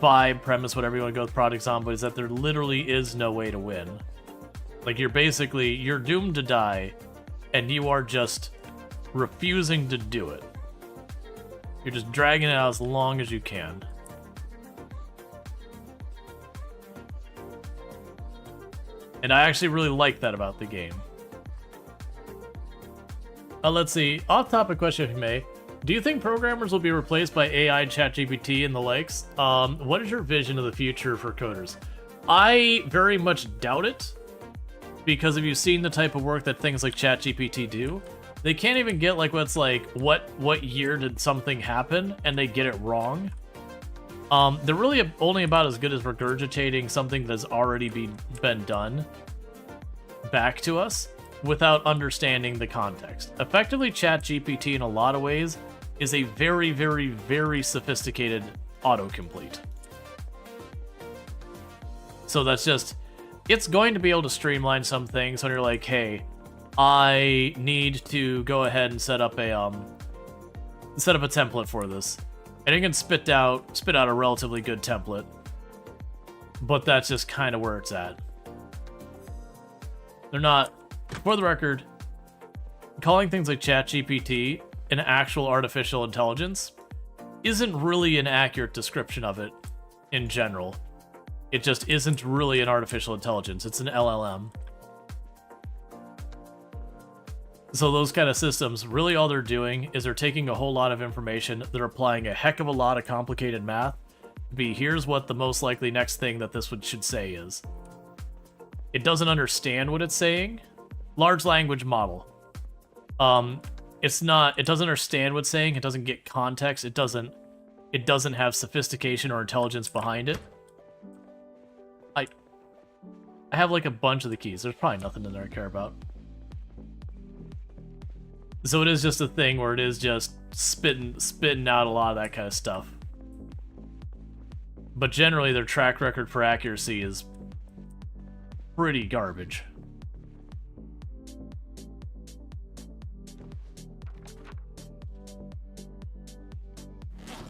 vibe, premise, whatever you want to go with Project Zomboid, is that there literally is no way to win. Like, you're doomed to die, and you are just refusing to do it. You're just dragging it out as long as you can. And I actually really like that about the game. Let's see, off-topic question if you may. Do you think programmers will be replaced by AI, ChatGPT, and the likes? What is your vision of the future for coders? I very much doubt it, because if you've seen the type of work that things like ChatGPT do, they can't even get like what's like, what year did something happen, and they get it wrong. They're really only about as good as regurgitating something that's already been done back to us without understanding the context. Effectively, ChatGPT in a lot of ways is a very, very, very sophisticated autocomplete. So that's just, it's going to be able to streamline some things when you're like, hey, I need to go ahead and set up a template for this. And it can spit out a relatively good template. But that's just kind of where it's at. They're not, for the record, calling things like ChatGPT an actual artificial intelligence isn't really an accurate description of it in general. It just isn't really an artificial intelligence. It's an LLM. So those kind of systems, really all they're doing is they're taking a whole lot of information, they're applying a heck of a lot of complicated math. Here's what the most likely next thing that this should say is. It doesn't understand what it's saying. Large language model. It doesn't understand what's saying, it doesn't get context, it doesn't have sophistication or intelligence behind it. I have like a bunch of the keys. There's probably nothing in there I care about. So it is just a thing where it is just spitting out a lot of that kind of stuff. But generally their track record for accuracy is pretty garbage.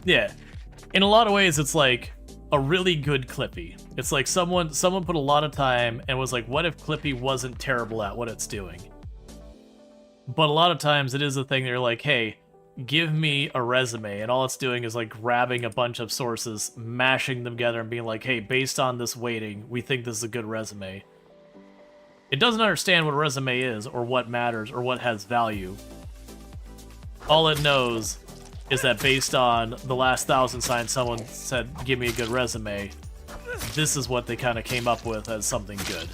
Yeah. In a lot of ways, it's like a really good Clippy. It's like someone put a lot of time and was like, what if Clippy wasn't terrible at what it's doing? But a lot of times it is a thing that you're like, hey, give me a resume, and all it's doing is like grabbing a bunch of sources, mashing them together, and being like, hey, based on this weighting, we think this is a good resume. It doesn't understand what a resume is, or what matters, or what has value. All it knows is that based on the last 1,000 signs someone said, give me a good resume, this is what they kind of came up with as something good.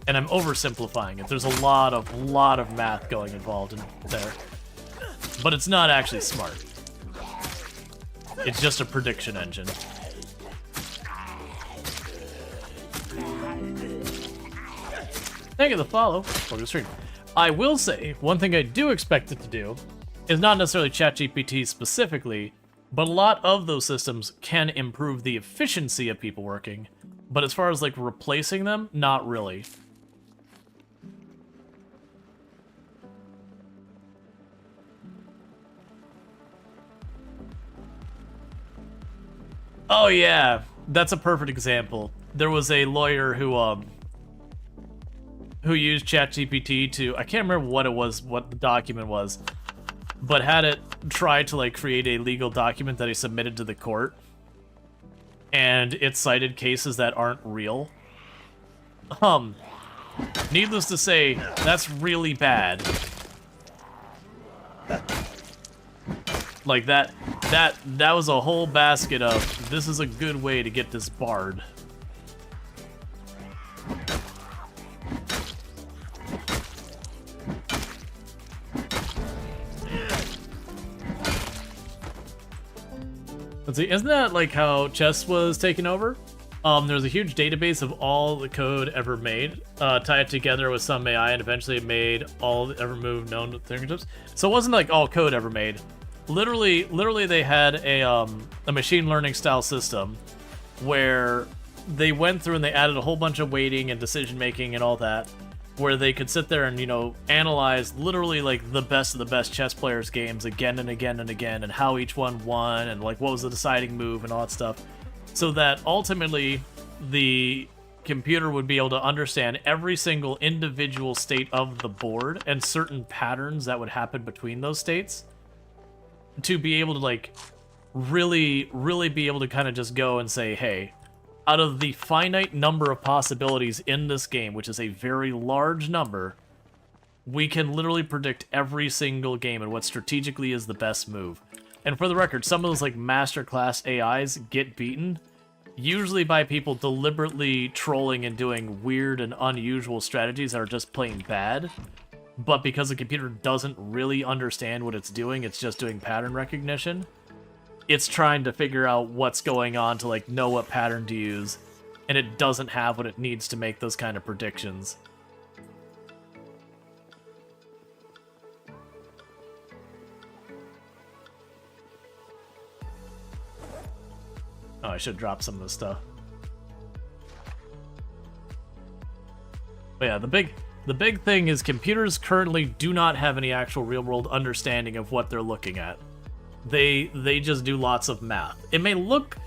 And I'm oversimplifying it. There's a lot of math going involved in there. But it's not actually smart. It's just a prediction engine. Thank you for the follow. Welcome to the stream. I will say, one thing I do expect it to do is not necessarily ChatGPT specifically, but a lot of those systems can improve the efficiency of people working. But as far as like replacing them, not really. Oh yeah, that's a perfect example. There was a lawyer who used ChatGPT to, I can't remember what it was, what the document was, but had it try to like create a legal document that he submitted to the court, and it cited cases that aren't real. Needless to say, that's really bad. Like that was a whole basket of, this is a good way to get this barred. Let's see, isn't that like how chess was taken over? There's a huge database of all the code ever made, tied together with some AI, and eventually it made all the ever moved known to fingertips. So it wasn't like all code ever made. Literally they had a machine learning style system where they went through and they added a whole bunch of weighting and decision making and all that, where they could sit there and, you know, analyze literally like the best of the best chess players' games again and again and again, and how each one won, and like what was the deciding move and all that stuff, so that ultimately the computer would be able to understand every single individual state of the board and certain patterns that would happen between those states, to be able to like really be able to kind of just go and say, hey, out of the finite number of possibilities in this game, which is a very large number, we can literally predict every single game and what strategically is the best move. And for the record, some of those like masterclass AIs get beaten usually by people deliberately trolling and doing weird and unusual strategies that are just plain bad. But because the computer doesn't really understand what it's doing, it's just doing pattern recognition, it's trying to figure out what's going on to like know what pattern to use, and it doesn't have what it needs to make those kind of predictions. Oh, I should drop some of this stuff. But yeah, the big thing is computers currently do not have any actual real-world understanding of what they're looking at. They just do lots of math. It may look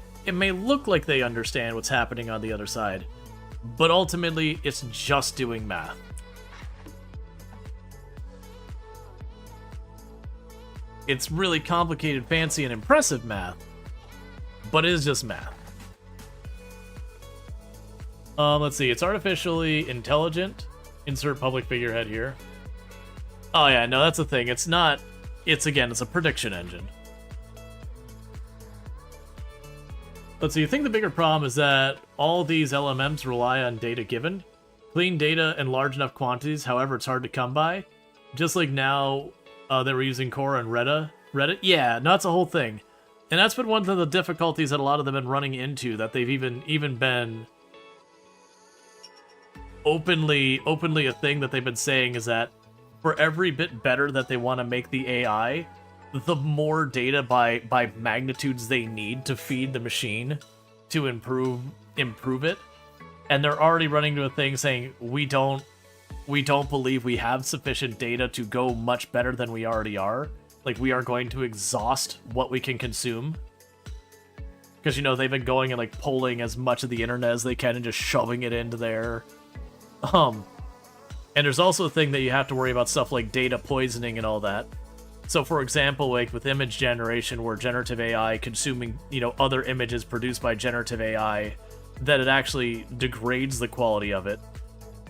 like they understand what's happening on the other side, but ultimately it's just doing math. It's really complicated, fancy, and impressive math, but it is just math. Let's see, it's artificially intelligent. Insert public figurehead here. Oh yeah, no, that's the thing. It's not, it's a prediction engine. Let's see, you think the bigger problem is that all these LMMs rely on data given? Clean data in large enough quantities, however, it's hard to come by. Just like now, they were using Quora and Reddit. Yeah, no, that's a whole thing. And that's been one of the difficulties that a lot of them have been running into, that they've even been openly a thing that they've been saying, is that for every bit better that they want to make the AI, the more data by magnitudes they need to feed the machine to improve it. And they're already running to a thing saying, we don't believe we have sufficient data to go much better than we already are. Like, we are going to exhaust what we can consume. because, you know, they've been going and, like, pulling as much of the internet as they can and just shoving it into there. And there's also a thing that you have to worry about stuff like data poisoning and all that. So, for example, like, with image generation, where generative AI consuming, you know, other images produced by generative AI, that it actually degrades the quality of it,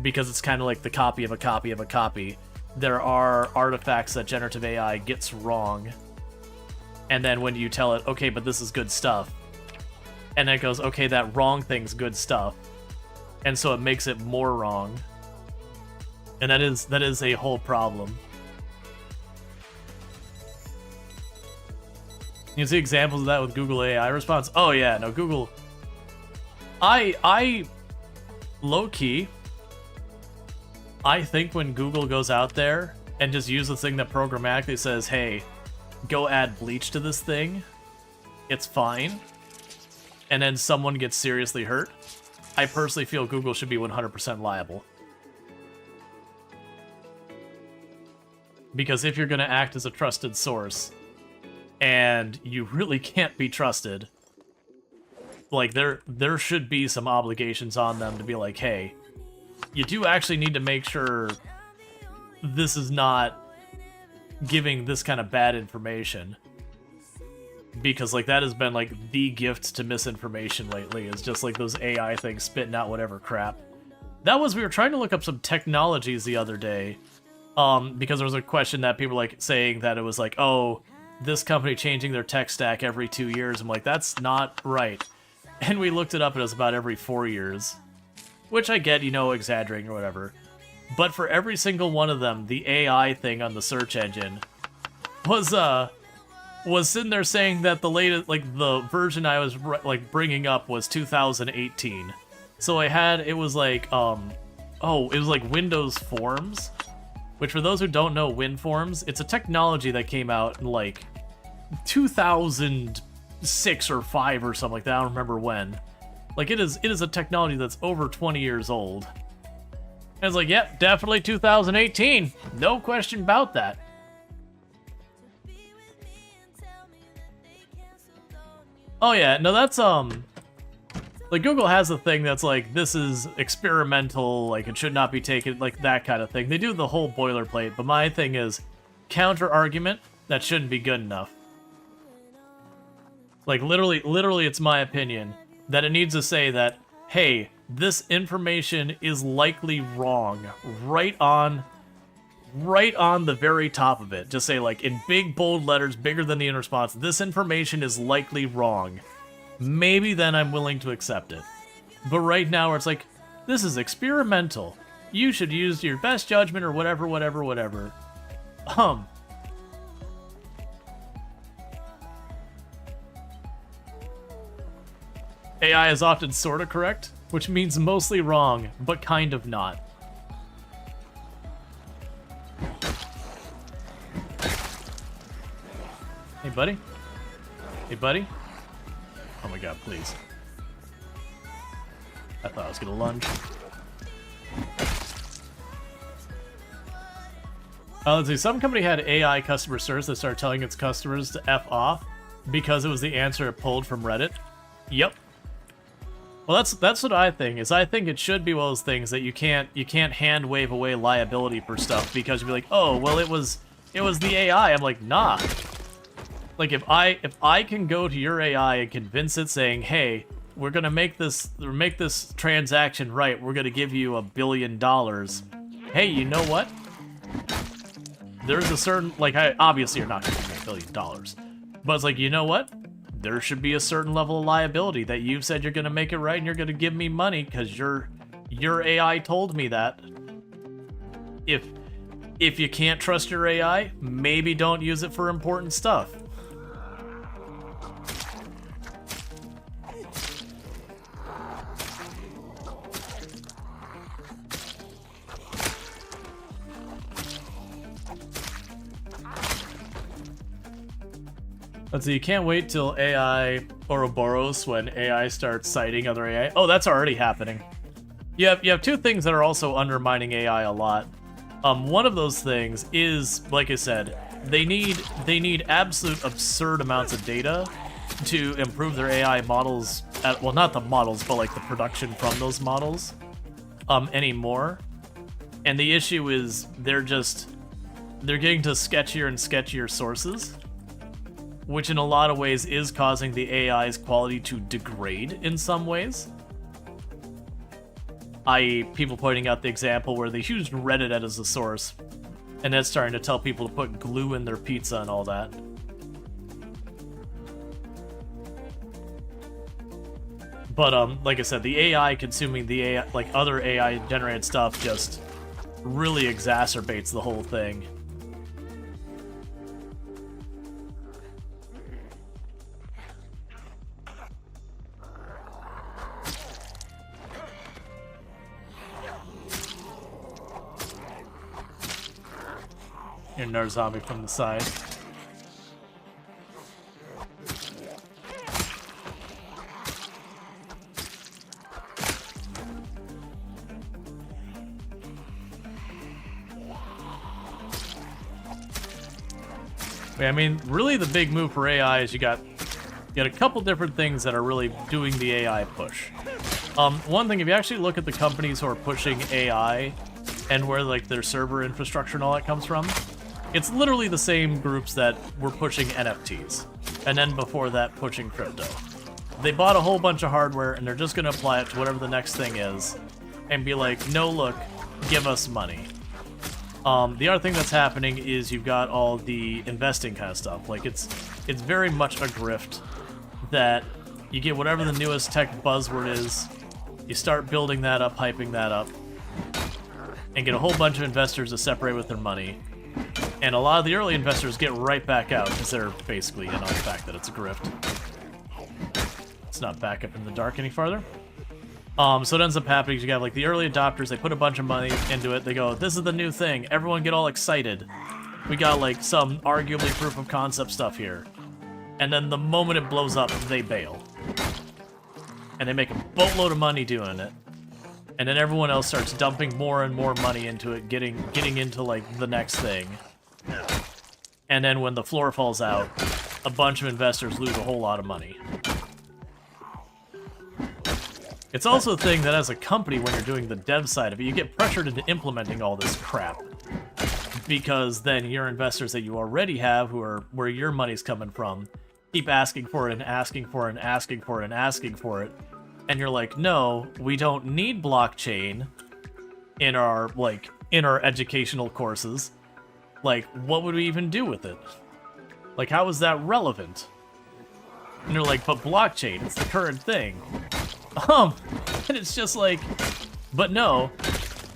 because it's kind of like the copy of a copy of a copy. There are artifacts that generative AI gets wrong, and then when you tell it, okay, but this is good stuff, and then it goes, okay, that wrong thing's good stuff, and so it makes it more wrong, and that is a whole problem. You see examples of that with Google AI response. Oh yeah, no, Google. I low key, I think when Google goes out there and just use the thing that programmatically says, hey, go add bleach to this thing, it's fine, and then someone gets seriously hurt, I personally feel Google should be 100% liable. Because if you're going to act as a trusted source, and you really can't be trusted, like, there should be some obligations on them to be like, hey, you do actually need to make sure this is not giving this kind of bad information. Because, like, that has been, like, the gift to misinformation lately, is just, like, those AI things spitting out whatever crap. That was, we were trying to look up some technologies the other day, because there was a question that people were, like, saying that it was like, oh, this company changing their tech stack every 2 years. I'm like, that's not right. And we looked it up, and it was about every 4 years. Which I get, you know, exaggerating or whatever. But for every single one of them, the AI thing on the search engine was sitting there saying that the latest, like, the version I was, like, bringing up was 2018. So it was like, it was like Windows Forms. Which, for those who don't know WinForms, it's a technology that came out in, like, 2006 or 5 or something like that. I don't remember when. Like, it is a technology that's over 20 years old. And it's like, yep, definitely 2018. No question about that. Oh yeah, no, that's, like, Google has a thing that's like, this is experimental, like, it should not be taken, like, that kind of thing. They do the whole boilerplate, but my thing is, counter-argument, that shouldn't be good enough. Like, literally, it's my opinion that it needs to say that, hey, this information is likely wrong, right on the very top of it. Just say, like, in big, bold letters, bigger than the in response, this information is likely wrong. Maybe then I'm willing to accept it. But right now, where it's like, this is experimental. You should use your best judgment or whatever. AI is often sorta correct, which means mostly wrong, but kind of not. Hey, buddy? Hey, buddy? Oh my god, please. I thought I was gonna lunge. Let's see, some company had AI customer service that started telling its customers to F off because it was the answer it pulled from Reddit. Yep. Well, that's what I think, is I think it should be one of those things that you can't hand wave away liability for stuff because you'd be like, oh, well, it was the AI. I'm like, nah. Like, if I can go to your AI and convince it saying, hey, we're gonna make this transaction right, we're gonna give you $1 billion. Hey, you know what? There's a certain, like, obviously you're not gonna give me $1 billion. But it's like, you know what? There should be a certain level of liability that you've said you're gonna make it right and you're gonna give me money because your AI told me that. If you can't trust your AI, maybe don't use it for important stuff. Let's see, you can't wait till AI Ouroboros when AI starts citing other AI. Oh, that's already happening. You have two things that are also undermining AI a lot. One of those things is, like I said, they need absolute absurd amounts of data to improve their AI models, well, not the models, but like the production from those models anymore. And the issue is they're getting to sketchier and sketchier sources, which in a lot of ways is causing the AI's quality to degrade in some ways. I.e., people pointing out the example where they used Reddit as a source, and it's starting to tell people to put glue in their pizza and all that. But like I said, the AI consuming the AI, like other AI generated stuff, just really exacerbates the whole thing. Here's another zombie from the side. I mean, really the big move for AI is you got a couple different things that are really doing the AI push. One thing, if you actually look at the companies who are pushing AI and where like their server infrastructure and all that comes from, it's literally the same groups that were pushing NFTs, and then before that pushing crypto. They bought a whole bunch of hardware and they're just going to apply it to whatever the next thing is and be like, no, look, give us money. The other thing that's happening is you've got all the investing kind of stuff. Like it's very much a grift that you get whatever the newest tech buzzword is, you start building that up, hyping that up, and get a whole bunch of investors to separate with their money. And a lot of the early investors get right back out because they're basically in on the fact that it's a grift. Let's not back up in the dark any farther. So it ends up happening, you got like the early adopters, they put a bunch of money into it, they go, this is the new thing, everyone get all excited. We got like some arguably proof of concept stuff here. And then the moment it blows up, they bail. And they make a boatload of money doing it. And then everyone else starts dumping more and more money into it, getting into like the next thing. And then when the floor falls out, a bunch of investors lose a whole lot of money. It's also a thing that as a company, when you're doing the dev side of it, you get pressured into implementing all this crap. Because then your investors that you already have, who are where your money's coming from, keep asking for it and asking for it and asking for it and asking for it. And you're like, no, we don't need blockchain in our educational courses. Like, what would we even do with it? Like, how is that relevant? And they're like, but blockchain, it's the current thing. And it's just like, but no,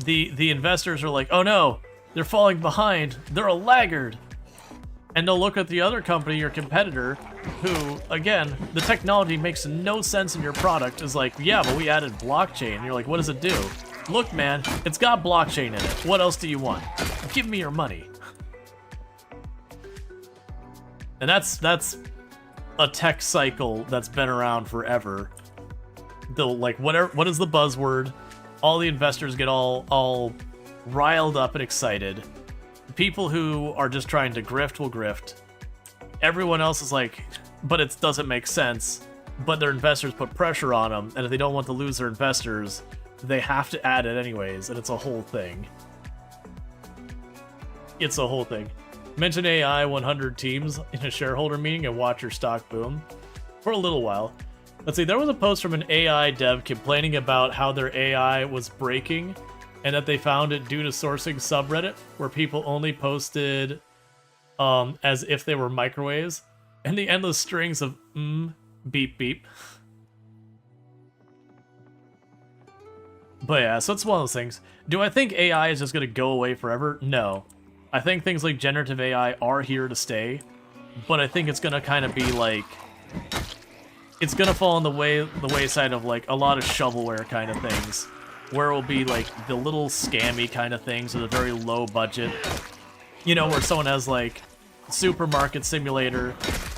the investors are like, oh no, they're falling behind, they're a laggard. And they'll look at the other company, your competitor, who, again, the technology makes no sense in your product, is like, yeah, but we added blockchain. And you're like, what does it do? Look, man, it's got blockchain in it. What else do you want? Give me your money. And that's a tech cycle that's been around forever. They'll like, what is the buzzword? All the investors get all riled up and excited. People who are just trying to grift will grift. Everyone else is like, but it doesn't make sense. But their investors put pressure on them, and if they don't want to lose their investors, they have to add it anyways, and it's a whole thing. It's a whole thing. Mention AI 100 teams in a shareholder meeting and watch your stock boom. For a little while. Let's see, there was a post from an AI dev complaining about how their AI was breaking and that they found it due to sourcing subreddit where people only posted as if they were microwaves and the endless strings of beep beep. But yeah, so it's one of those things. Do I think AI is just going to go away forever? No. I think things like generative AI are here to stay, but I think it's going to kind of be like, it's gonna fall on the wayside of like a lot of shovelware kind of things, where it will be like the little scammy kind of things with a very low budget. You know, where someone has like Supermarket Simulator,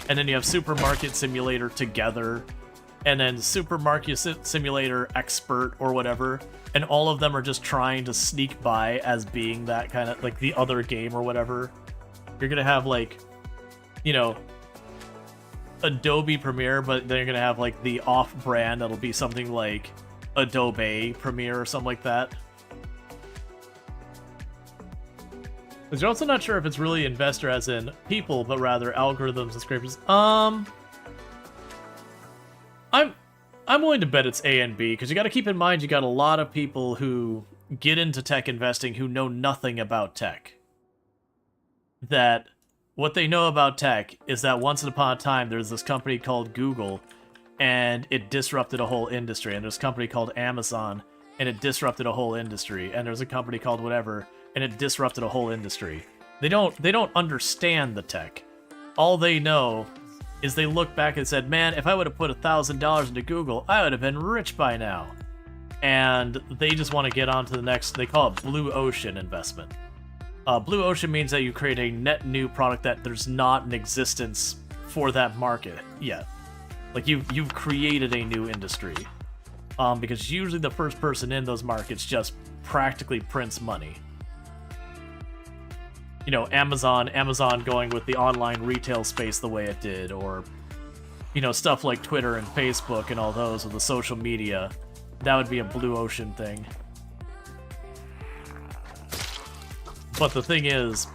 and then you have Supermarket Simulator Together, and then Supermarket Simulator Expert or whatever, and all of them are just trying to sneak by as being that kind of like the other game or whatever. You're gonna have like, you know, Adobe Premiere, but then you're gonna have like the off-brand that'll be something like Adobe Premiere or something like that. Because you're also not sure if it's really investor as in people, but rather algorithms and scrapers. I'm willing to bet it's A and B, because you got to keep in mind you got a lot of people who get into tech investing who know nothing about tech. That what they know about tech is that once upon a time there's this company called Google, and it disrupted a whole industry, and there's a company called Amazon, and it disrupted a whole industry, and there's a company called whatever, and it disrupted a whole industry. They don't understand the tech. All they know is they look back and said, man, if I would have put $1,000 into Google, I would have been rich by now. And they just want to get on to the next, they call it blue ocean investment. Blue ocean means that you create a net new product that there's not in existence for that market yet. Like you've created a new industry. Because usually the first person in those markets just practically prints money. You know, Amazon going with the online retail space the way it did, or, you know, stuff like Twitter and Facebook and all those with the social media. That would be a blue ocean thing. But the thing is,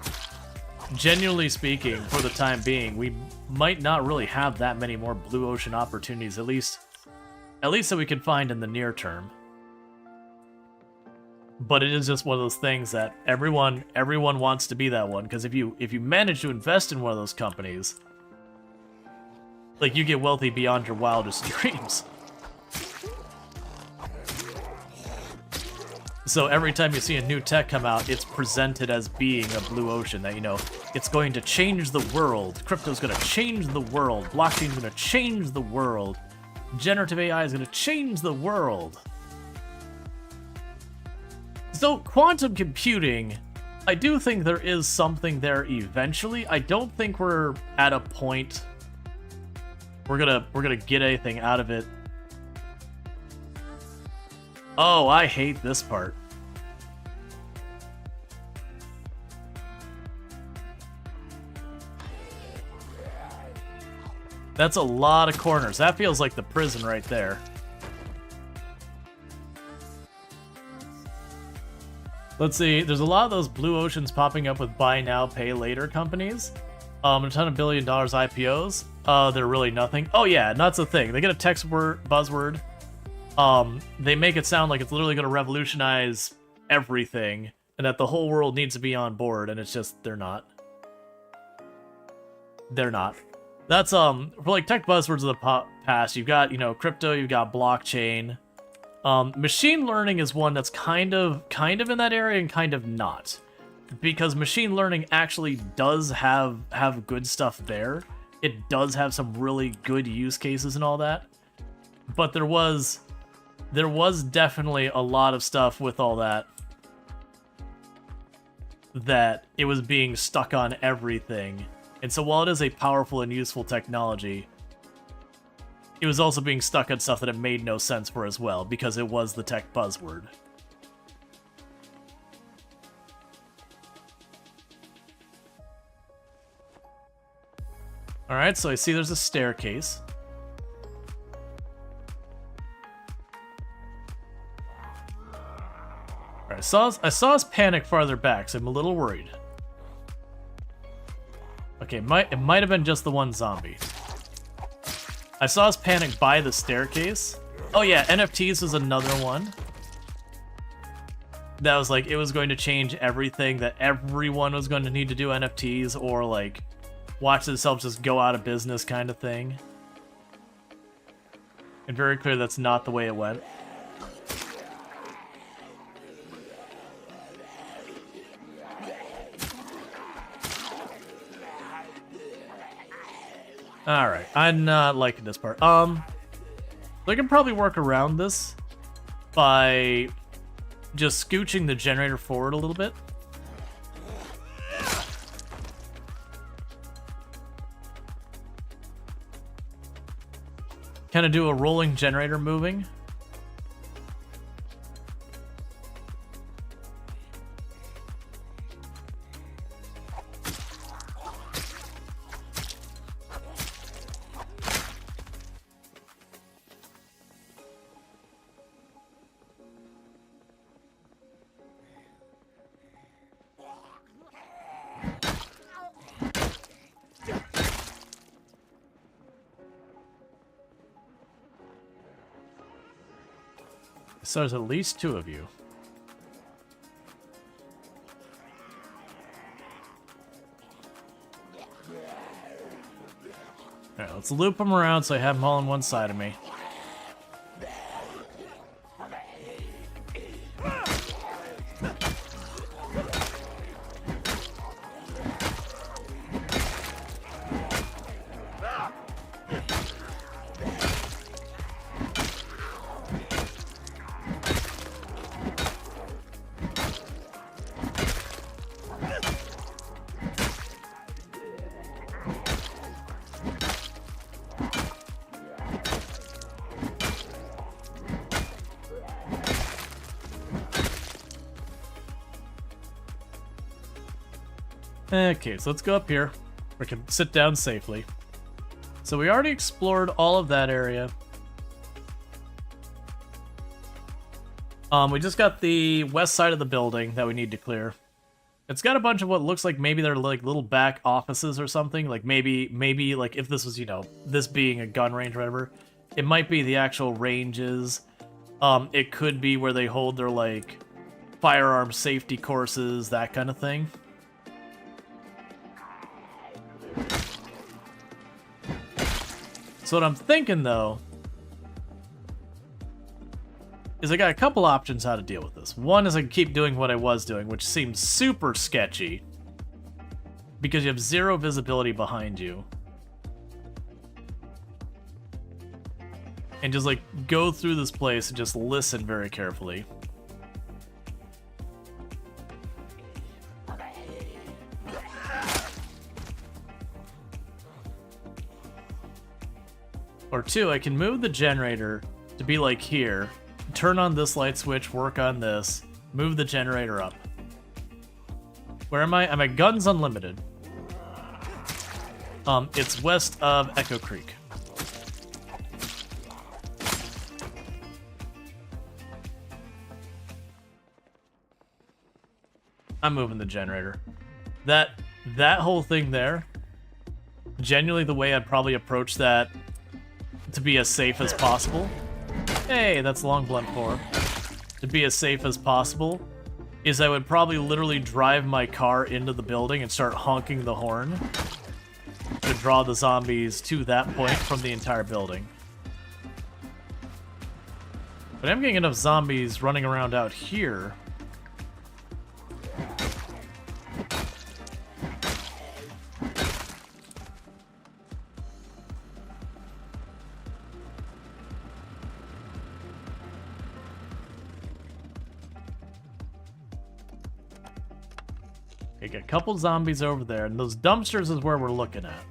genuinely speaking, for the time being, we might not really have that many more blue ocean opportunities, at least that we can find in the near term. But it is just one of those things that everyone wants to be that one, because if you manage to invest in one of those companies, like, you get wealthy beyond your wildest dreams. So every time you see a new tech come out, it's presented as being a blue ocean, that, you know, it's going to change the world. Crypto's going to change the world. Blockchain's going to change the world. Generative AI is going to change the world. So, quantum computing, I do think there is something there eventually. I don't think we're at a point we're gonna get anything out of it. Oh, I hate this part. That's a lot of corners. That feels like the prison right there. Let's see, there's a lot of those blue oceans popping up with buy now, pay later companies. A ton of $1 billion IPOs. They're really nothing. Oh yeah, and that's the thing. They get a text buzzword. They make it sound like it's literally going to revolutionize everything, and that the whole world needs to be on board, and it's just, they're not. They're not. That's, for like tech buzzwords of the past, you've got, you know, crypto, you've got blockchain. Machine learning is one that's kind of in that area and kind of not. Because machine learning actually does have good stuff there. It does have some really good use cases and all that. But there was definitely a lot of stuff with all that it was being stuck on everything. And so while it is a powerful and useful technology, it was also being stuck on stuff that it made no sense for as well, because it was the tech buzzword. Alright, so I see there's a staircase. Alright, I saw us panic farther back, so I'm a little worried. Okay, it might have been just the one zombie. I saw us panic by the staircase. Oh yeah, NFTs was another one. That was like, it was going to change everything, that everyone was going to need to do NFTs, or like, watch themselves just go out of business kind of thing. And very clear that's not the way it went. Alright, I'm not liking this part. They can probably work around this by just scooching the generator forward a little bit. Kind of do a rolling generator moving. So there's at least 2 of you. Alright, let's loop them around so I have them all on one side of me. Okay, so let's go up here. We can sit down safely. So we already explored all of that area. We just got the west side of the building that we need to clear. It's got a bunch of what looks like maybe they're like little back offices or something. Like maybe like if this was, you know, this being a gun range or whatever, it might be the actual ranges. It could be where they hold their like firearm safety courses, that kind of thing. So what I'm thinking, though, is I got a couple options how to deal with this. One is I can keep doing what I was doing, which seems super sketchy, because you have 0 visibility behind you. And just, like, go through this place and just listen very carefully. Or 2, I can move the generator to be like here, turn on this light switch, work on this, move the generator up. Where am I? I'm at Guns Unlimited. It's west of Echo Creek. I'm moving the generator. That whole thing there, genuinely the way I'd probably approach that to be as safe as possible. Hey, that's long blunt 4. To be as safe as possible is I would probably literally drive my car into the building and start honking the horn to draw the zombies to that point from the entire building. But I'm getting enough zombies running around out here. Okay, got a couple zombies over there, and those dumpsters is where we're looking at.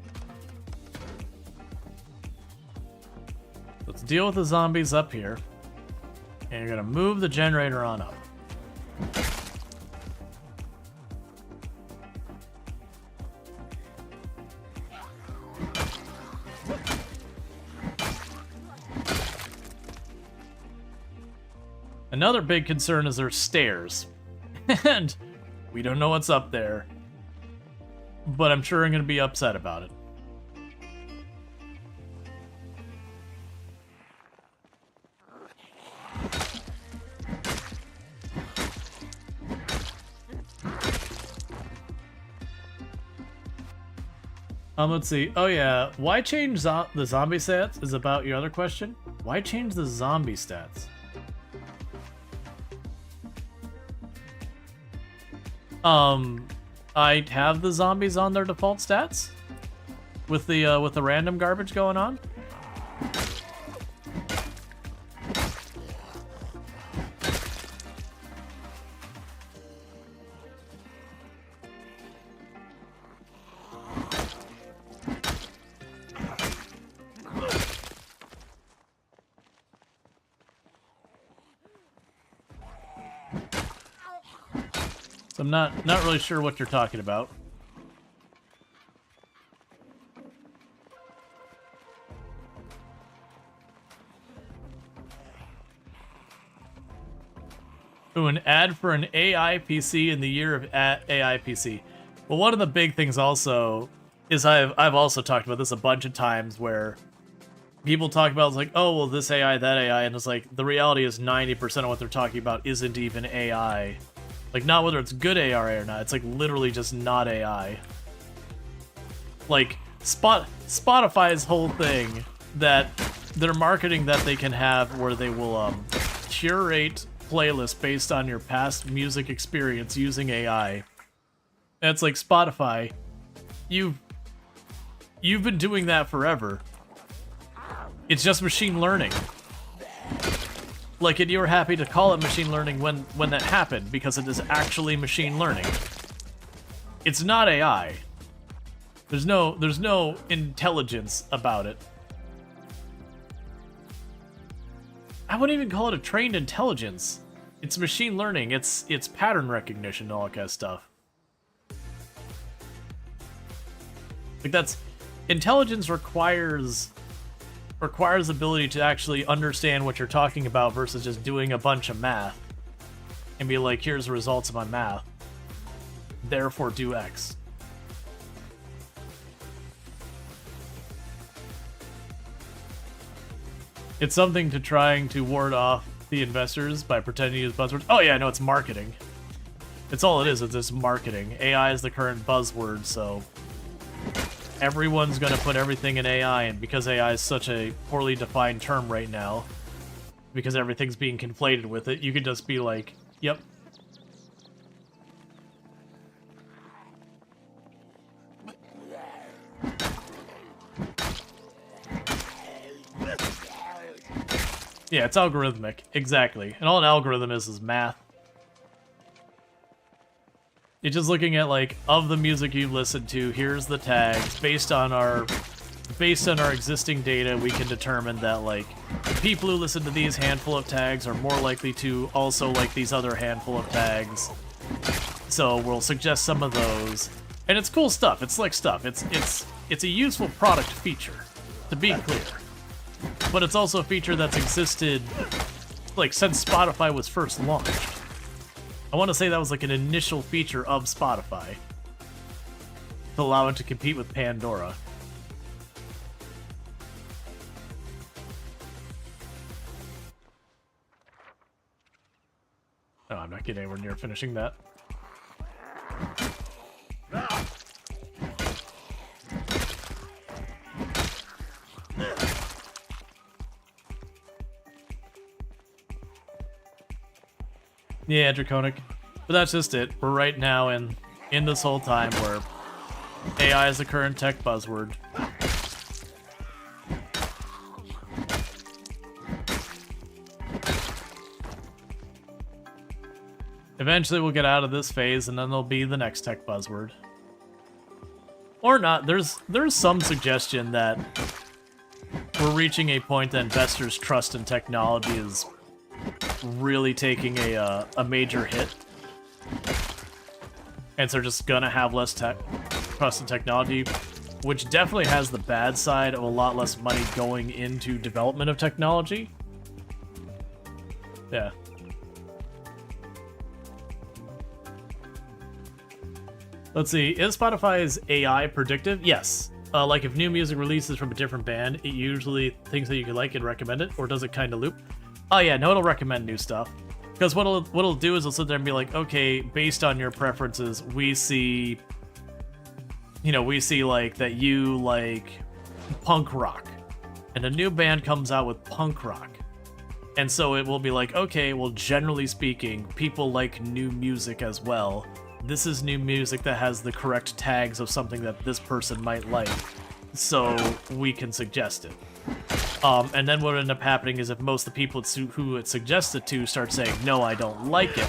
Let's deal with the zombies up here. And you're gonna move the generator on up. Another big concern is there's stairs. And we don't know what's up there, but I'm sure I'm going to be upset about it. Let's see. Oh yeah, why change the zombie stats is about your other question. Why change the zombie stats? I have the zombies on their default stats with the random garbage going on. So I'm not really sure what you're talking about. Ooh, an ad for an AI PC in the year of AI PC. Well, one of the big things also is I've also talked about this a bunch of times where people talk about it's like, oh, well, this AI, that AI, and it's like, the reality is 90% of what they're talking about isn't even AI. Like, not whether it's good AI or not, it's like literally just not AI. Like, Spotify's whole thing that they're marketing that they can have where they will curate playlists based on your past music experience using AI. And it's like, Spotify, you've been doing that forever. It's just machine learning. Like, and you were happy to call it machine learning when that happened, because it is actually machine learning. It's not AI. There's no intelligence about it. I wouldn't even call it a trained intelligence. It's machine learning. It's pattern recognition and all that kind of stuff. Like, that's intelligence requires ability to actually understand what you're talking about versus just doing a bunch of math and be like, here's the results of my math, therefore do X. It's something to trying to ward off the investors by pretending to use buzzwords. Oh yeah, no, it's marketing. It's all it is, it's just marketing. AI is the current buzzword, so everyone's gonna put everything in AI, and because AI is such a poorly defined term right now, because everything's being conflated with it, you could just be like, yep. Yeah, it's algorithmic, exactly. And all an algorithm is math. You're just looking at, like, of the music you've listened to, here's the tags. Based on our existing data, we can determine that, like, people who listen to these handful of tags are more likely to also like these other handful of tags. So we'll suggest some of those. And it's cool stuff. It's slick stuff. It's a useful product feature, to be clear. But it's also a feature that's existed, like, since Spotify was first launched. I want to say that was like an initial feature of Spotify to allow it to compete with Pandora. No, I'm not getting anywhere near finishing that. Yeah, Draconic. But that's just it. We're right now in this whole time where AI is the current tech buzzword. Eventually we'll get out of this phase and then there'll be the next tech buzzword. Or not. There's some suggestion that we're reaching a point that investors' trust in technology is really taking a major hit, and so they're just gonna have less trust in technology, which definitely has the bad side of a lot less money going into development of technology. Yeah. Let's see, is Spotify's AI predictive? Yes. Like if new music releases from a different band, it usually thinks that you could like it and recommend it, or does it kind of loop? Oh yeah, no, it'll recommend new stuff. Because what it'll do is it'll sit there and be like, okay, based on your preferences, we see like that you like punk rock. And a new band comes out with punk rock. And so it will be like, okay, well, generally speaking, people like new music as well. This is new music that has the correct tags of something that this person might like. So we can suggest it. And then what will end up happening is if most of the people who it suggested to start saying, no, I don't like it,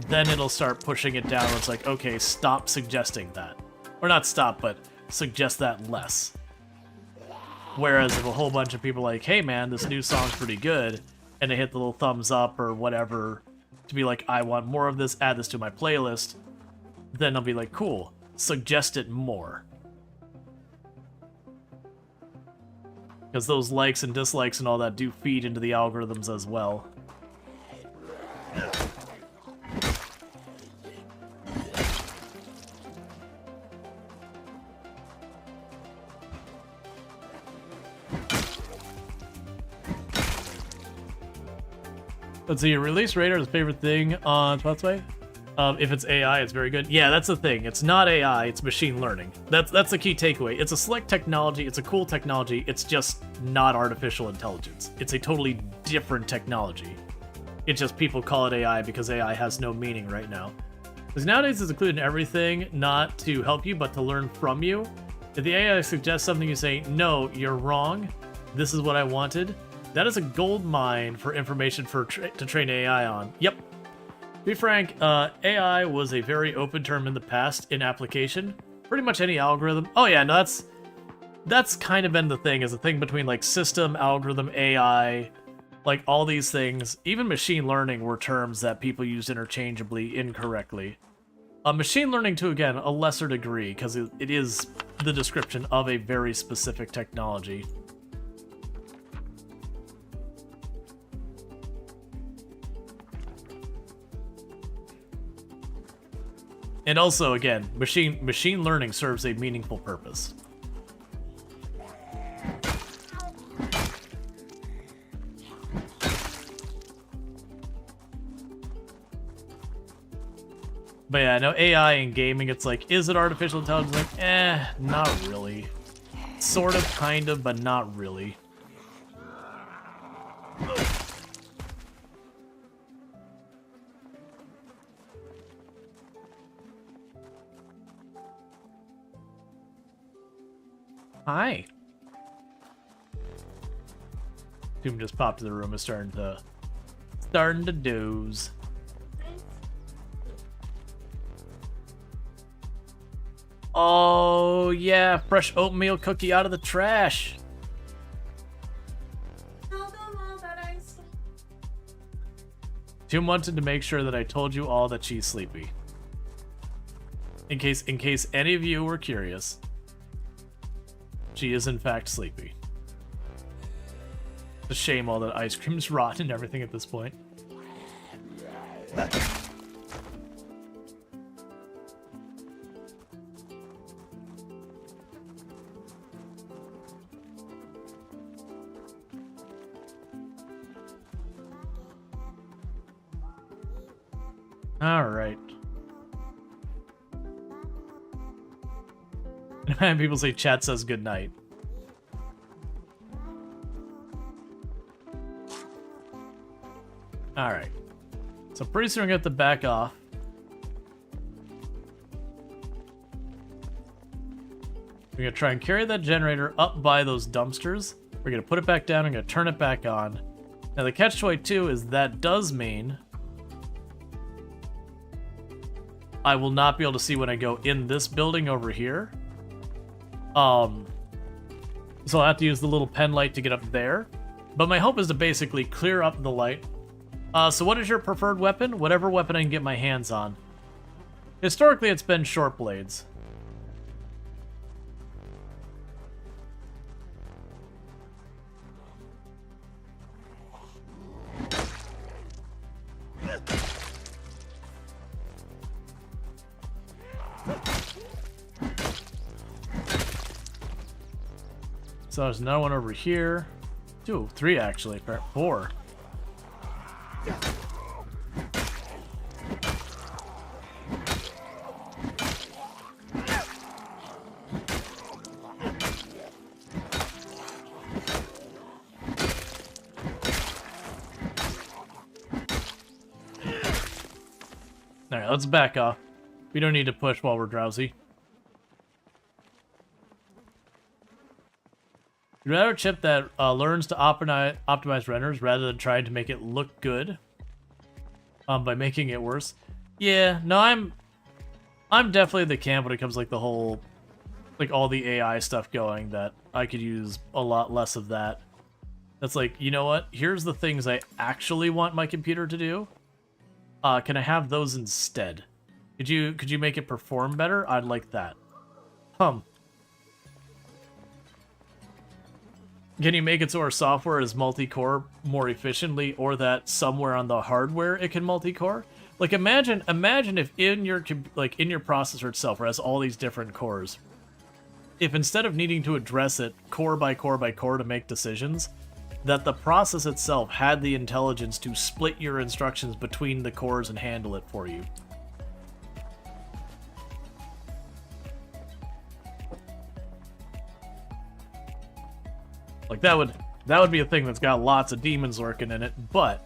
then it'll start pushing it down where it's like, okay, stop suggesting that. Or not stop, but suggest that less. Whereas if a whole bunch of people are like, hey man, this new song's pretty good, and they hit the little thumbs up or whatever to be like, I want more of this, add this to my playlist, then they'll be like, cool, suggest it more. Because those likes and dislikes and all that do feed into the algorithms as well. Let's see, release radar's favorite thing on Spotify. If it's AI, it's very good. Yeah, that's the thing. It's not AI, it's machine learning. That's the key takeaway. It's a slick technology, it's a cool technology, it's just not artificial intelligence. It's a totally different technology. It's just people call it AI because AI has no meaning right now. Because nowadays it's included in everything, not to help you, but to learn from you. If the AI suggests something, you say, no, you're wrong. This is what I wanted. That is a gold mine for information to train AI on. Yep. To be frank, AI was a very open term in the past in application. Pretty much any algorithm. Oh yeah, no, that's kind of been the thing, is a thing between like system, algorithm, AI, like all these things. Even machine learning were terms that people used interchangeably incorrectly. Machine learning to, again, a lesser degree, because it is the description of a very specific technology. And also, again, machine learning serves a meaningful purpose. But yeah, no, AI in gaming, it's like, is it artificial intelligence? Like, not really. Sort of, kind of, but not really. Hi. Doom just popped to the room, is starting to doze. Oh yeah, fresh oatmeal cookie out of the trash. Doom wanted to make sure that I told you all that she's sleepy. In case any of you were curious. She is in fact sleepy. It's a shame all that ice cream's rotten and everything at this point. Alright. People say chat says good night. Alright. So pretty soon we're going to have to back off. We're going to try and carry that generator up by those dumpsters. We're going to put it back down and going to turn it back on. Now the catch-22 is that does mean I will not be able to see when I go in this building over here. So I'll have to use the little pen light to get up there. But my hope is to basically clear up the light. So what is your preferred weapon? Whatever weapon I can get my hands on. Historically, it's been short blades. So there's another one over here. 2, 3 actually, 4. Alright, let's back off. We don't need to push while we're drowsy. You'd rather a chip that learns to optimize renders rather than trying to make it look good by making it worse. Yeah, no, I'm definitely the camp when it comes to, like, the whole, like, all the AI stuff going, that I could use a lot less of that. That's like, you know what? Here's the things I actually want my computer to do. Can I have those instead? Could you make it perform better? I'd like that. Can you make it so our software is multi-core more efficiently, or that somewhere on the hardware it can multi-core? Like, imagine if in your processor itself, where it has all these different cores, if instead of needing to address it core by core by core to make decisions, that the process itself had the intelligence to split your instructions between the cores and handle it for you. Like that would be a thing that's got lots of demons lurking in it, but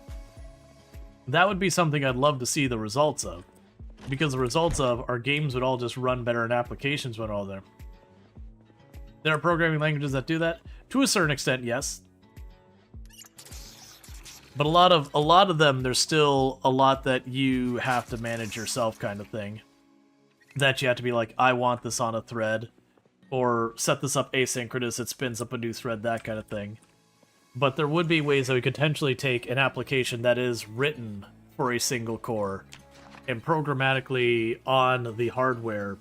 that would be something I'd love to see the results of. Because the results of our games would all just run better and applications went all there. There are programming languages that do that. To a certain extent, yes. But a lot of them, there's still a lot that you have to manage yourself kind of thing. That you have to be like, I want this on a thread. Or set this up asynchronous, it spins up a new thread, that kind of thing. But there would be ways that we could potentially take an application that is written for a single core and programmatically on the hardware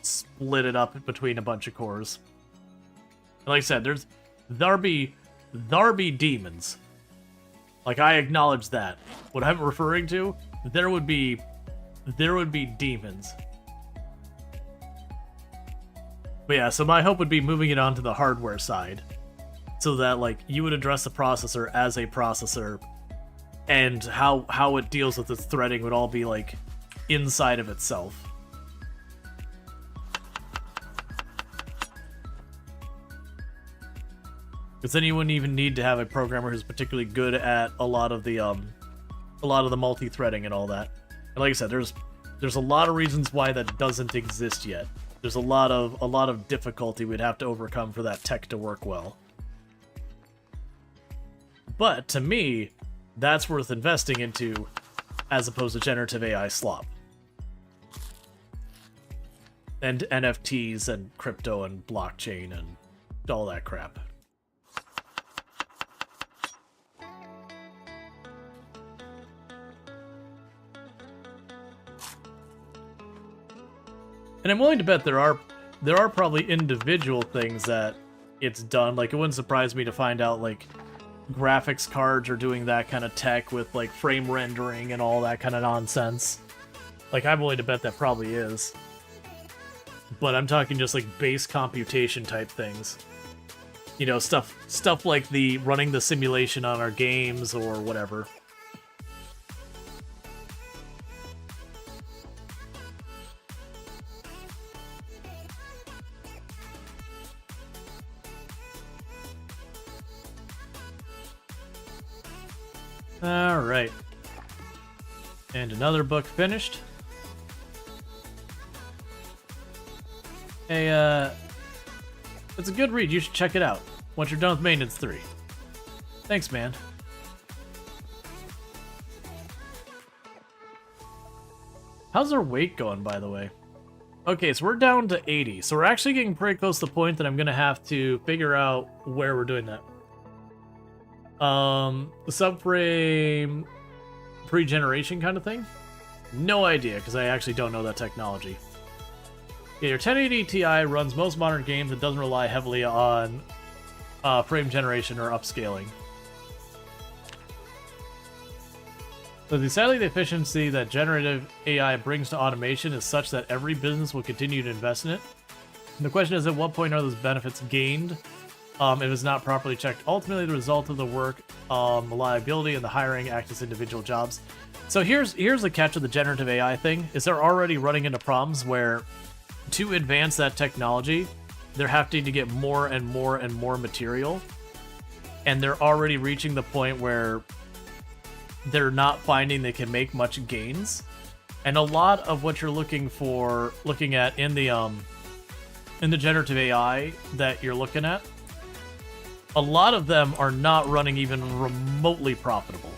split it up between a bunch of cores. Like I said, there be demons. Like, I acknowledge that. What I'm referring to, there would be demons. But yeah, so my hope would be moving it onto the hardware side. So that, like, you would address the processor as a processor, and how it deals with its threading would all be, like, inside of itself. Because then you wouldn't even need to have a programmer who's particularly good at a lot of the multi-threading and all that. And like I said, there's a lot of reasons why that doesn't exist yet. There's a lot of difficulty we'd have to overcome for that tech to work well. But to me, that's worth investing into as opposed to generative AI slop. And NFTs and crypto and blockchain and all that crap. And I'm willing to bet there are probably individual things that it's done. Like, it wouldn't surprise me to find out, like, graphics cards are doing that kind of tech with, like, frame rendering and all that kind of nonsense. Like, I'm willing to bet that probably is. But I'm talking just, like, base computation type things. You know, stuff like the running the simulation on our games or whatever. Alright. And another book finished. Hey, it's a good read. You should check it out once you're done with Maintenance 3. Thanks, man. How's our weight going, by the way? Okay, so we're down to 80. So we're actually getting pretty close to the point that I'm going to have to figure out where we're doing that. The subframe pre-generation kind of thing? No idea, because I actually don't know that technology. Yeah, your 1080 Ti runs most modern games and doesn't rely heavily on frame generation or upscaling. So sadly, the efficiency that generative AI brings to automation is such that every business will continue to invest in it. And the question is, at what point are those benefits gained if it's not properly checked? Ultimately, the result of the work, reliability, and the hiring act as individual jobs. So here's the catch of the generative AI thing, is they're already running into problems where to advance that technology, they're having to get more and more and more material. And they're already reaching the point where they're not finding they can make much gains. And a lot of what you're looking at in the generative AI that you're looking at, a lot of them are not running even remotely profitable.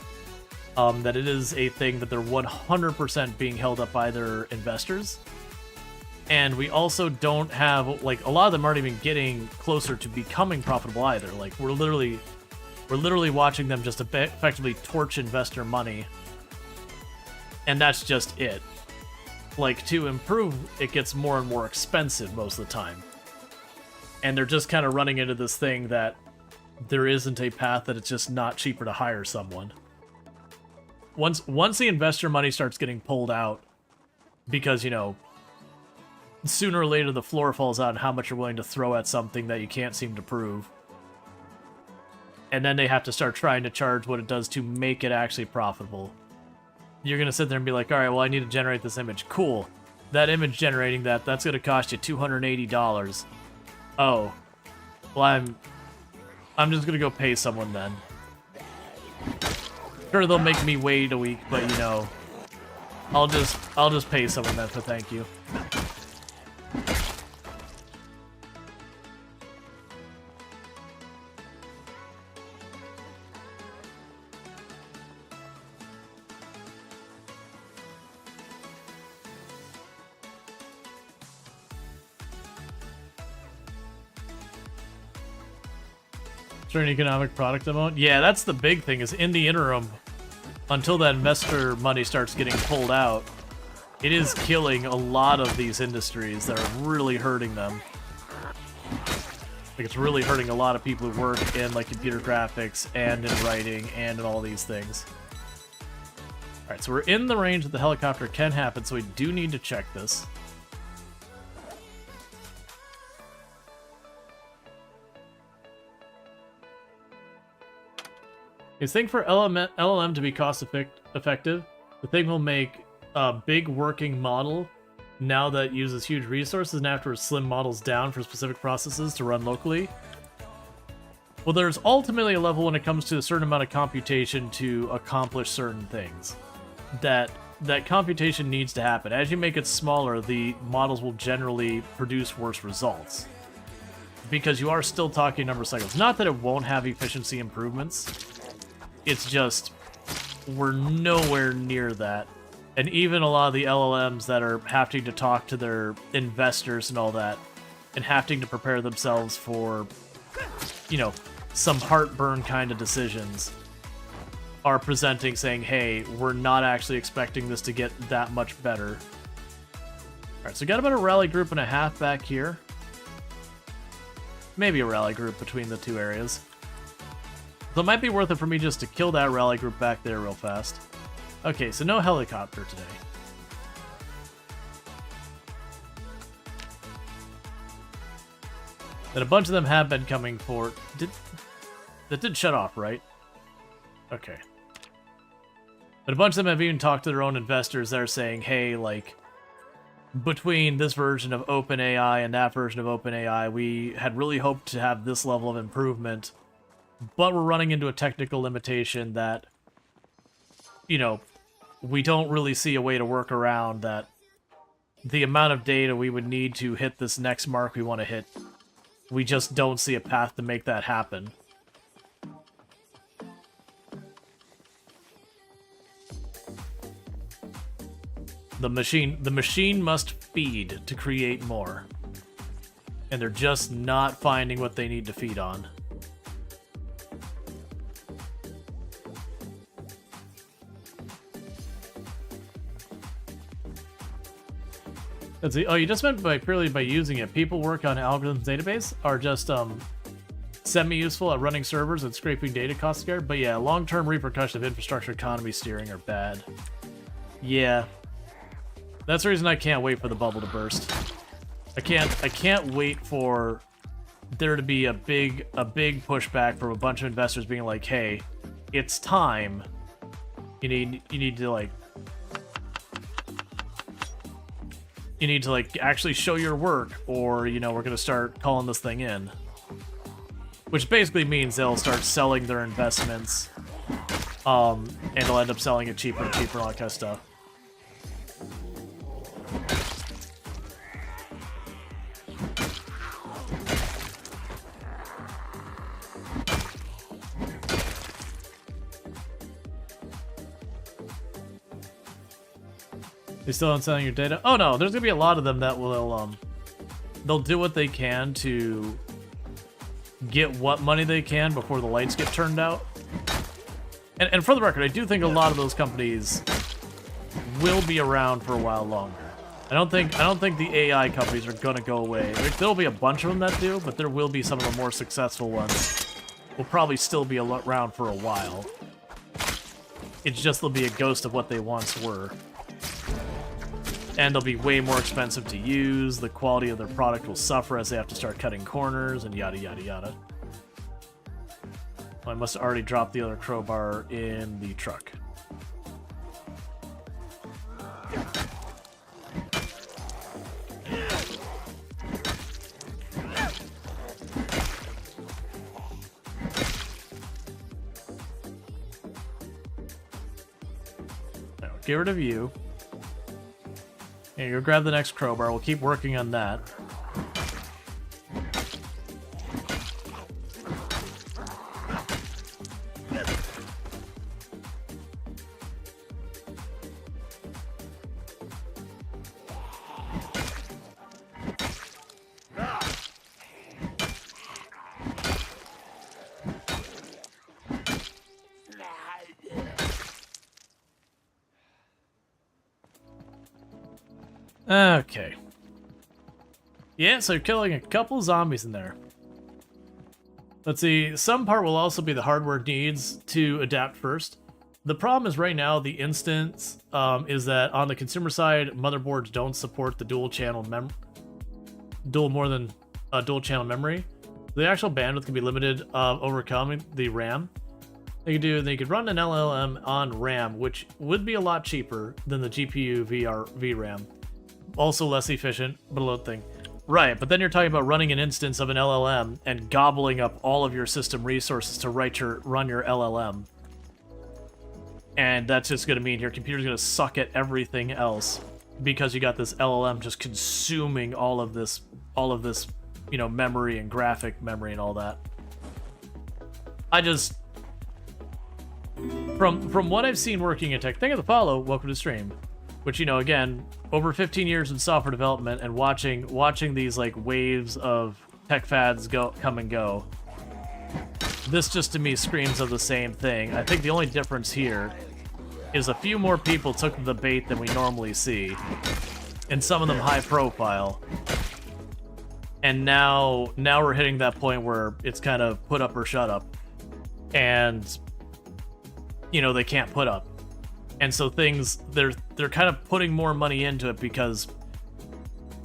That it is a thing that they're 100% being held up by their investors. And we also don't have, like, a lot of them aren't even getting closer to becoming profitable either. Like, we're literally watching them just effectively torch investor money. And that's just it. Like, to improve, it gets more and more expensive most of the time. And they're just kind of running into this thing that there isn't a path, that it's just not cheaper to hire someone. Once the investor money starts getting pulled out, because, you know, sooner or later the floor falls out on how much you're willing to throw at something that you can't seem to prove. and then they have to start trying to charge what it does to make it actually profitable. You're gonna sit there and be like, all right, well, I need to generate this image. Cool. That image generating that's gonna cost you $280. Oh, well, I'm just gonna go pay someone then. Sure, they'll make me wait a week, but you know, I'll just pay someone then for thank you. An economic product amount? Yeah, that's the big thing, is in the interim, until that investor money starts getting pulled out, it is killing a lot of these industries that are really hurting them. Like, it's really hurting a lot of people who work in, like, computer graphics and in writing and in all these things. Alright, so we're in the range that the helicopter can happen, so we do need to check this. You think for LLM to be cost effective, the thing will make a big working model now that uses huge resources and afterwards slim models down for specific processes to run locally. Well, there's ultimately a level when it comes to a certain amount of computation to accomplish certain things. That computation needs to happen. As you make it smaller, the models will generally produce worse results. Because you are still talking number of cycles. Not that it won't have efficiency improvements. It's just, we're nowhere near that. And even a lot of the LLMs that are having to talk to their investors and all that, and having to prepare themselves for, you know, some heartburn kind of decisions, are presenting saying, hey, we're not actually expecting this to get that much better. Alright, so we got about a rally group and a half back here. Maybe a rally group between the two areas. So it might be worth it for me just to kill that rally group back there real fast. Okay, so no helicopter today. And a bunch of them have been coming for... That did shut off, right? Okay. But a bunch of them have even talked to their own investors that are saying, hey, like, between this version of OpenAI and that version of OpenAI, we had really hoped to have this level of improvement, but we're running into a technical limitation that, you know, we don't really see a way to work around that. The amount of data we would need to hit this next mark we want to hit, we just don't see a path to make that happen. The machine must feed to create more. And they're just not finding what they need to feed on. Let's see. Oh, you just meant purely by using it. People work on algorithms database are just semi-useful at running servers and scraping data cost scared. But yeah, long-term repercussions of infrastructure economy steering are bad. Yeah. That's the reason I can't wait for the bubble to burst. I can't wait for there to be a big pushback from a bunch of investors being like, "Hey, it's time. You need to actually show your work, or you know, we're gonna start calling this thing in." Which basically means they'll start selling their investments, and they'll end up selling it cheaper and cheaper and all that kind of stuff. They still aren't selling your data? Oh no, there's gonna be a lot of them that will, they'll do what they can to get what money they can before the lights get turned out. And for the record, I do think a lot of those companies will be around for a while longer. I don't think the AI companies are gonna go away. There'll be a bunch of them that do, but there will be some of the more successful ones will probably still be around for a while. It's just they'll be a ghost of what they once were. And they'll be way more expensive to use, the quality of their product will suffer as they have to start cutting corners, and yada yada yada. I must have already dropped the other crowbar in the truck. Now, get rid of you. Yeah, go grab the next crowbar. We'll keep working on that. Okay. Yeah, so you're killing a couple zombies in there. Let's see, some part will also be the hardware needs to adapt first. The problem is right now, the instance is that on the consumer side, motherboards don't support the dual channel memory. The actual bandwidth can be limited overcoming the RAM. They could run an LLM on RAM, which would be a lot cheaper than the GPU VRAM. Also less efficient, but a little thing. Right, but then you're talking about running an instance of an LLM and gobbling up all of your system resources to run your LLM. And that's just going to mean your computer's going to suck at everything else because you got this LLM just consuming all of this, you know, memory and graphic memory and all that. I just, from what I've seen working in tech, thank you for the follow, welcome to stream. Which, you know, again, over 15 years in software development and watching these like waves of tech fads come and go, this just to me screams of the same thing. I think the only difference here is a few more people took the bait than we normally see, and some of them high profile. And now we're hitting that point where it's kind of put up or shut up, and you know they can't put up. And so they're kind of putting more money into it because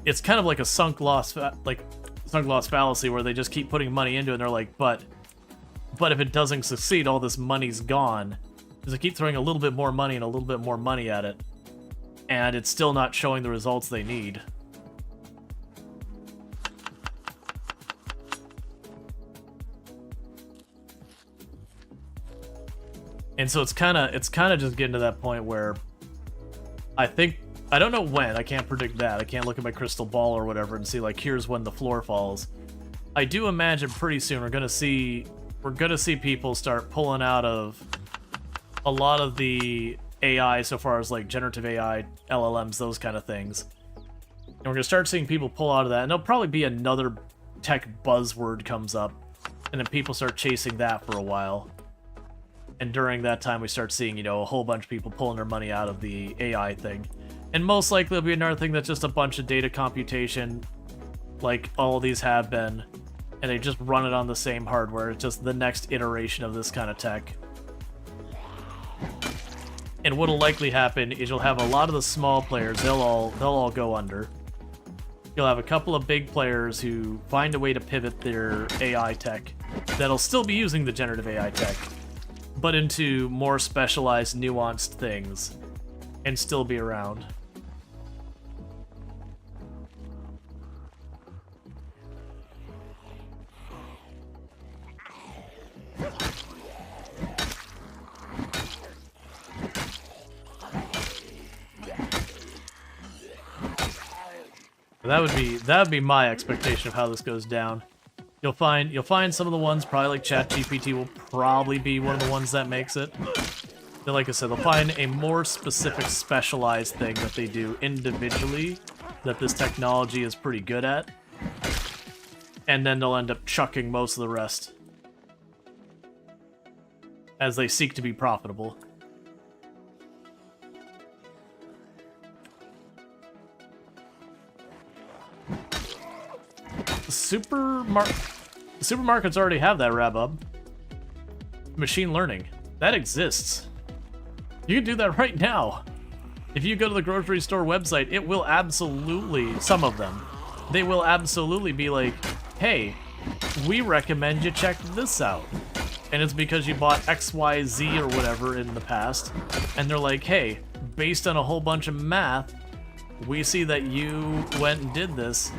it's kind of like a sunk loss fallacy where they just keep putting money into it and they're like, but if it doesn't succeed, all this money's gone. Because they keep throwing a little bit more money and a little bit more money at it, and it's still not showing the results they need. And so it's kind of just getting to that point where I don't know when, I can't predict that. I can't look at my crystal ball or whatever and see like here's when the floor falls. I do imagine pretty soon we're gonna see people start pulling out of a lot of the AI so far as like generative AI, LLMs, those kind of things. And we're gonna start seeing people pull out of that, and there'll probably be another tech buzzword comes up, and then people start chasing that for a while. And during that time, we start seeing, you know, a whole bunch of people pulling their money out of the AI thing. And most likely it'll be another thing that's just a bunch of data computation, like all of these have been, and they just run it on the same hardware. It's just the next iteration of this kind of tech. And what'll likely happen is you'll have a lot of the small players, they'll all go under. You'll have a couple of big players who find a way to pivot their AI tech that'll still be using the generative AI tech, but into more specialized, nuanced things, and still be around. That would be my expectation of how this goes down. You'll find some of the ones, probably like ChatGPT will probably be one of the ones that makes it. But like I said, they'll find a more specific, specialized thing that they do individually that this technology is pretty good at. And then they'll end up chucking most of the rest as they seek to be profitable. Supermarkets already have that, Rabub. Machine learning. That exists. You can do that right now. If you go to the grocery store website, it will absolutely, some of them, they will absolutely be like, hey, we recommend you check this out. and it's because you bought XYZ or whatever in the past, and they're like, hey, based on a whole bunch of math, we see that you went and did this,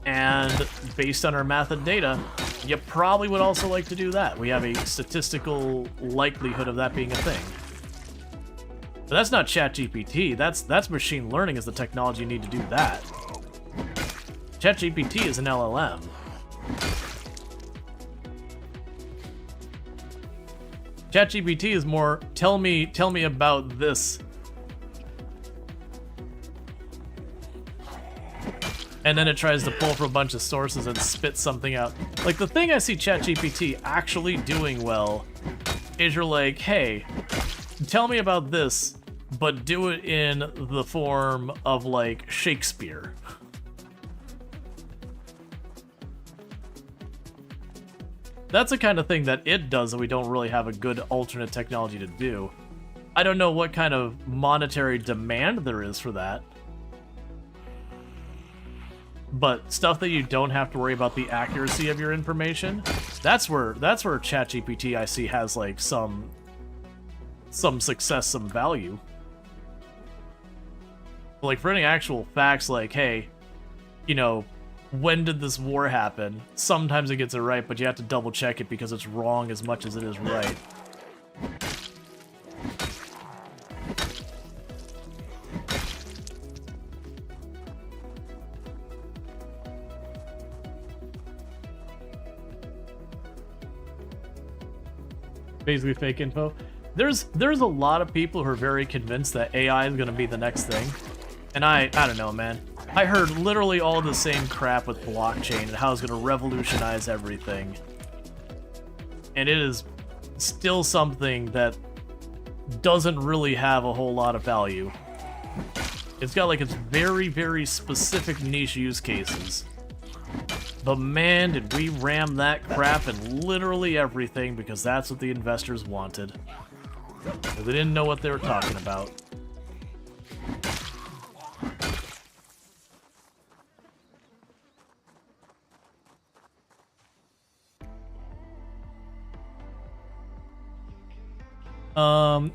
and based on our math and data, you probably would also like to do that. We have a statistical likelihood of that being a thing. But that's not ChatGPT, that's machine learning is the technology you need to do that. ChatGPT is an LLM. ChatGPT is more, tell me about this. And then it tries to pull from a bunch of sources and spit something out. Like, the thing I see ChatGPT actually doing well is you're like, hey, tell me about this, but do it in the form of, like, Shakespeare. That's the kind of thing that it does that we don't really have a good alternate technology to do. I don't know what kind of monetary demand there is for that. But stuff that you don't have to worry about the accuracy of your information, that's where ChatGPT I see has like some success, some value. But like for any actual facts, like, hey, you know, when did this war happen? Sometimes it gets it right, but you have to double check it because it's wrong as much as it is right. Basically fake info. There's a lot of people who are very convinced that AI is going to be the next thing. And I don't know, man. I heard literally all the same crap with blockchain and how it's going to revolutionize everything. And it is still something that doesn't really have a whole lot of value. It's got like its very, very specific niche use cases. But man, did we ram that crap in literally everything because that's what the investors wanted. They didn't know what they were talking about.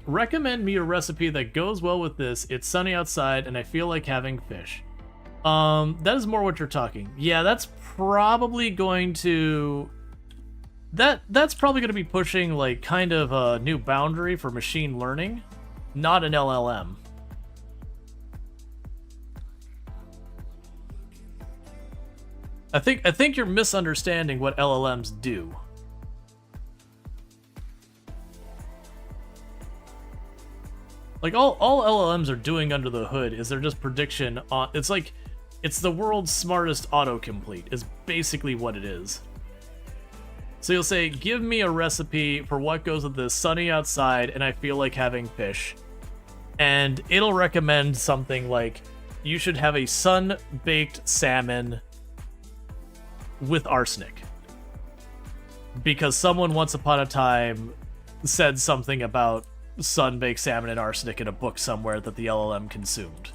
Recommend me a recipe that goes well with this. It's sunny outside and I feel like having fish. That is more what you're talking. Yeah, that's probably going to... That's probably going to be pushing, like, kind of a new boundary for machine learning, not an LLM. I think you're misunderstanding what LLMs do. Like, all LLMs are doing under the hood is they're just prediction on... It's like... It's the world's smartest autocomplete, is basically what it is. So you'll say, give me a recipe for what goes with this sunny outside and I feel like having fish. And it'll recommend something like, you should have a sun-baked salmon with arsenic. Because someone once upon a time said something about sun-baked salmon and arsenic in a book somewhere that the LLM consumed.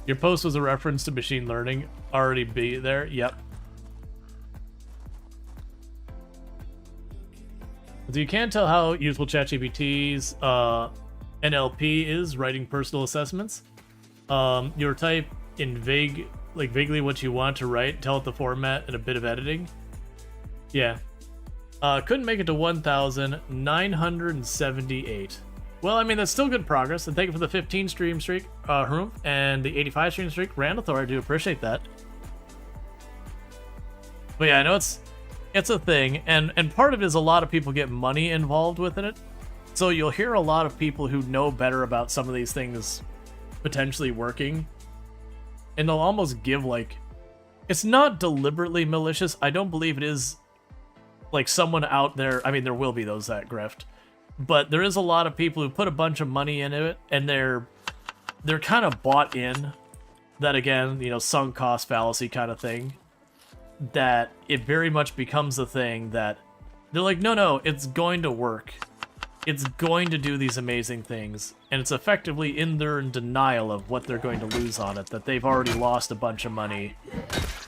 Your post was a reference to machine learning. Already be there? Yep. So you can't tell how useful ChatGPT's NLP is writing personal assessments. Your type in vaguely what you want to write, tell it the format, and a bit of editing. Yeah. Couldn't make it to 1,978. Well, I mean, that's still good progress, and thank you for the 15 stream streak, Hroom, and the 85 stream streak, Randall. I do appreciate that. But yeah, I know it's a thing, and part of it is a lot of people get money involved within it. So you'll hear a lot of people who know better about some of these things potentially working, and they'll almost give, like, it's not deliberately malicious. I don't believe it is, like, someone out there. I mean, there will be those that grift, but there is a lot of people who put a bunch of money into it, and they're kind of bought in that, again, you know, sunk cost fallacy kind of thing, that it very much becomes a thing that They're like, no, it's going to work. It's going to do these amazing things, and it's effectively in their denial of what they're going to lose on it, that they've already lost a bunch of money.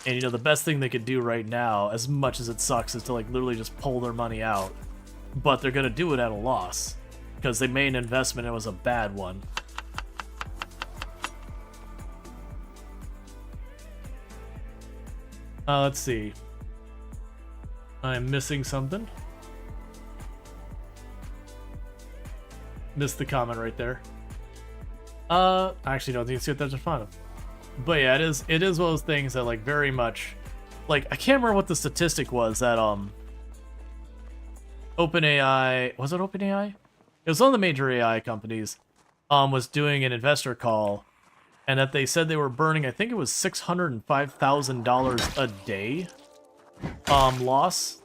And, you know, the best thing they could do right now, as much as it sucks, is to, like, literally just pull their money out. But they're going to do it at a loss, because they made an investment and it was a bad one. Let's see. I'm missing something. Missed the comment right there. I actually don't think it's what that's in front of. But yeah, it is one of those things that, like, very much, like, I can't remember what the statistic was that OpenAI, was it OpenAI? It was one of the major AI companies was doing an investor call, and that they said they were burning, I think it was $605,000 a day loss.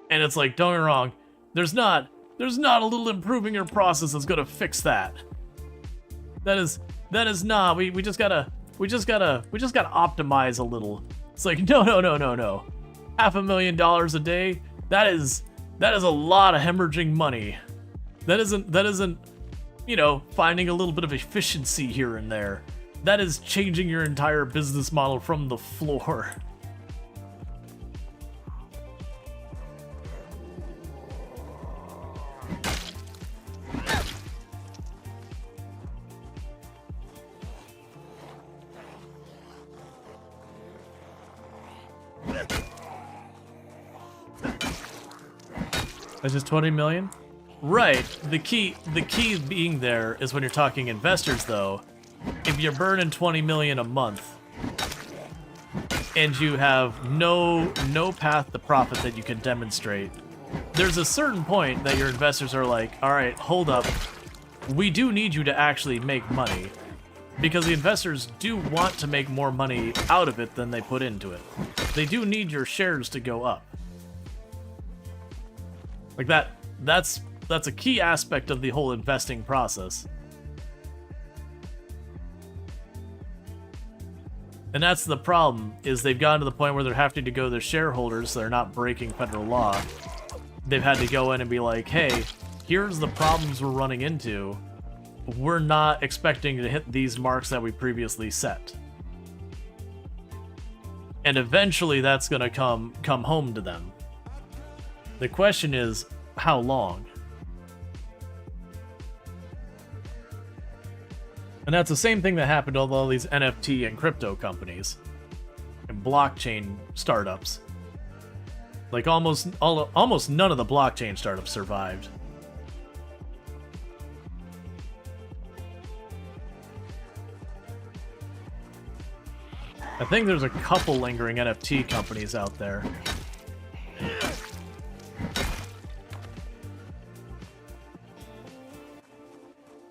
And it's like, don't get me wrong, there's not a little improving your process that's gonna fix that. That is not. We just gotta optimize a little. It's like, no. $500,000 a day. That is a lot of hemorrhaging money. That isn't, you know, finding a little bit of efficiency here and there. That is changing your entire business model from the floor. That's just 20 million? Right. The key being there is when you're talking investors, though. If you're burning 20 million a month and you have no path to profit that you can demonstrate, there's a certain point that your investors are like, all right, hold up. We do need you to actually make money, because the investors do want to make more money out of it than they put into it. They do need your shares to go up. Like that's a key aspect of the whole investing process. And that's the problem, is they've gotten to the point where they're having to go to their shareholders, so they're not breaking federal law. They've had to go in and be like, hey, here's the problems we're running into. We're not expecting to hit these marks that we previously set. And eventually that's gonna come home to them. The question is, how long? And that's the same thing that happened to all these NFT and crypto companies and blockchain startups. Like almost none of the blockchain startups survived. I think there's a couple lingering NFT companies out there.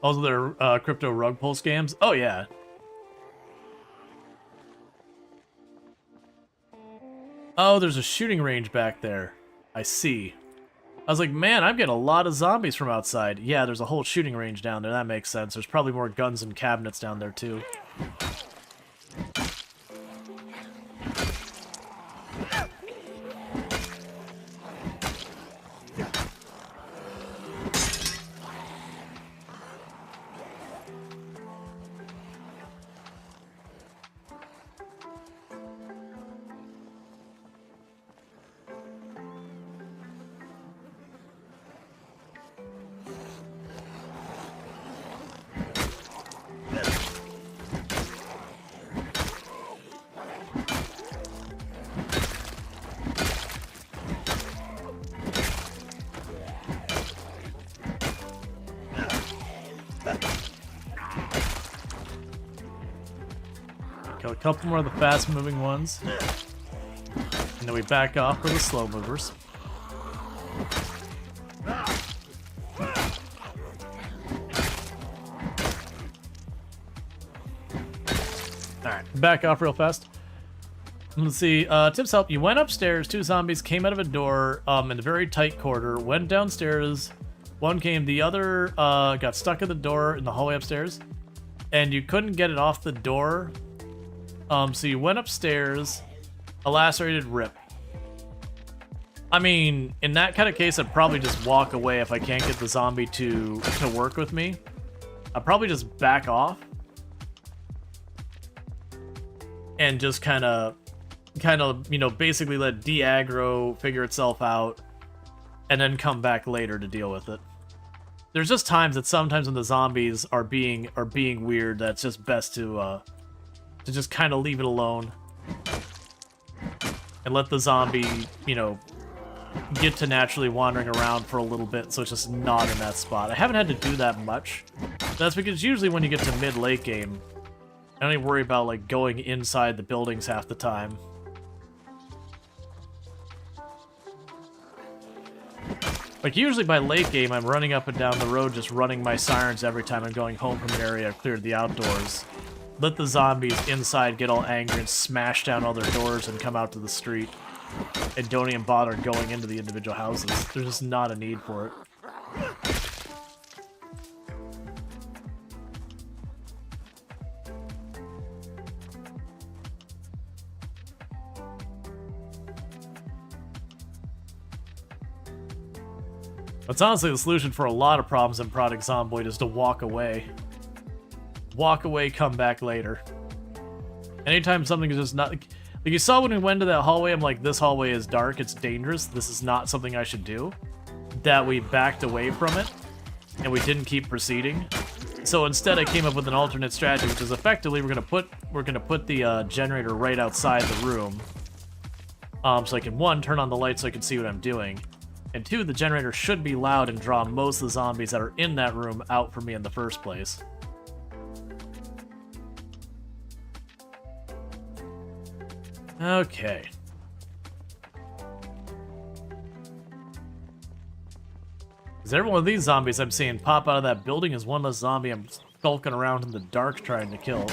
Also, there are crypto rug pull scams. Oh, yeah. Oh, there's a shooting range back there. I see. I was like, man, I'm getting a lot of zombies from outside. Yeah, there's a whole shooting range down there. That makes sense. There's probably more guns and cabinets down there, too. Kill a couple more of the fast-moving ones. And then we back off for the slow movers. Alright, back off real fast. Let's see, tips help. You went upstairs, 2 zombies came out of a door in a very tight corridor, went downstairs, one came, the other got stuck at the door in the hallway upstairs, and you couldn't get it off the door. So you went upstairs, a lacerated rip. I mean, in that kind of case, I'd probably just walk away if I can't get the zombie to work with me. I'd probably just back off. And just kind of, you know, basically let de-aggro figure itself out. And then come back later to deal with it. There's just times that sometimes when the zombies are being weird, that's just best to just kind of leave it alone. And let the zombie, you know, get to naturally wandering around for a little bit, so it's just not in that spot. I haven't had to do that much. That's because usually when you get to mid-late game, I don't even worry about, like, going inside the buildings half the time. Like, usually by late game, I'm running up and down the road just running my sirens every time I'm going home from an area I've cleared the outdoors. Let the zombies inside get all angry and smash down all their doors and come out to the street. And don't even bother going into the individual houses. There's just not a need for it. That's honestly the solution for a lot of problems in Project Zomboid is to walk away. Walk away, come back later. Anytime something is just not... Like you saw when we went to that hallway, I'm like, this hallway is dark, it's dangerous, this is not something I should do. That we backed away from it, and we didn't keep proceeding. So instead I came up with an alternate strategy, which is effectively we're gonna put the generator right outside the room. So I can, one, turn on the light so I can see what I'm doing. And two, the generator should be loud and draw most of the zombies that are in that room out for me in the first place. Okay. Because every one of these zombies I'm seeing pop out of that building is one less zombie I'm skulking around in the dark trying to kill.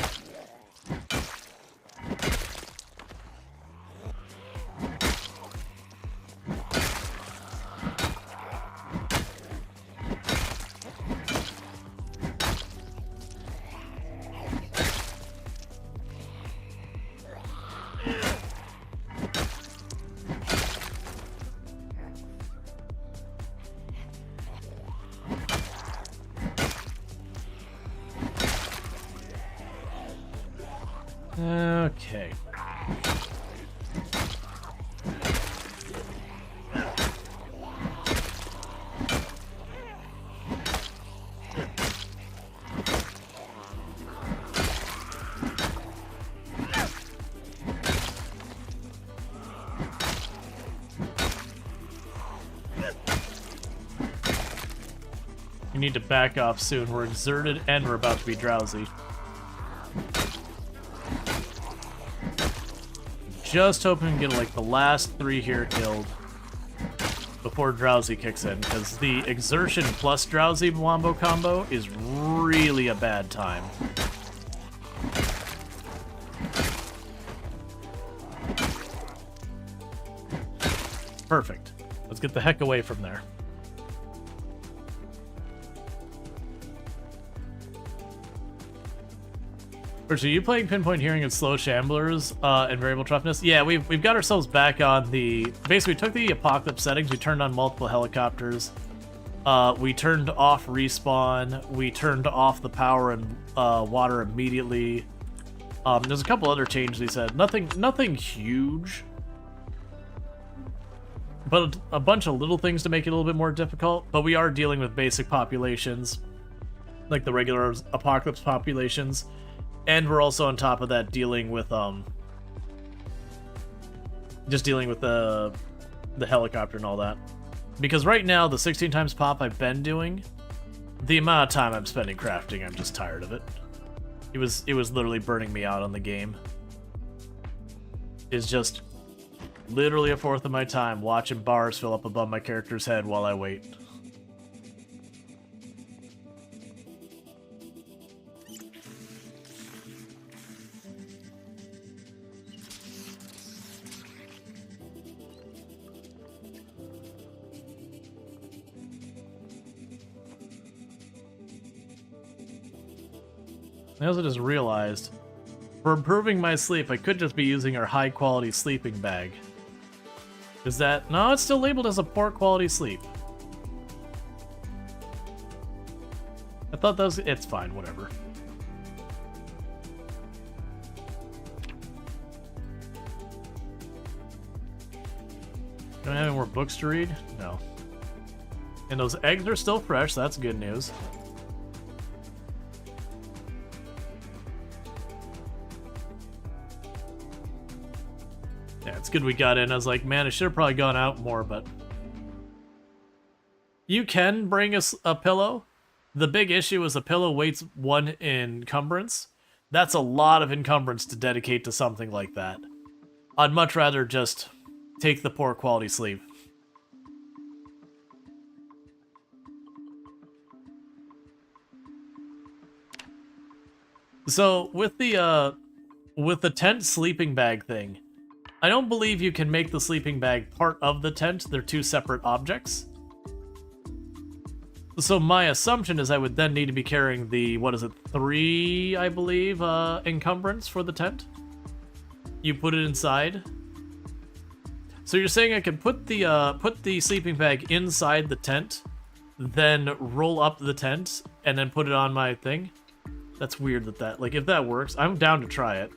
Okay. You need to back off soon. We're exerted and we're about to be drowsy. Just hoping to get like the last 3 here killed before drowsy kicks in, because the exertion plus drowsy wombo combo is really a bad time. Perfect. Let's get the heck away from there. Are you playing Pinpoint Hearing and Slow Shamblers and Variable Toughness? Yeah, we've got ourselves back on the... Basically, we took the Apocalypse settings, we turned on multiple helicopters, we turned off respawn, we turned off the power and water immediately. There's a couple other changes we said. Nothing huge, but a bunch of little things to make it a little bit more difficult. But we are dealing with basic populations, like the regular Apocalypse populations. And we're also on top of that dealing with just dealing with the helicopter and all that. Because right now the 16 times pop I've been doing, the amount of time I'm spending crafting, I'm just tired of it. It was literally burning me out on the game. It's just literally 1/4 of my time watching bars fill up above my character's head while I wait. I also just realized, for improving my sleep, I could just be using our high-quality sleeping bag. Is that... No, it's still labeled as a poor quality sleep. I thought that was... It's fine, whatever. Don't have any more books to read? No. And those eggs are still fresh, so that's good news. Yeah, it's good we got in. I was like, man, I should have probably gone out more, but... You can bring us a pillow. The big issue is a pillow weights 1 encumbrance. That's a lot of encumbrance to dedicate to something like that. I'd much rather just take the poor quality sleep. So, with the tent sleeping bag thing, I don't believe you can make the sleeping bag part of the tent. They're two separate objects. So my assumption is I would then need to be carrying the, what is it, 3, I believe, encumbrance for the tent? You put it inside. So you're saying I could put the sleeping bag inside the tent, then roll up the tent, and then put it on my thing? That's weird that, like, if that works, I'm down to try it.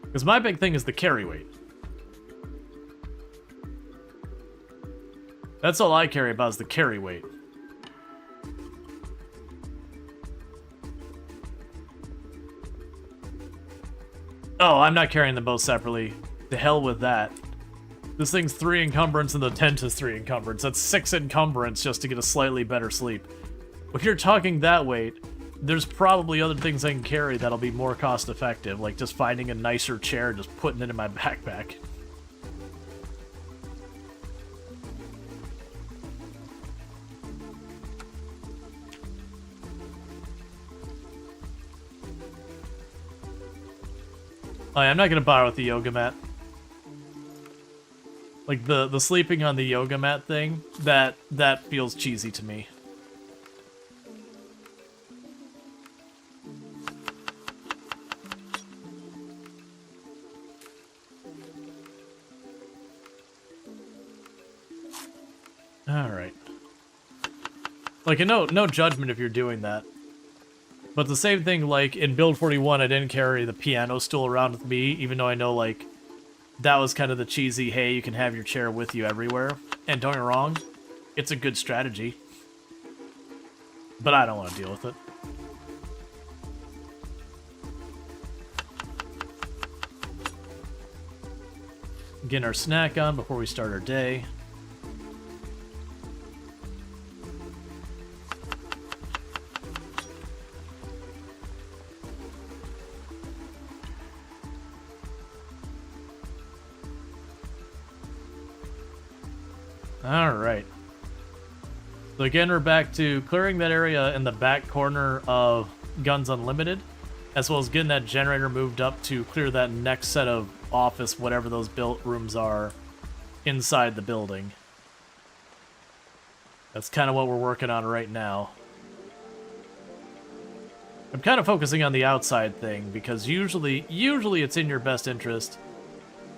Because my big thing is the carry weight. That's all I care about is the carry weight. Oh, I'm not carrying them both separately. The hell with that. This thing's 3 encumbrance and the tent is 3 encumbrance. That's 6 encumbrance just to get a slightly better sleep. If you're talking that weight, there's probably other things I can carry that'll be more cost effective, like just finding a nicer chair and just putting it in my backpack. Oh, yeah, I'm not gonna bother with the yoga mat. Like the sleeping on the yoga mat thing, that feels cheesy to me. Alright. Like, no judgment if you're doing that. But the same thing, like, in Build 41, I didn't carry the piano stool around with me, even though I know, like, that was kind of the cheesy, hey, you can have your chair with you everywhere. And don't get me wrong, it's a good strategy. But I don't want to deal with it. Getting our snack on before we start our day. Alright. So again, we're back to clearing that area in the back corner of Guns Unlimited, as well as getting that generator moved up to clear that next set of office, whatever those built rooms are, inside the building. That's kind of what we're working on right now. I'm kind of focusing on the outside thing, because usually it's in your best interest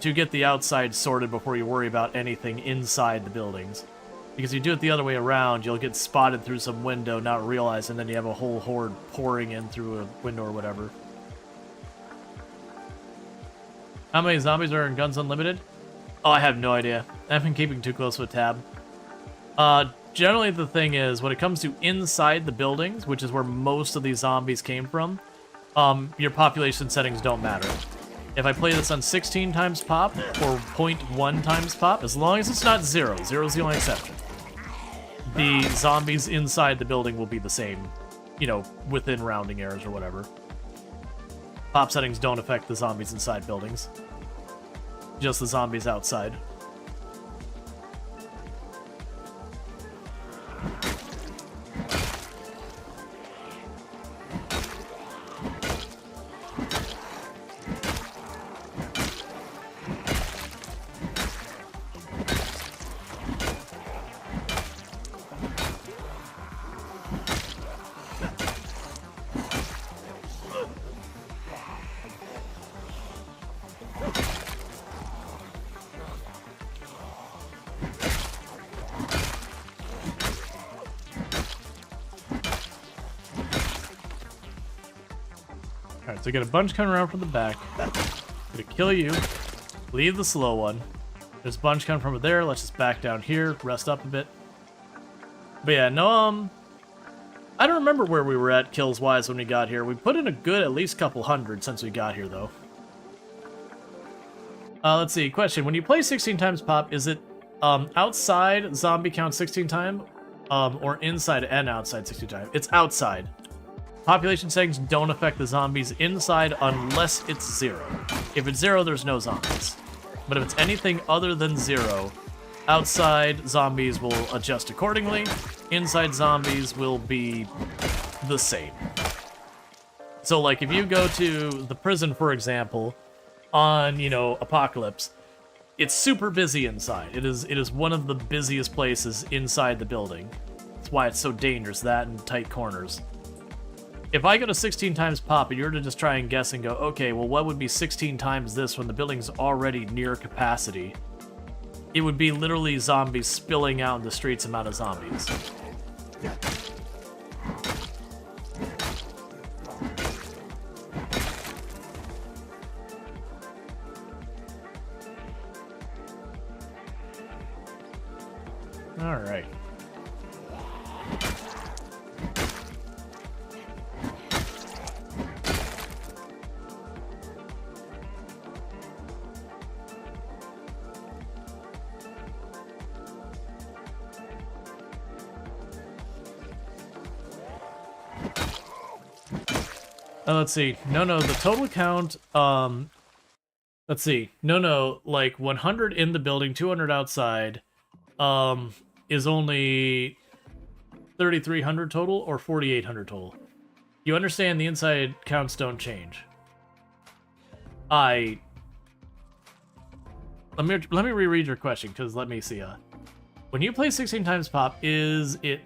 to get the outside sorted before you worry about anything inside the buildings. Because if you do it the other way around, you'll get spotted through some window, not realize, and then you have a whole horde pouring in through a window or whatever. How many zombies are in Guns Unlimited? Oh, I have no idea. I haven't been keeping too close of a tab. Generally the thing is, when it comes to inside the buildings, which is where most of these zombies came from, your population settings don't matter. If I play this on 16 times pop, or 0.1 times pop, as long as it's not 0, 0's the only exception, the zombies inside the building will be the same, you know, within rounding errors or whatever. Pop settings don't affect the zombies inside buildings, just the zombies outside. Alright, so I got a bunch coming around from the back. Gonna kill you. Leave the slow one. There's a bunch coming from over there. Let's just back down here, rest up a bit. But yeah, no, I don't remember where we were at kills-wise when we got here. We put in a good at least couple hundred since we got here, though. Let's see. Question. When you play 16 times pop, is it outside zombie count 16 times or inside and outside 16 times? It's outside. Population settings don't affect the zombies inside unless it's 0. If it's 0, there's no zombies. But if it's anything other than 0, outside zombies will adjust accordingly. Inside zombies will be the same. So, like, if you go to the prison, for example, on, you know, Apocalypse, it's super busy inside. It is one of the busiest places inside the building. That's why it's so dangerous, that and tight corners. If I go to 16 times pop and you're to just try and guess and go, okay, well, what would be 16 times this when the building's already near capacity? It would be literally zombies spilling out in the streets amount of zombies. All right. Let's see. No, the total count, let's see. No, like 100 in the building, 200 outside, is only 3,300 total or 4,800 total. You understand the inside counts don't change. Let me reread your question, because let me see. When you play 16 times pop, is it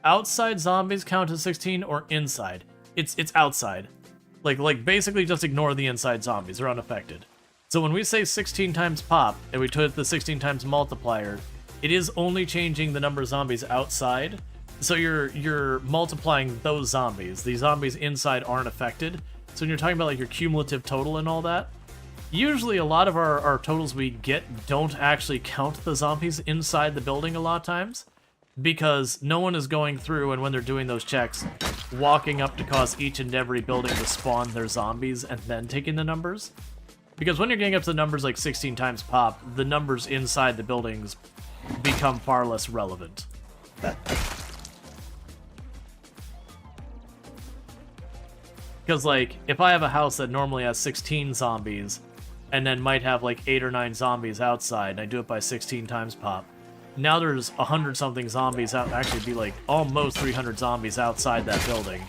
outside zombies count as 16 or inside? It's outside. Like basically just ignore the inside zombies. They're unaffected. So when we say 16 times pop, and we put the 16 times multiplier, it is only changing the number of zombies outside. So you're multiplying those zombies. The zombies inside aren't affected. So when you're talking about like your cumulative total and all that, usually a lot of our totals we get don't actually count the zombies inside the building a lot of times, because no one is going through and when they're doing those checks, walking up to cause each and every building to spawn their zombies and then taking the numbers. Because when you're getting up to the numbers like 16 times pop, the numbers inside the buildings become far less relevant. Because, like, if I have a house that normally has 16 zombies, and then might have like 8 or 9 zombies outside, and I do it by 16 times pop, now there's 100-something zombies out, actually be like almost 300 zombies outside that building.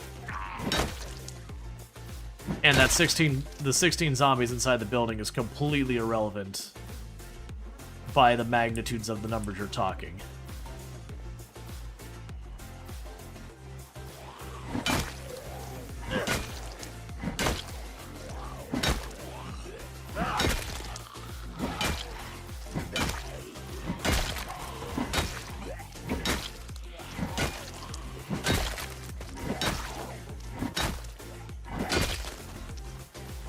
And that the 16 zombies inside the building is completely irrelevant by the magnitudes of the numbers you're talking.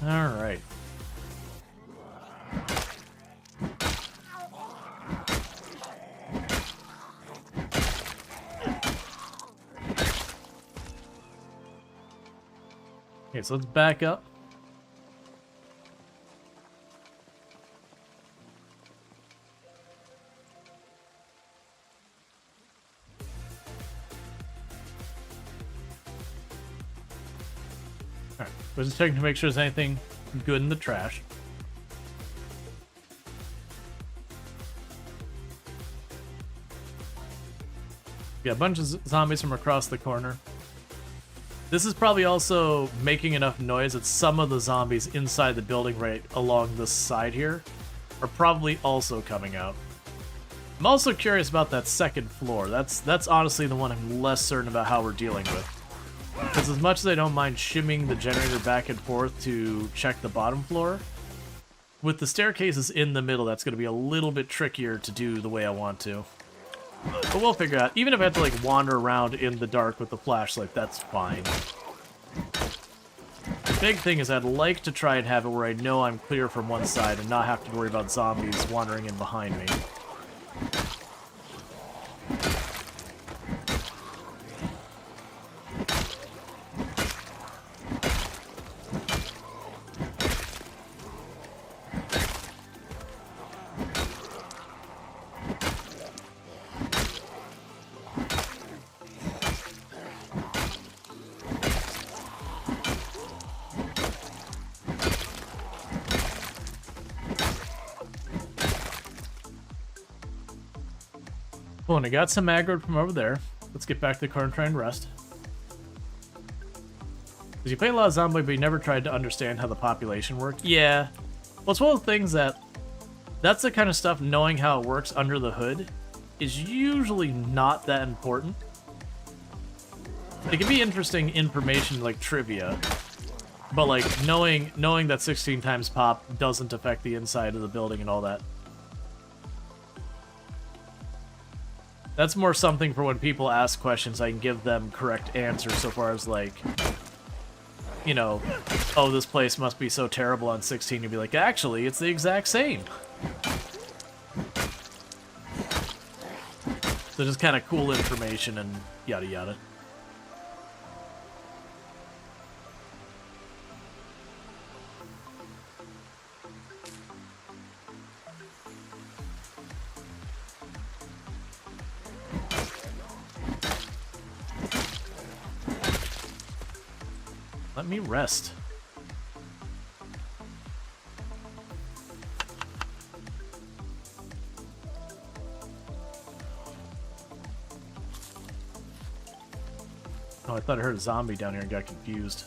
Alright. Okay, so let's back up. Alright, we're just checking to make sure there's anything good in the trash. Yeah, a bunch of zombies from across the corner. This is probably also making enough noise that some of the zombies inside the building right along this side here are probably also coming out. I'm also curious about that second floor. That's honestly the one I'm less certain about how we're dealing with. Because as much as I don't mind shimming the generator back and forth to check the bottom floor, with the staircases in the middle, that's going to be a little bit trickier to do the way I want to. But we'll figure out. Even if I have to like wander around in the dark with the flashlight, that's fine. big thing is I'd like to try and have it where I know I'm clear from one side and not have to worry about zombies wandering in behind me. Cool, and I got some aggro from over there. Let's get back to the car and try and rest. Because you play a lot of Zomboid, but you never tried to understand how the population worked. Yeah. Well, it's one of the things that's the kind of stuff, knowing how it works under the hood, is usually not that important. It can be interesting information like trivia, but like knowing that 16 times pop doesn't affect the inside of the building and all that. That's more something for when people ask questions, I can give them correct answers so far as like, you know, oh, this place must be so terrible on 16. You'd be like, actually, it's the exact same. So just kind of cool information and yada yada. Let me rest. Oh, I thought I heard a zombie down here and got confused.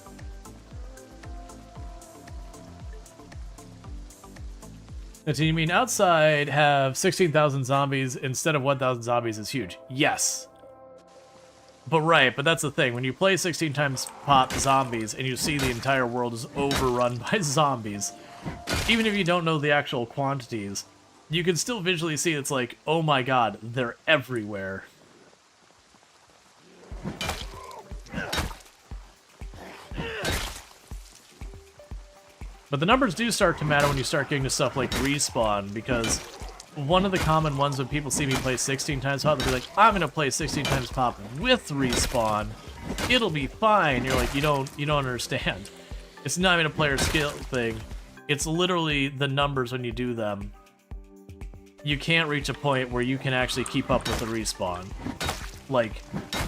And so you mean outside have 16,000 zombies instead of 1,000 zombies is huge? Yes. But right, but that's the thing. When you play 16 times pop zombies and you see the entire world is overrun by zombies, even if you don't know the actual quantities, you can still visually see it's like, oh my god, they're everywhere. But the numbers do start to matter when you start getting to stuff like respawn, because one of the common ones when people see me play 16 times pop, they'll be like, I'm gonna play 16 times pop with respawn. It'll be fine. You're like, you don't understand. It's not even a player skill thing. It's literally the numbers when you do them. You can't reach a point where you can actually keep up with the respawn. Like,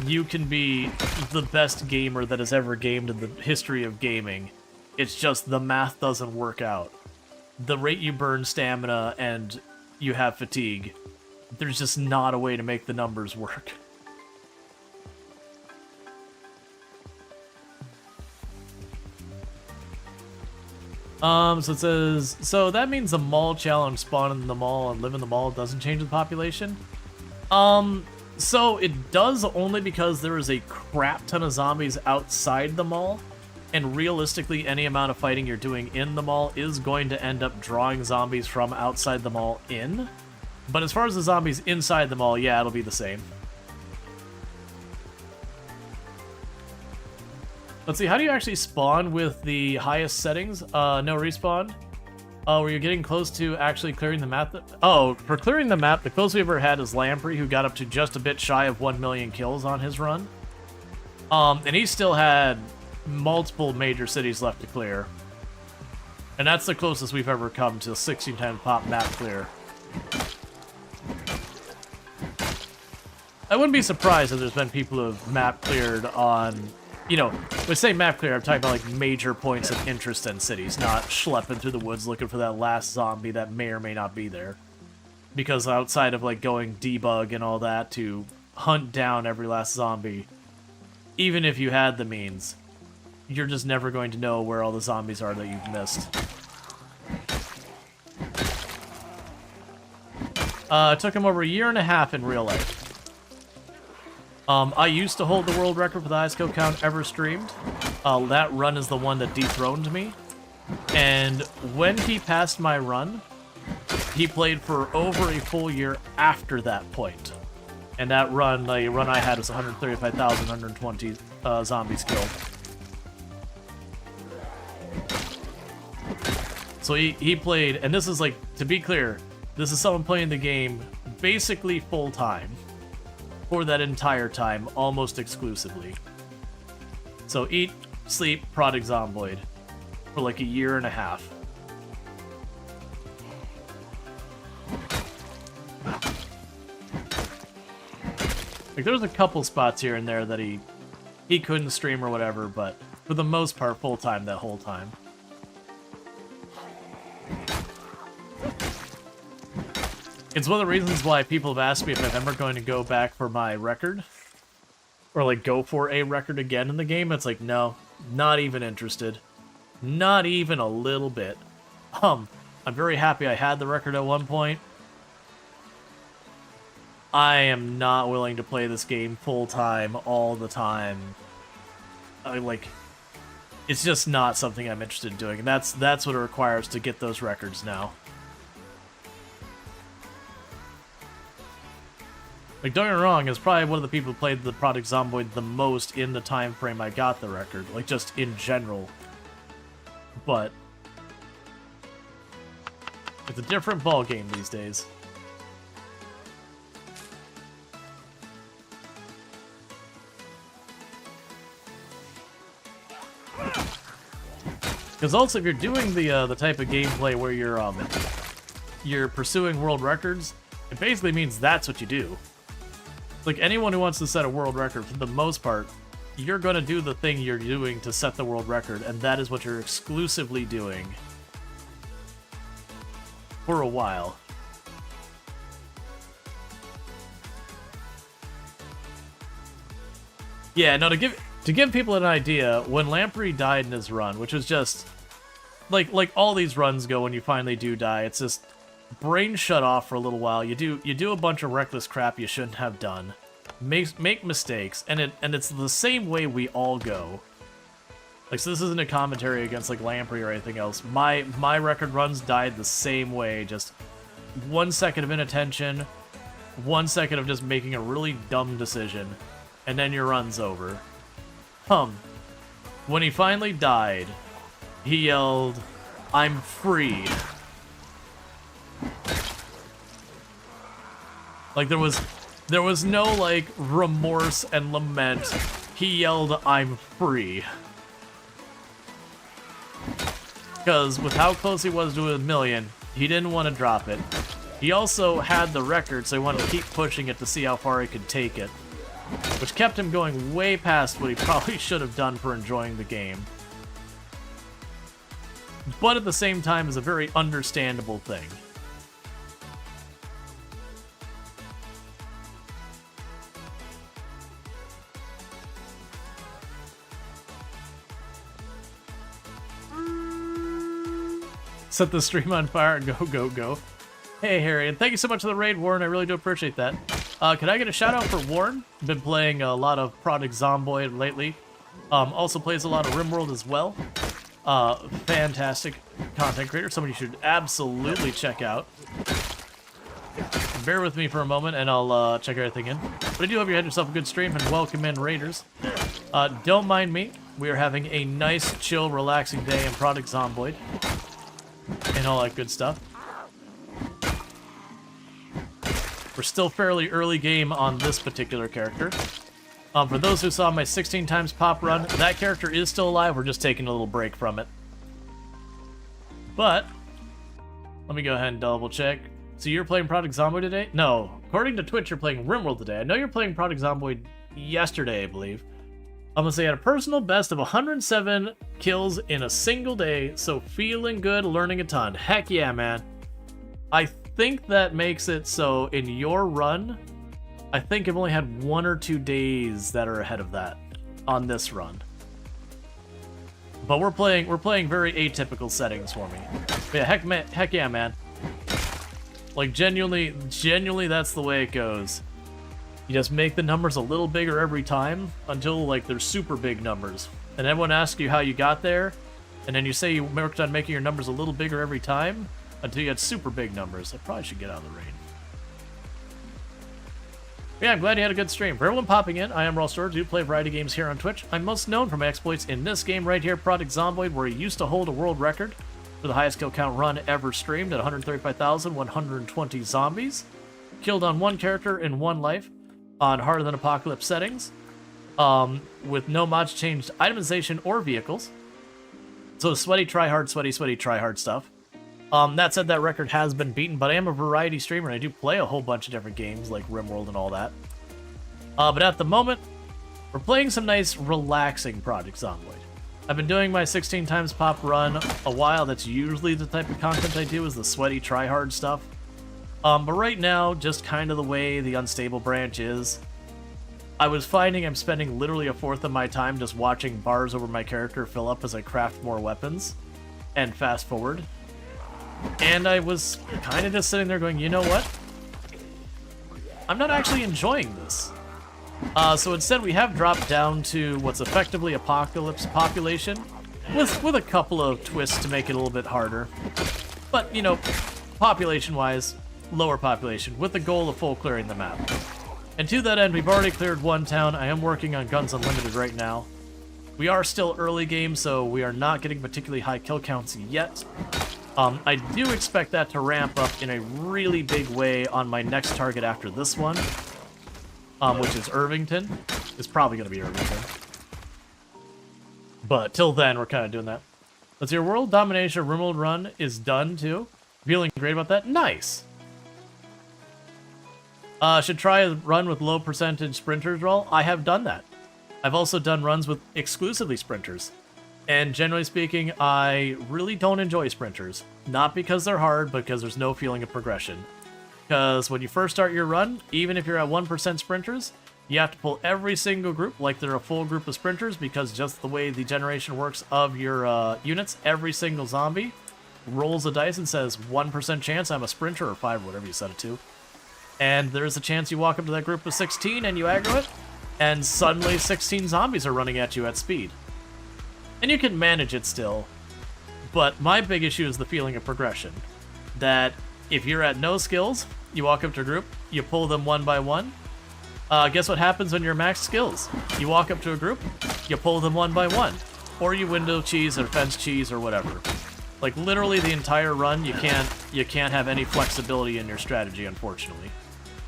you can be the best gamer that has ever gamed in the history of gaming. It's just the math doesn't work out. The rate you burn stamina and you have fatigue, there's just not a way to make the numbers work. So it says, so that means the mall challenge spawn in the mall and live in the mall doesn't change the population? So it does only because there is a crap ton of zombies outside the mall, and realistically any amount of fighting you're doing in the mall is going to end up drawing zombies from outside the mall in. But as far as the zombies inside the mall, yeah, it'll be the same. Let's see, how do you actually spawn with the highest settings? No respawn. Where you're getting close to actually clearing the map. Oh, for clearing the map, the closest we ever had is Lamprey, who got up to just a bit shy of 1 million kills on his run. And he still had multiple major cities left to clear. And that's the closest we've ever come to 16 times pop map clear. I wouldn't be surprised if there's been people who have map cleared on, you know, when I say map clear, I'm talking about like major points of interest in cities, not schlepping through the woods looking for that last zombie that may or may not be there. Because outside of like going debug and all that to hunt down every last zombie, even if you had the means, you're just never going to know where all the zombies are that you've missed. It took him over 1.5 years in real life. I used to hold the world record for the highest kill count ever streamed. That run is the one that dethroned me. And when he passed my run, he played for over a full year after that point. And that run, the run I had was 135,120 zombies killed. So he played, and this is like, to be clear, this is someone playing the game basically full time for that entire time, almost exclusively. So eat, sleep, prodigy Zomboid for like a year and a half. Like there's a couple spots here and there that he couldn't stream or whatever, but for the most part, full time that whole time. It's one of the reasons why people have asked me if I'm ever going to go back for my record. Or, like, go for a record again in the game. It's like, no, not even interested. Not even a little bit. I'm very happy I had the record at one point. I am not willing to play this game full-time, all the time. It's just not something I'm interested in doing. And that's what it requires to get those records now. Like, don't get me wrong, it's probably one of the people who played the Product Zomboid the most in the time frame I got the record. Like, just in general. But it's a different ball game these days. Because also, if you're doing the type of gameplay where you're pursuing world records, it basically means that's what you do. Like, anyone who wants to set a world record, for the most part, you're going to do the thing you're doing to set the world record, and that is what you're exclusively doing for a while. Yeah, no, to give people an idea, when Lamprey died in his run, which was just like all these runs go when you finally do die, it's just brain shut off for a little while. You do a bunch of reckless crap you shouldn't have done. Make mistakes, and it's the same way we all go. Like, so this isn't a commentary against like Lamprey or anything else. My record runs died the same way, just 1 second of inattention, 1 second of just making a really dumb decision, and then your run's over. When he finally died, he yelled, "I'm free." Like, there was no, like, remorse and lament. He yelled, "I'm free." Because with how close he was to a million, he didn't want to drop it. He also had the record, so he wanted to keep pushing it to see how far he could take it. Which kept him going way past what he probably should have done for enjoying the game. But at the same time, is a very understandable thing. Set the stream on fire and go, go, go. Hey, Harry, and thank you so much for the raid, Warren. I really do appreciate that. Can I get a shout out for Warren? Been playing a lot of Product Zomboid lately. Also plays a lot of Rimworld as well. Fantastic content creator. Somebody you should absolutely check out. Bear with me for a moment and I'll check everything in. But I do hope you had yourself a good stream and welcome in Raiders. Don't mind me. We are having a nice, chill, relaxing day in Product Zomboid. And all that good stuff. We're still fairly early game on this particular character. For those who saw my 16 times pop run, that character is still alive. We're just taking a little break from it. But let me go ahead and double check. So you're playing Product Zomboid today? No. According to Twitch, you're playing Rimworld today. I know you're playing Product Zomboid yesterday, I believe. I'm gonna say I had a personal best of 107 kills in a single day, so feeling good, learning a ton. Heck yeah, man. I think that makes it so in your run, I think I've only had 1 or 2 days that are ahead of that on this run. But we're playing very atypical settings for me. But yeah, heck yeah, man. Like, genuinely, that's the way it goes. You just make the numbers a little bigger every time until, like, they're super big numbers. And everyone asks you how you got there, and then you say you worked on making your numbers a little bigger every time until you had super big numbers. I probably should get out of the rain. Yeah, I'm glad you had a good stream. For everyone popping in, I am Rual Storge. I do play a variety of games here on Twitch. I'm most known for my exploits in this game right here, Product Zomboid, where he used to hold a world record. for the highest kill count run ever streamed at 135,120 zombies. Killed on one character in one life on harder than apocalypse settings, with no mods changed itemization or vehicles. So sweaty, tryhard, sweaty, tryhard stuff. That said, that record has been beaten, but I am a variety streamer and I do play a whole bunch of different games like Rimworld and all that. But at the moment, we're playing some nice, relaxing Project Zomboid. I've been doing my 16 times pop run a while. That's usually the type of content I do, is the sweaty, tryhard stuff. But right now, just kind of the way the unstable branch is, I was finding I'm spending literally a fourth of my time just watching bars over my character fill up as I craft more weapons and fast forward. And I was kind of just sitting there going, you know what? I'm not actually enjoying this. So instead we have dropped down to what's effectively Apocalypse population, with a couple of twists to make it a little bit harder. But, you know, population-wise, lower population, with the goal of full clearing the map. And to that end, we've already cleared one town. I am working on Guns Unlimited right now. We are still early game, so we are not getting particularly high kill counts yet. I do expect that to ramp up in a really big way on my next target after this one, which is Irvington. It's probably going to be Irvington. But till then, we're kind of doing that. Let's see, your World Domination Rimworld run is done too. Feeling great about that? Nice! Should try a run with low percentage sprinters, Rual. I have done that. I've also done runs with exclusively sprinters. And generally speaking, I really don't enjoy sprinters. Not because they're hard, but because there's no feeling of progression. Because when you first start your run, even if you're at 1% sprinters, you have to pull every single group like they're a full group of sprinters, because just the way the generation works of your units, every single zombie rolls a dice and says 1% chance I'm a sprinter, or 5, whatever you set it to. And there's a chance you walk up to that group of 16 and you aggro it, and suddenly 16 zombies are running at you at speed. And you can manage it still, but my big issue is the feeling of progression. That if you're at no skills, you walk up to a group, you pull them one by one. Guess what happens when you're max skills? You walk up to a group, you pull them one by one. Or you window cheese or fence cheese or whatever. Like literally the entire run, you can't have any flexibility in your strategy, unfortunately.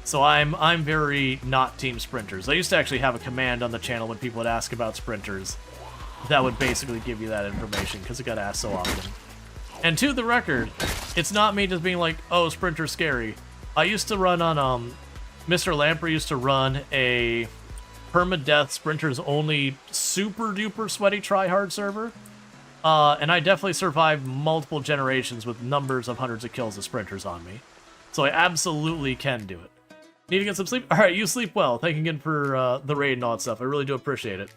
So I'm very not team sprinters. I used to actually have a command on the channel when people would ask about sprinters that would basically give you that information, because it got asked so often. And to the record, it's not me just being like, oh, sprinter's scary. I used to run on, Mr. Lamper used to run a permadeath sprinters only super duper sweaty tryhard server. And I definitely survived multiple generations with numbers of hundreds of kills of sprinters on me. So I absolutely can do it. Need to get some sleep? Alright, you sleep well. Thank you again for the raid and all that stuff. I really do appreciate it.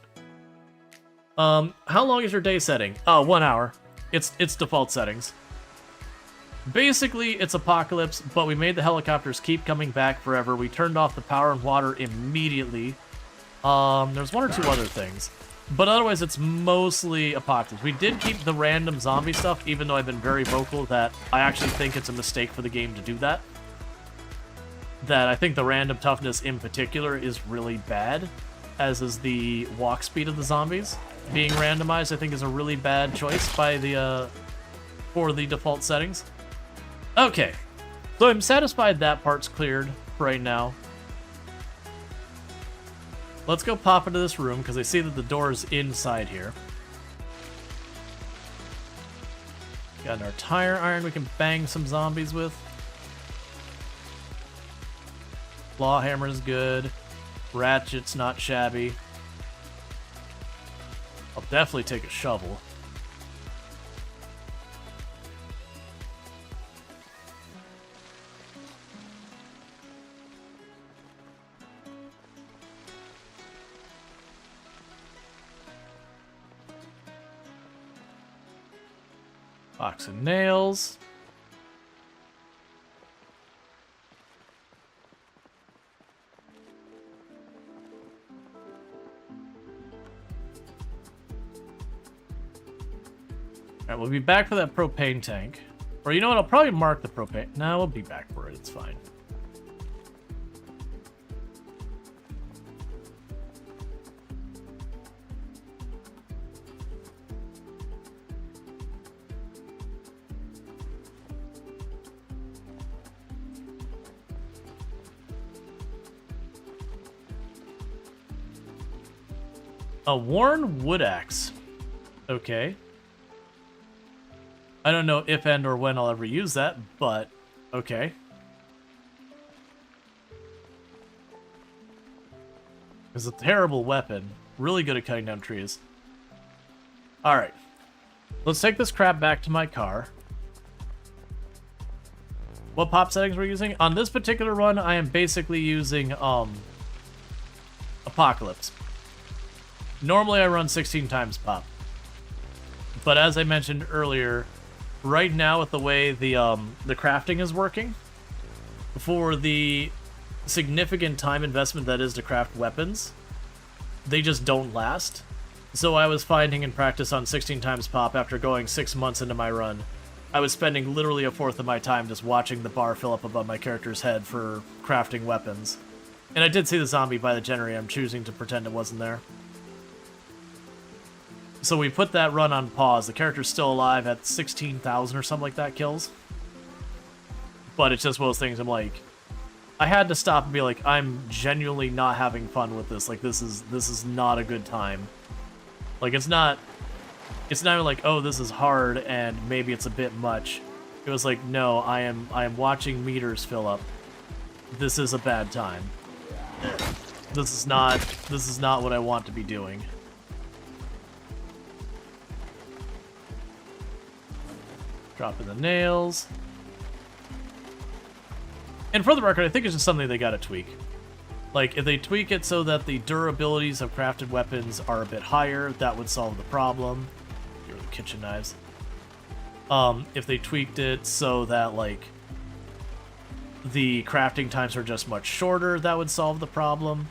How long is your day setting? 1 hour. It's default settings. Basically, it's Apocalypse, but we made the helicopters keep coming back forever. We turned off the power and water immediately. There's one or two other things. But otherwise, it's mostly Apocalypse. We did keep the random zombie stuff, even though I've been very vocal that I actually think it's a mistake for the game to do that. That I think the random toughness in particular is really bad, as is the walk speed of the zombies. Being randomized, I think, is a really bad choice by the for the default settings. Okay, so I'm satisfied that part's cleared right now. Let's go pop into this room, because I see that the door is inside here. Got our tire iron we can bang some zombies with. Claw hammer is good. Ratchet's not shabby. I'll definitely take a shovel. Box of nails. Alright, we'll be back for that propane tank. Or you know what, I'll probably mark the propane. No, we'll be back for it, it's fine. A worn wood axe. Okay. I don't know if and or when I'll ever use that, but okay. It's a terrible weapon. Really good at cutting down trees. Alright. Let's take this crap back to my car. What pop settings we're using? On this particular run, I am basically using Apocalypse. Normally I run 16 times pop. But as I mentioned earlier, right now with the way the crafting is working, for the significant time investment that is to craft weapons, they just don't last. So I was finding in practice on 16 times pop after going 6 months into my run, I was spending literally a fourth of my time just watching the bar fill up above my character's head for crafting weapons. And I did see the zombie by the generator. I'm choosing to pretend it wasn't there. So we put that run on pause. The character's still alive at 16,000 or something like that kills. But it's just one of those things I'm like, I had to stop and be like, I'm genuinely not having fun with this. Like, this is not a good time. Like, it's not like, oh, this is hard and maybe it's a bit much. It was like, no, I am watching meters fill up. This is a bad time. This is not what I want to be doing. Dropping the nails. And for the record, I think it's just something they gotta tweak. Like, if they tweak it so that the durabilities of crafted weapons are a bit higher, that would solve the problem. Here are the kitchen knives. If they tweaked it so that, like, the crafting times are just much shorter, that would solve the problem.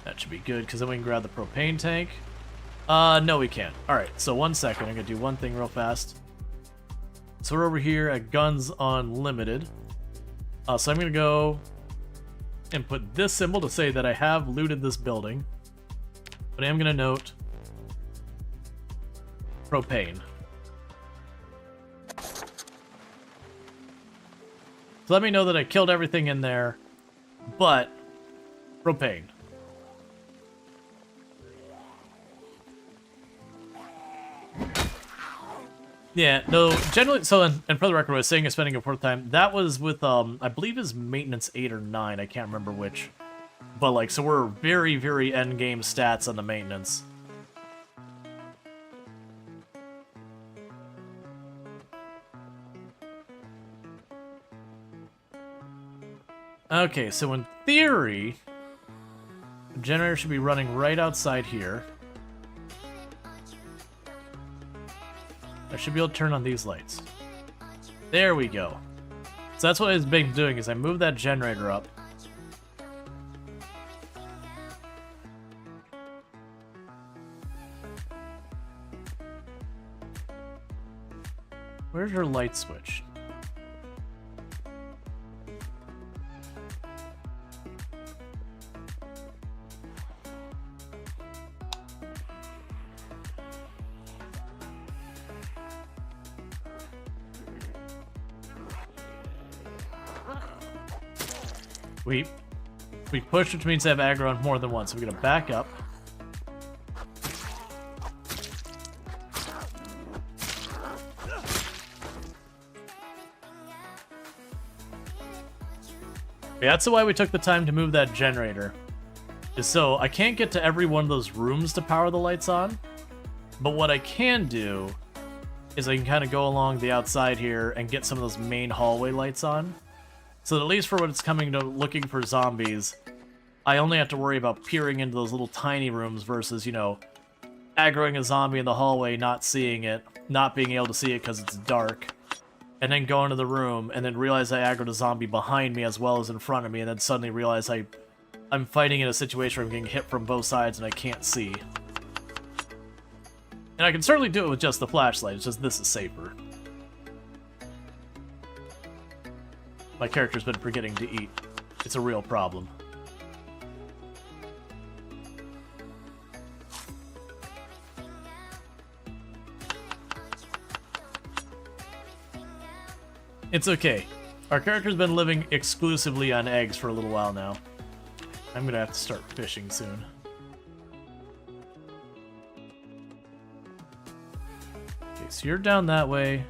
That should be good, because then we can grab the propane tank. No, we can't. Alright, so 1 second. I'm going to do one thing real fast. So we're over here at Guns Unlimited. So I'm going to go and put this symbol to say that I have looted this building. But I am going to note propane. So let me know that I killed everything in there, but propane. Yeah, no, generally, so, and for the record, what I was saying is spending a fourth time, that was with, I believe is maintenance 8 or 9, I can't remember which. But, like, so we're very, very endgame stats on the maintenance. Okay, so in theory, the generator should be running right outside here. I should be able to turn on these lights. There we go. So that's what I've been doing, is I move that generator up. Where's her light switch? We push, which means they have aggro on more than one, so we're gonna back up. Yeah, that's why we took the time to move that generator. Is so I can't get to every one of those rooms to power the lights on, but what I can do is I can kind of go along the outside here and get some of those main hallway lights on. So that at least for when it's coming to looking for zombies, I only have to worry about peering into those little tiny rooms versus, you know, aggroing a zombie in the hallway, not seeing it, not being able to see it because it's dark, and then go into the room, and then realize I aggroed a zombie behind me as well as in front of me, and then suddenly realize I'm fighting in a situation where I'm getting hit from both sides and I can't see. And I can certainly do it with just the flashlight, it's just this is safer. My character's been forgetting to eat. It's a real problem. It's okay. Our character's been living exclusively on eggs for a little while now. I'm gonna have to start fishing soon. Okay, so you're down that way.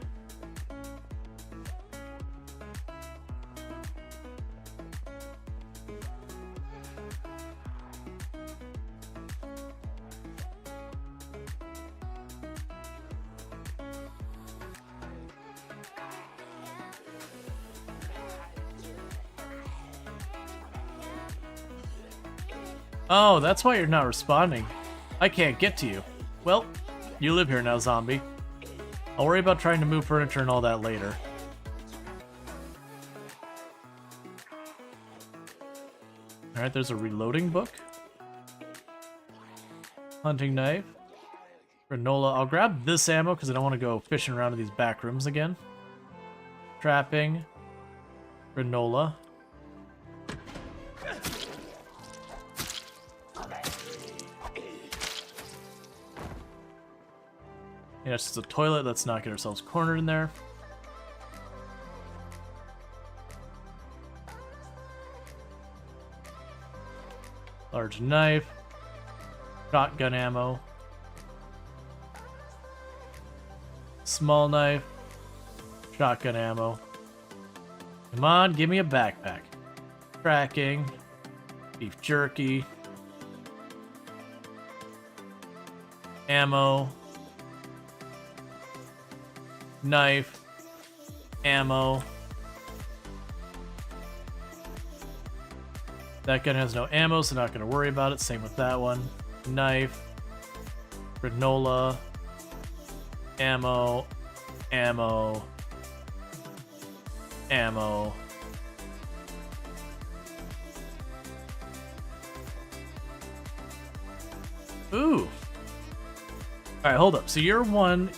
Oh, that's why you're not responding. I can't get to you. Well, you live here now, zombie. I'll worry about trying to move furniture and all that later. Alright, there's a reloading book. Hunting knife. Granola. I'll grab this ammo because I don't want to go fishing around in these back rooms again. Trapping. Granola. Yeah, it's just a toilet. Let's not get ourselves cornered in there. Large knife. Shotgun ammo. Small knife. Shotgun ammo. Come on, give me a backpack. Tracking. Beef jerky. Ammo. Knife, ammo. That gun has no ammo, so not going to worry about it. Same with that one. Knife, granola, ammo, ammo, ammo. Ooh. All right, hold up. So you're one.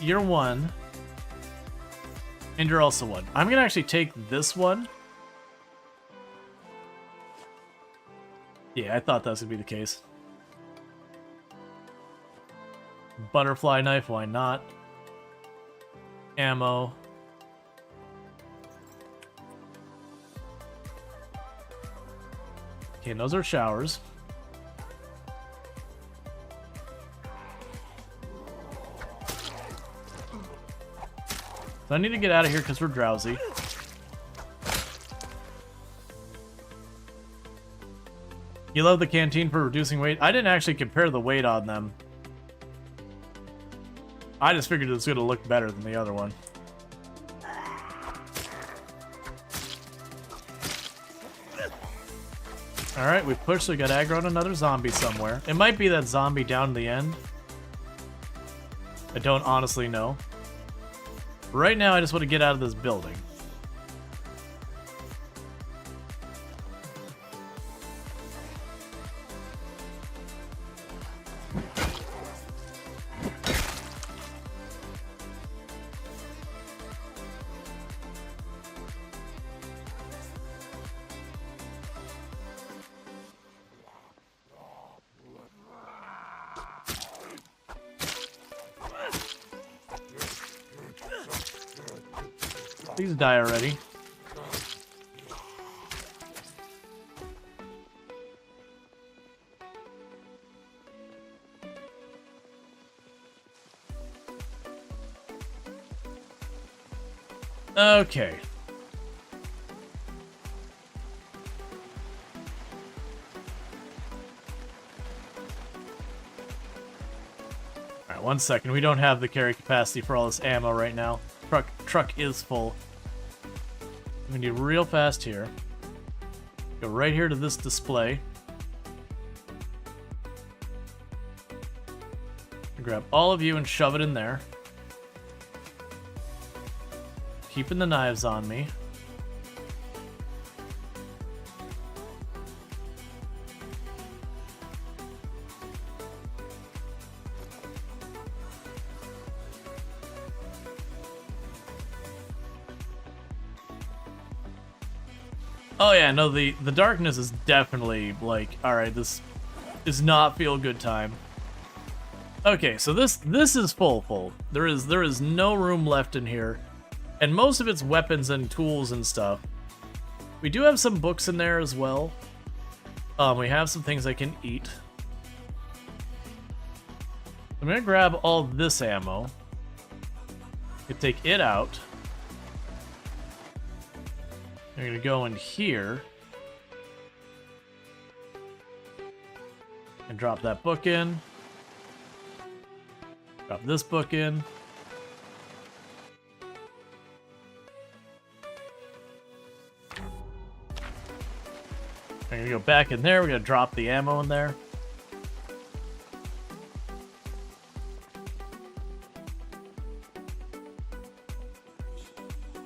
And you're also one. I'm gonna actually take this one. Yeah, I thought that was gonna be the case. Butterfly knife, why not? Ammo. Okay, and those are showers. So I need to get out of here because we're drowsy. You love the canteen for reducing weight? I didn't actually compare the weight on them. I just figured it was going to look better than the other one. Alright, we pushed, so we got aggro on another zombie somewhere. It might be that zombie down to the end. I don't honestly know. Right now, I just want to get out of this building. Please die already. Okay. Alright, 1 second. We don't have the carry capacity for all this ammo right now. Truck is full. I'm gonna do real fast here. Go right here to this display. Grab all of you and shove it in there. Keeping the knives on me. Oh yeah, no, the darkness is definitely like, alright, this does not feel good time. Okay, so this is full. There is no room left in here. And most of it's weapons and tools and stuff. We do have some books in there as well. We have some things I can eat. I'm gonna grab all this ammo. You take it out. I'm gonna go in here. And drop that book in. Drop this book in. I'm gonna go back in there. We're gonna drop the ammo in there.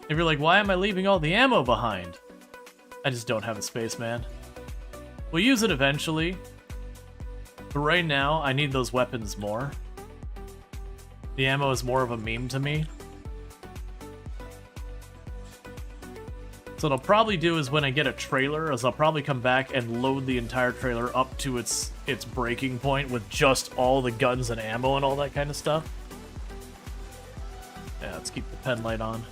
If you're like, why am I leaving all the ammo behind? I just don't have the space, man. We'll use it eventually. But right now, I need those weapons more. The ammo is more of a meme to me. So what I'll probably do is when I get a trailer, is I'll probably come back and load the entire trailer up to its breaking point with just all the guns and ammo and all that kind of stuff. Yeah, let's keep the pen light on.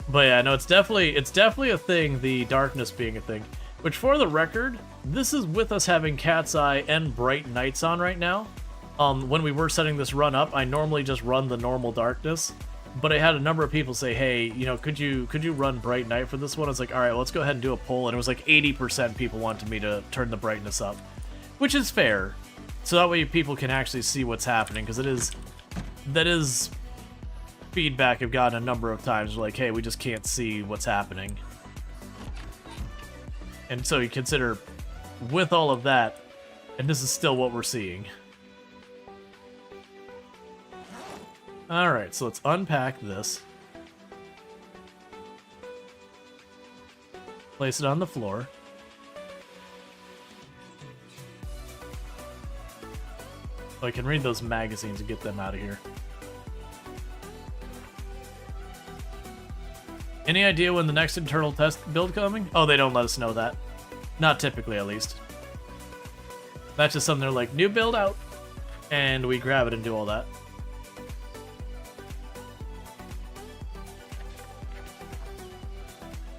But yeah, no, it's definitely a thing, the darkness being a thing. Which, for the record, this is with us having Cat's Eye and Bright Nights on right now. When we were setting this run up, I normally just run the normal darkness. But I had a number of people say, hey, you know, could you run Bright Night for this one? I was like, all right, let's go ahead and do a poll. And it was like 80% people wanted me to turn the brightness up. Which is fair. So that way people can actually see what's happening. Because that is feedback I've gotten a number of times. Like, hey, we just can't see what's happening. And so you consider, with all of that, and this is still what we're seeing. Alright, so let's unpack this. Place it on the floor. Oh, I can read those magazines and get them out of here. Any idea when the next internal test build coming? Oh, they don't let us know that. Not typically, at least. That's just something they're like, new build out. And we grab it and do all that.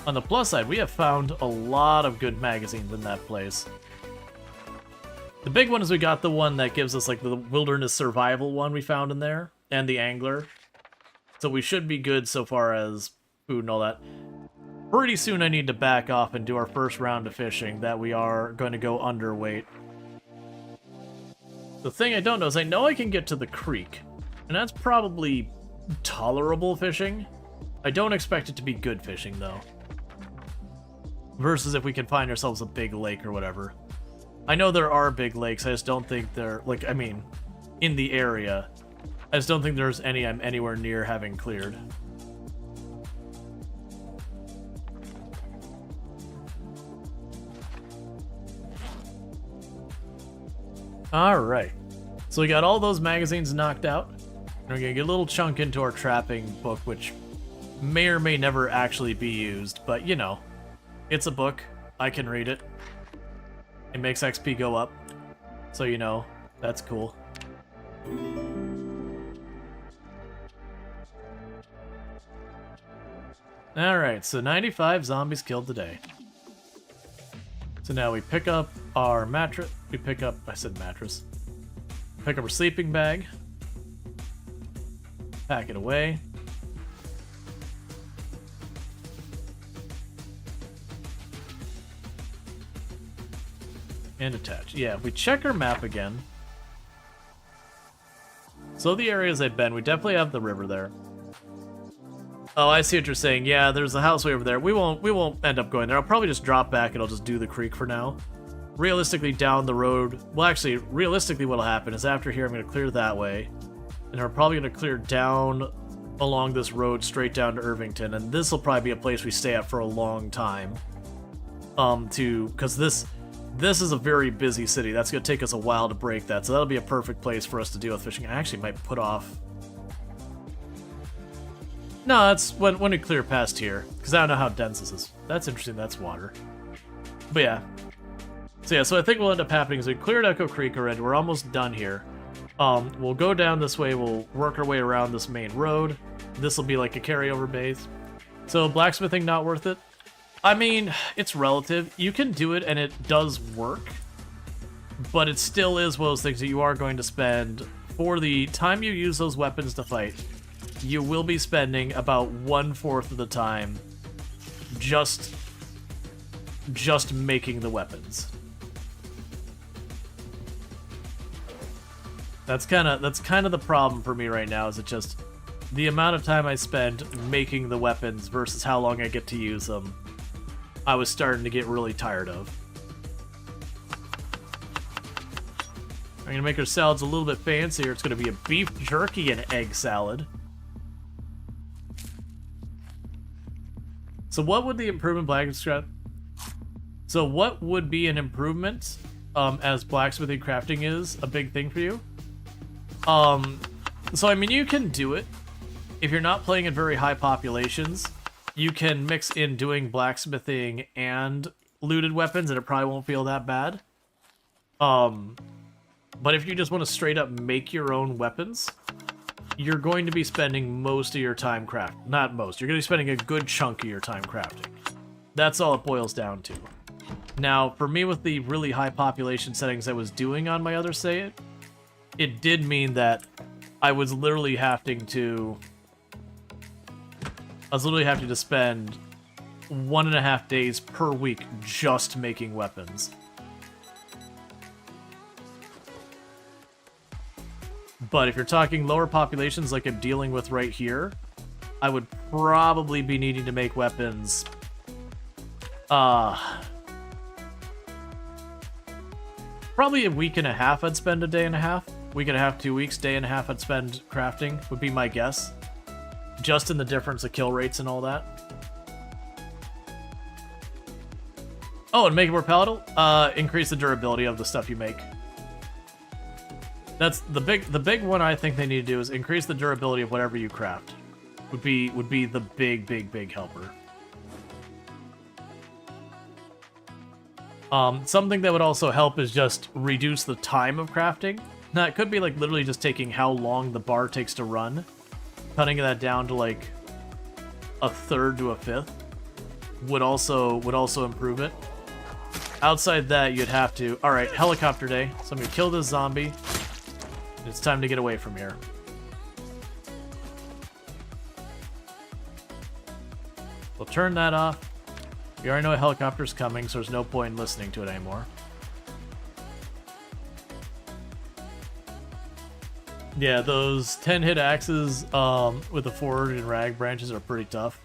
On the plus side, we have found a lot of good magazines in that place. The big one is we got the one that gives us like the wilderness survival one we found in there. And the angler. So we should be good so far as food and all that. Pretty soon I need to back off and do our first round of fishing, that we are going to go underweight. The thing I don't know is I know I can get to the creek, and that's probably tolerable fishing. I don't expect it to be good fishing, though. Versus if we can find ourselves a big lake or whatever. I know there are big lakes, I just don't think they're, like, I mean, in the area. I just don't think there's any I'm anywhere near having cleared. Alright, so we got all those magazines knocked out. And we're gonna get a little chunk into our trapping book, which may or may never actually be used, but you know, it's a book. I can read it. It makes XP go up, so you know, that's cool. Alright, so 95 zombies killed today. So now we pick up our mattress. We pick up, I said mattress. Pick up our sleeping bag. Pack it away. And attach. Yeah, if we check our map again. So the areas I've been, we definitely have the river there. Oh, I see what you're saying. Yeah, there's a house way over there. We won't end up going there. I'll probably just drop back and I'll just do the creek for now. Realistically, down the road... Well, actually, realistically what'll happen is after here I'm going to clear that way. And we're probably going to clear down along this road straight down to Irvington. And this will probably be a place we stay at for a long time. Because this is a very busy city. That's going to take us a while to break that. So that'll be a perfect place for us to deal with fishing. I actually might put off... No, that's when we clear past here, because I don't know how dense this is. That's interesting, that's water. But yeah. So I think what will end up happening is we cleared Echo Creek already, we're almost done here. We'll go down this way, we'll work our way around this main road. This will be like a carryover base. So blacksmithing not worth it? I mean, it's relative. You can do it and it does work, but it still is one of those things that you are going to spend, for the time you use those weapons to fight, you will be spending about 1/4 of the time just making the weapons. That's kind of the problem for me right now, is it just the amount of time I spend making the weapons versus how long I get to use them. I was starting to get really tired of. I'm gonna make our salads a little bit fancier. It's gonna be a beef jerky and egg salad. So what would the improvement blacksmith? So what would be an improvement as blacksmithing crafting is a big thing for you? So I mean, you can do it. If you're not playing in very high populations, you can mix in doing blacksmithing and looted weapons and it probably won't feel that bad. But if you just want to straight up make your own weapons, you're going to be spending most of your time crafting. Not most, you're going to be spending a good chunk of your time crafting. That's all it boils down to. Now, for me with the really high population settings I was doing on my other save, it did mean that I was literally having to spend 1.5 days per week just making weapons. But if you're talking lower populations like I'm dealing with right here, I would probably be needing to make weapons probably a week and a half. I'd spend a day and a half. Week and a half, 2 weeks, day and a half I'd spend crafting, would be my guess. Just in the difference of kill rates and all that. Oh, and make it more palatable? Increase the durability of the stuff you make. That's the big one I think they need to do, is increase the durability of whatever you craft. Would be the big helper. Something that would also help is just reduce the time of crafting. Now, it could be like literally just taking how long the bar takes to run, cutting that down to like 1/3 to 1/5 would also improve it. Outside that, you'd have to... Alright, helicopter day. So I'm gonna kill this zombie. It's time to get away from here. We'll turn that off. We already know a helicopter's coming, so there's no point in listening to it anymore. Yeah, those 10-hit axes with the forge and rag branches are pretty tough.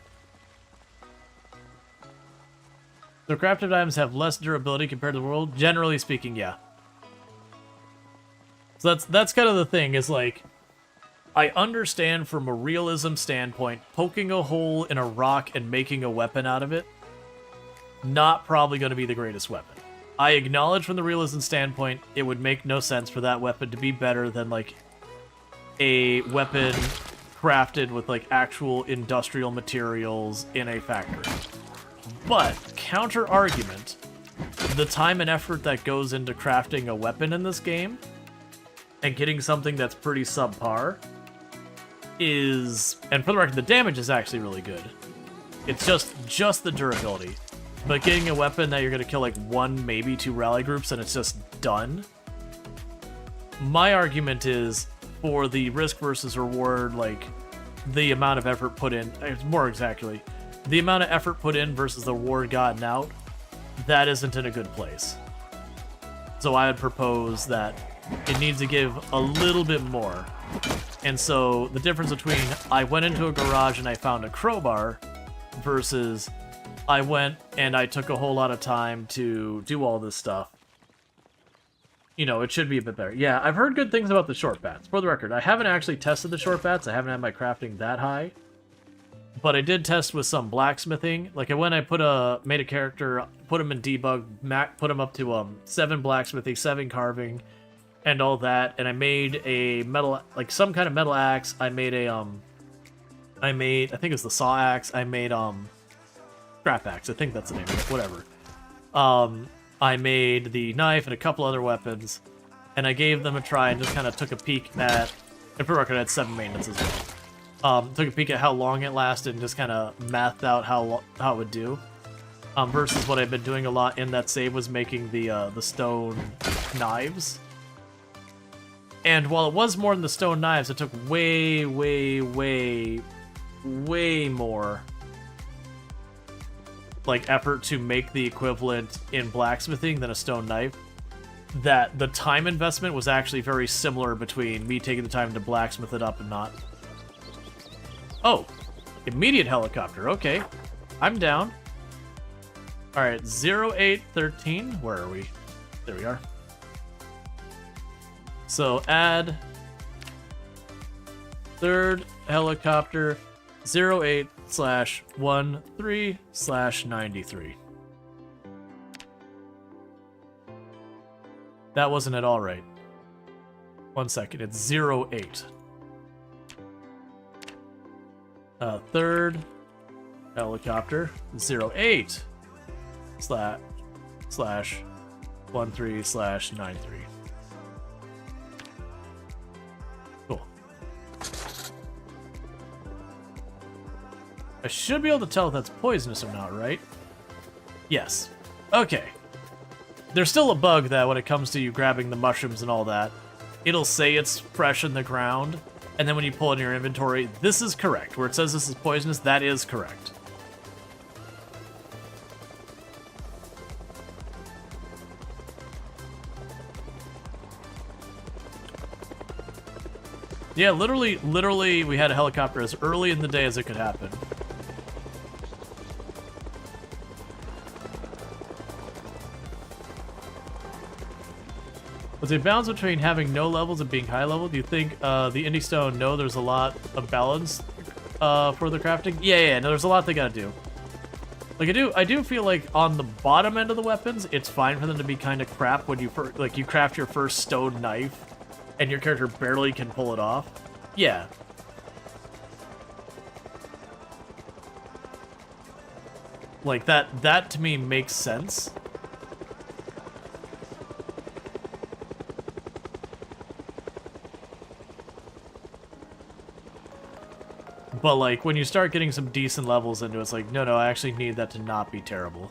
So crafted items have less durability compared to the world? Generally speaking, yeah. So that's kind of the thing, is like, I understand from a realism standpoint, poking a hole in a rock and making a weapon out of it, not probably going to be the greatest weapon. I acknowledge from the realism standpoint, it would make no sense for that weapon to be better than like a weapon crafted with like actual industrial materials in a factory. But, counter argument, the time and effort that goes into crafting a weapon in this game and getting something that's pretty subpar is, and for the record, the damage is actually really good. It's just the durability. But getting a weapon that you're going to kill like 1, maybe 2 rally groups and it's just done. My argument is, for the risk versus reward, like the amount of effort put in, more exactly, the amount of effort put in versus the reward gotten out, that isn't in a good place. So I would propose that it needs to give a little bit more. And so the difference between I went into a garage and I found a crowbar versus I went and I took a whole lot of time to do all this stuff, you know, it should be a bit better. Yeah, I've heard good things about the short bats. For the record, I haven't actually tested the short bats. I haven't had my crafting that high. But I did test with some blacksmithing. Like, when I made a character, put him in debug, put him up to 7 blacksmithing, 7 carving, and all that. And I made a metal, like some kind of metal axe. I made a, I think it's the saw axe. I made, scrap axe. I think that's the name of it. Whatever. I made the knife and a couple other weapons. and I gave them a try and just kind of took a peek at. And for record, I had 7 maintenance as well. Took a peek at how long it lasted and just kind of mathed out how it would do. Versus what I've been doing a lot in that save was making the stone knives. And while it was more than the stone knives, it took way, way, way, way more like effort to make the equivalent in blacksmithing than a stone knife. That the time investment was actually very similar between me taking the time to blacksmith it up and not. Oh, immediate helicopter. Okay, I'm down. All right, 0813. Where are we? There we are. So add third helicopter 08/13/93. That wasn't at all right. 1 second, it's 08. Third helicopter 08/13/93. Cool. I should be able to tell if that's poisonous or not, right? Yes. Okay. There's still a bug that when it comes to you grabbing the mushrooms and all that, it'll say it's fresh in the ground, and then when you pull it in your inventory, this is correct. Where it says this is poisonous, that is correct. Yeah, literally, we had a helicopter as early in the day as it could happen. Was a balance between having no levels and being high level? Do you think the Indie Stone know there's a lot of balance for the crafting? Yeah, no, there's a lot they gotta do. Like I do feel like on the bottom end of the weapons, it's fine for them to be kind of crap when you you craft your first stone knife and your character barely can pull it off. Yeah. Like that to me makes sense. But, like, when you start getting some decent levels into it, it's like, no, I actually need that to not be terrible.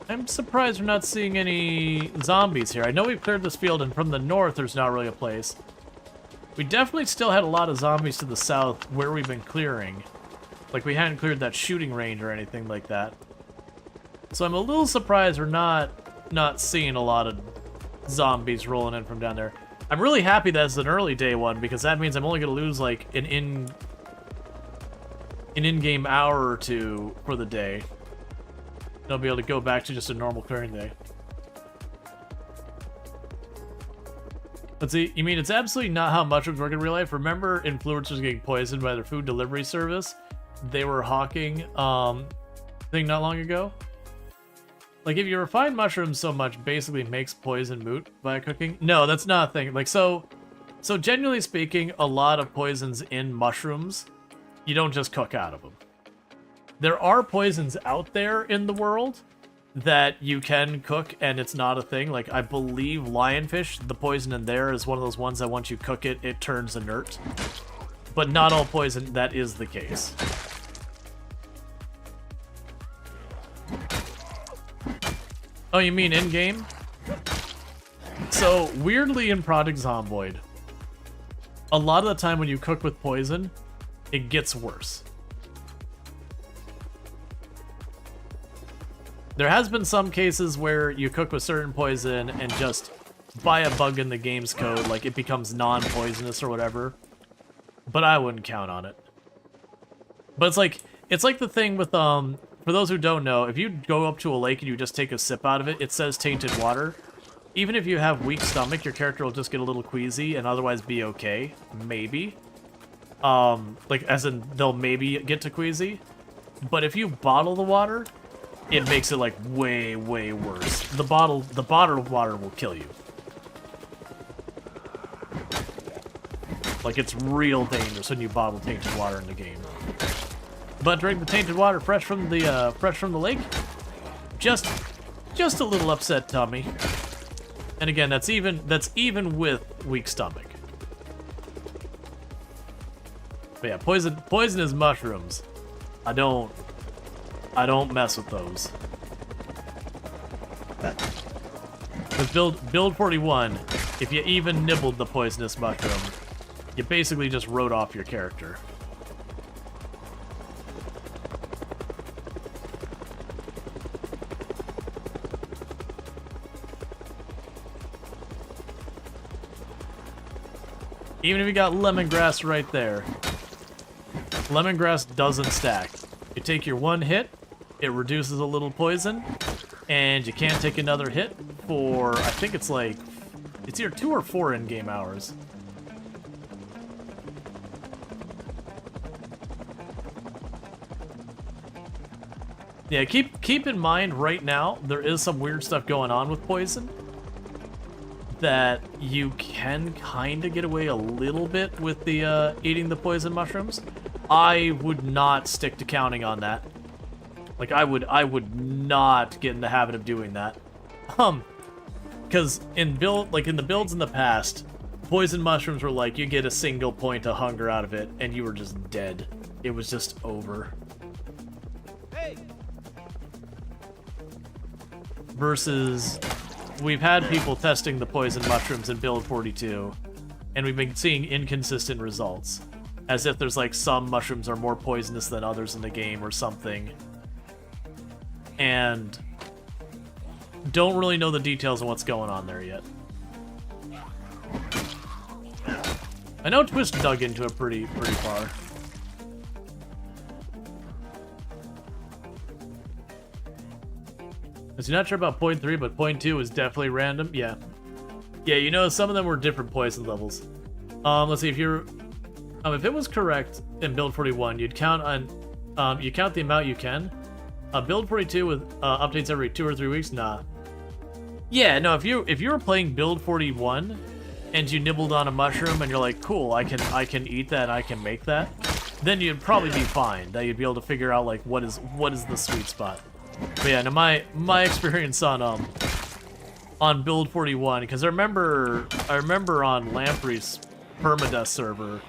I'm surprised we're not seeing any zombies here. I know we've cleared this field, and from the north, there's not really a place. We definitely still had a lot of zombies to the south where we've been clearing. Like, we hadn't cleared that shooting range or anything like that. So I'm a little surprised we're not seeing a lot of zombies rolling in from down there. I'm really happy that's an early day one, because that means I'm only going to lose, like, an in-game hour or two for the day. I'll be able to go back to just a normal clearing day. Let's see, you mean it's absolutely not how mushrooms work in real life? Remember influencers getting poisoned by their food delivery service? They were hawking thing not long ago? Like, if you refine mushrooms so much, basically makes poison moot by cooking? No, that's not a thing. Like, so genuinely speaking, a lot of poisons in mushrooms, you don't just cook out of them. There are poisons out there in the world that you can cook and it's not a thing. Like, I believe lionfish, the poison in there is one of those ones that once you cook it, it turns inert. But not all poison, that is the case. Oh, you mean in-game? So, weirdly in Project Zomboid, a lot of the time when you cook with poison, it gets worse. There has been some cases where you cook with certain poison and just by a bug in the game's code, like it becomes non-poisonous or whatever. But I wouldn't count on it. But it's like the thing with for those who don't know, if you go up to a lake and you just take a sip out of it, it says tainted water. Even if you have weak stomach, your character will just get a little queasy and otherwise be okay. Maybe. Like, as in, they'll maybe get to queasy. But if you bottle the water, it makes it, like, way, way worse. The bottled water will kill you. Like, it's real dangerous when you bottle tainted water in the game. But drink the tainted water fresh from the lake, just a little upset tummy. And again, that's even with weak stomach. But yeah, poisonous mushrooms. I don't mess with those. With build 41, if you even nibbled the poisonous mushroom, you basically just wrote off your character. Even if you got lemongrass right there, lemongrass doesn't stack. You take your one hit, it reduces a little poison, and you can't take another hit for, I think it's like, it's either 2 or 4 in-game hours. Yeah, keep in mind right now, there is some weird stuff going on with poison that you can kind of get away a little bit with the eating the poison mushrooms. I would not stick to counting on that. Like, I would not get in the habit of doing that. Because in the builds in the past, poison mushrooms were like, you get a single point of hunger out of it, and you were just dead. It was just over. Hey. Versus, we've had people testing the poison mushrooms in build 42, and we've been seeing inconsistent results. As if there's like some mushrooms are more poisonous than others in the game or something. And don't really know the details of what's going on there yet. I know Twist dug into it pretty far. Is he not sure about point 3, but point 2 is definitely random? Yeah. Yeah, you know, some of them were different poison levels. Let's see, if you're... if it was correct in build 41, you'd count on... you count the amount you can. Build 42 with updates every 2 or 3 weeks? Nah. Yeah, no, if you were playing build 41, and you nibbled on a mushroom, and you're like, cool, I can eat that, I can make that, then you'd probably be fine. That you'd be able to figure out, like, what is the sweet spot. But yeah, no, my experience on build 41, because I remember on Lamprey's permadeath server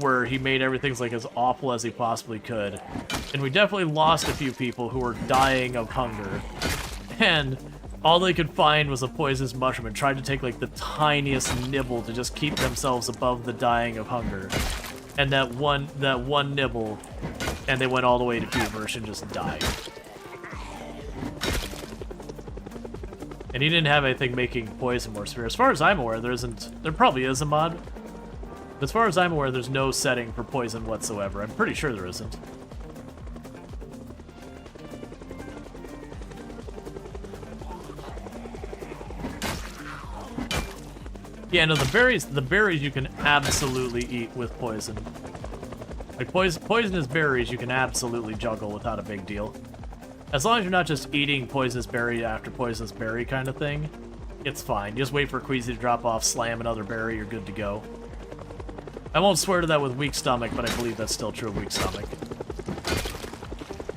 where he made everything like as awful as he possibly could, and we definitely lost a few people who were dying of hunger, and all they could find was a poisonous mushroom and tried to take like the tiniest nibble to just keep themselves above the dying of hunger, and that one nibble, and they went all the way to feverish and just died. And he didn't have anything making poison more severe. As far as I'm aware, there probably is a mod. But as far as I'm aware, there's no setting for poison whatsoever. I'm pretty sure there isn't. Yeah, no, the berries you can absolutely eat with poison. Like, poisonous berries you can absolutely juggle without a big deal. As long as you're not just eating poisonous berry after poisonous berry kind of thing, it's fine. Just wait for Queasy to drop off, slam another berry, you're good to go. I won't swear to that with weak stomach, but I believe that's still true of weak stomach.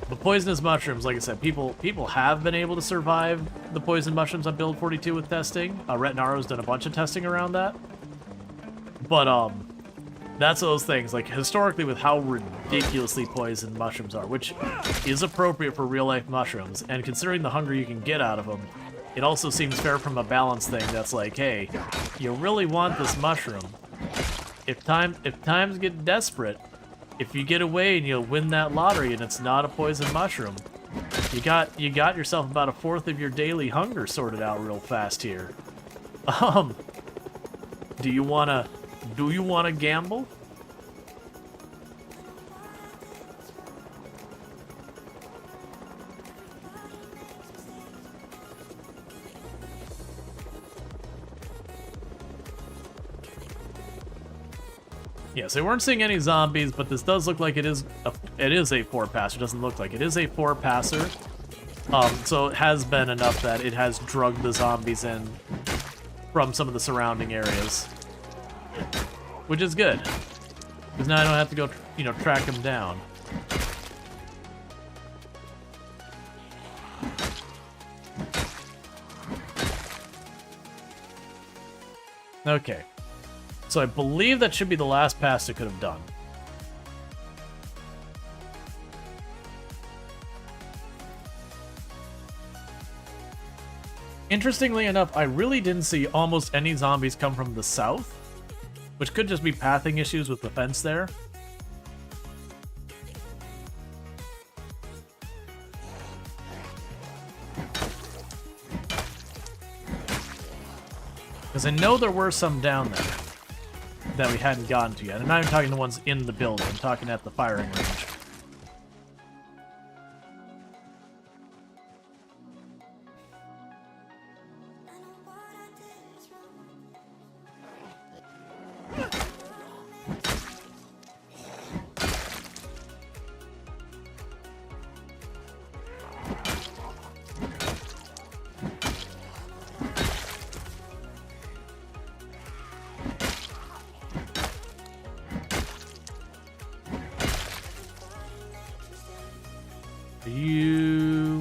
But poisonous mushrooms, like I said, people have been able to survive the poison mushrooms on build 42 with testing. Retinaro's done a bunch of testing around that. But, that's those things, like, historically with how ridiculously poisoned mushrooms are, which is appropriate for real-life mushrooms, and considering the hunger you can get out of them, it also seems fair from a balance thing that's like, hey, you really want this mushroom. If times get desperate, if you get away and you win that lottery and it's not a poison mushroom, you got yourself about 1/4 of your daily hunger sorted out real fast here. Do you wanna gamble? Yes, they weren't seeing any zombies, but this does look like it is a four-passer. It doesn't look like it is a four-passer. So it has been enough that it has drugged the zombies in from some of the surrounding areas, which is good, because now I don't have to go, you know, track them down. Okay, so I believe that should be the last pass it could have done. Interestingly enough, I really didn't see almost any zombies come from the south, which could just be pathing issues with the fence there. Because I know there were some down there that we hadn't gotten to yet. I'm not even talking the ones in the building, I'm talking at the firing range.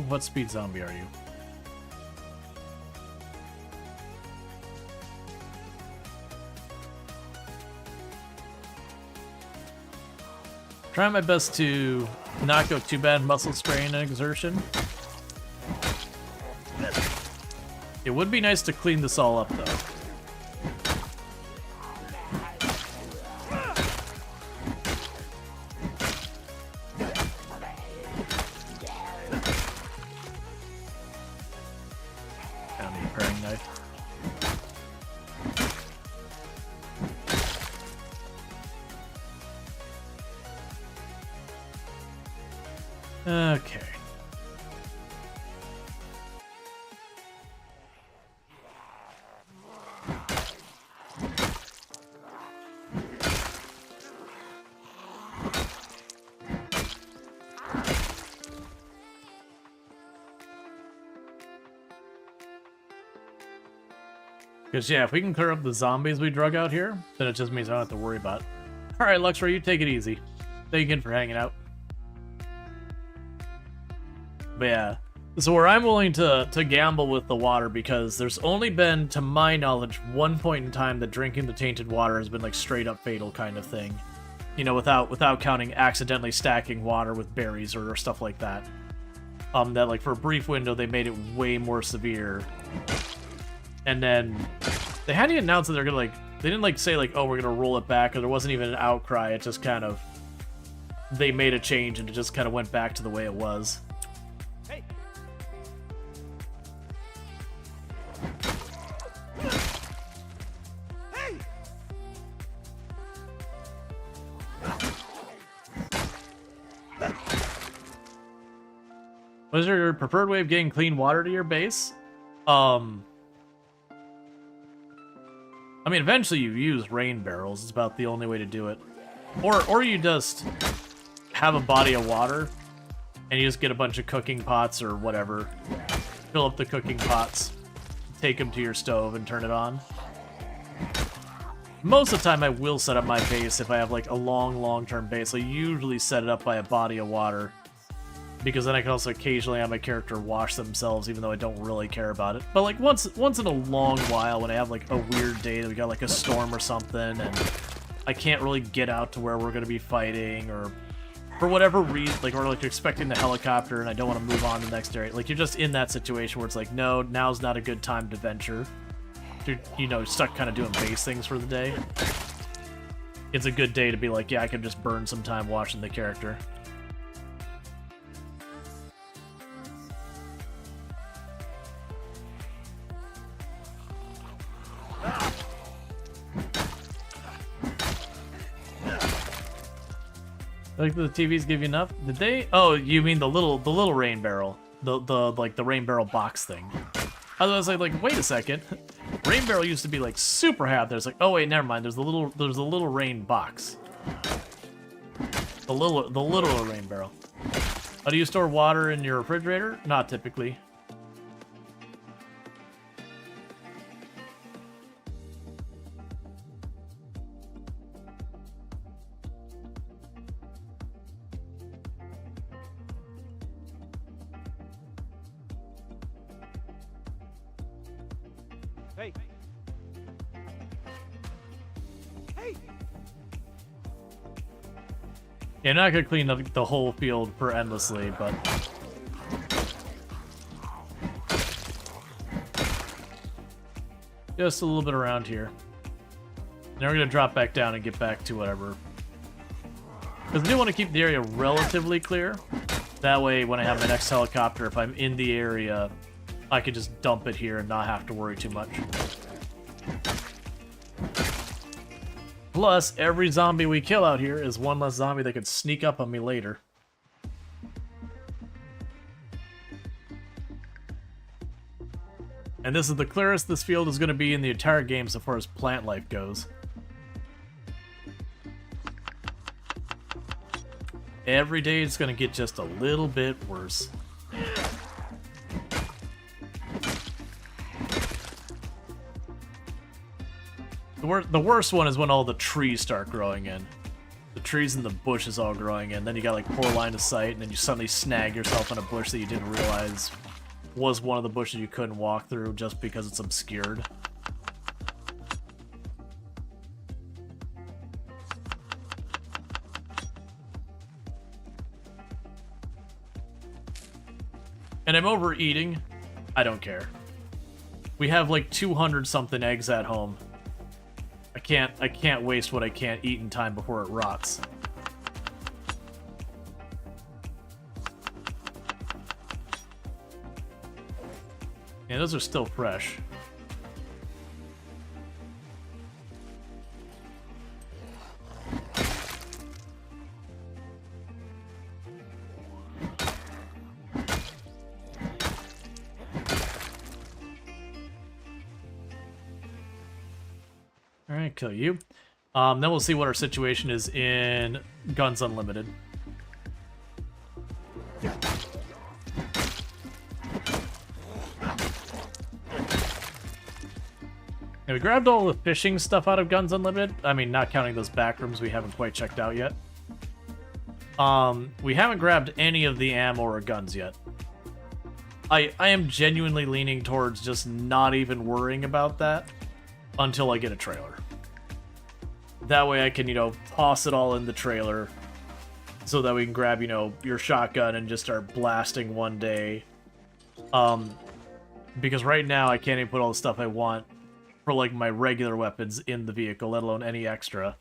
What speed zombie are you? Trying my best to not go too bad muscle strain and exertion. It would be nice to clean this all up though. Okay. Because, yeah, if we can clear up the zombies we drug out here, then it just means I don't have to worry about it. Alright, Luxray, you take it easy. Thank you again for hanging out. But yeah, so where I'm willing to gamble with the water, because there's only been, to my knowledge, one point in time that drinking the tainted water has been like straight up fatal kind of thing. You know, without counting accidentally stacking water with berries or stuff like that. That like for a brief window they made it way more severe. And then they hadn't even announced that they're gonna like, they didn't like say like, oh, we're gonna roll it back, or there wasn't even an outcry. It just kind of, they made a change and it just kind of went back to the way it was. What is your preferred way of getting clean water to your base? I mean, eventually you use rain barrels. It's about the only way to do it. Or you just have a body of water, and you just get a bunch of cooking pots or whatever. Fill up the cooking pots, take them to your stove, and turn it on. Most of the time I will set up my base if I have like a long-term base. I usually set it up by a body of water, because then I can also occasionally have my character wash themselves, even though I don't really care about it. But like once in a long while, when I have like a weird day that we got like a storm or something, and I can't really get out to where we're gonna be fighting, or for whatever reason, like we're like expecting the helicopter and I don't want to move on to the next area. Like you're just in that situation where it's like, no, now's not a good time to venture. You're, you know, stuck kind of doing base things for the day. It's a good day to be like, yeah, I can just burn some time washing the character. Like the TVs give you enough? Did they? Oh, you mean the little rain barrel, the like the rain barrel box thing. I was like, wait a second, rain barrel used to be like super hot. There's like, oh wait, never mind. There's a little rain box. The little rain barrel. Do you store water in your refrigerator? Not typically. Hey. Hey. Yeah, not gonna clean the whole field for endlessly, but just a little bit around here. Then we're gonna drop back down and get back to whatever. Because I do want to keep the area relatively clear. That way, when I have my next helicopter, if I'm in the area, I can just dump it here and not have to worry too much. Plus, every zombie we kill out here is one less zombie that could sneak up on me later. And this is the clearest this field is going to be in the entire game so far as plant life goes. Every day it's going to get just a little bit worse. The worst one is when all the trees start growing in. The trees and the bushes all growing in. Then you got like poor line of sight, and then you suddenly snag yourself in a bush that you didn't realize was one of the bushes you couldn't walk through just because it's obscured. And I'm overeating. I don't care. We have like 200 something eggs at home. I can't waste what I can't eat in time before it rots. Yeah, those are still fresh. Alright, kill you. Then we'll see what our situation is in Guns Unlimited. And we grabbed all the fishing stuff out of Guns Unlimited. I mean, not counting those back rooms we haven't quite checked out yet. We haven't grabbed any of the ammo or guns yet. I am genuinely leaning towards just not even worrying about that until I get a trailer. That way I can, you know, toss it all in the trailer so that we can grab, you know, your shotgun and just start blasting one day. Because right now I can't even put all the stuff I want for, like, my regular weapons in the vehicle, let alone any extra.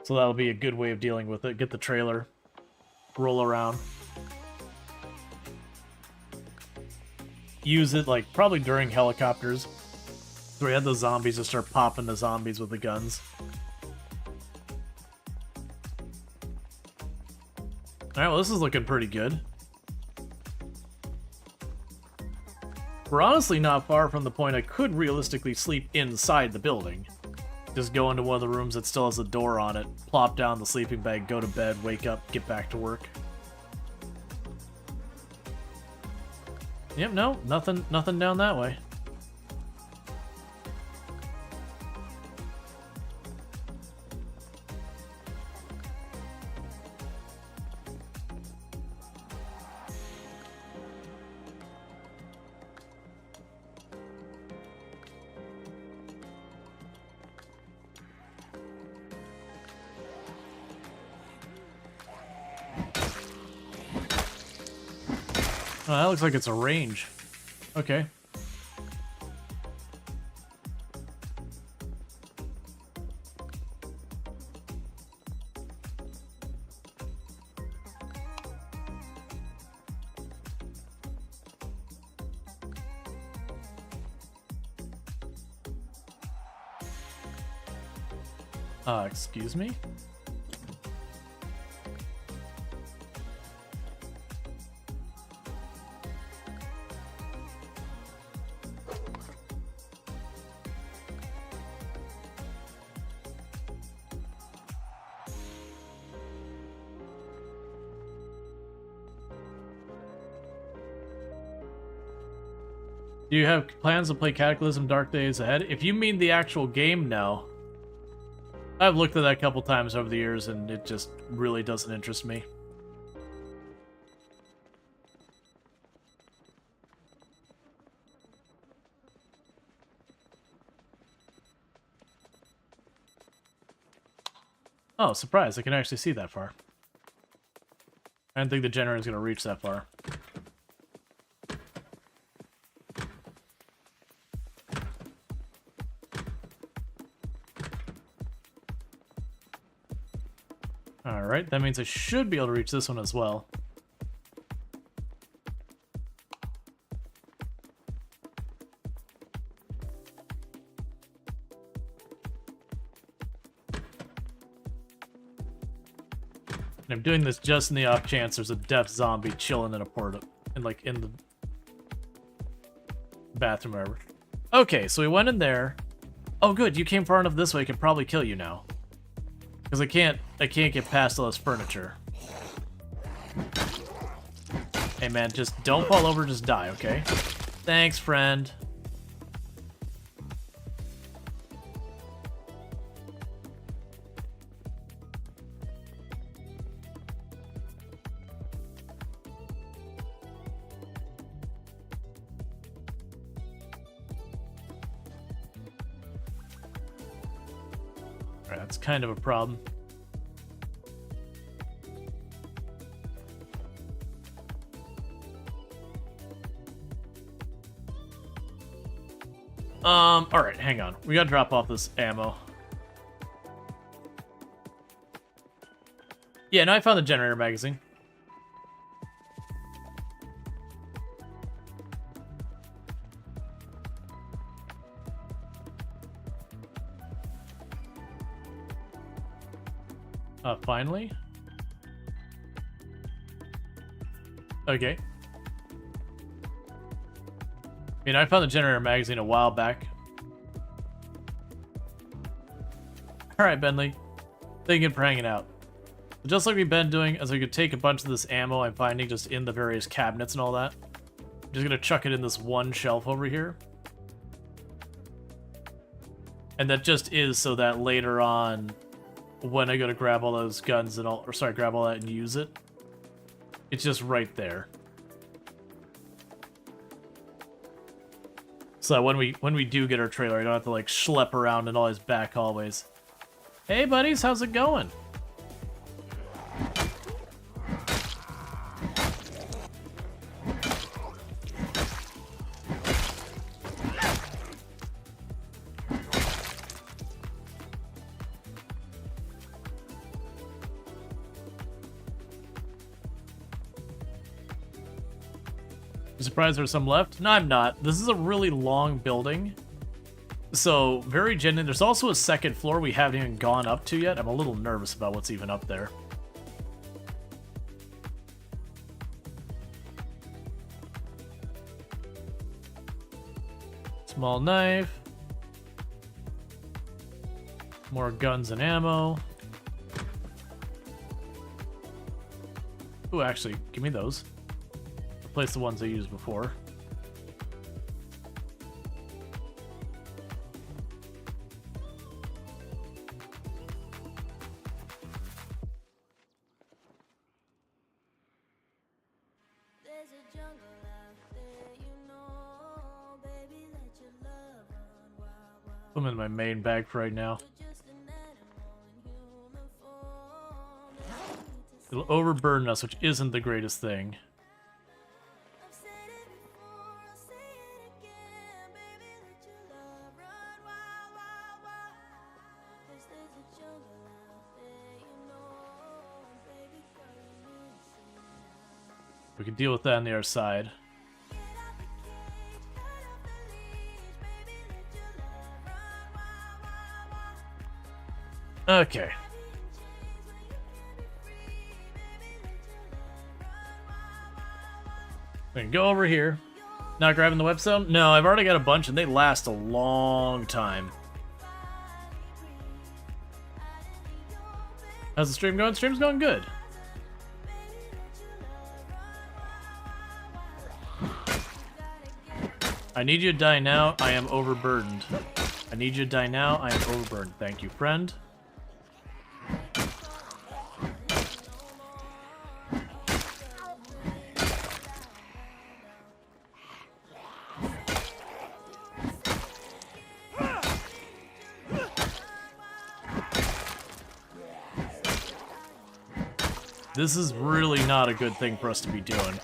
So that'll be a good way of dealing with it. Get the trailer, roll around. Use it, like, probably during helicopters. So we had the zombies to start popping the zombies with the guns. Alright, well, this is looking pretty good. We're honestly not far from the point I could realistically sleep inside the building. Just go into one of the rooms that still has a door on it, plop down the sleeping bag, go to bed, wake up, get back to work. Yep, no, nothing down that way. Oh, that looks like it's a range. Okay. Excuse me? Do you have plans to play Cataclysm Dark Days Ahead? If you mean the actual game, no. I've looked at that a couple times over the years, and it just really doesn't interest me. Oh, surprise, I can actually see that far. I didn't think the generator is going to reach that far. Alright, that means I should be able to reach this one as well. And I'm doing this just in the off chance there's a deaf zombie chilling in a portal, in the bathroom or whatever. Okay, so we went in there. Oh good, you came far enough this way, I can probably kill you now. Because I can't get past all this furniture. Hey man, just don't fall over, just die, okay? Thanks, friend. Alright, that's kind of a problem. Alright, hang on. We gotta drop off this ammo. Yeah, no, I found the generator magazine. Finally? Okay. I mean, I found the generator magazine a while back. Alright, Bentley. Thank you for hanging out. Just like we've been doing, as I could take a bunch of this ammo I'm finding just in the various cabinets and all that. I'm just gonna chuck it in this one shelf over here. And that just is so that later on, when I go to grab all those guns and all, or sorry, grab all that and use it, it's just right there. So that when we do get our trailer, I don't have to like schlep around in all these back hallways. Hey buddies, how's it going? You surprised there's some left? No, I'm not. This is a really long building. So, very genuine. There's also a second floor we haven't even gone up to yet. I'm a little nervous about what's even up there. Small knife. More guns and ammo. Ooh, actually, give me those. Replace the ones I used before. I'm in my main bag for right now. It'll overburden us, which isn't the greatest thing. We can deal with that on the other side. Okay. We can go over here. Not grabbing the webstone? No, I've already got a bunch and they last a long time. How's the stream going? Stream's going good. I need you to die now. I am overburdened. I need you to die now. I am overburdened. Thank you, friend. This is really not a good thing for us to be doing.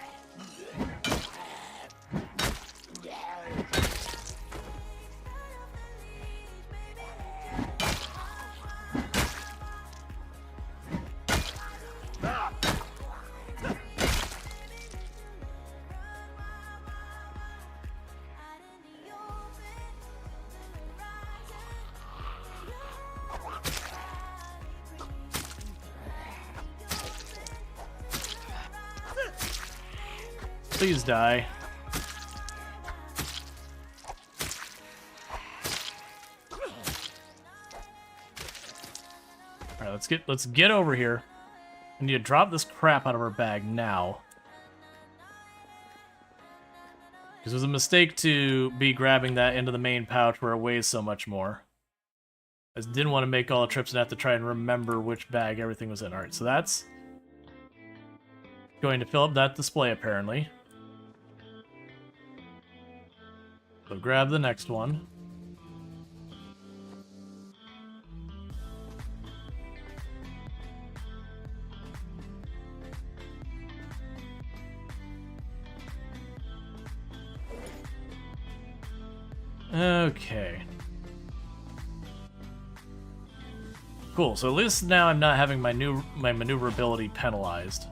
Please die. Alright, let's get over here. I need to drop this crap out of our bag now. Because it was a mistake to be grabbing that into the main pouch where it weighs so much more. I just didn't want to make all the trips and have to try and remember which bag everything was in. Alright, so that's going to fill up that display apparently. So grab the next one. Okay. Cool, so at least now I'm not having my maneuverability penalized.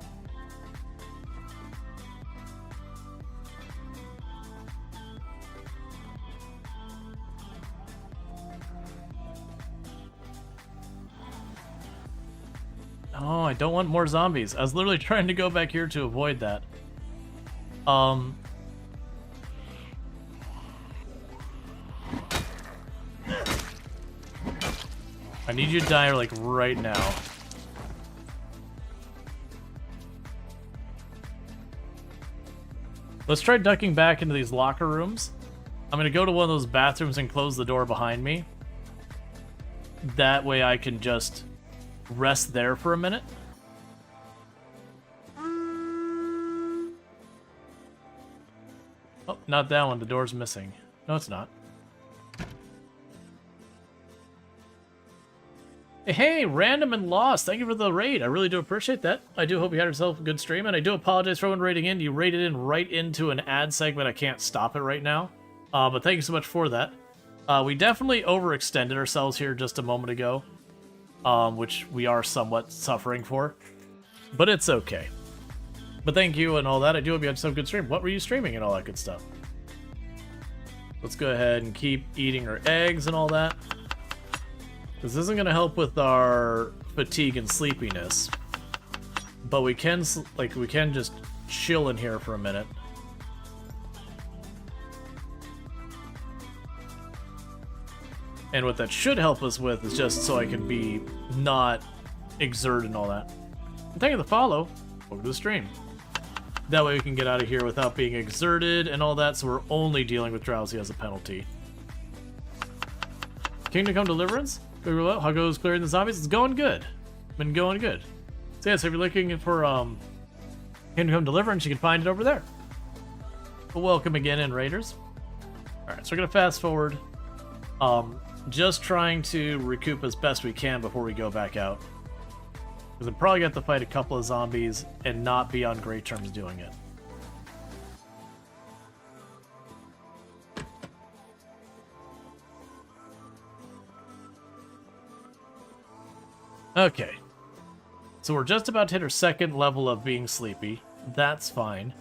Oh, I don't want more zombies. I was literally trying to go back here to avoid that. I need you to die, like, right now. Let's try ducking back into these locker rooms. I'm gonna go to one of those bathrooms and close the door behind me. That way I can just rest there for a minute. Oh, not that one. The door's missing. No, it's not. Hey, random and lost. Thank you for the raid. I really do appreciate that. I do hope you had yourself a good stream, and I do apologize for everyone raiding in. You raided in right into an ad segment. I can't stop it right now. But thank you so much for that. We definitely overextended ourselves here just a moment ago. Which we are somewhat suffering for. But it's okay. But thank you and all that. I do hope you had some good stream. What were you streaming and all that good stuff? Let's go ahead and keep eating our eggs and all that. This isn't going to help with our fatigue and sleepiness. But we can just chill in here for a minute. And what that should help us with is just so I can be not exerted and all that. And thank you for the follow. Welcome to the stream. That way we can get out of here without being exerted and all that, so we're only dealing with drowsy as a penalty. Kingdom Come Deliverance? How goes clearing the zombies? It's going good. Been going good. So yeah, so if you're looking for Kingdom Come Deliverance, you can find it over there. But welcome again in, Raiders. Alright, so we're going to fast forward. Just trying to recoup as best we can before we go back out. Because I'm probably going to have to fight a couple of zombies and not be on great terms doing it. Okay. So we're just about to hit our second level of being sleepy. That's fine.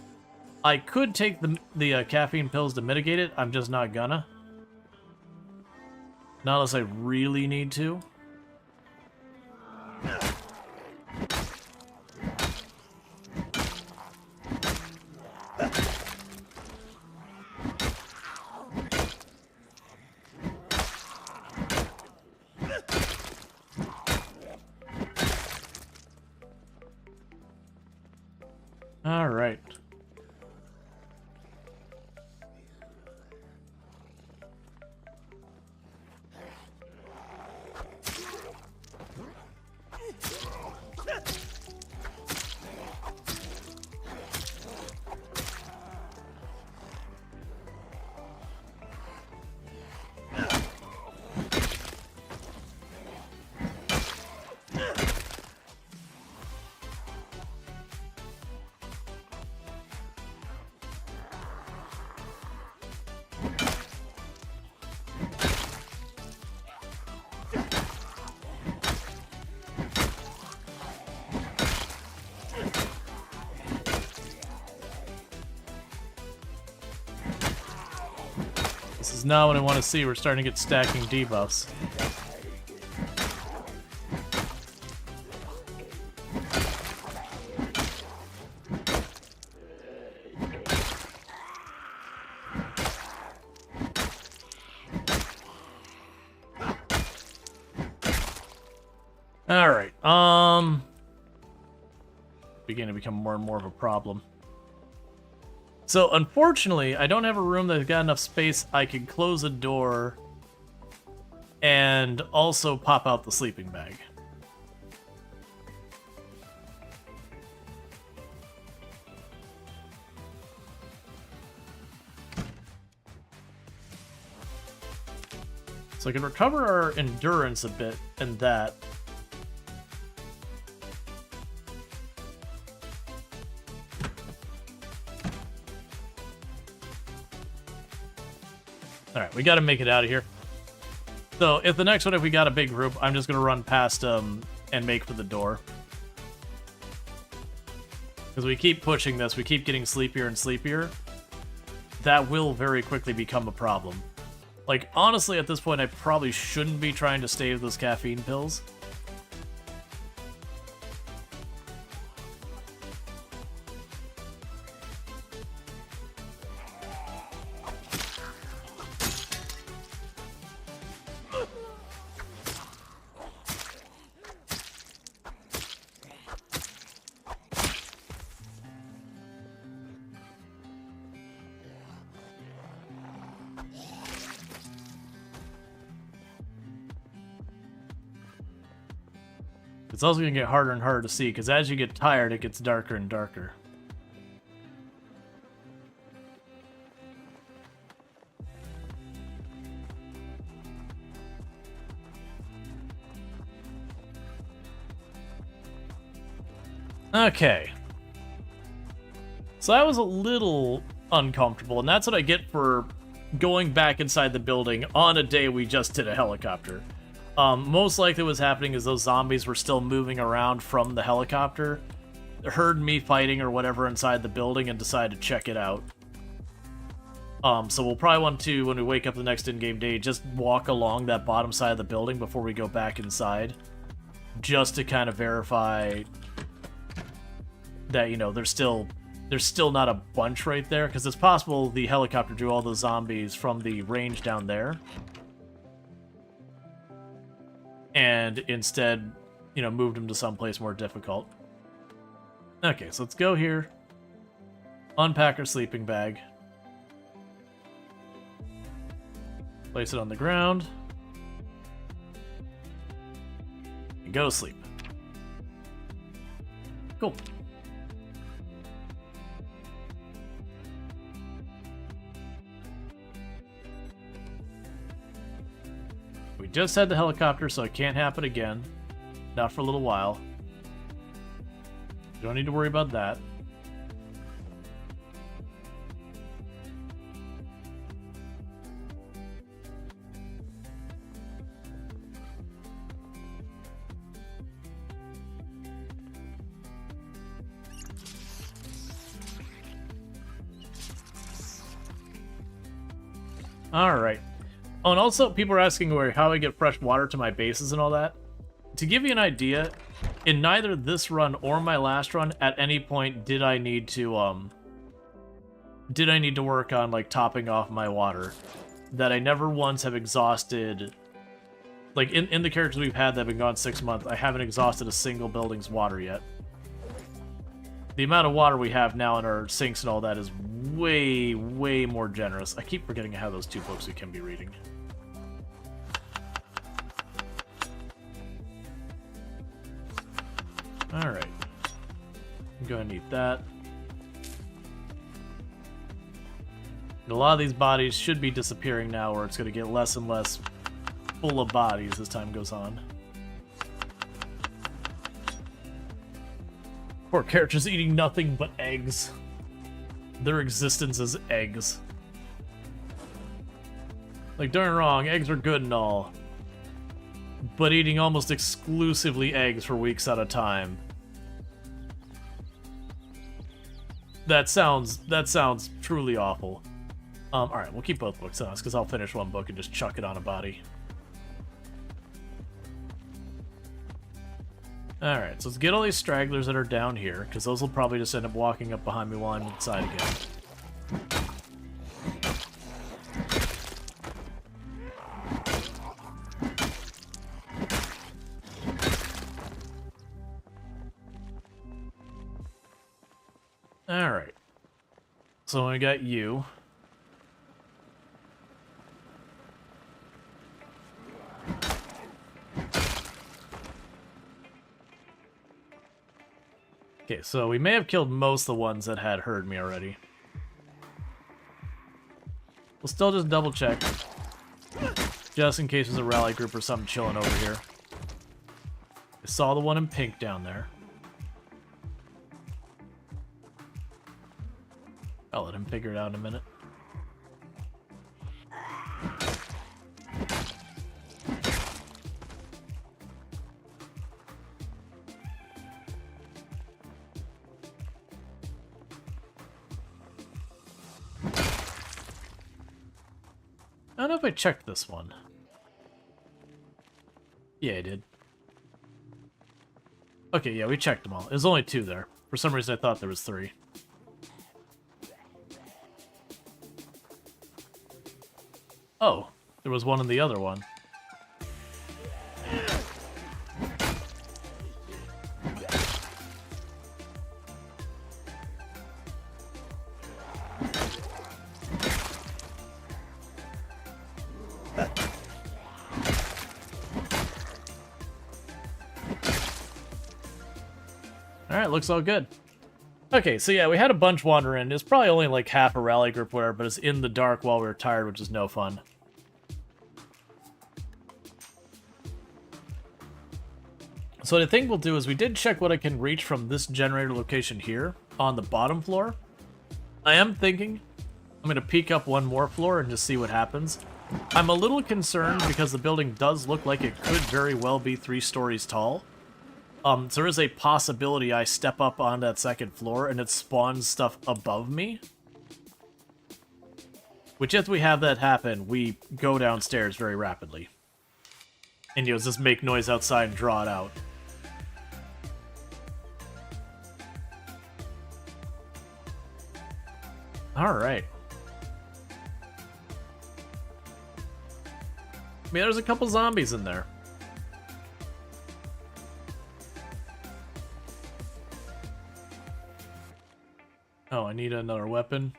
I could take the caffeine pills to mitigate it. I'm just not gonna. Not unless I really need to. All right. This is not what I want to see. We're starting to get stacking debuffs. Alright, beginning to become more and more of a problem. So, unfortunately, I don't have a room that's got enough space I can close a door and also pop out the sleeping bag. So I can recover our endurance a bit in that. Alright, we gotta make it out of here. So, if the next one, if we got a big group, I'm just gonna run past them and make for the door. Because we keep pushing this, we keep getting sleepier and sleepier. That will very quickly become a problem. Like, honestly, at this point, I probably shouldn't be trying to stave those caffeine pills. It's also going to get harder and harder to see, because as you get tired, it gets darker and darker. Okay. So that was a little uncomfortable, and that's what I get for going back inside the building on a day we just did a helicopter. Most likely what's happening is those zombies were still moving around from the helicopter, heard me fighting or whatever inside the building, and decided to check it out. So we'll probably want to, when we wake up the next in-game day, just walk along that bottom side of the building before we go back inside, just to kind of verify that, you know, there's still not a bunch right there, because it's possible the helicopter drew all those zombies from the range down there, and instead, you know, moved them to someplace more difficult. Okay, so let's go here, unpack our sleeping bag, place it on the ground, and go to sleep. Cool. We just had the helicopter, so it can't happen again. Not for a little while. Don't need to worry about that. Alright. Oh, and also, people are asking how I get fresh water to my bases and all that. To give you an idea, in neither this run or my last run, at any point did I need to work on, like, topping off my water. That I never once have exhausted... Like, in the characters we've had that have been gone 6 months, I haven't exhausted a single building's water yet. The amount of water we have now in our sinks and all that is way, way more generous. I keep forgetting I have those 2 books we can be reading. Alright. I'm gonna need that. And a lot of these bodies should be disappearing now, or it's gonna get less and less full of bodies as time goes on. Poor characters eating nothing but eggs. Their existence is eggs. Like, don't get me wrong, eggs are good and all. But eating almost exclusively eggs for weeks at a time. That sounds truly awful. Alright, we'll keep both books on us, because I'll finish one book and just chuck it on a body. Alright, so let's get all these stragglers that are down here, because those will probably just end up walking up behind me while I'm inside again. Alright. So I got you. Okay, so we may have killed most of the ones that had heard me already. We'll still just double check. Just in case there's a rally group or something chilling over here. I saw the one in pink down there. I'll let him figure it out in a minute. I don't know if I checked this one. Yeah, I did. Okay, yeah, we checked them all. There's only 2 there. For some reason, I thought there was 3. Oh, there was one in the other one. Alright, looks all good. Okay, so yeah, we had a bunch wander in. It's probably only like half a rally group where, but it's in the dark while we were tired, which is no fun. So what I think we'll do is we did check what I can reach from this generator location here on the bottom floor. I am thinking I'm going to peek up one more floor and just see what happens. I'm a little concerned because the building does look like it could very well be 3 stories tall. So there is a possibility I step up on that second floor and it spawns stuff above me. Which, if we have that happen, we go downstairs very rapidly. And, you know, just make noise outside and draw it out. Alright. I mean, there's a couple zombies in there. Oh, I need another weapon.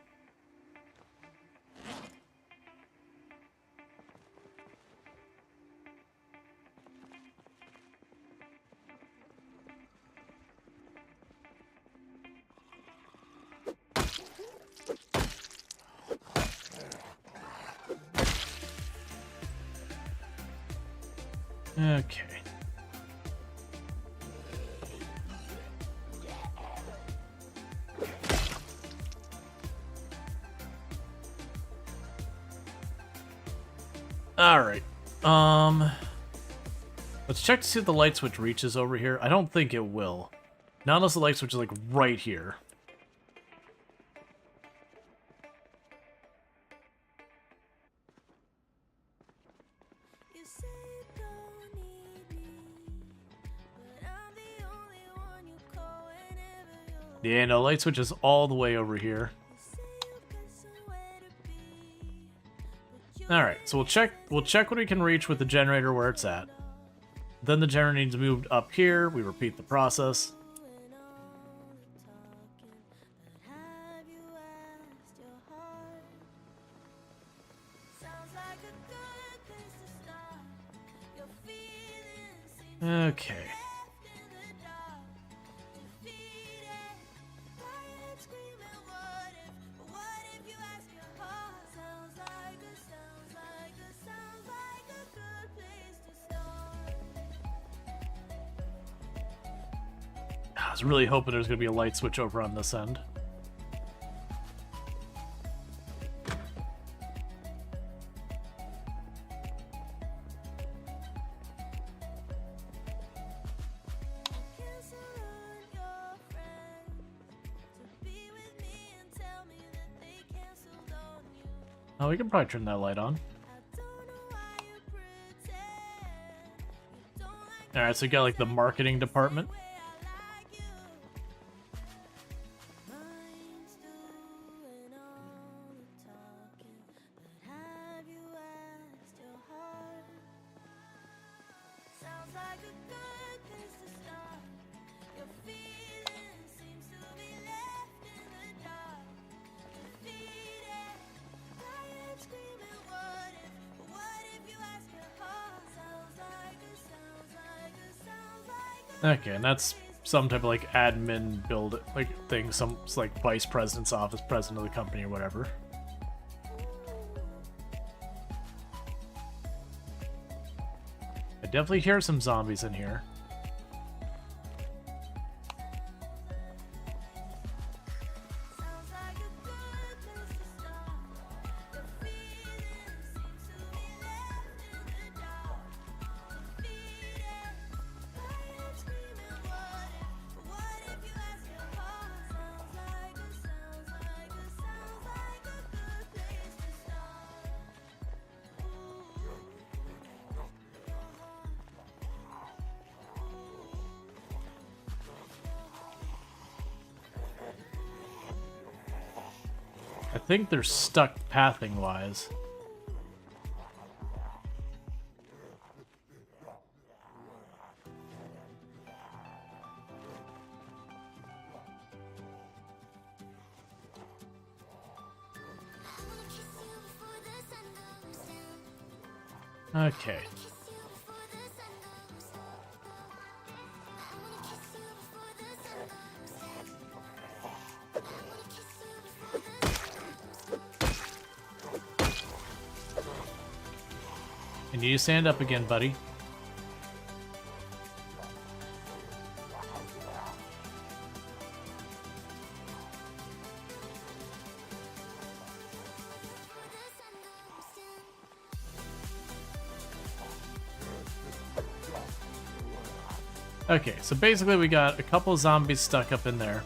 Okay. Alright. Let's check to see if the light switch reaches over here. I don't think it will. Not unless the light switch is like right here. Yeah, no, light switch is all the way over here. Alright, so we'll check what we can reach with the generator where it's at. Then the generator needs moved up here. We repeat the process. Okay. I was really hoping there's going to be a light switch over on this end. Oh, we can probably turn that light on. Alright, so we got like the marketing department. Okay, and that's some type of like admin build like thing, some like vice president's office, president of the company or whatever. I definitely hear some zombies in here. I think they're stuck pathing wise. Okay. And you stand up again, buddy. Okay, so basically we got a couple of zombies stuck up in there.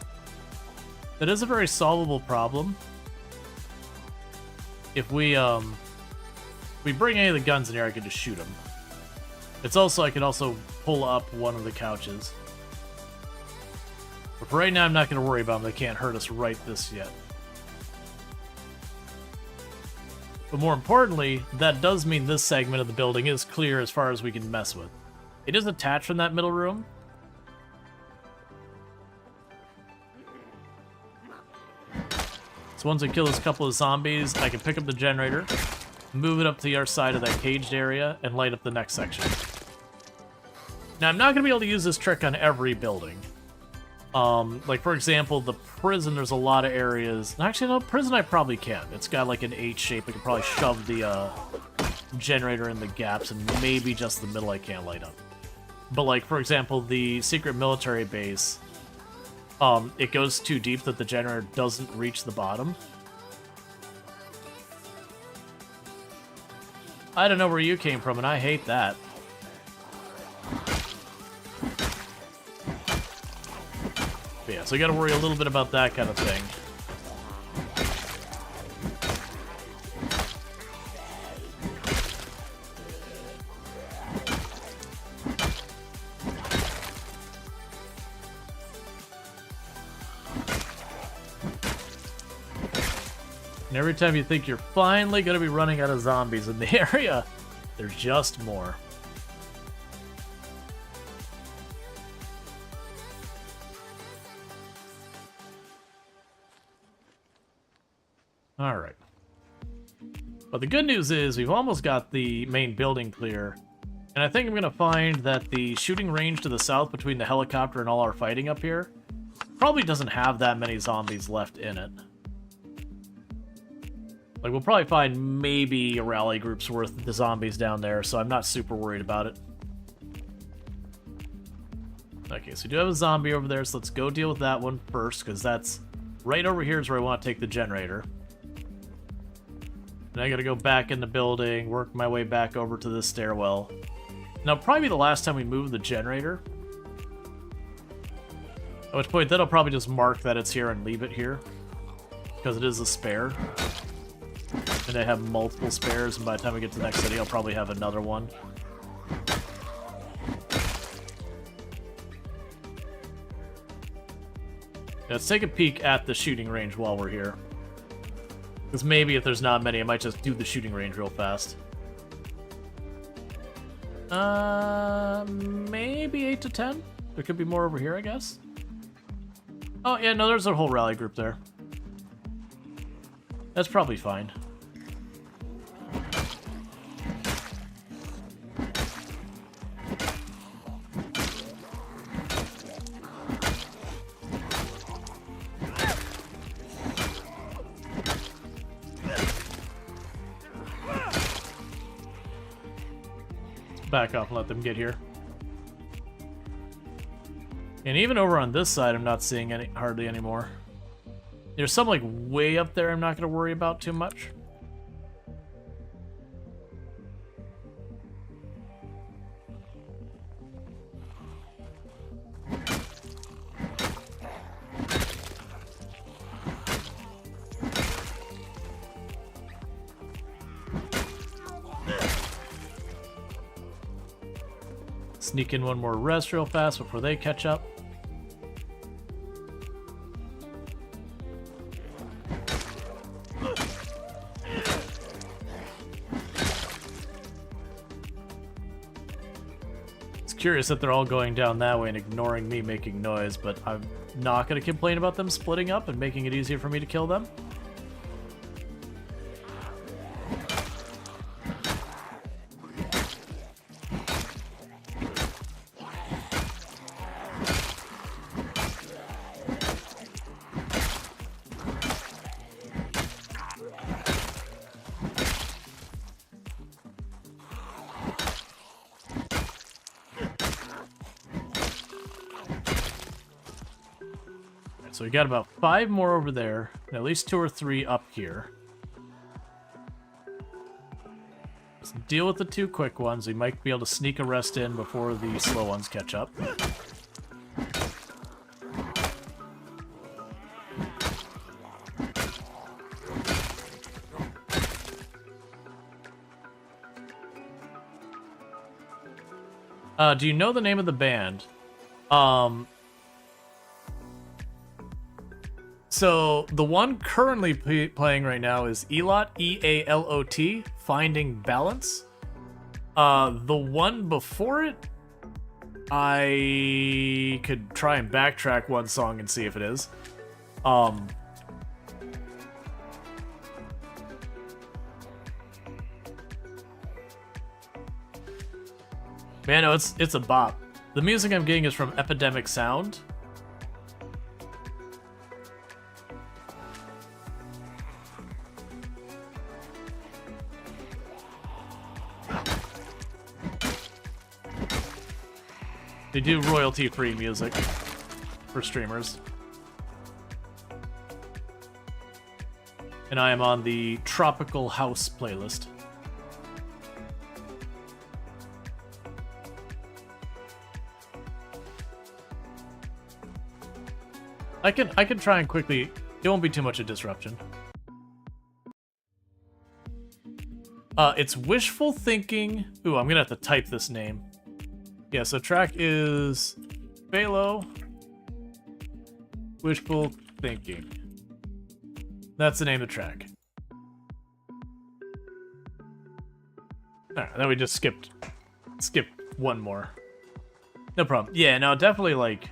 That is a very solvable problem. If we bring any of the guns in here, I can just shoot them. It's also, I can also pull up one of the couches. But for right now, I'm not going to worry about them. They can't hurt us right this yet. But more importantly, that does mean this segment of the building is clear as far as we can mess with. It is attached from that middle room. So once I kill this couple of zombies, I can pick up the generator, move it up to the other side of that caged area, and light up the next section. Now, I'm not going to be able to use this trick on every building. Like, for example, the prison, there's a lot of areas... Actually, no, prison I probably can. It's got, like, an H shape. I can probably shove the generator in the gaps, and maybe just the middle I can't light up. But, like, for example, the secret military base, it goes too deep that the generator doesn't reach the bottom. I don't know where you came from, and I hate that. But yeah, so you gotta worry a little bit about that kind of thing. And every time you think you're finally going to be running out of zombies in the area, there's just more. Alright. But the good news is we've almost got the main building clear. And I think I'm going to find that the shooting range to the south between the helicopter and all our fighting up here probably doesn't have that many zombies left in it. Like, we'll probably find maybe a rally group's worth of the zombies down there, so I'm not super worried about it. Okay, so we do have a zombie over there, so let's go deal with that one first, because that's right over here is where I want to take the generator. And I gotta go back in the building, work my way back over to this stairwell. Now, probably the last time we move the generator. At which point, that'll probably just mark that it's here and leave it here. Because it is a spare. And I have multiple spares, and by the time we get to the next city, I'll probably have another one. Let's take a peek at the shooting range while we're here. Because maybe if there's not many, I might just do the shooting range real fast. Maybe 8 to 10? There could be more over here, I guess. Oh, yeah, no, there's a whole rally group there. That's probably fine. Back off and let them get here. And even over on this side, I'm not seeing hardly anymore. There's some like way up there I'm not going to worry about too much. Sneak in one more rest real fast before they catch up. It's curious that they're all going down that way and ignoring me making noise, but I'm not going to complain about them splitting up and making it easier for me to kill them. So we got about 5 more over there, and at least 2 or 3 up here. Let's deal with the 2 quick ones. We might be able to sneak a rest in before the slow ones catch up. Do you know the name of the band? So, the one currently playing right now is EALOT, E-A-L-O-T, Finding Balance. The one before it, I could try and backtrack one song and see if it is. Man, no, it's a bop. The music I'm getting is from Epidemic Sound. They do royalty-free music for streamers. And I am on the Tropical House playlist. I can try and quickly... It won't be too much a disruption. It's Wishful Thinking... Ooh, I'm gonna have to type this name. Yeah, so track is Phalo Wishful Thinking. That's the name of the track. Alright, then we just skipped one more. No problem. Yeah, no, definitely like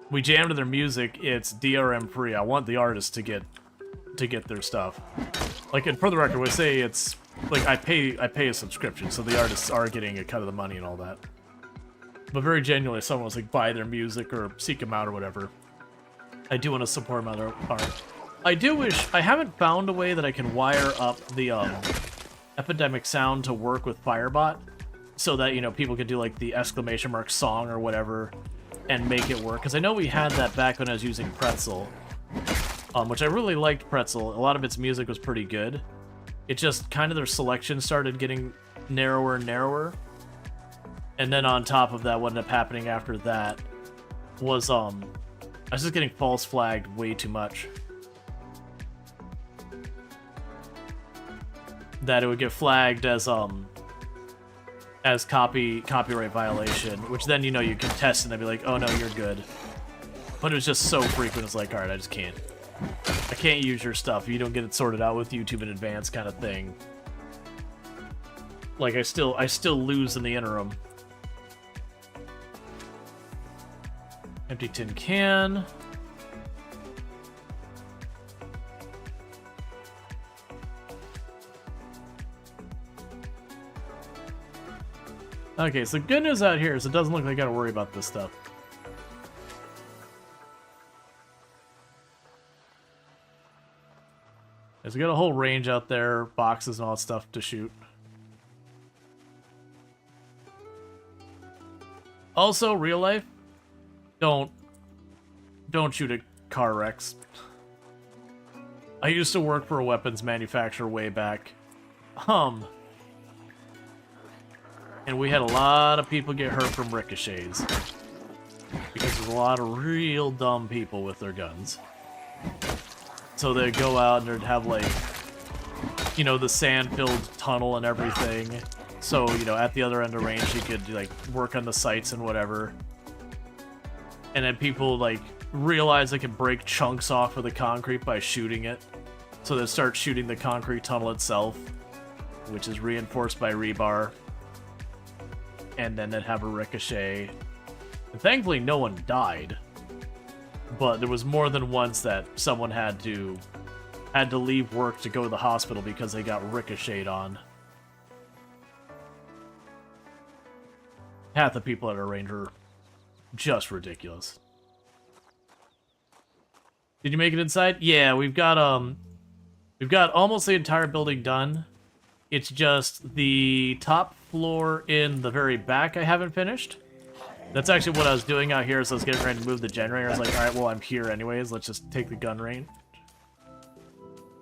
we jammed to their music, it's DRM free. I want the artist to get their stuff. Like, and for the record, we say it's like I pay a subscription, so the artists are getting a cut of the money and all that. But very genuinely, if someone was like buy their music or seek them out or whatever, I do want to support them on their art. I do wish I haven't found a way that I can wire up the Epidemic Sound to work with Firebot, so that, you know, people could do like the exclamation mark song or whatever and make it work. Because I know we had that back when I was using Pretzel, which I really liked Pretzel. A lot of its music was pretty good. It just kind of their selection started getting narrower and narrower. And then on top of that, what ended up happening after that was I was just getting false flagged way too much. that it would get flagged as copyright violation, which then, you know, you can test and they'd be like, oh no, you're good. But it was just so frequent, it's like, alright, I just can't. I can't use your stuff if you don't get it sorted out with YouTube in advance, kind of thing. Like, I still lose in the interim. Empty tin can. Okay, so good news out here is it doesn't look like I gotta worry about this stuff. So we got a whole range out there, boxes and all that stuff to shoot. Also, real life, don't shoot at car wrecks. I used to work for a weapons manufacturer way back. And we had a lot of people get hurt from ricochets. Because there's a lot of real dumb people with their guns. So they'd go out and they'd have, like, you know, the sand-filled tunnel and everything. So, you know, at the other end of range, you could, like, work on the sights and whatever. And then people, like, realize they can break chunks off of the concrete by shooting it. So they start shooting the concrete tunnel itself, which is reinforced by rebar. And then they'd have a ricochet. And thankfully, no one died. But there was more than once that someone had to leave work to go to the hospital because they got ricocheted on. Half the people at our range are just ridiculous. Did you make it inside? Yeah, we've got almost the entire building done. It's just the top floor in the very back I haven't finished. That's actually what I was doing out here, so I was getting ready to move the generator. I was like, alright, well, I'm here anyways. Let's just take the gun range.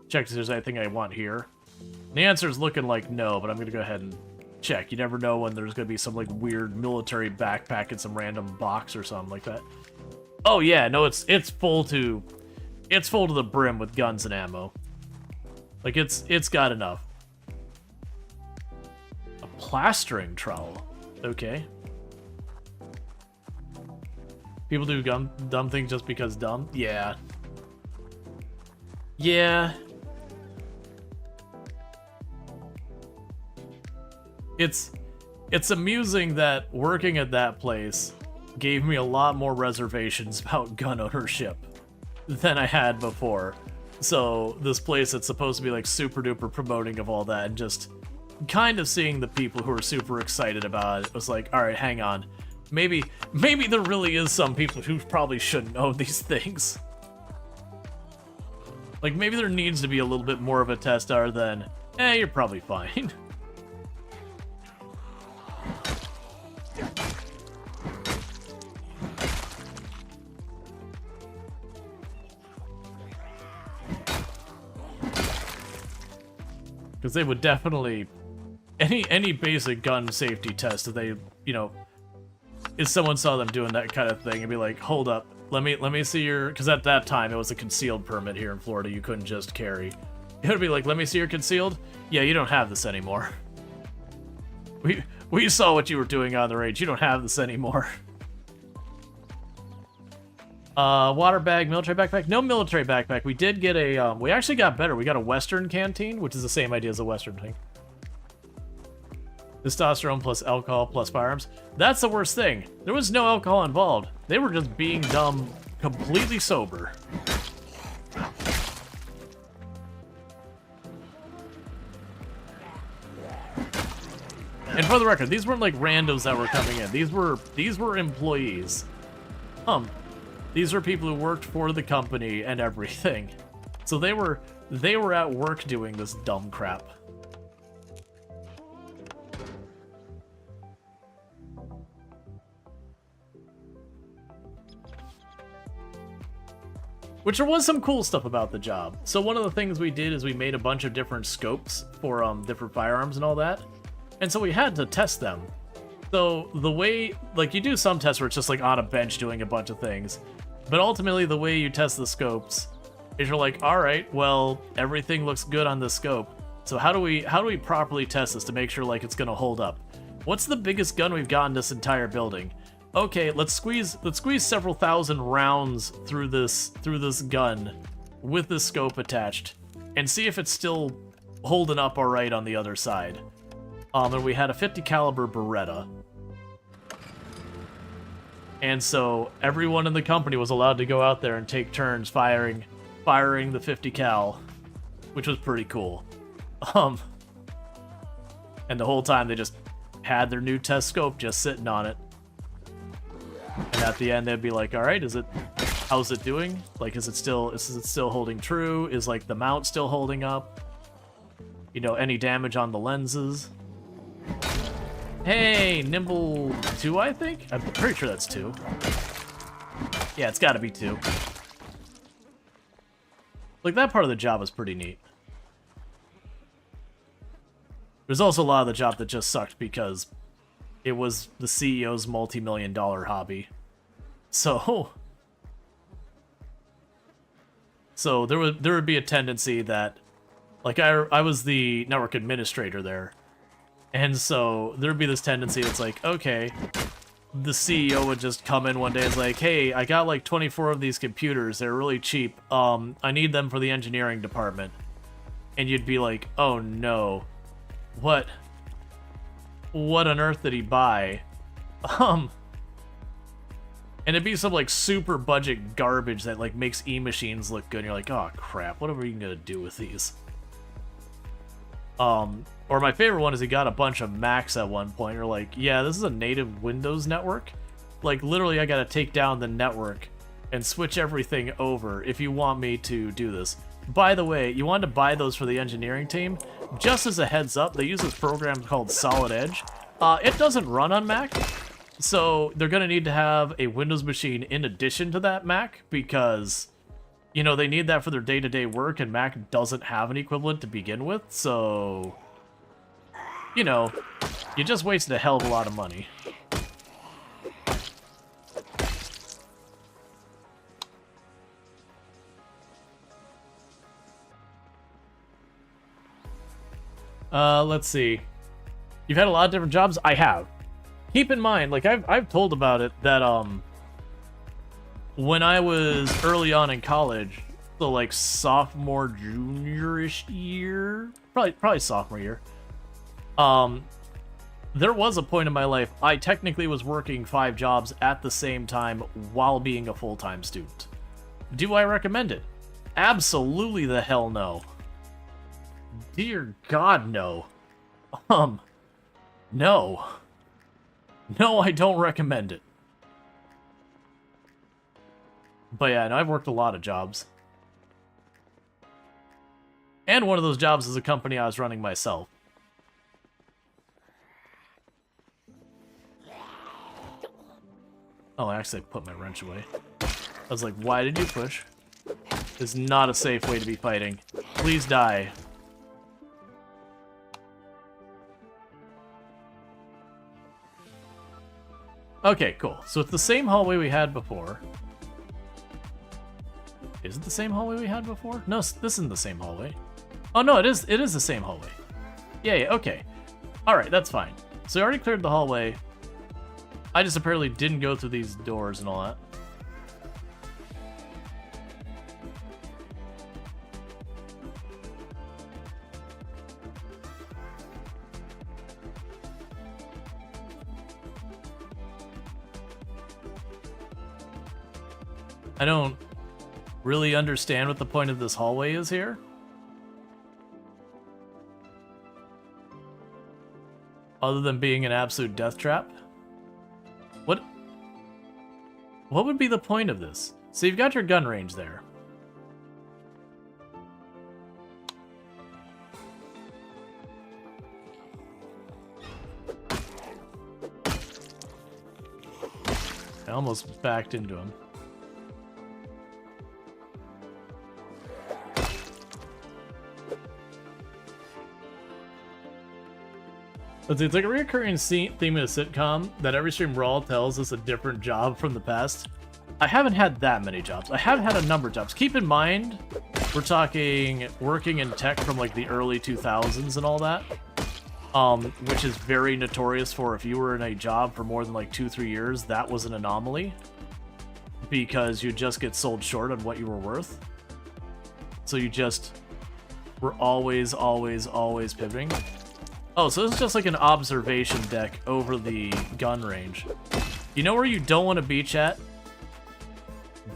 Check if there's anything I want here. And the answer is looking like no, but I'm going to go ahead and check. You never know when there's going to be some, like, weird military backpack in some random box or something like that. Oh, yeah, no, it's full to the brim with guns and ammo. Like, it's got enough. A plastering trowel. Okay. People do dumb things just because dumb? Yeah. Yeah. It's amusing that working at that place gave me a lot more reservations about gun ownership than I had before. So this place that's supposed to be like super duper promoting of all that, and just kind of seeing the people who are super excited about it was like, alright, hang on. Maybe there really is some people who probably shouldn't own these things. Like, maybe there needs to be a little bit more of a test other than, you're probably fine. Because they would definitely, any basic gun safety test, if they, you know, if someone saw them doing that kind of thing and be like, hold up, let me see your, because at that time it was a concealed permit here in Florida, you couldn't just carry. It would be like, let me see your concealed? Yeah, you don't have this anymore. We saw what you were doing on the range, you don't have this anymore. Water bag, military backpack? No military backpack. We did get a, we actually got better. We got a Western canteen, which is the same idea as a Western thing. Testosterone plus alcohol plus firearms. That's the worst thing. There was no alcohol involved. They were just being dumb, completely sober. And for the record, these weren't like randos that were coming in. These were employees. These were people who worked for the company and everything. So they were at work doing this dumb crap. Which there was some cool stuff about the job. So one of the things we did is we made a bunch of different scopes for different firearms and all that. And so we had to test them. So the way, like, you do some tests where it's just like on a bench doing a bunch of things. But ultimately the way you test the scopes is you're like, alright, well, everything looks good on the scope. So how do we properly test this to make sure like it's gonna hold up? What's the biggest gun we've got in this entire building? Okay, let's squeeze several thousand rounds through this gun with this scope attached and see if it's still holding up all right on the other side. And we had a 50 caliber Beretta. And so everyone in the company was allowed to go out there and take turns firing the 50 cal, which was pretty cool. And the whole time they just had their new test scope just sitting on it. And at the end they'd be like, all right, how's it doing? Like, is it still holding true? Is like the mount still holding up? You know, any damage on the lenses? Hey, Nimble 2, I think? I'm pretty sure that's 2. Yeah, it's gotta be 2. Like, that part of the job was pretty neat. There's also a lot of the job that just sucked because it was the CEO's multi-million-dollar hobby. So there would be a tendency that, like, I was the network administrator there, and so there'd be this tendency that's like, okay, the CEO would just come in one day and is like, hey, I got like 24 of these computers, they're really cheap, I need them for the engineering department. And you'd be like, oh no, what on earth did he buy? And it'd be some like super budget garbage that like makes E-machines look good, and you're like, oh crap, what are we gonna do with these? Or my favorite one is he got a bunch of Macs at one point. You're like, yeah, this is a native Windows network. Like, literally, I gotta take down the network and switch everything over if you want me to do this. By the way, you wanted to buy those for the engineering team. Just as a heads up, they use this program called Solid Edge. It doesn't run on Mac, so they're gonna need to have a Windows machine in addition to that Mac because, you know, they need that for their day-to-day work, and Mac doesn't have an equivalent to begin with, so, you know, you just wasted a hell of a lot of money. Let's see. You've had a lot of different jobs? I have. Keep in mind, like, I've told about it, that, when I was early on in college, so like sophomore, junior-ish year, probably sophomore year, there was a point in my life I technically was working 5 jobs at the same time while being a full-time student. Do I recommend it? Absolutely the hell no. Dear God, no. No. No, I don't recommend it. But yeah, no, I've worked a lot of jobs. And one of those jobs is a company I was running myself. Oh, actually, I put my wrench away. I was like, why did you push? This is not a safe way to be fighting. Please die. Okay, cool. So it's the same hallway we had before. Is it the same hallway we had before? No, this isn't the same hallway. Oh no, it is the same hallway. Yeah, okay. Alright, that's fine. So we already cleared the hallway. I just apparently didn't go through these doors and all that. I don't really understand what the point of this hallway is here. Other than being an absolute death trap. What would be the point of this? So you've got your gun range there. I almost backed into him. It's like a recurring theme in a sitcom that every stream Rual tells us a different job from the past. I haven't had that many jobs. I have had a number of jobs. Keep in mind, We're talking working in tech from like the early 2000s and all that. Which is very notorious for if you were in a job for more than like 2-3 years, that was an anomaly. Because you just get sold short on what you were worth. So you just were always pivoting. Oh, so this is just like an observation deck over the gun range. You know where you don't want to be, chat?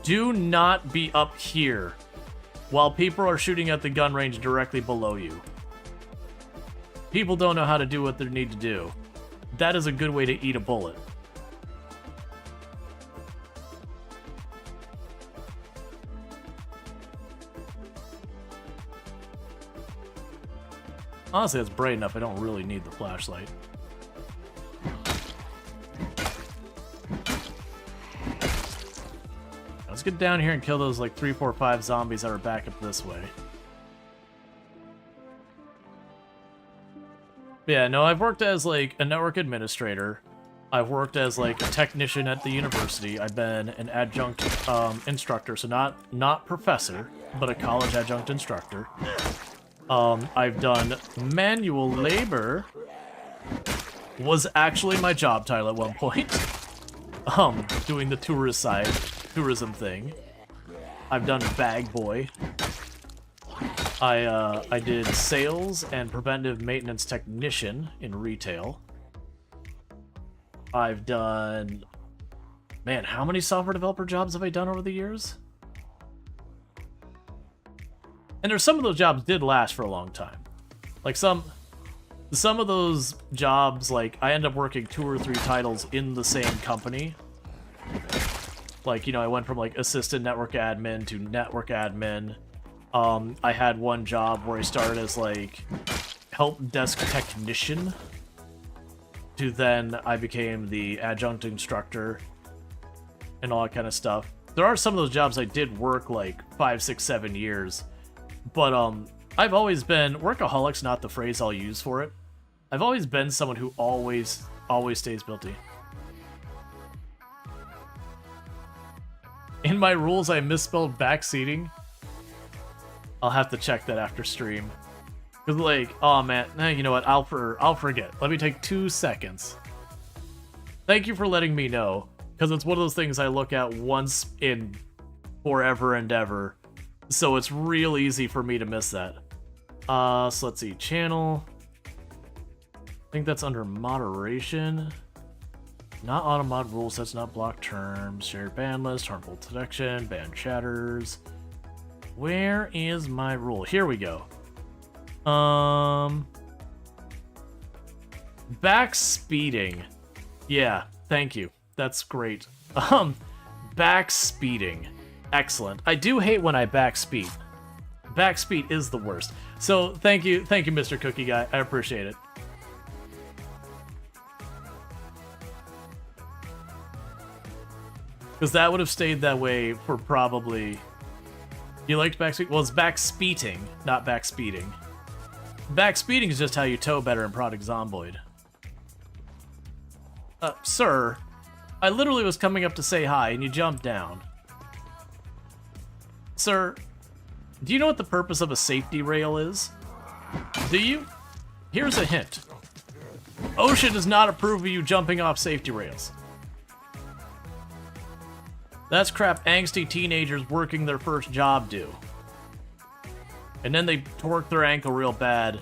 Do not be up here while people are shooting at the gun range directly below you. People don't know how to do what they need to do. That is a good way to eat a bullet. Honestly, that's bright enough. I don't really need the flashlight. Let's get down here and kill those like 3, 4, 5 zombies that are back up this way. Yeah, no, I've worked as like a network administrator. I've worked as like a technician at the university. I've been an adjunct instructor, so not professor, but a college adjunct instructor. I've done manual labor. Was actually my job title at one point. Doing the tourism thing. I've done bag boy. I did sales and preventive maintenance technician in retail. I've done... Man, how many software developer jobs have I done over the years? And there's some of those jobs did last for a long time. Like some of those jobs, like I end up working 2 or 3 titles in the same company. Like, you know, I went from like assistant network admin to network admin. I had one job where I started as like help desk technician to then I became the adjunct instructor and all that kind of stuff. There are some of those jobs I did work like 5, 6, 7 years, but I've always been workaholic's not the phrase I'll use for it. I've always been someone who always stays guilty. In my rules, I misspelled backseating. I'll have to check that after stream. Cause like, oh man, you know what? I'll forget. Let me take 2 seconds. Thank you for letting me know, because it's one of those things I look at once in forever and ever, so it's real easy for me to miss that. So let's see, channel. I think that's under moderation. Not automod rules, that's not block terms. Shared ban list, harmful detection, ban chatters. Where is my rule? Here we go. Back speeding. Yeah, thank you. That's great. Back speeding. Excellent. I do hate when I back speed. Back speed is the worst. So thank you, Mr. Cookie Guy. I appreciate it. Because that would have stayed that way for probably... You liked backspeed? Well, it's backspeeding, not backspeeding. Backspeeding is just how you tow better in Product Zomboid. Sir, I literally was coming up to say hi and you jumped down. Sir, do you know what the purpose of a safety rail is? Do you? Here's a hint. OSHA does not approve of you jumping off safety rails. That's crap angsty teenagers working their first job do. And then they torque their ankle real bad.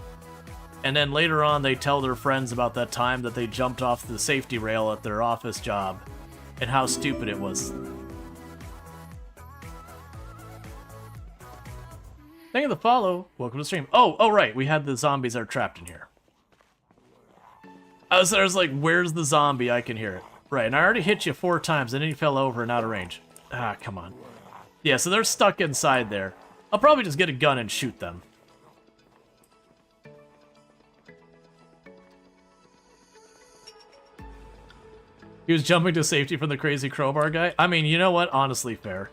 And then later on they tell their friends about that time that they jumped off the safety rail at their office job. And how stupid it was. Thank you for the follow. Welcome to the stream. Oh, right. We had the zombies that are trapped in here. I was like, where's the zombie? I can hear it. Right, and I already hit you 4 times, and then you fell over and out of range. Ah, come on. Yeah, so they're stuck inside there. I'll probably just get a gun and shoot them. He was jumping to safety from the crazy crowbar guy? I mean, you know what? Honestly, fair.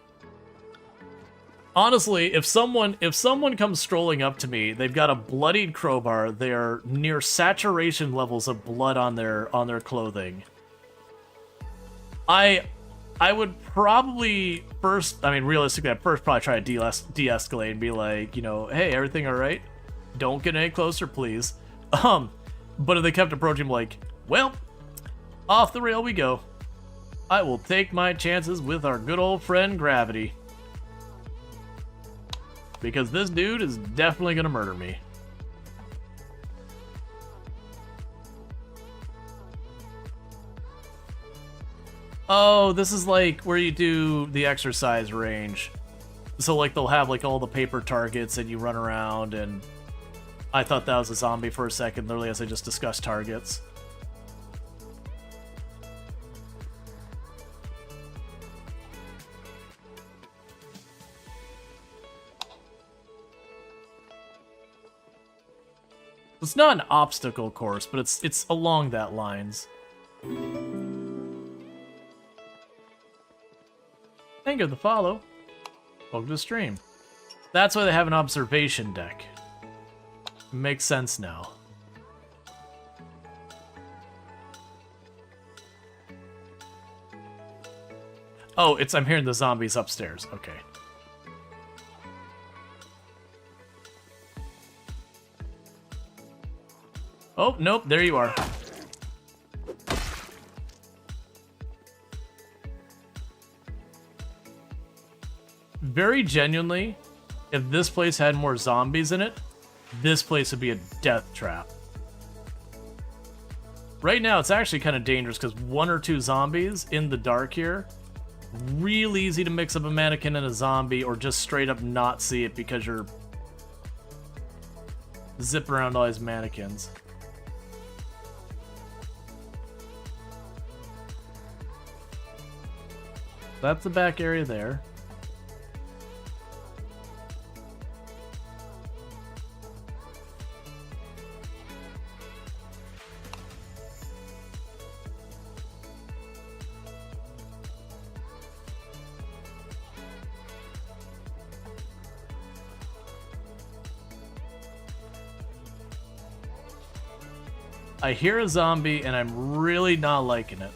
Honestly, if someone comes strolling up to me, they've got a bloodied crowbar, they're near saturation levels of blood on their clothing. I would probably first, I mean, realistically, I'd first probably try to de-escalate and be like, you know, hey, everything all right? Don't get any closer, please. But if they kept approaching, like, well, off the rail we go. I will take my chances with our good old friend Gravity. Because this dude is definitely gonna murder me. Oh, this is like where you do the exercise range. So like they'll have like all the paper targets and you run around, and I thought that was a zombie for a second, literally as I just discussed targets. It's not an obstacle course, but it's along that lines. Thank you for the follow. Welcome to the stream. That's why they have an observation deck. Makes sense now. Oh, I'm hearing the zombies upstairs. Okay. Oh, nope, there you are. Very genuinely, if this place had more zombies in it, this place would be a death trap. Right now, it's actually kind of dangerous because 1 or 2 zombies in the dark here, real easy to mix up a mannequin and a zombie, or just straight up not see it because you're zipping around all these mannequins. That's the back area there. I hear a zombie and I'm really not liking it.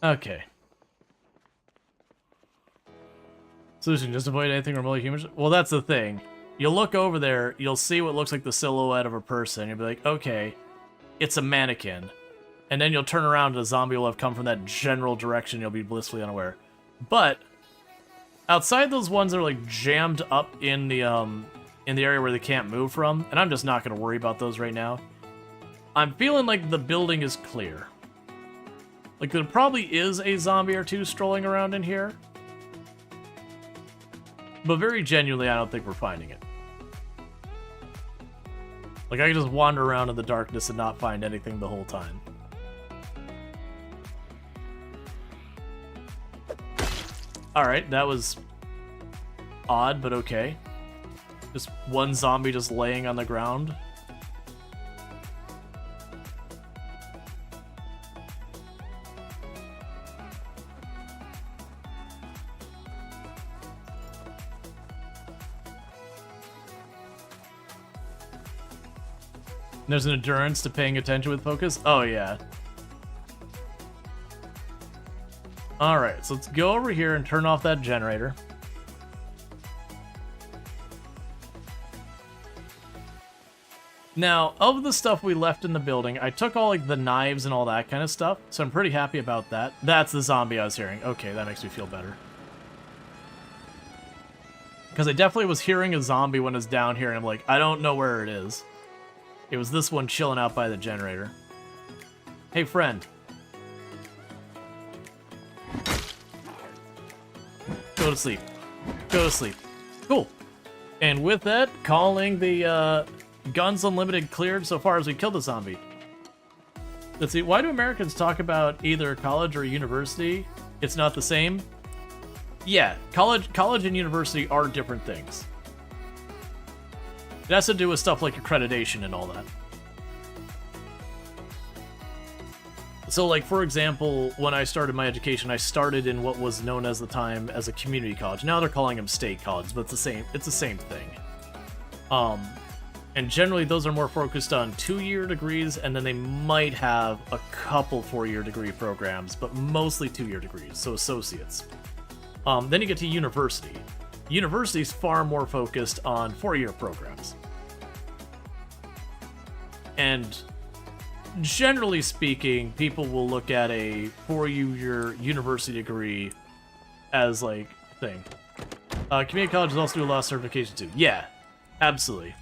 Okay. Solution, just avoid anything remotely human. Well, that's the thing. You'll look over there, you'll see what looks like the silhouette of a person, you'll be like, okay, it's a mannequin. And then you'll turn around and a zombie will have come from that general direction, you'll be blissfully unaware. But outside those ones that are like jammed up in the area where they can't move from, and I'm just not gonna worry about those right now. I'm feeling like the building is clear. Like, there probably is a zombie or 2 strolling around in here. But very genuinely, I don't think we're finding it. Like, I can just wander around in the darkness and not find anything the whole time. Alright, that was odd, but okay. Just one zombie just laying on the ground. There's an endurance to paying attention with focus? Oh, yeah. Alright, so let's go over here and turn off that generator. Now, of the stuff we left in the building, I took all like the knives and all that kind of stuff, so I'm pretty happy about that. That's the zombie I was hearing. Okay, that makes me feel better. Because I definitely was hearing a zombie when I was down here, and I'm like, I don't know where it is. It was this one chilling out by the generator. Hey, friend. Go to sleep. Go to sleep. Cool. And with that, calling the Guns Unlimited cleared so far as we killed the zombie. Let's see, why do Americans talk about either college or university? It's not the same? Yeah, college and university are different things. It has to do with stuff like accreditation and all that. So, like, for example, when I started my education, I started in what was known as the time as a community college. Now they're calling them state college, but it's the same thing. And generally those are more focused on 2-year degrees, and then they might have a couple 4-year degree programs, but mostly 2-year degrees, so associates. Then you get to university. University's far more focused on 4-year programs. And generally speaking, people will look at a 4-year university degree as, like, thing. Community colleges also do a lot of certification too. Yeah, absolutely.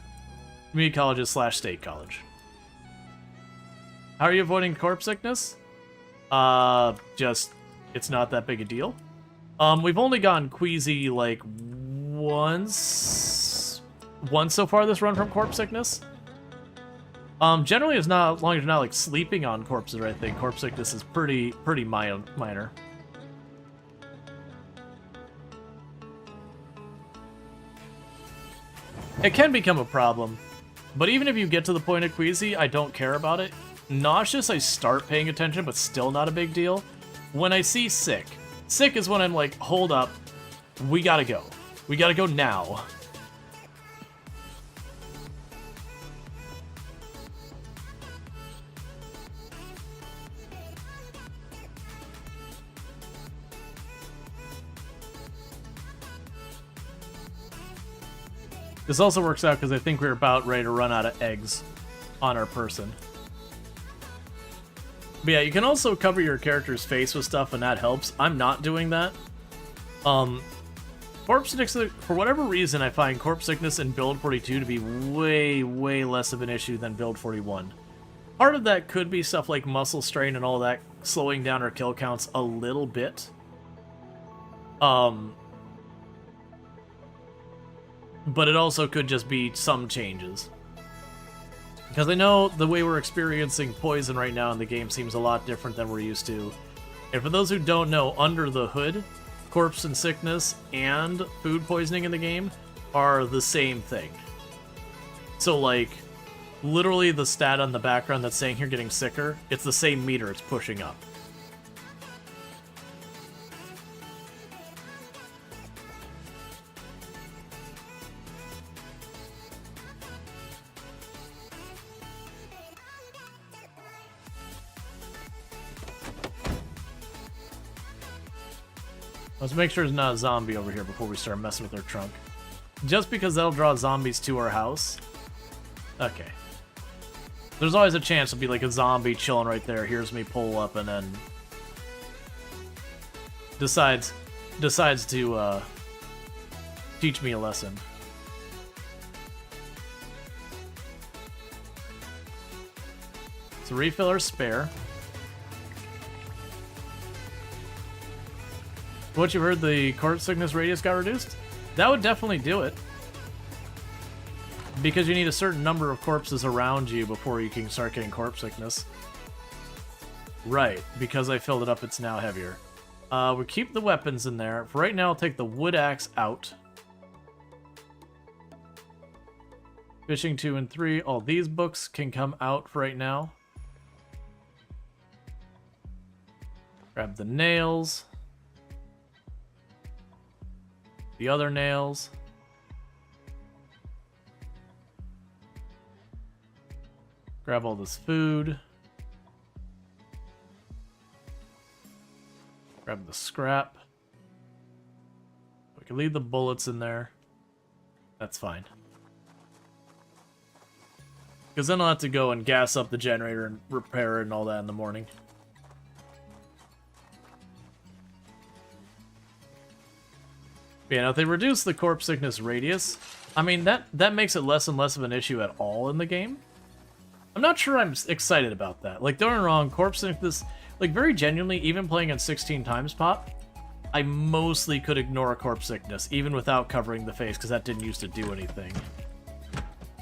Community colleges / state college. How are you avoiding corpse sickness? Just, it's not that big a deal. We've only gotten queasy, like, once so far this run from corpse sickness. Generally, as long as you're not, like, sleeping on corpses or anything, corpse sickness is pretty minor. It can become a problem, but even if you get to the point of queasy, I don't care about it. Nauseous, I start paying attention, but still not a big deal. When I see sick is when I'm like, hold up, we gotta go. We gotta go now. This also works out because I think we're about ready to run out of eggs on our person. But yeah, you can also cover your character's face with stuff and that helps. I'm not doing that. Corpse sickness, for whatever reason, I find corpse sickness in build 42 to be way less of an issue than build 41. Part of that could be stuff like muscle strain and all that, slowing down our kill counts a little bit. But it also could just be some changes. Because I know the way we're experiencing poison right now in the game seems a lot different than we're used to. And for those who don't know, under the hood, corpse and sickness and food poisoning in the game are the same thing. So, like, literally the stat on the background that's saying you're getting sicker, it's the same meter it's pushing up. Let's make sure there's not a zombie over here before we start messing with our trunk. Just because that'll draw zombies to our house. Okay. There's always a chance to be like a zombie chilling right there, hears me pull up, and then decides to teach me a lesson. So refill our spare. What, you heard the corpse sickness radius got reduced? That would definitely do it. Because you need a certain number of corpses around you before you can start getting corpse sickness. Right, because I filled it up, it's now heavier. We keep the weapons in there. For right now, I'll take the wood axe out. Fishing 2 and 3. All these books can come out for right now. Grab the nails. The other nails. Grab all this food. Grab the scrap. We can leave the bullets in there. That's fine. Because then I'll have to go and gas up the generator and repair it and all that in the morning. Yeah, now if they reduce the corpse sickness radius, I mean, that makes it less and less of an issue at all in the game. I'm not sure I'm excited about that. Like, don't get me wrong, corpse sickness, like, very genuinely, even playing at 16 times pop, I mostly could ignore a corpse sickness, even without covering the face, because that didn't used to do anything.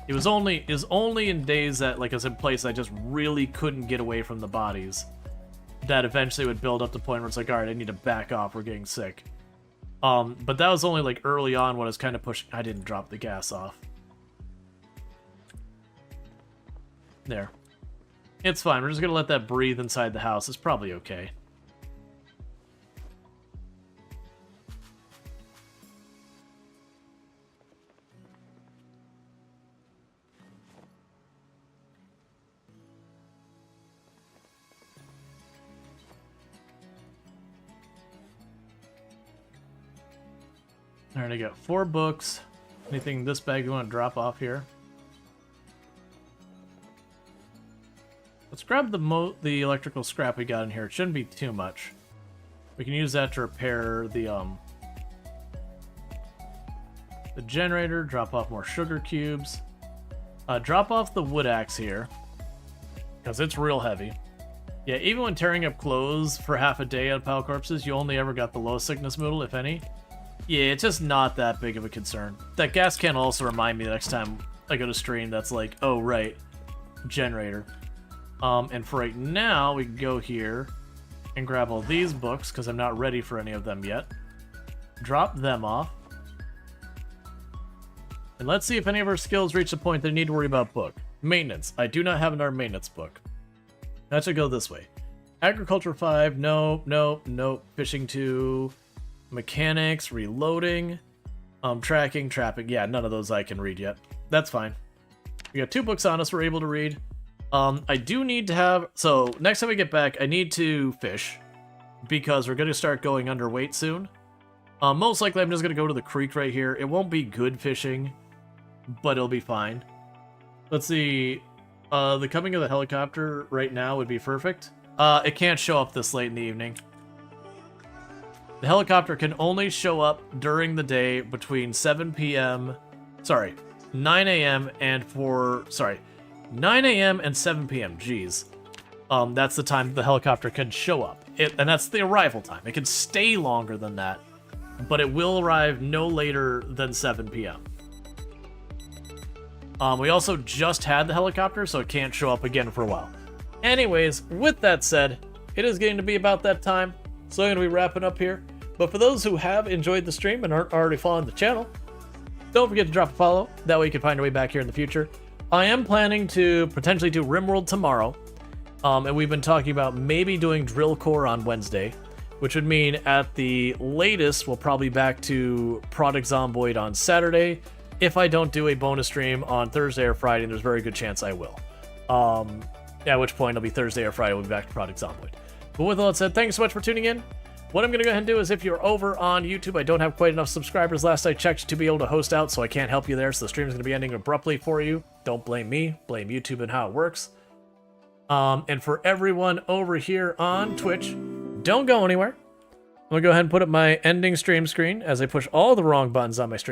It was only in days that, like, I was in place I just really couldn't get away from the bodies, that eventually would build up to the point where it's like, alright, I need to back off, we're getting sick. But that was only, like, early on when I was kind of pushing. I didn't drop the gas off. There. It's fine. We're just gonna let that breathe inside the house. It's probably okay. Alright, I got 4 books. Anything in this bag you want to drop off here? Let's grab the electrical scrap we got in here. It shouldn't be too much. We can use that to repair the generator, drop off more sugar cubes. Drop off the wood axe here, because it's real heavy. Yeah, even when tearing up clothes for half a day at Pile Corpses, you only ever got the low sickness moodle, if any. Yeah, it's just not that big of a concern. That gas can also remind me the next time I go to stream that's like, oh right, generator. And for right now, we can go here and grab all these books, because I'm not ready for any of them yet. Drop them off. And let's see if any of our skills reach the point they need to worry about book. Maintenance. I do not have another maintenance book. That should go this way. Agriculture 5, nope. Fishing 2. Mechanics, reloading, tracking, trapping. Yeah, none of those I can read yet. That's fine. We got 2 books on us we're able to read. I do need to have... So, next time we get back, I need to fish, because we're going to start going underweight soon. Most likely, I'm just going to go to the creek right here. It won't be good fishing, but it'll be fine. Let's see. The coming of the helicopter right now would be perfect. It can't show up this late in the evening. The helicopter can only show up during the day between 7 p.m. Sorry, 9 a.m. and 9 a.m. and 7 p.m. Jeez. That's the time the helicopter can show up. And that's the arrival time. It can stay longer than that, but it will arrive no later than 7 p.m. We also just had the helicopter, so it can't show up again for a while. Anyways, with that said, it is getting to be about that time, so I'm going to be wrapping up here. But for those who have enjoyed the stream and aren't already following the channel, don't forget to drop a follow. That way you can find your way back here in the future. I am planning to potentially do Rimworld tomorrow. And we've been talking about maybe doing Drill Core on Wednesday, which would mean at the latest, we'll probably be back to Product Zomboid on Saturday. If I don't do a bonus stream on Thursday or Friday, and there's a very good chance I will. At which point it'll be Thursday or Friday, we'll be back to Product Zomboid. But with all that said, thanks so much for tuning in. What I'm going to go ahead and do is, if you're over on YouTube, I don't have quite enough subscribers last I checked to be able to host out, so I can't help you there, so the stream is going to be ending abruptly for you. Don't blame me, blame YouTube and how it works. And for everyone over here on Twitch, don't go anywhere. I'm going to go ahead and put up my ending stream screen as I push all the wrong buttons on my stream.